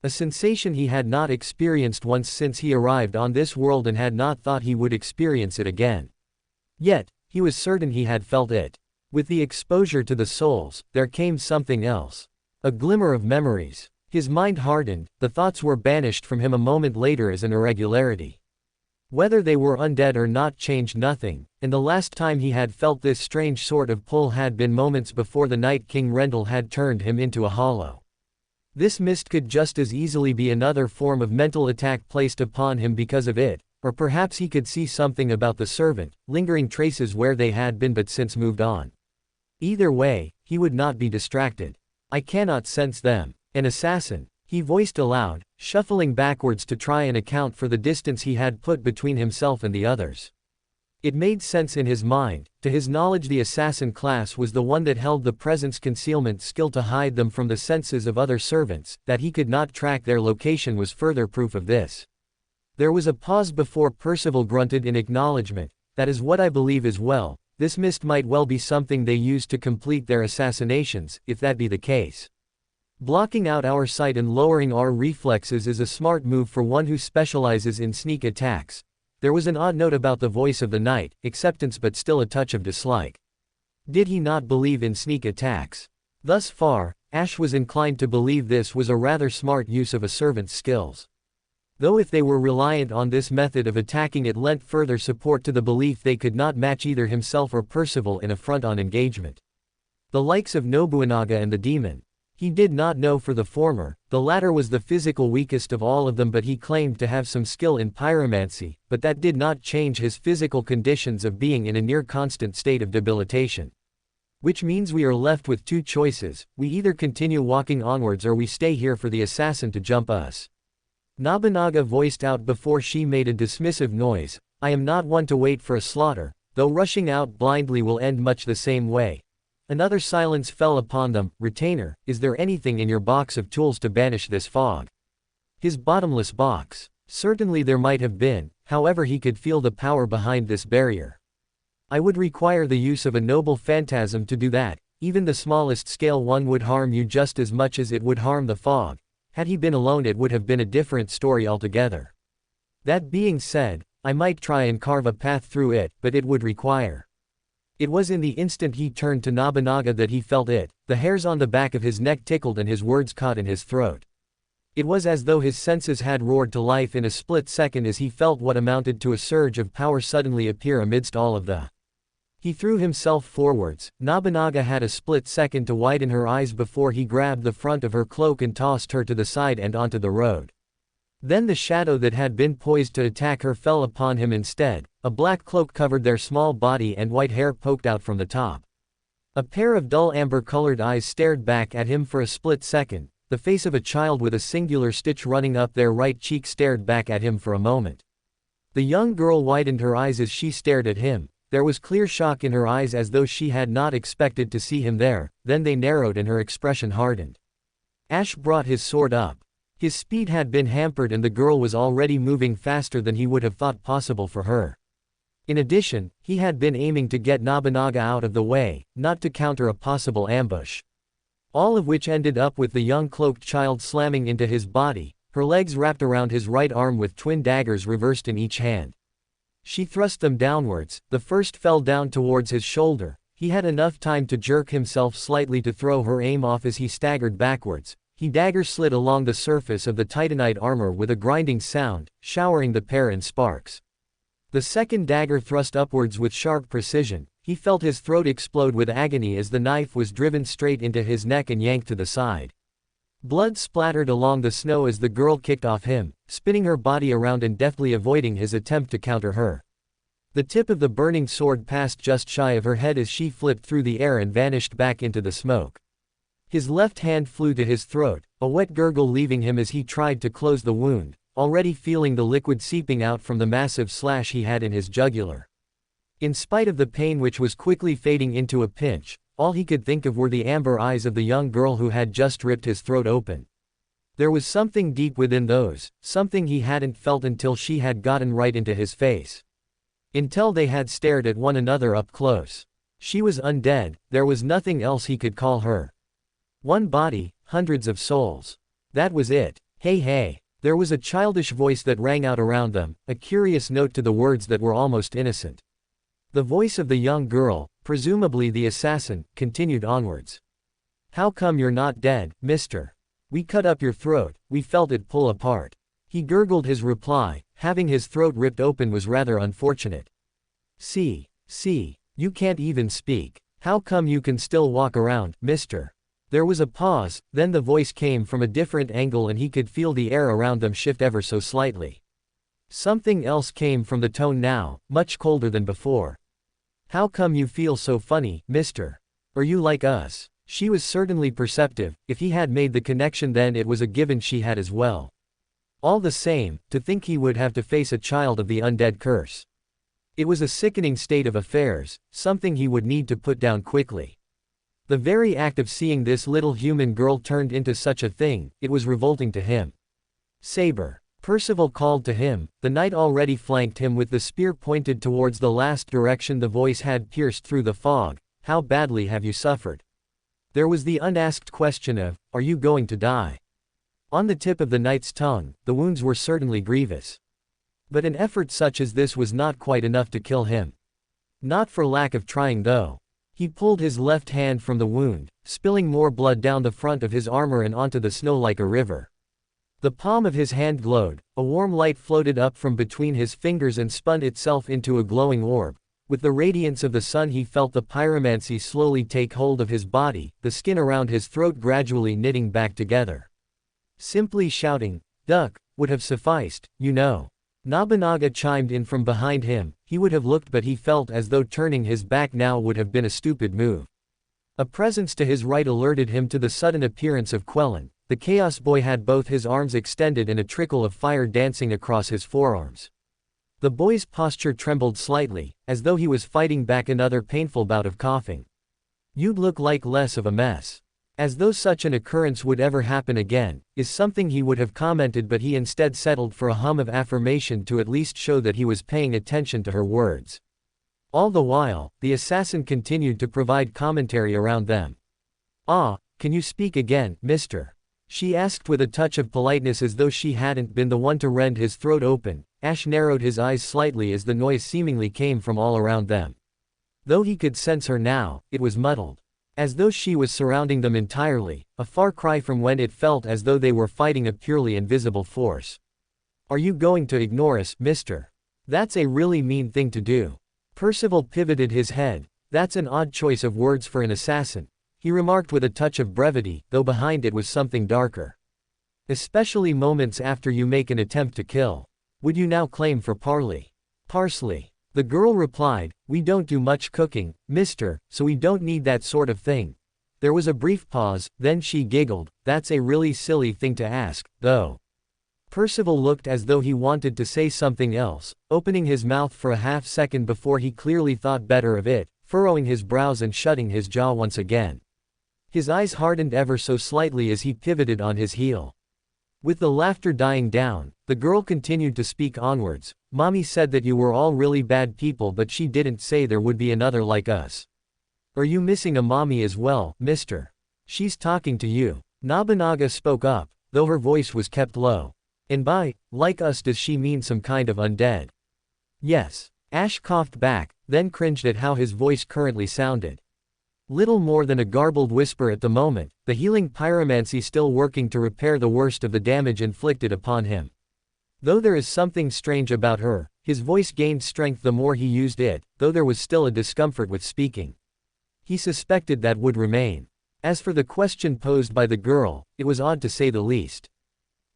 A sensation he had not experienced once since he arrived on this world and had not thought he would experience it again. Yet, he was certain he had felt it. With the exposure to the souls, there came something else. A glimmer of memories. His mind hardened, the thoughts were banished from him a moment later as an irregularity. Whether they were undead or not changed nothing, and the last time he had felt this strange sort of pull had been moments before the Night King Rendell had turned him into a hollow. This mist could just as easily be another form of mental attack placed upon him because of it, or perhaps he could see something about the servant, lingering traces where they had been but since moved on. Either way, he would not be distracted. I cannot sense them. An assassin, he voiced aloud, shuffling backwards to try and account for the distance he had put between himself and the others. It made sense in his mind. To his knowledge, the assassin class was the one that held the presence concealment skill to hide them from the senses of other servants. That he could not track their location was further proof of this. There was a pause before Percival grunted in acknowledgement. That is what I believe as well. This mist might well be something they use to complete their assassinations, if that be the case. Blocking out our sight and lowering our reflexes is a smart move for one who specializes in sneak attacks. There was an odd note about the voice of the knight, acceptance but still a touch of dislike. Did he not believe in sneak attacks? Thus far, Ash was inclined to believe this was a rather smart use of a servant's skills. Though if they were reliant on this method of attacking, it lent further support to the belief they could not match either himself or Percival in a front-on engagement. The likes of Nobunaga and the demon. He did not know for the former, the latter was the physical weakest of all of them, but he claimed to have some skill in pyromancy, but that did not change his physical conditions of being in a near constant state of debilitation. Which means we are left with two choices: we either continue walking onwards or we stay here for the assassin to jump us. Nobunaga voiced out before she made a dismissive noise, I am not one to wait for a slaughter, though rushing out blindly will end much the same way. Another silence fell upon them. Retainer, is there anything in your box of tools to banish this fog? His bottomless box. Certainly there might have been, however he could feel the power behind this barrier. I would require the use of a noble phantasm to do that. Even the smallest scale one would harm you just as much as it would harm the fog. Had he been alone it would have been a different story altogether. That being said, I might try and carve a path through it, but it would require. It was in the instant he turned to Nobunaga that he felt it. The hairs on the back of his neck tickled and his words caught in his throat. It was as though his senses had roared to life in a split second as he felt what amounted to a surge of power suddenly appear amidst all of the. He threw himself forwards. Nobunaga had a split second to widen her eyes before he grabbed the front of her cloak and tossed her to the side and onto the road. Then the shadow that had been poised to attack her fell upon him instead. A black cloak covered their small body and white hair poked out from the top. A pair of dull amber-colored eyes stared back at him for a split second. The face of a child with a singular stitch running up their right cheek stared back at him for a moment. The young girl widened her eyes as she stared at him. There was clear shock in her eyes as though she had not expected to see him there, then they narrowed and her expression hardened. Ash brought his sword up. His speed had been hampered and the girl was already moving faster than he would have thought possible for her. In addition, he had been aiming to get Nobunaga out of the way, not to counter a possible ambush. All of which ended up with the young cloaked child slamming into his body, her legs wrapped around his right arm with twin daggers reversed in each hand. She thrust them downwards. The first fell down towards his shoulder. He had enough time to jerk himself slightly to throw her aim off as he staggered backwards. He dagger slid along the surface of the titanite armor with a grinding sound, showering the pair in sparks. The second dagger thrust upwards with sharp precision. He felt his throat explode with agony as the knife was driven straight into his neck and yanked to the side. Blood splattered along the snow as the girl kicked off him, spinning her body around and deftly avoiding his attempt to counter her. The tip of the burning sword passed just shy of her head as she flipped through the air and vanished back into the smoke. His left hand flew to his throat, a wet gurgle leaving him as he tried to close the wound. already feeling the liquid seeping out from the massive slash he had in his jugular. In spite of the pain which was quickly fading into a pinch, all he could think of were the amber eyes of the young girl who had just ripped his throat open. There was something deep within those, something he hadn't felt until she had gotten right into his face. Until they had stared at one another up close. She was undead, there was nothing else he could call her. One body, hundreds of souls. That was it. Hey hey. There was a childish voice that rang out around them, a curious note to the words that were almost innocent. The voice of the young girl, presumably the assassin, continued onwards. How come you're not dead, mister? We cut up your throat, we felt it pull apart. He gurgled his reply, having his throat ripped open was rather unfortunate. See, you can't even speak. How come you can still walk around, mister? There was a pause, then the voice came from a different angle and he could feel the air around them shift ever so slightly. Something else came from the tone now, much colder than before. How come you feel so funny, mister? Are you like us? She was certainly perceptive. If he had made the connection then it was a given she had as well. All the same, to think he would have to face a child of the undead curse. It was a sickening state of affairs, something he would need to put down quickly. The very act of seeing this little human girl turned into such a thing, it was revolting to him. Saber. Percival called to him, the knight already flanked him with the spear pointed towards the last direction the voice had pierced through the fog. How badly have you suffered? There was the unasked question of, are you going to die? On the tip of the knight's tongue, the wounds were certainly grievous. But an effort such as this was not quite enough to kill him. Not for lack of trying though. He pulled his left hand from the wound, spilling more blood down the front of his armor and onto the snow like a river. The palm of his hand glowed, a warm light floated up from between his fingers and spun itself into a glowing orb. With the radiance of the sun he felt the pyromancy slowly take hold of his body, the skin around his throat gradually knitting back together. Simply shouting, "Duck," would have sufficed, you know. Nobunaga chimed in from behind him. He would have looked but he felt as though turning his back now would have been a stupid move. A presence to his right alerted him to the sudden appearance of Quellan. The Chaos Boy had both his arms extended and a trickle of fire dancing across his forearms. The boy's posture trembled slightly, as though he was fighting back another painful bout of coughing. You'd look like less of a mess. As though such an occurrence would ever happen again, is something he would have commented but he instead settled for a hum of affirmation to at least show that he was paying attention to her words. All the while, the assassin continued to provide commentary around them. Ah, can you speak again, mister? She asked with a touch of politeness as though she hadn't been the one to rend his throat open. Ash narrowed his eyes slightly as the noise seemingly came from all around them. Though he could sense her now, it was muddled. As though she was surrounding them entirely, a far cry from when it felt as though they were fighting a purely invisible force. Are you going to ignore us, mister? That's a really mean thing to do. Percival pivoted his head. That's an odd choice of words for an assassin, he remarked with a touch of brevity, though behind it was something darker. Especially moments after you make an attempt to kill. Would you now claim for parsley? The girl replied, we don't do much cooking, mister, so we don't need that sort of thing. There was a brief pause, then she giggled, that's a really silly thing to ask, though. Percival looked as though he wanted to say something else, opening his mouth for a half-second before he clearly thought better of it, furrowing his brows and shutting his jaw once again. His eyes hardened ever so slightly as he pivoted on his heel. With the laughter dying down, the girl continued to speak onwards. Mommy said that you were all really bad people but she didn't say there would be another like us. Are you missing a mommy as well, mister? She's talking to you. Nobunaga spoke up, though her voice was kept low. And by, like us does she mean some kind of undead? Yes. Ash coughed back, then cringed at how his voice currently sounded. Little more than a garbled whisper at the moment, the healing pyromancy still working to repair the worst of the damage inflicted upon him. Though there is something strange about her, his voice gained strength the more he used it, though there was still a discomfort with speaking. He suspected that would remain. As for the question posed by the girl, it was odd to say the least.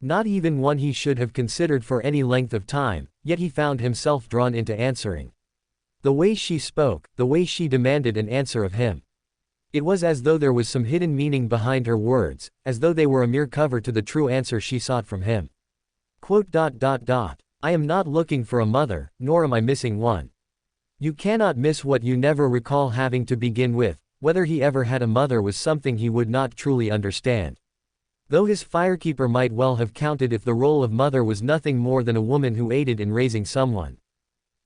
Not even one he should have considered for any length of time, yet he found himself drawn into answering. The way she spoke, the way she demanded an answer of him. It was as though there was some hidden meaning behind her words, as though they were a mere cover to the true answer she sought from him. Quote. I am not looking for a mother, nor am I missing one. You cannot miss what you never recall having to begin with. Whether he ever had a mother was something he would not truly understand. Though his firekeeper might well have counted if the role of mother was nothing more than a woman who aided in raising someone.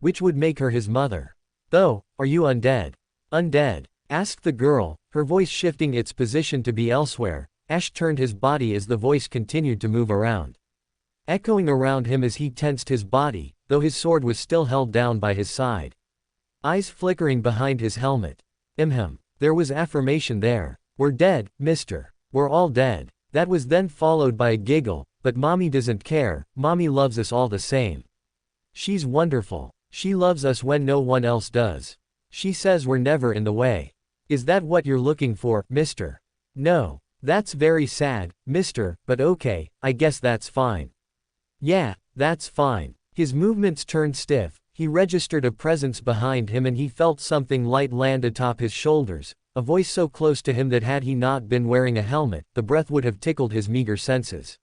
Which would make her his mother. Though, are you undead? Undead? Asked the girl, her voice shifting its position to be elsewhere. Ash turned his body as the voice continued to move around. Echoing around him as he tensed his body, though his sword was still held down by his side. Eyes flickering behind his helmet. There was affirmation there. We're dead, mister. We're all dead. That was then followed by a giggle, but mommy doesn't care, mommy loves us all the same. She's wonderful. She loves us when no one else does. She says we're never in the way. Is that what you're looking for, mister? No. That's very sad, mister, but okay, I guess that's fine. Yeah, that's fine. His movements turned stiff, he registered a presence behind him and he felt something light land atop his shoulders, a voice so close to him that had he not been wearing a helmet, the breath would have tickled his meager senses.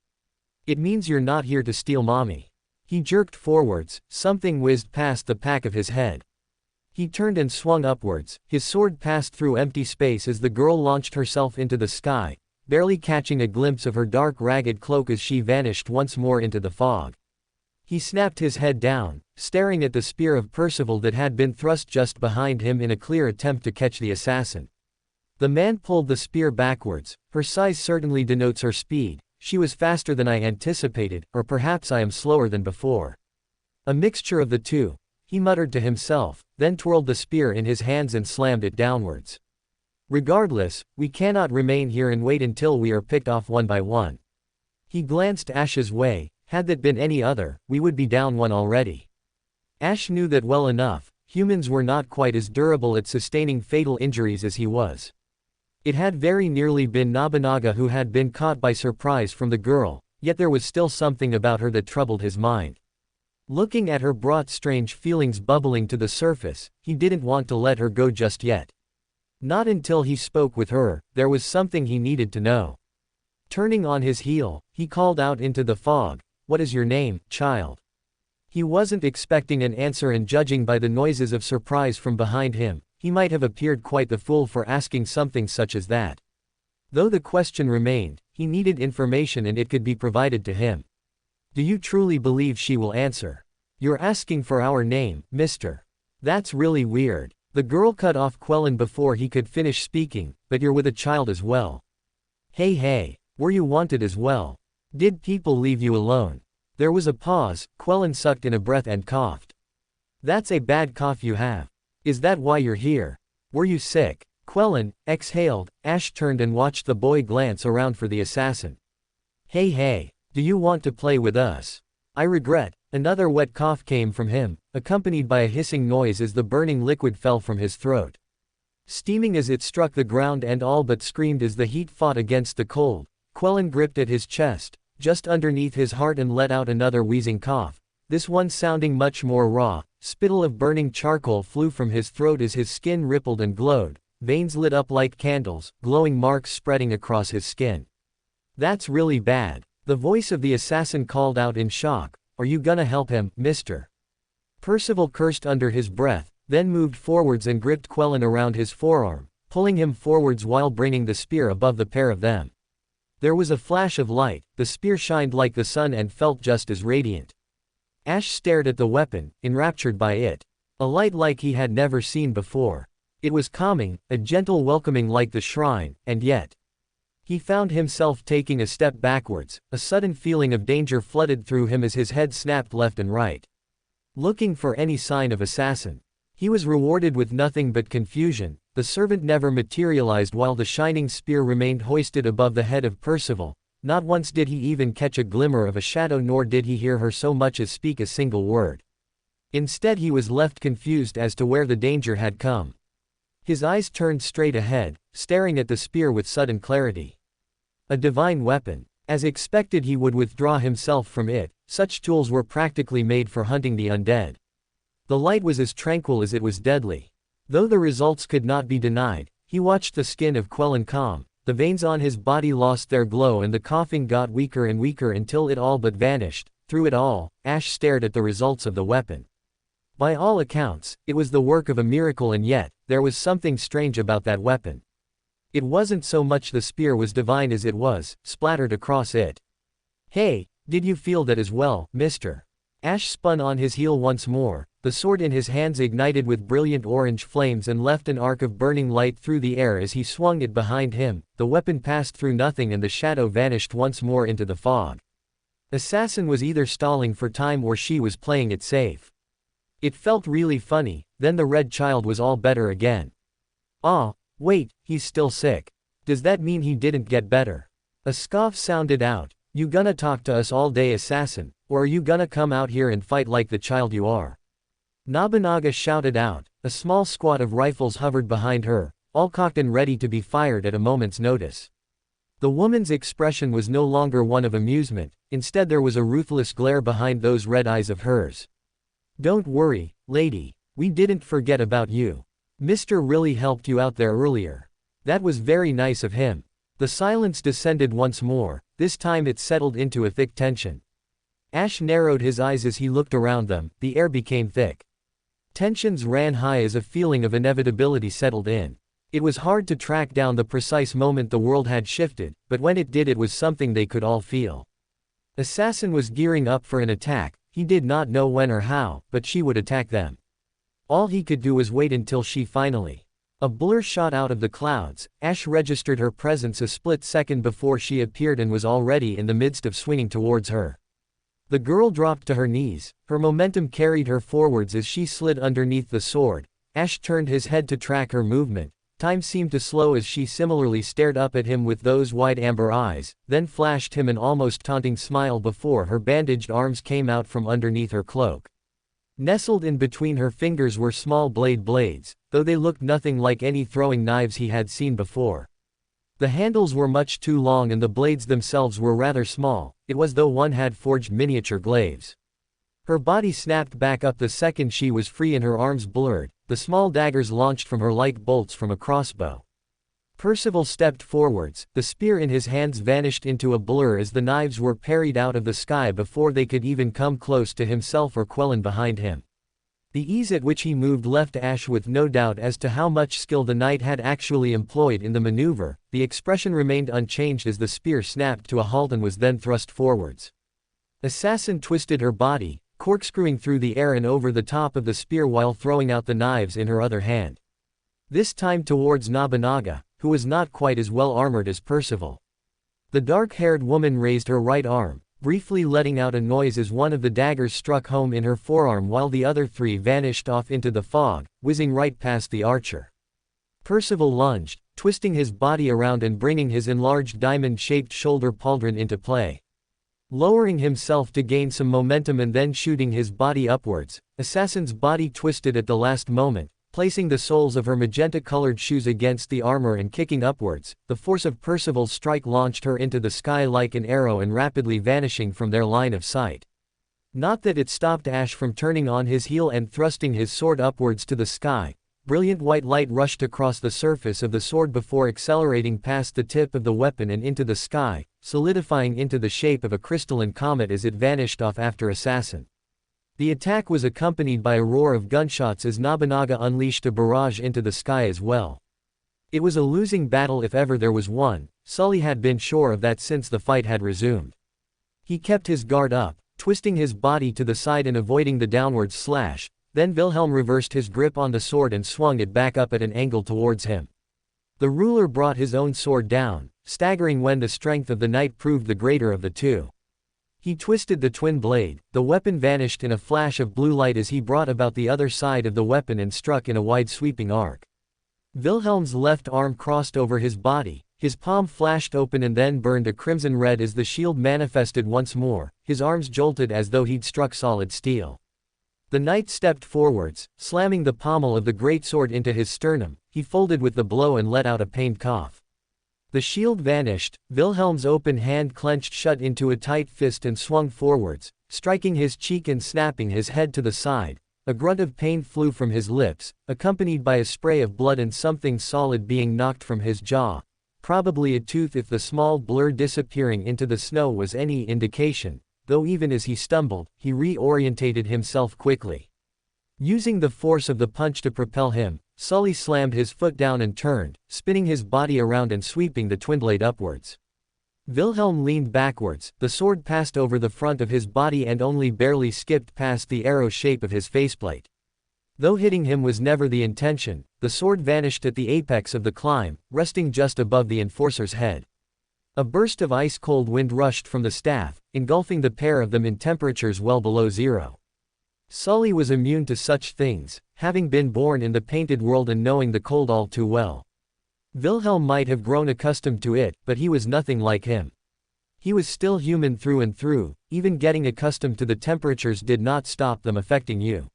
It means you're not here to steal mommy. He jerked forwards, something whizzed past the back of his head. He turned and swung upwards, his sword passed through empty space as the girl launched herself into the sky, barely catching a glimpse of her dark ragged cloak as she vanished once more into the fog. He snapped his head down, staring at the spear of Percival that had been thrust just behind him in a clear attempt to catch the assassin. The man pulled the spear backwards, her size certainly denotes her speed, she was faster than I anticipated, or perhaps I am slower than before. A mixture of the two, he muttered to himself, then twirled the spear in his hands and slammed it downwards. Regardless, we cannot remain here and wait until we are picked off one by one. He glanced Ash's way, had that been any other, we would be down one already. Ash knew that well enough, humans were not quite as durable at sustaining fatal injuries as he was. It had very nearly been Nobunaga who had been caught by surprise from the girl, yet there was still something about her that troubled his mind. Looking at her brought strange feelings bubbling to the surface, he didn't want to let her go just yet. Not until he spoke with her, there was something he needed to know. Turning on his heel, he called out into the fog, "What is your name, child?" He wasn't expecting an answer and judging by the noises of surprise from behind him, he might have appeared quite the fool for asking something such as that. Though the question remained, he needed information and it could be provided to him. Do you truly believe she will answer? You're asking for our name, mister. That's really weird. The girl cut off Quellen before he could finish speaking, but you're with a child as well. Hey, were you wanted as well? Did people leave you alone? There was a pause, Quellen sucked in a breath and coughed. That's a bad cough you have. Is that why you're here? Were you sick? Quellen exhaled. Ash turned and watched the boy glance around for the assassin. Hey, do you want to play with us? I regret. Another wet cough came from him, accompanied by a hissing noise as the burning liquid fell from his throat. Steaming as it struck the ground and all but screamed as the heat fought against the cold, Quellen gripped at his chest, just underneath his heart and let out another wheezing cough, this one sounding much more raw. Spittle of burning charcoal flew from his throat as his skin rippled and glowed, veins lit up like candles, glowing marks spreading across his skin. That's really bad. The voice of the assassin called out in shock. Are you gonna help him, mister? Percival cursed under his breath, then moved forwards and gripped Quellen around his forearm, pulling him forwards while bringing the spear above the pair of them. There was a flash of light, the spear shined like the sun and felt just as radiant. Ash stared at the weapon, enraptured by it. A light like he had never seen before. It was calming, a gentle welcoming like the shrine, and yet. He found himself taking a step backwards, a sudden feeling of danger flooded through him as his head snapped left and right. Looking for any sign of assassin. He was rewarded with nothing but confusion, the servant never materialized while the shining spear remained hoisted above the head of Percival. Not once did he even catch a glimmer of a shadow nor did he hear her so much as speak a single word. Instead he was left confused as to where the danger had come. His eyes turned straight ahead, staring at the spear with sudden clarity. A divine weapon. As expected he would withdraw himself from it, such tools were practically made for hunting the undead. The light was as tranquil as it was deadly. Though the results could not be denied, he watched the skin of Quellen calm, the veins on his body lost their glow and the coughing got weaker and weaker until it all but vanished. through it all, Ash stared at the results of the weapon. By all accounts, it was the work of a miracle, and yet, there was something strange about that weapon. It wasn't so much the spear was divine as it was splattered across it. Hey, did you feel that as well, mister? Ash spun on his heel once more, the sword in his hands ignited with brilliant orange flames and left an arc of burning light through the air as he swung it behind him. The weapon passed through nothing and the shadow vanished once more into the fog. Assassin was either stalling for time or she was playing it safe. It felt really funny. Then the red child was all better again. Ah, wait, he's still sick. Does that mean he didn't get better? A scoff sounded out. You gonna talk to us all day, assassin, or are you gonna come out here and fight like the child you are? Nobunaga shouted out. A small squad of rifles hovered behind her, all cocked and ready to be fired at a moment's notice. The woman's expression was no longer one of amusement, instead there was a ruthless glare behind those red eyes of hers. Don't worry, lady, we didn't forget about you. Mr. really helped you out there earlier. That was very nice of him. The silence descended once more, this time it settled into a thick tension. Ash narrowed his eyes as he looked around them, the air became thick. Tensions ran high as a feeling of inevitability settled in. It was hard to track down the precise moment the world had shifted, but when it did it was something they could all feel. Assassin was gearing up for an attack, he did not know when or how, but she would attack them. All he could do was wait until she finally. A blur shot out of the clouds. Ash registered her presence a split second before she appeared and was already in the midst of swinging towards her. The girl dropped to her knees, her momentum carried her forwards as she slid underneath the sword. Ash turned his head to track her movement. Time seemed to slow as she similarly stared up at him with those wide amber eyes, then flashed him an almost taunting smile before her bandaged arms came out from underneath her cloak. Nestled in between her fingers were small blades, though they looked nothing like any throwing knives he had seen before. The handles were much too long and the blades themselves were rather small, it was though one had forged miniature glaives. Her body snapped back up the second she was free and her arms blurred, the small daggers launched from her like bolts from a crossbow. Percival stepped forwards, the spear in his hands vanished into a blur as the knives were parried out of the sky before they could even come close to himself or Quellen behind him. The ease at which he moved left Ash with no doubt as to how much skill the knight had actually employed in the maneuver. The expression remained unchanged as the spear snapped to a halt and was then thrust forwards. Assassin twisted her body, corkscrewing through the air and over the top of the spear while throwing out the knives in her other hand. This time towards Nobunaga, who was not quite as well armored as Percival. The dark-haired woman raised her right arm, briefly letting out a noise as one of the daggers struck home in her forearm while the other three vanished off into the fog, whizzing right past the archer. Percival lunged, twisting his body around and bringing his enlarged diamond-shaped shoulder pauldron into play. Lowering himself to gain some momentum and then shooting his body upwards, Assassin's body twisted at the last moment, placing the soles of her magenta-colored shoes against the armor and kicking upwards. The force of Percival's strike launched her into the sky like an arrow and rapidly vanishing from their line of sight. Not that it stopped Ash from turning on his heel and thrusting his sword upwards to the sky. Brilliant white light rushed across the surface of the sword before accelerating past the tip of the weapon and into the sky, solidifying into the shape of a crystalline comet as it vanished off after Assassin. The attack was accompanied by a roar of gunshots as Nobunaga unleashed a barrage into the sky as well. It was a losing battle if ever there was one. Sully had been sure of that since the fight had resumed. He kept his guard up, twisting his body to the side and avoiding the downward slash. Then Wilhelm reversed his grip on the sword and swung it back up at an angle towards him. The ruler brought his own sword down, staggering when the strength of the knight proved the greater of the two. He twisted the twin blade, the weapon vanished in a flash of blue light as he brought about the other side of the weapon and struck in a wide sweeping arc. Wilhelm's left arm crossed over his body, his palm flashed open and then burned a crimson red as the shield manifested once more, his arms jolted as though he'd struck solid steel. The knight stepped forwards, slamming the pommel of the greatsword into his sternum. He folded with the blow and let out a pained cough. The shield vanished, Wilhelm's open hand clenched shut into a tight fist and swung forwards, striking his cheek and snapping his head to the side. A grunt of pain flew from his lips, accompanied by a spray of blood and something solid being knocked from his jaw. Probably a tooth if the small blur disappearing into the snow was any indication. though even as he stumbled, he reorientated himself quickly. Using the force of the punch to propel him, Sully slammed his foot down and turned, spinning his body around and sweeping the twin blade upwards. Wilhelm leaned backwards, the sword passed over the front of his body and only barely skipped past the arrow shape of his faceplate. Though hitting him was never the intention, the sword vanished at the apex of the climb, resting just above the enforcer's head. A burst of ice-cold wind rushed from the staff, engulfing the pair of them in temperatures well below zero. Sully was immune to such things, having been born in the painted world and knowing the cold all too well. Wilhelm might have grown accustomed to it, but he was nothing like him. He was still human through and through, even getting accustomed to the temperatures did not stop them affecting you.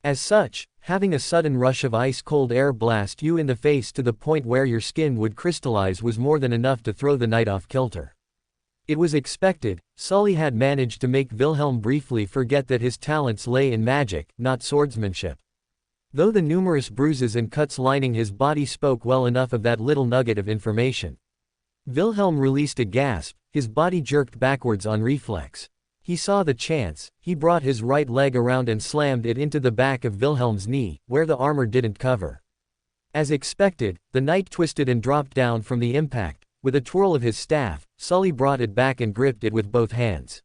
As such, having a sudden rush of ice-cold air blast you in the face to the point where your skin would crystallize was more than enough to throw the knight off kilter. It was expected. Sully had managed to make Wilhelm briefly forget that his talents lay in magic, not swordsmanship. Though the numerous bruises and cuts lining his body spoke well enough of that little nugget of information. Wilhelm released a gasp, his body jerked backwards on reflex. He saw the chance, he brought his right leg around and slammed it into the back of Wilhelm's knee, where the armor didn't cover. As expected, the knight twisted and dropped down from the impact. With a twirl of his staff, Sully brought it back and gripped it with both hands.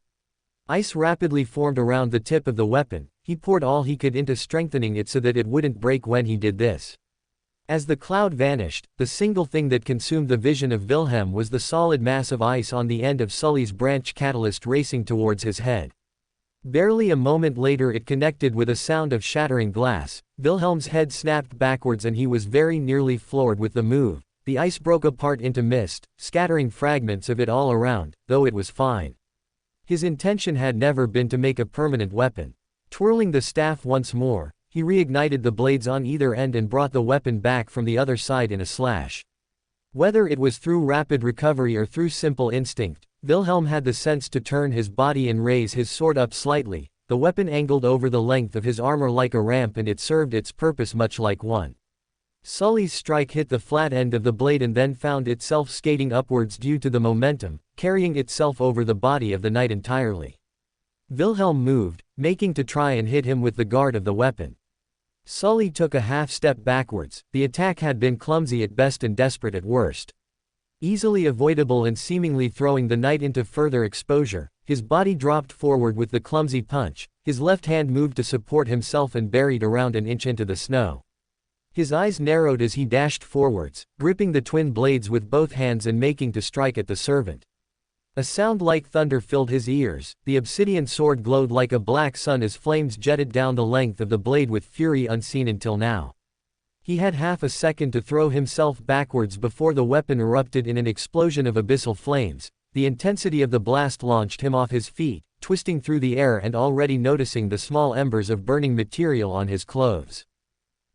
Ice rapidly formed around the tip of the weapon. He poured all he could into strengthening it so that it wouldn't break when he did this. As the cloud vanished, the single thing that consumed the vision of Wilhelm was the solid mass of ice on the end of Sully's branch catalyst racing towards his head. Barely a moment later it connected with a sound of shattering glass. Wilhelm's head snapped backwards and he was very nearly floored with the move. The ice broke apart into mist, scattering fragments of it all around, though it was fine. His intention had never been to make a permanent weapon. Twirling the staff once more, he reignited the blades on either end and brought the weapon back from the other side in a slash. Whether it was through rapid recovery or through simple instinct, Wilhelm had the sense to turn his body and raise his sword up slightly. The weapon angled over the length of his armor like a ramp and it served its purpose much like one. Sully's strike hit the flat end of the blade and then found itself skating upwards due to the momentum, carrying itself over the body of the knight entirely. Wilhelm moved, making to try and hit him with the guard of the weapon. Sully took a half step backwards. The attack had been clumsy at best and desperate at worst. Easily avoidable and seemingly throwing the knight into further exposure, his body dropped forward with the clumsy punch, his left hand moved to support himself and buried around an inch into the snow. His eyes narrowed as he dashed forwards, gripping the twin blades with both hands and making to strike at the servant. A sound like thunder filled his ears. The obsidian sword glowed like a black sun as flames jetted down the length of the blade with fury unseen until now. He had half a second to throw himself backwards before the weapon erupted in an explosion of abyssal flames. The intensity of the blast launched him off his feet, twisting through the air and already noticing the small embers of burning material on his clothes.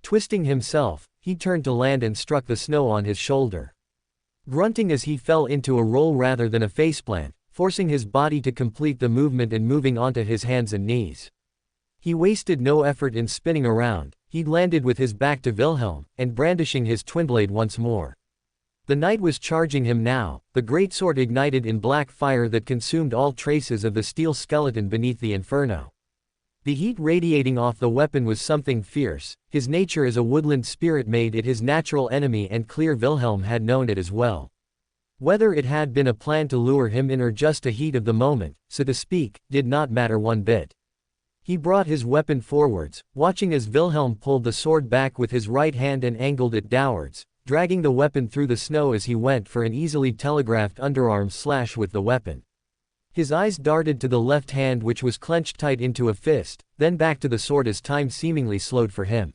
Twisting himself, he turned to land and struck the snow on his shoulder. Grunting as he fell into a roll rather than a faceplant, forcing his body to complete the movement and moving onto his hands and knees. He wasted no effort in spinning around. He landed with his back to Wilhelm, and brandishing his twin blade once more. The knight was charging him now, the greatsword ignited in black fire that consumed all traces of the steel skeleton beneath the inferno. The heat radiating off the weapon was something fierce. His nature as a woodland spirit made it his natural enemy, and clear Wilhelm had known it as well. Whether it had been a plan to lure him in or just a heat of the moment, so to speak, did not matter one bit. He brought his weapon forwards, watching as Wilhelm pulled the sword back with his right hand and angled it downwards, dragging the weapon through the snow as he went for an easily telegraphed underarm slash with the weapon. His eyes darted to the left hand which was clenched tight into a fist, then back to the sword as time seemingly slowed for him.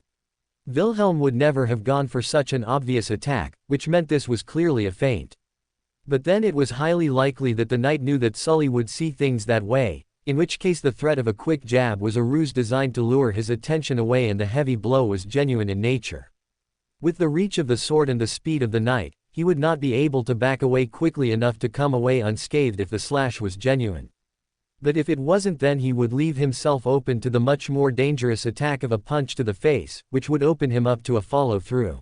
Wilhelm would never have gone for such an obvious attack, which meant this was clearly a feint. But then it was highly likely that the knight knew that Sully would see things that way, in which case the threat of a quick jab was a ruse designed to lure his attention away and the heavy blow was genuine in nature. With the reach of the sword and the speed of the knight, he would not be able to back away quickly enough to come away unscathed if the slash was genuine. But if it wasn't, then he would leave himself open to the much more dangerous attack of a punch to the face, which would open him up to a follow-through.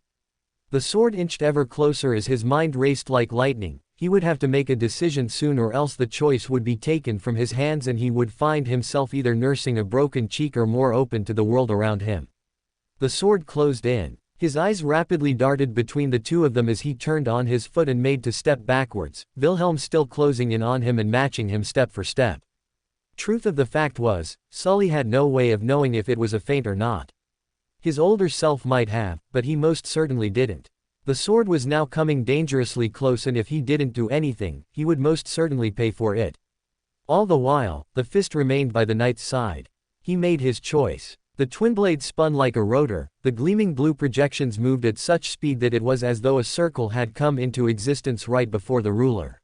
The sword inched ever closer as his mind raced like lightning. he would have to make a decision soon, or else the choice would be taken from his hands and he would find himself either nursing a broken cheek or more open to the world around him. The sword closed in. His eyes rapidly darted between the two of them as he turned on his foot and made to step backwards, Wilhelm still closing in on him and matching him step for step. Truth of the fact was, Sully had no way of knowing if it was a feint or not. His older self might have, but he most certainly didn't. The sword was now coming dangerously close, and if he didn't do anything, he would most certainly pay for it. All the while, the fist remained by the knight's side. He made his choice. The twin blade spun like a rotor, the gleaming blue projections moved at such speed that it was as though a circle had come into existence right before the ruler.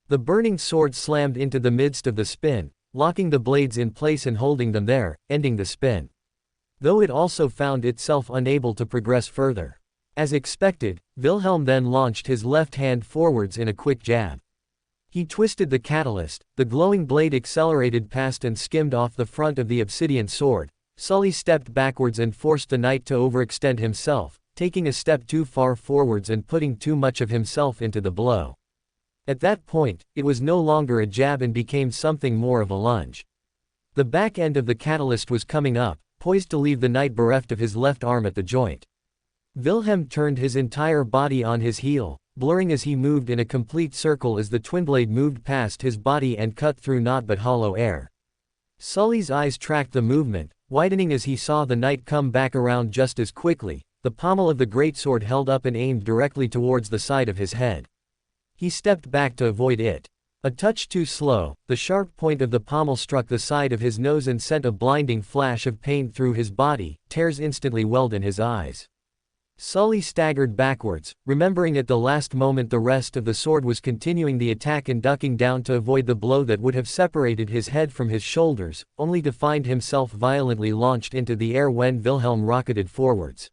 The burning sword slammed into the midst of the spin, locking the blades in place and holding them there, ending the spin. Though it also found itself unable to progress further. As expected, Wilhelm then launched his left hand forwards in a quick jab. He twisted the catalyst, the glowing blade accelerated past and skimmed off the front of the obsidian sword. Sully stepped backwards and forced the knight to overextend himself, taking a step too far forwards and putting too much of himself into the blow. At that point, it was no longer a jab and became something more of a lunge. The back end of the catalyst was coming up, poised to leave the knight bereft of his left arm at the joint. Wilhelm turned his entire body on his heel, blurring as he moved in a complete circle as the twin blade moved past his body and cut through naught but hollow air. Sully's eyes tracked the movement, widening as he saw the knight come back around just as quickly, the pommel of the greatsword held up and aimed directly towards the side of his head. He stepped back to avoid it. A touch too slow, the sharp point of the pommel struck the side of his nose and sent a blinding flash of pain through his body, tears instantly welled in his eyes. Sully staggered backwards, remembering at the last moment the rest of the sword was continuing the attack and ducking down to avoid the blow that would have separated his head from his shoulders, only to find himself violently launched into the air when Wilhelm rocketed forwards.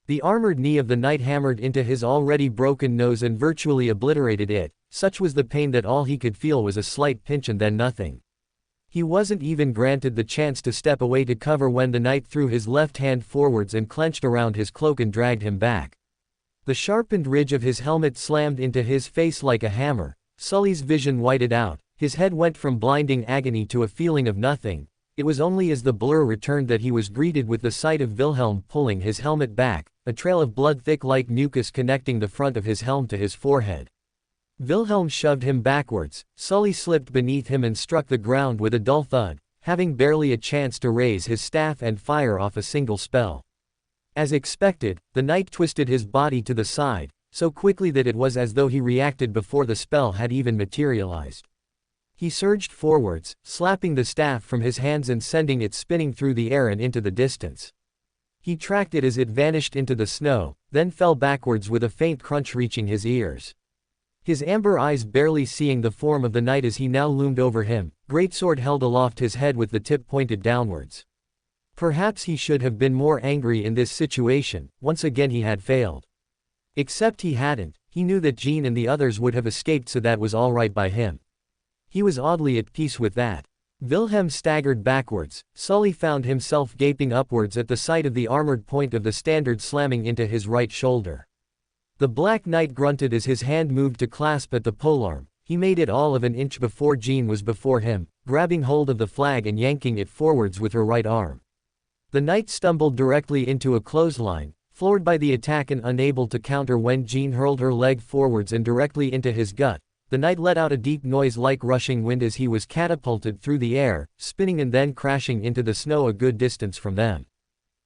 The armored knee of the knight hammered into his already broken nose and virtually obliterated it. Such was the pain that all he could feel was a slight pinch and then nothing. He wasn't even granted the chance to step away to cover when the knight threw his left hand forwards and clenched around his cloak and dragged him back. The sharpened ridge of his helmet slammed into his face like a hammer. Sully's vision whited out, his head went from blinding agony to a feeling of nothing. It was only as the blur returned that he was greeted with the sight of Wilhelm pulling his helmet back, a trail of blood thick like mucus connecting the front of his helm to his forehead. Wilhelm shoved him backwards, Sully slipped beneath him and struck the ground with a dull thud, having barely a chance to raise his staff and fire off a single spell. As expected, the knight twisted his body to the side, so quickly that it was as though he reacted before the spell had even materialized. He surged forwards, slapping the staff from his hands and sending it spinning through the air and into the distance. He tracked it as it vanished into the snow, then fell backwards with a faint crunch reaching his ears. His amber eyes barely seeing the form of the knight as he now loomed over him, greatsword held aloft his head with the tip pointed downwards. Perhaps he should have been more angry in this situation, once again he had failed. Except he hadn't, he knew that Jean and the others would have escaped, so that was all right by him. He was oddly at peace with that. Wilhelm staggered backwards, Sully found himself gaping upwards at the sight of the armored point of the standard slamming into his right shoulder. The Black Knight grunted as his hand moved to clasp at the polearm. He made it all of an inch before Jean was before him, grabbing hold of the flag and yanking it forwards with her right arm. The knight stumbled directly into a clothesline, floored by the attack and unable to counter when Jean hurled her leg forwards and directly into his gut. The knight let out a deep noise like rushing wind as he was catapulted through the air, spinning and then crashing into the snow a good distance from them.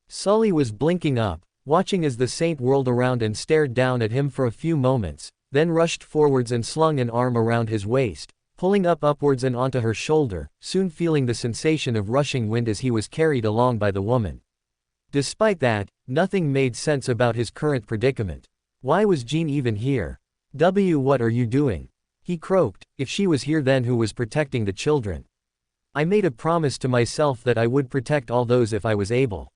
Sully was blinking up, watching as the saint whirled around and stared down at him for a few moments, then rushed forwards and slung an arm around his waist, pulling up upwards and onto her shoulder, soon feeling the sensation of rushing wind as he was carried along by the woman. Despite that, nothing made sense about his current predicament. Why was Jean even here? What are you doing? He croaked. If she was here, then who was protecting the children? I made a promise to myself that I would protect all those if I was able.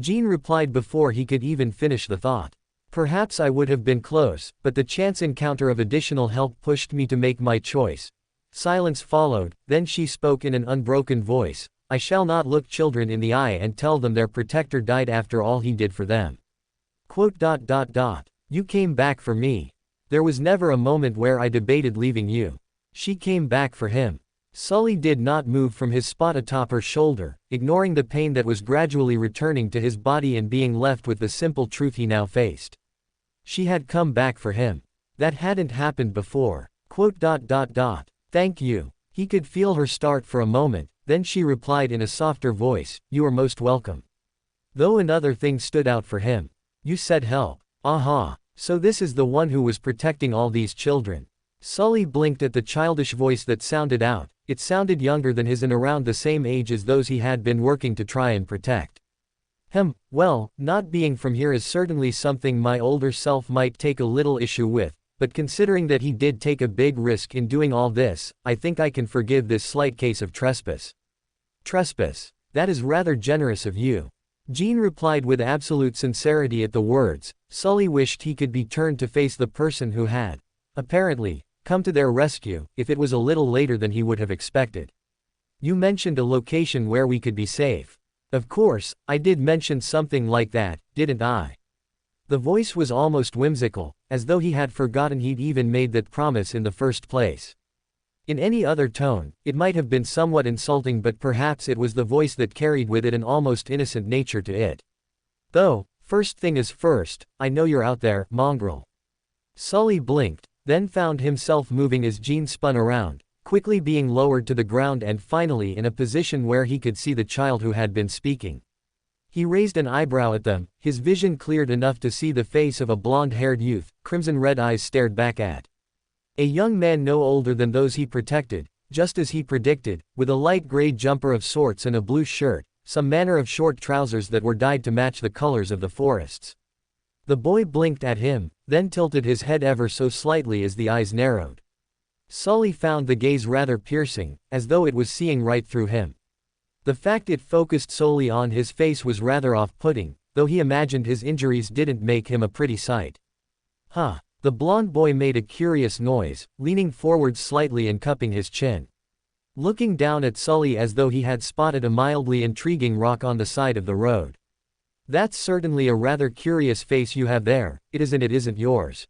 Jean replied before he could even finish the thought. Perhaps I would have been close, but the chance encounter of additional help pushed me to make my choice. Silence followed, then she spoke in an unbroken voice. I shall not look children in the eye and tell them their protector died after all he did for them. You came back for me. There was never a moment where I debated leaving you. She came back for him. Sully did not move from his spot atop her shoulder, ignoring the pain that was gradually returning to his body and being left with the simple truth he now faced. She had come back for him. That hadn't happened before. ... Thank you. He could feel her start for a moment, then she replied in a softer voice, you are most welcome. Though another thing stood out for him. You said help. Aha. So this is the one who was protecting all these children. Sully blinked at the childish voice that sounded out. It sounded younger than his and around the same age as those he had been working to try and protect. Well, not being from here is certainly something my older self might take a little issue with, but considering that he did take a big risk in doing all this, I think I can forgive this slight case of trespass. Trespass? That is rather generous of you. Jean replied with absolute sincerity at the words. Sully wished he could be turned to face the person who had, apparently, come to their rescue, if it was a little later than he would have expected. You mentioned a location where we could be safe. Of course, I did mention something like that, didn't I? The voice was almost whimsical, as though he had forgotten he'd even made that promise in the first place. In any other tone, it might have been somewhat insulting, but perhaps it was the voice that carried with it an almost innocent nature to it. Though, first thing is first, I know you're out there, mongrel. Sully blinked, then found himself moving as Jean spun around, quickly being lowered to the ground and finally in a position where he could see the child who had been speaking. He raised an eyebrow at them, his vision cleared enough to see the face of a blonde-haired youth, crimson-red eyes stared back at. A young man no older than those he protected, just as he predicted, with a light gray jumper of sorts and a blue shirt, some manner of short trousers that were dyed to match the colors of the forests. The boy blinked at him, then tilted his head ever so slightly as the eyes narrowed. Sully found the gaze rather piercing, as though it was seeing right through him. The fact it focused solely on his face was rather off-putting, though he imagined his injuries didn't make him a pretty sight. Huh. The blond boy made a curious noise, leaning forward slightly and cupping his chin. Looking down at Sully as though he had spotted a mildly intriguing rock on the side of the road. That's certainly a rather curious face you have there, it isn't yours.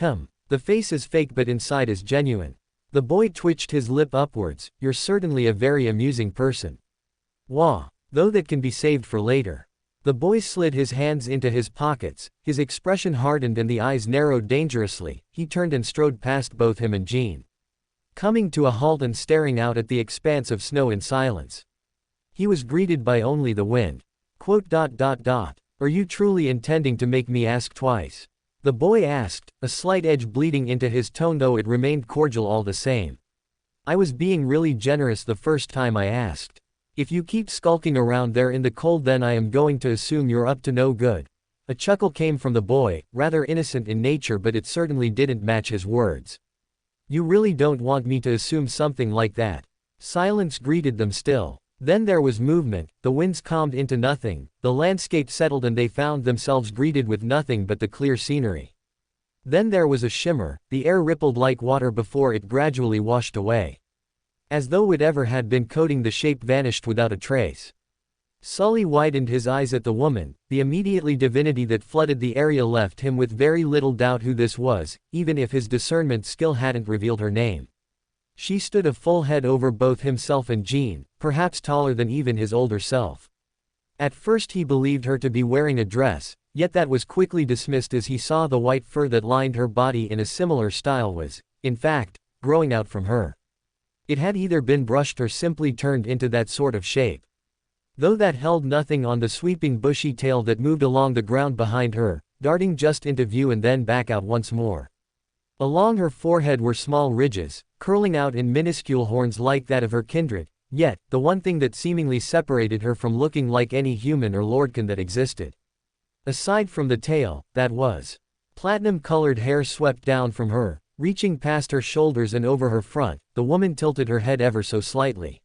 The face is fake but inside is genuine. The boy twitched his lip upwards, you're certainly a very amusing person. Wah. Though that can be saved for later. The boy slid his hands into his pockets, his expression hardened and the eyes narrowed dangerously. He turned and strode past both him and Jean, coming to a halt and staring out at the expanse of snow in silence. He was greeted by only the wind. ... Are you truly intending to make me ask twice? The boy asked, a slight edge bleeding into his tone though it remained cordial all the same. I was being really generous the first time I asked. If you keep skulking around there in the cold then I am going to assume you're up to no good. A chuckle came from the boy, rather innocent in nature but it certainly didn't match his words. You really don't want me to assume something like that. Silence greeted them still. Then there was movement, the winds calmed into nothing, the landscape settled and they found themselves greeted with nothing but the clear scenery. Then there was a shimmer, the air rippled like water before it gradually washed away. As though whatever had been coating the shape vanished without a trace. Sully widened his eyes at the woman, the immediately divinity that flooded the area left him with very little doubt who this was, even if his discernment skill hadn't revealed her name. She stood a full head over both himself and Jean, perhaps taller than even his older self. At first he believed her to be wearing a dress, yet that was quickly dismissed as he saw the white fur that lined her body in a similar style was, in fact, growing out from her. It had either been brushed or simply turned into that sort of shape. Though that held nothing on the sweeping bushy tail that moved along the ground behind her, darting just into view and then back out once more. Along her forehead were small ridges, curling out in minuscule horns like that of her kindred, yet, the one thing that seemingly separated her from looking like any human or lordkin that existed. Aside from the tail, that was. Platinum-colored hair swept down from her, reaching past her shoulders and over her front. The woman tilted her head ever so slightly.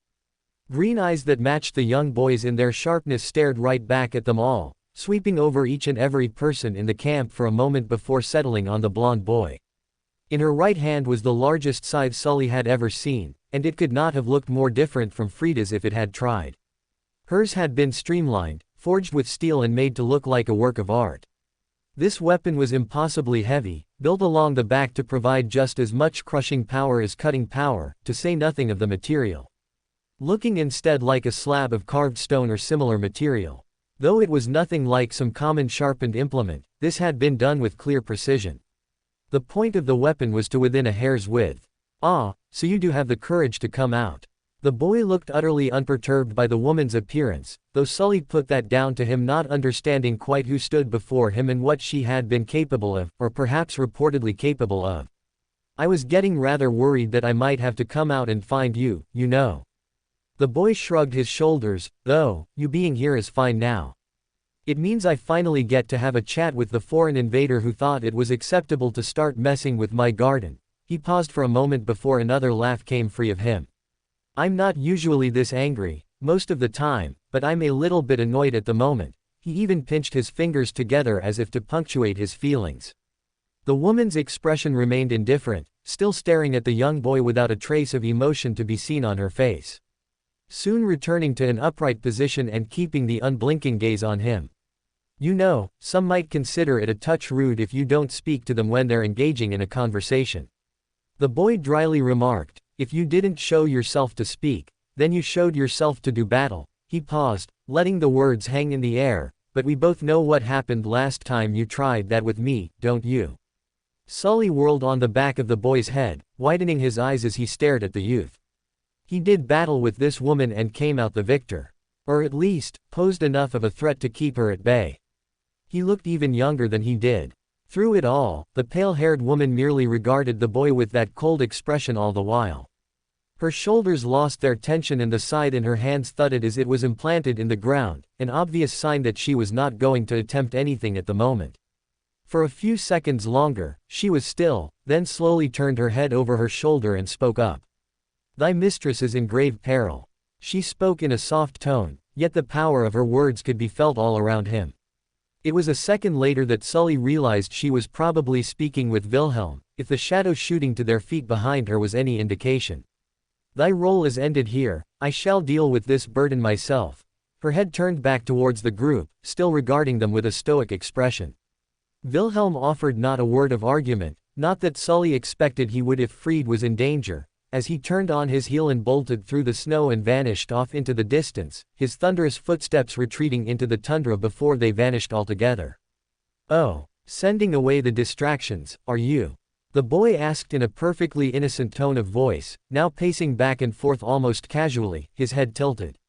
Green eyes that matched the young boys in their sharpness stared right back at them all, sweeping over each and every person in the camp for a moment before settling on the blond boy. In her right hand was the largest scythe Sully had ever seen, and it could not have looked more different from Frida's if it had tried. Hers had been streamlined, forged with steel and made to look like a work of art. This weapon was impossibly heavy, built along the back to provide just as much crushing power as cutting power, to say nothing of the material. Looking instead like a slab of carved stone or similar material. Though it was nothing like some common sharpened implement, this had been done with clear precision. The point of the weapon was to within a hair's width. "Ah, so you do have the courage to come out." The boy looked utterly unperturbed by the woman's appearance, though Sully put that down to him not understanding quite who stood before him and what she had been capable of, or perhaps reportedly capable of. "I was getting rather worried that I might have to come out and find you, you know." The boy shrugged his shoulders, "Though, you being here is fine now. It means I finally get to have a chat with the foreign invader who thought it was acceptable to start messing with my garden." He paused for a moment before another laugh came free of him. "I'm not usually this angry, most of the time, but I'm a little bit annoyed at the moment." He even pinched his fingers together as if to punctuate his feelings. The woman's expression remained indifferent, still staring at the young boy without a trace of emotion to be seen on her face. Soon returning to an upright position and keeping the unblinking gaze on him. "You know, some might consider it a touch rude if you don't speak to them when they're engaging in a conversation." The boy dryly remarked, "If you didn't show yourself to speak, then you showed yourself to do battle." He paused, letting the words hang in the air, "But we both know what happened last time you tried that with me, don't you?" Sully whirled on the back of the boy's head, widening his eyes as he stared at the youth. "He did battle with this woman and came out the victor. Or at least, posed enough of a threat to keep her at bay." He looked even younger than he did. Through it all, the pale-haired woman merely regarded the boy with that cold expression all the while. Her shoulders lost their tension and the scythe in her hands thudded as it was implanted in the ground, an obvious sign that she was not going to attempt anything at the moment. For a few seconds longer, she was still, then slowly turned her head over her shoulder and spoke up. "Thy mistress is in grave peril." She spoke in a soft tone, yet the power of her words could be felt all around him. It was a second later that Sully realized she was probably speaking with Wilhelm, if the shadow shooting to their feet behind her was any indication. "Thy role is ended here, I shall deal with this burden myself." Her head turned back towards the group, still regarding them with a stoic expression. Wilhelm offered not a word of argument, not that Sully expected he would if Fried was in danger, as he turned on his heel and bolted through the snow and vanished off into the distance, his thunderous footsteps retreating into the tundra before they vanished altogether. "Oh, sending away the distractions, are you?" the boy asked in a perfectly innocent tone of voice, now pacing back and forth almost casually, his head tilted.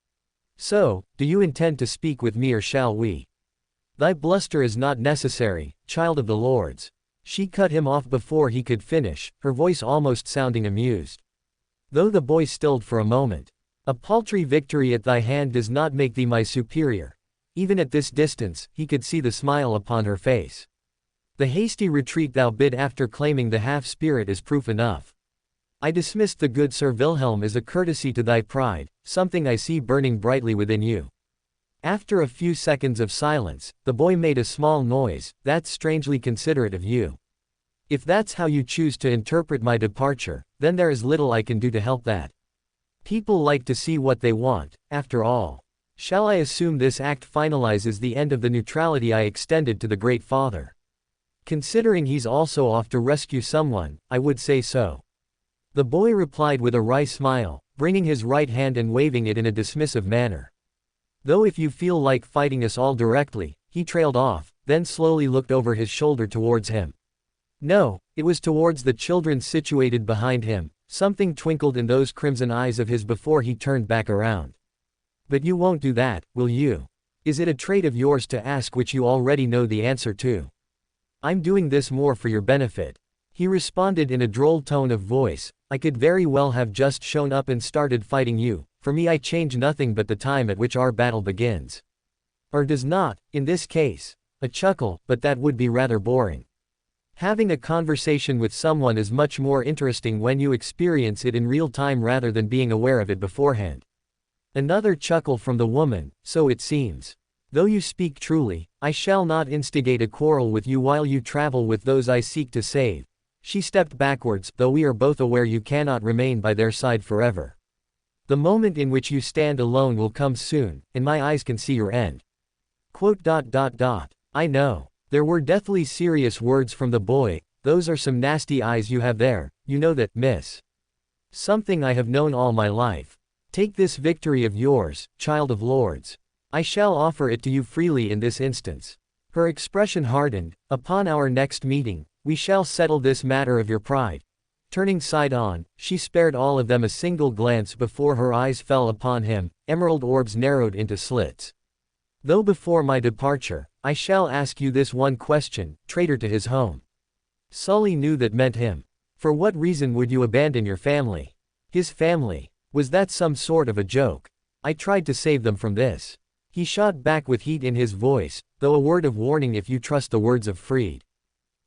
"So, do you intend to speak with me or shall we?" "Thy bluster is not necessary, child of the lords." She cut him off before he could finish, her voice almost sounding amused. Though the boy stilled for a moment. "A paltry victory at thy hand does not make thee my superior." Even at this distance, he could see the smile upon her face. "The hasty retreat thou bid after claiming the half-spirit is proof enough. I dismissed the good Sir Wilhelm as a courtesy to thy pride, something I see burning brightly within you." After a few seconds of silence, the boy made a small noise. "That's strangely considerate of you. If that's how you choose to interpret my departure, then there is little I can do to help that. People like to see what they want, after all. Shall I assume this act finalizes the end of the neutrality I extended to the Great Father? Considering he's also off to rescue someone, I would say so." The boy replied with a wry smile, bringing his right hand and waving it in a dismissive manner. "Though if you feel like fighting us all directly," he trailed off, then slowly looked over his shoulder towards him. No, it was towards the children situated behind him. Something twinkled in those crimson eyes of his before he turned back around. "But you won't do that, will you? Is it a trait of yours to ask which you already know the answer to?" "I'm doing this more for your benefit," he responded in a droll tone of voice. "I could very well have just shown up and started fighting you. For me I change nothing but the time at which our battle begins. Or does not, in this case." A chuckle, "But that would be rather boring. Having a conversation with someone is much more interesting when you experience it in real time rather than being aware of it beforehand." Another chuckle from the woman. "So it seems. Though you speak truly, I shall not instigate a quarrel with you while you travel with those I seek to save." She stepped backwards, "Though we are both aware you cannot remain by their side forever. The moment in which you stand alone will come soon, and my eyes can see your end." "I know." There were deathly serious words from the boy, those are some nasty eyes you have there, you know that, miss. Something I have known all my life. Take this victory of yours, child of lords. I shall offer it to you freely in this instance. Her expression hardened. Upon our next meeting, we shall settle this matter of your pride. Turning side on, she spared all of them a single glance before her eyes fell upon him, emerald orbs narrowed into slits. Though before my departure, I shall ask you this one question, traitor to his home. Sully knew that meant him. For what reason would you abandon your family? His family. Was that some sort of a joke? I tried to save them from this. He shot back with heat in his voice, though a word of warning if you trust the words of Freed.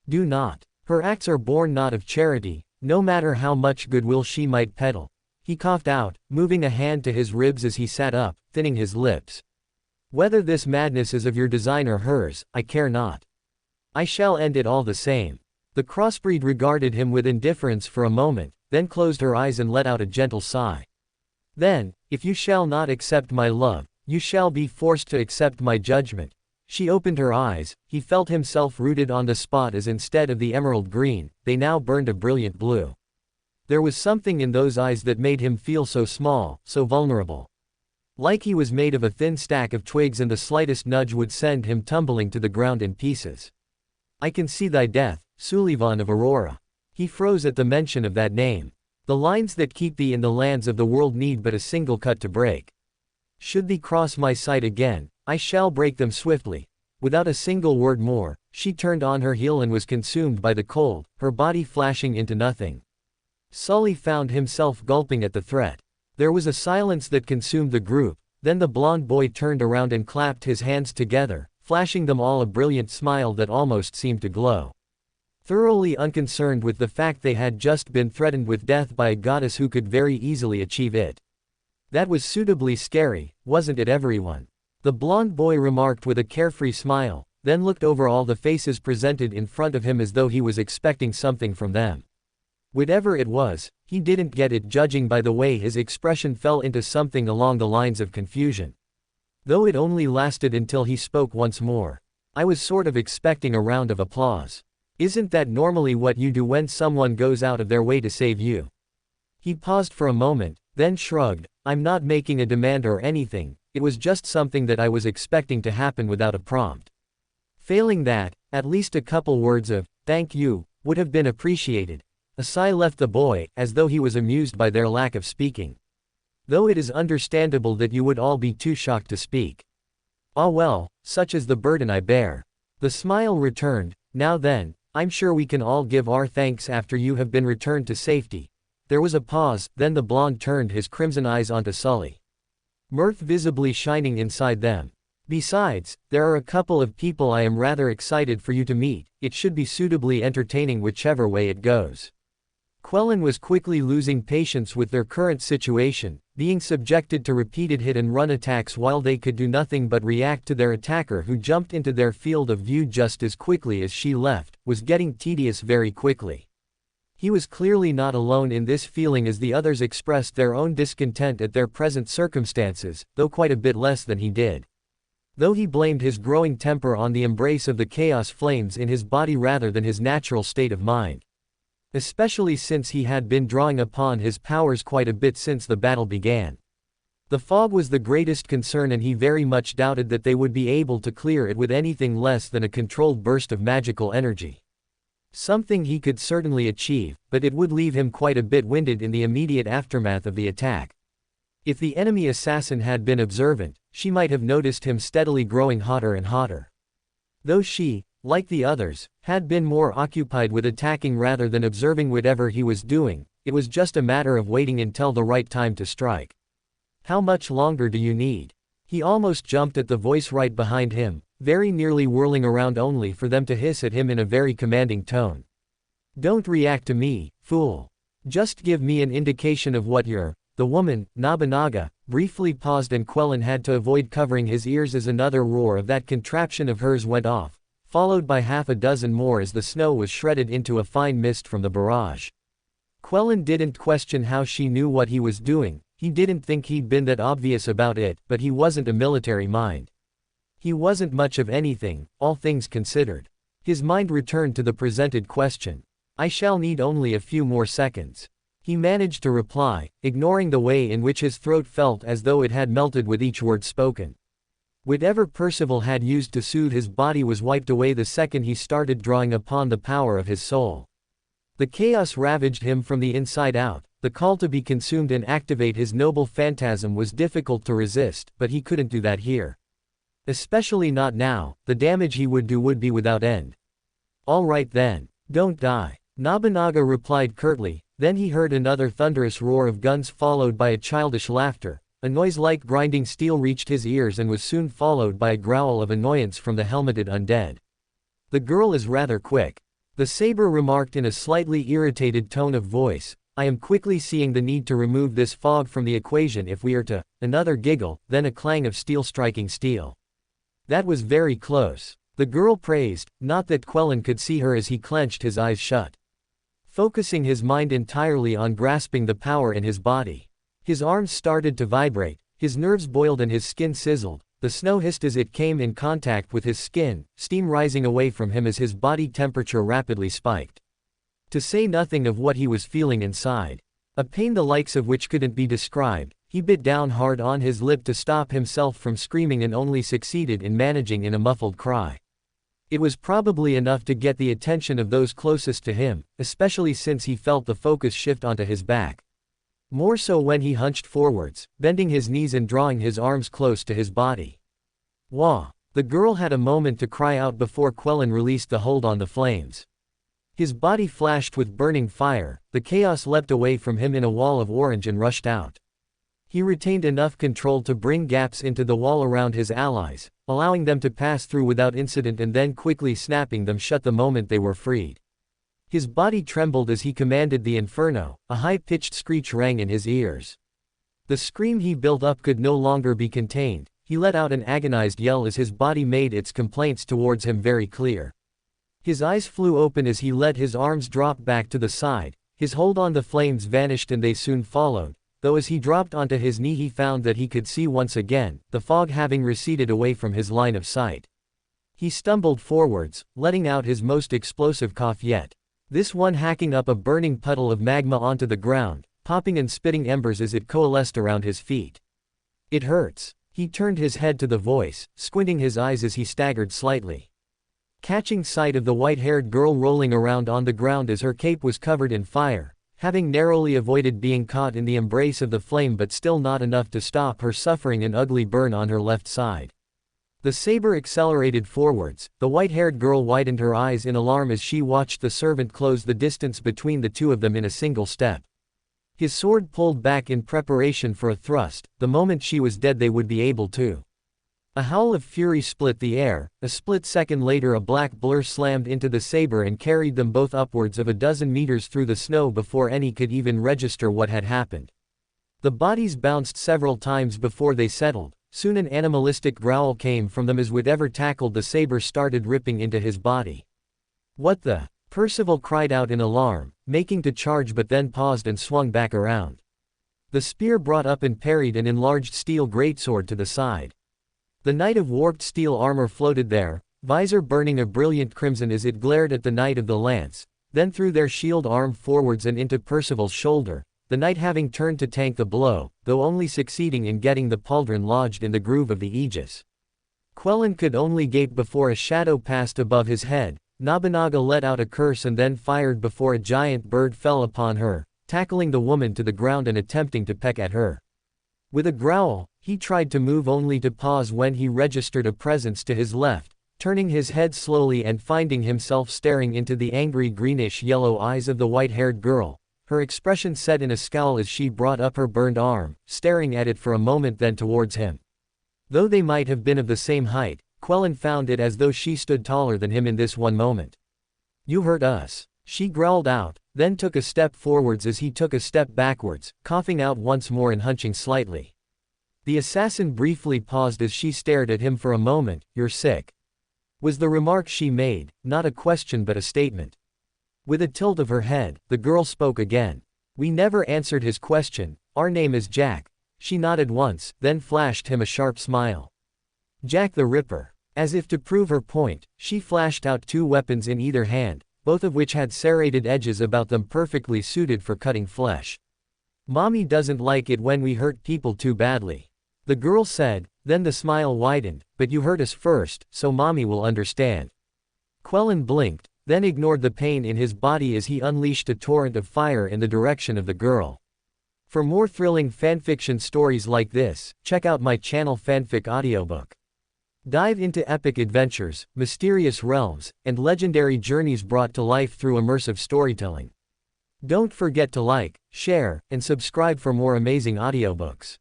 Do not. Her acts are born not of charity, no matter how much goodwill she might peddle. He coughed out, moving a hand to his ribs as he sat up, thinning his lips. Whether this madness is of your design or hers, I care not. I shall end it all the same. The crossbreed regarded him with indifference for a moment, then closed her eyes and let out a gentle sigh. Then, if you shall not accept my love, you shall be forced to accept my judgment. She opened her eyes, he felt himself rooted on the spot as instead of the emerald green, they now burned a brilliant blue. There was something in those eyes that made him feel so small, so vulnerable. Like he was made of a thin stack of twigs and the slightest nudge would send him tumbling to the ground in pieces. I can see thy death, Sullivan of Aurora. He froze at the mention of that name. The lines that keep thee in the lands of the world need but a single cut to break. Should thee cross my sight again, I shall break them swiftly. Without a single word more, she turned on her heel and was consumed by the cold, her body flashing into nothing. Sully found himself gulping at the threat. There was a silence that consumed the group, then the blond boy turned around and clapped his hands together, flashing them all a brilliant smile that almost seemed to glow. Thoroughly unconcerned with the fact they had just been threatened with death by a goddess who could very easily achieve it. That was suitably scary, wasn't it everyone? The blond boy remarked with a carefree smile, then looked over all the faces presented in front of him as though he was expecting something from them. Whatever it was, he didn't get it judging by the way his expression fell into something along the lines of confusion. Though it only lasted until he spoke once more. I was sort of expecting a round of applause. Isn't that normally what you do when someone goes out of their way to save you? He paused for a moment, then shrugged. I'm not making a demand or anything, it was just something that I was expecting to happen without a prompt. Failing that, at least a couple words of, thank you, would have been appreciated. A sigh left the boy, as though he was amused by their lack of speaking. Though it is understandable that you would all be too shocked to speak. Ah well, such is the burden I bear. The smile returned. Now then, I'm sure we can all give our thanks after you have been returned to safety. There was a pause, then the blonde turned his crimson eyes onto Sully. Mirth visibly shining inside them. Besides, there are a couple of people I am rather excited for you to meet, it should be suitably entertaining whichever way it goes. Quellen was quickly losing patience with their current situation, being subjected to repeated hit-and-run attacks while they could do nothing but react to their attacker who jumped into their field of view just as quickly as she left, was getting tedious very quickly. He was clearly not alone in this feeling as the others expressed their own discontent at their present circumstances, though quite a bit less than he did. Though he blamed his growing temper on the embrace of the chaos flames in his body rather than his natural state of mind. Especially since he had been drawing upon his powers quite a bit since the battle began. The fog was the greatest concern and he very much doubted that they would be able to clear it with anything less than a controlled burst of magical energy. Something he could certainly achieve, but it would leave him quite a bit winded in the immediate aftermath of the attack. If the enemy assassin had been observant, she might have noticed him steadily growing hotter and hotter. Though she, like the others, had been more occupied with attacking rather than observing whatever he was doing, it was just a matter of waiting until the right time to strike. How much longer do you need? He almost jumped at the voice right behind him, very nearly whirling around only for them to hiss at him in a very commanding tone. Don't react to me, fool. Just give me an indication of what you're. The woman, Nobunaga, briefly paused and Quellen had to avoid covering his ears as another roar of that contraption of hers went off, followed by half a dozen more as the snow was shredded into a fine mist from the barrage. Quellen didn't question how she knew what he was doing, he didn't think he'd been that obvious about it, but he wasn't a military mind. He wasn't much of anything, all things considered. His mind returned to the presented question. I shall need only a few more seconds. He managed to reply, ignoring the way in which his throat felt as though it had melted with each word spoken. Whatever Percival had used to soothe his body was wiped away the second he started drawing upon the power of his soul. The chaos ravaged him from the inside out. The call to be consumed and activate his noble phantasm was difficult to resist, but he couldn't do that here. Especially not now. The damage he would do would be without end. All right then. Don't die. Nobunaga replied curtly. Then he heard another thunderous roar of guns followed by a childish laughter. A noise like grinding steel reached his ears and was soon followed by a growl of annoyance from the helmeted undead. The girl is rather quick. The saber remarked in a slightly irritated tone of voice. I am quickly seeing the need to remove this fog from the equation if we are to. Another giggle, then a clang of steel striking steel. That was very close. The girl praised, not that Quellen could see her as he clenched his eyes shut. Focusing his mind entirely on grasping the power in his body. His arms started to vibrate, his nerves boiled and his skin sizzled. The snow hissed as it came in contact with his skin, steam rising away from him as his body temperature rapidly spiked. To say nothing of what he was feeling inside. A pain the likes of which couldn't be described. He bit down hard on his lip to stop himself from screaming and only succeeded in managing in a muffled cry. It was probably enough to get the attention of those closest to him, especially since he felt the focus shift onto his back. More so when he hunched forwards, bending his knees and drawing his arms close to his body. Wah! The girl had a moment to cry out before Quellen released the hold on the flames. His body flashed with burning fire, the chaos leapt away from him in a wall of orange and rushed out. He retained enough control to bring gaps into the wall around his allies, allowing them to pass through without incident and then quickly snapping them shut the moment they were freed. His body trembled as he commanded the inferno, a high-pitched screech rang in his ears. The scream he built up could no longer be contained. He let out an agonized yell as his body made its complaints towards him very clear. His eyes flew open as he let his arms drop back to the side, his hold on the flames vanished and they soon followed. Though as he dropped onto his knee he found that he could see once again, the fog having receded away from his line of sight. He stumbled forwards, letting out his most explosive cough yet. This one hacking up a burning puddle of magma onto the ground, popping and spitting embers as it coalesced around his feet. It hurts. He turned his head to the voice, squinting his eyes as he staggered slightly. Catching sight of the white-haired girl rolling around on the ground as her cape was covered in fire. Having narrowly avoided being caught in the embrace of the flame but still not enough to stop her suffering an ugly burn on her left side. The saber accelerated forwards, the white-haired girl widened her eyes in alarm as she watched the servant close the distance between the two of them in a single step. His sword pulled back in preparation for a thrust. The moment she was dead they would be able to. A howl of fury split the air. A split second later a black blur slammed into the saber and carried them both upwards of a dozen meters through the snow before any could even register what had happened. The bodies bounced several times before they settled. Soon an animalistic growl came from them as whatever tackled the saber started ripping into his body. What the? Percival cried out in alarm, making to charge but then paused and swung back around. The spear brought up and parried an enlarged steel greatsword to the side. The knight of warped steel armor floated there, visor burning a brilliant crimson as it glared at the knight of the lance, then threw their shield arm forwards and into Percival's shoulder, the knight having turned to tank the blow, though only succeeding in getting the pauldron lodged in the groove of the aegis. Quellen could only gape before a shadow passed above his head. Nobunaga let out a curse and then fired before a giant bird fell upon her, tackling the woman to the ground and attempting to peck at her. With a growl, he tried to move only to pause when he registered a presence to his left, turning his head slowly and finding himself staring into the angry greenish-yellow eyes of the white-haired girl, her expression set in a scowl as she brought up her burned arm, staring at it for a moment then towards him. Though they might have been of the same height, Quellen found it as though she stood taller than him in this one moment. "You hurt us," she growled out, then took a step forwards as he took a step backwards, coughing out once more and hunching slightly. The assassin briefly paused as she stared at him for a moment. "You're sick," was the remark she made, not a question but a statement. With a tilt of her head, the girl spoke again. "We never answered his question. Our name is Jack." She nodded once, then flashed him a sharp smile. "Jack the Ripper." As if to prove her point, she flashed out two weapons in either hand, both of which had serrated edges about them perfectly suited for cutting flesh. Mommy doesn't like it when we hurt people too badly. The girl said, then the smile widened, but you hurt us first, so Mommy will understand. Quellen blinked, then ignored the pain in his body as he unleashed a torrent of fire in the direction of the girl. For more thrilling fanfiction stories like this, check out my channel Fanfic Audiobook. Dive into epic adventures, mysterious realms, and legendary journeys brought to life through immersive storytelling. Don't forget to like, share, and subscribe for more amazing audiobooks.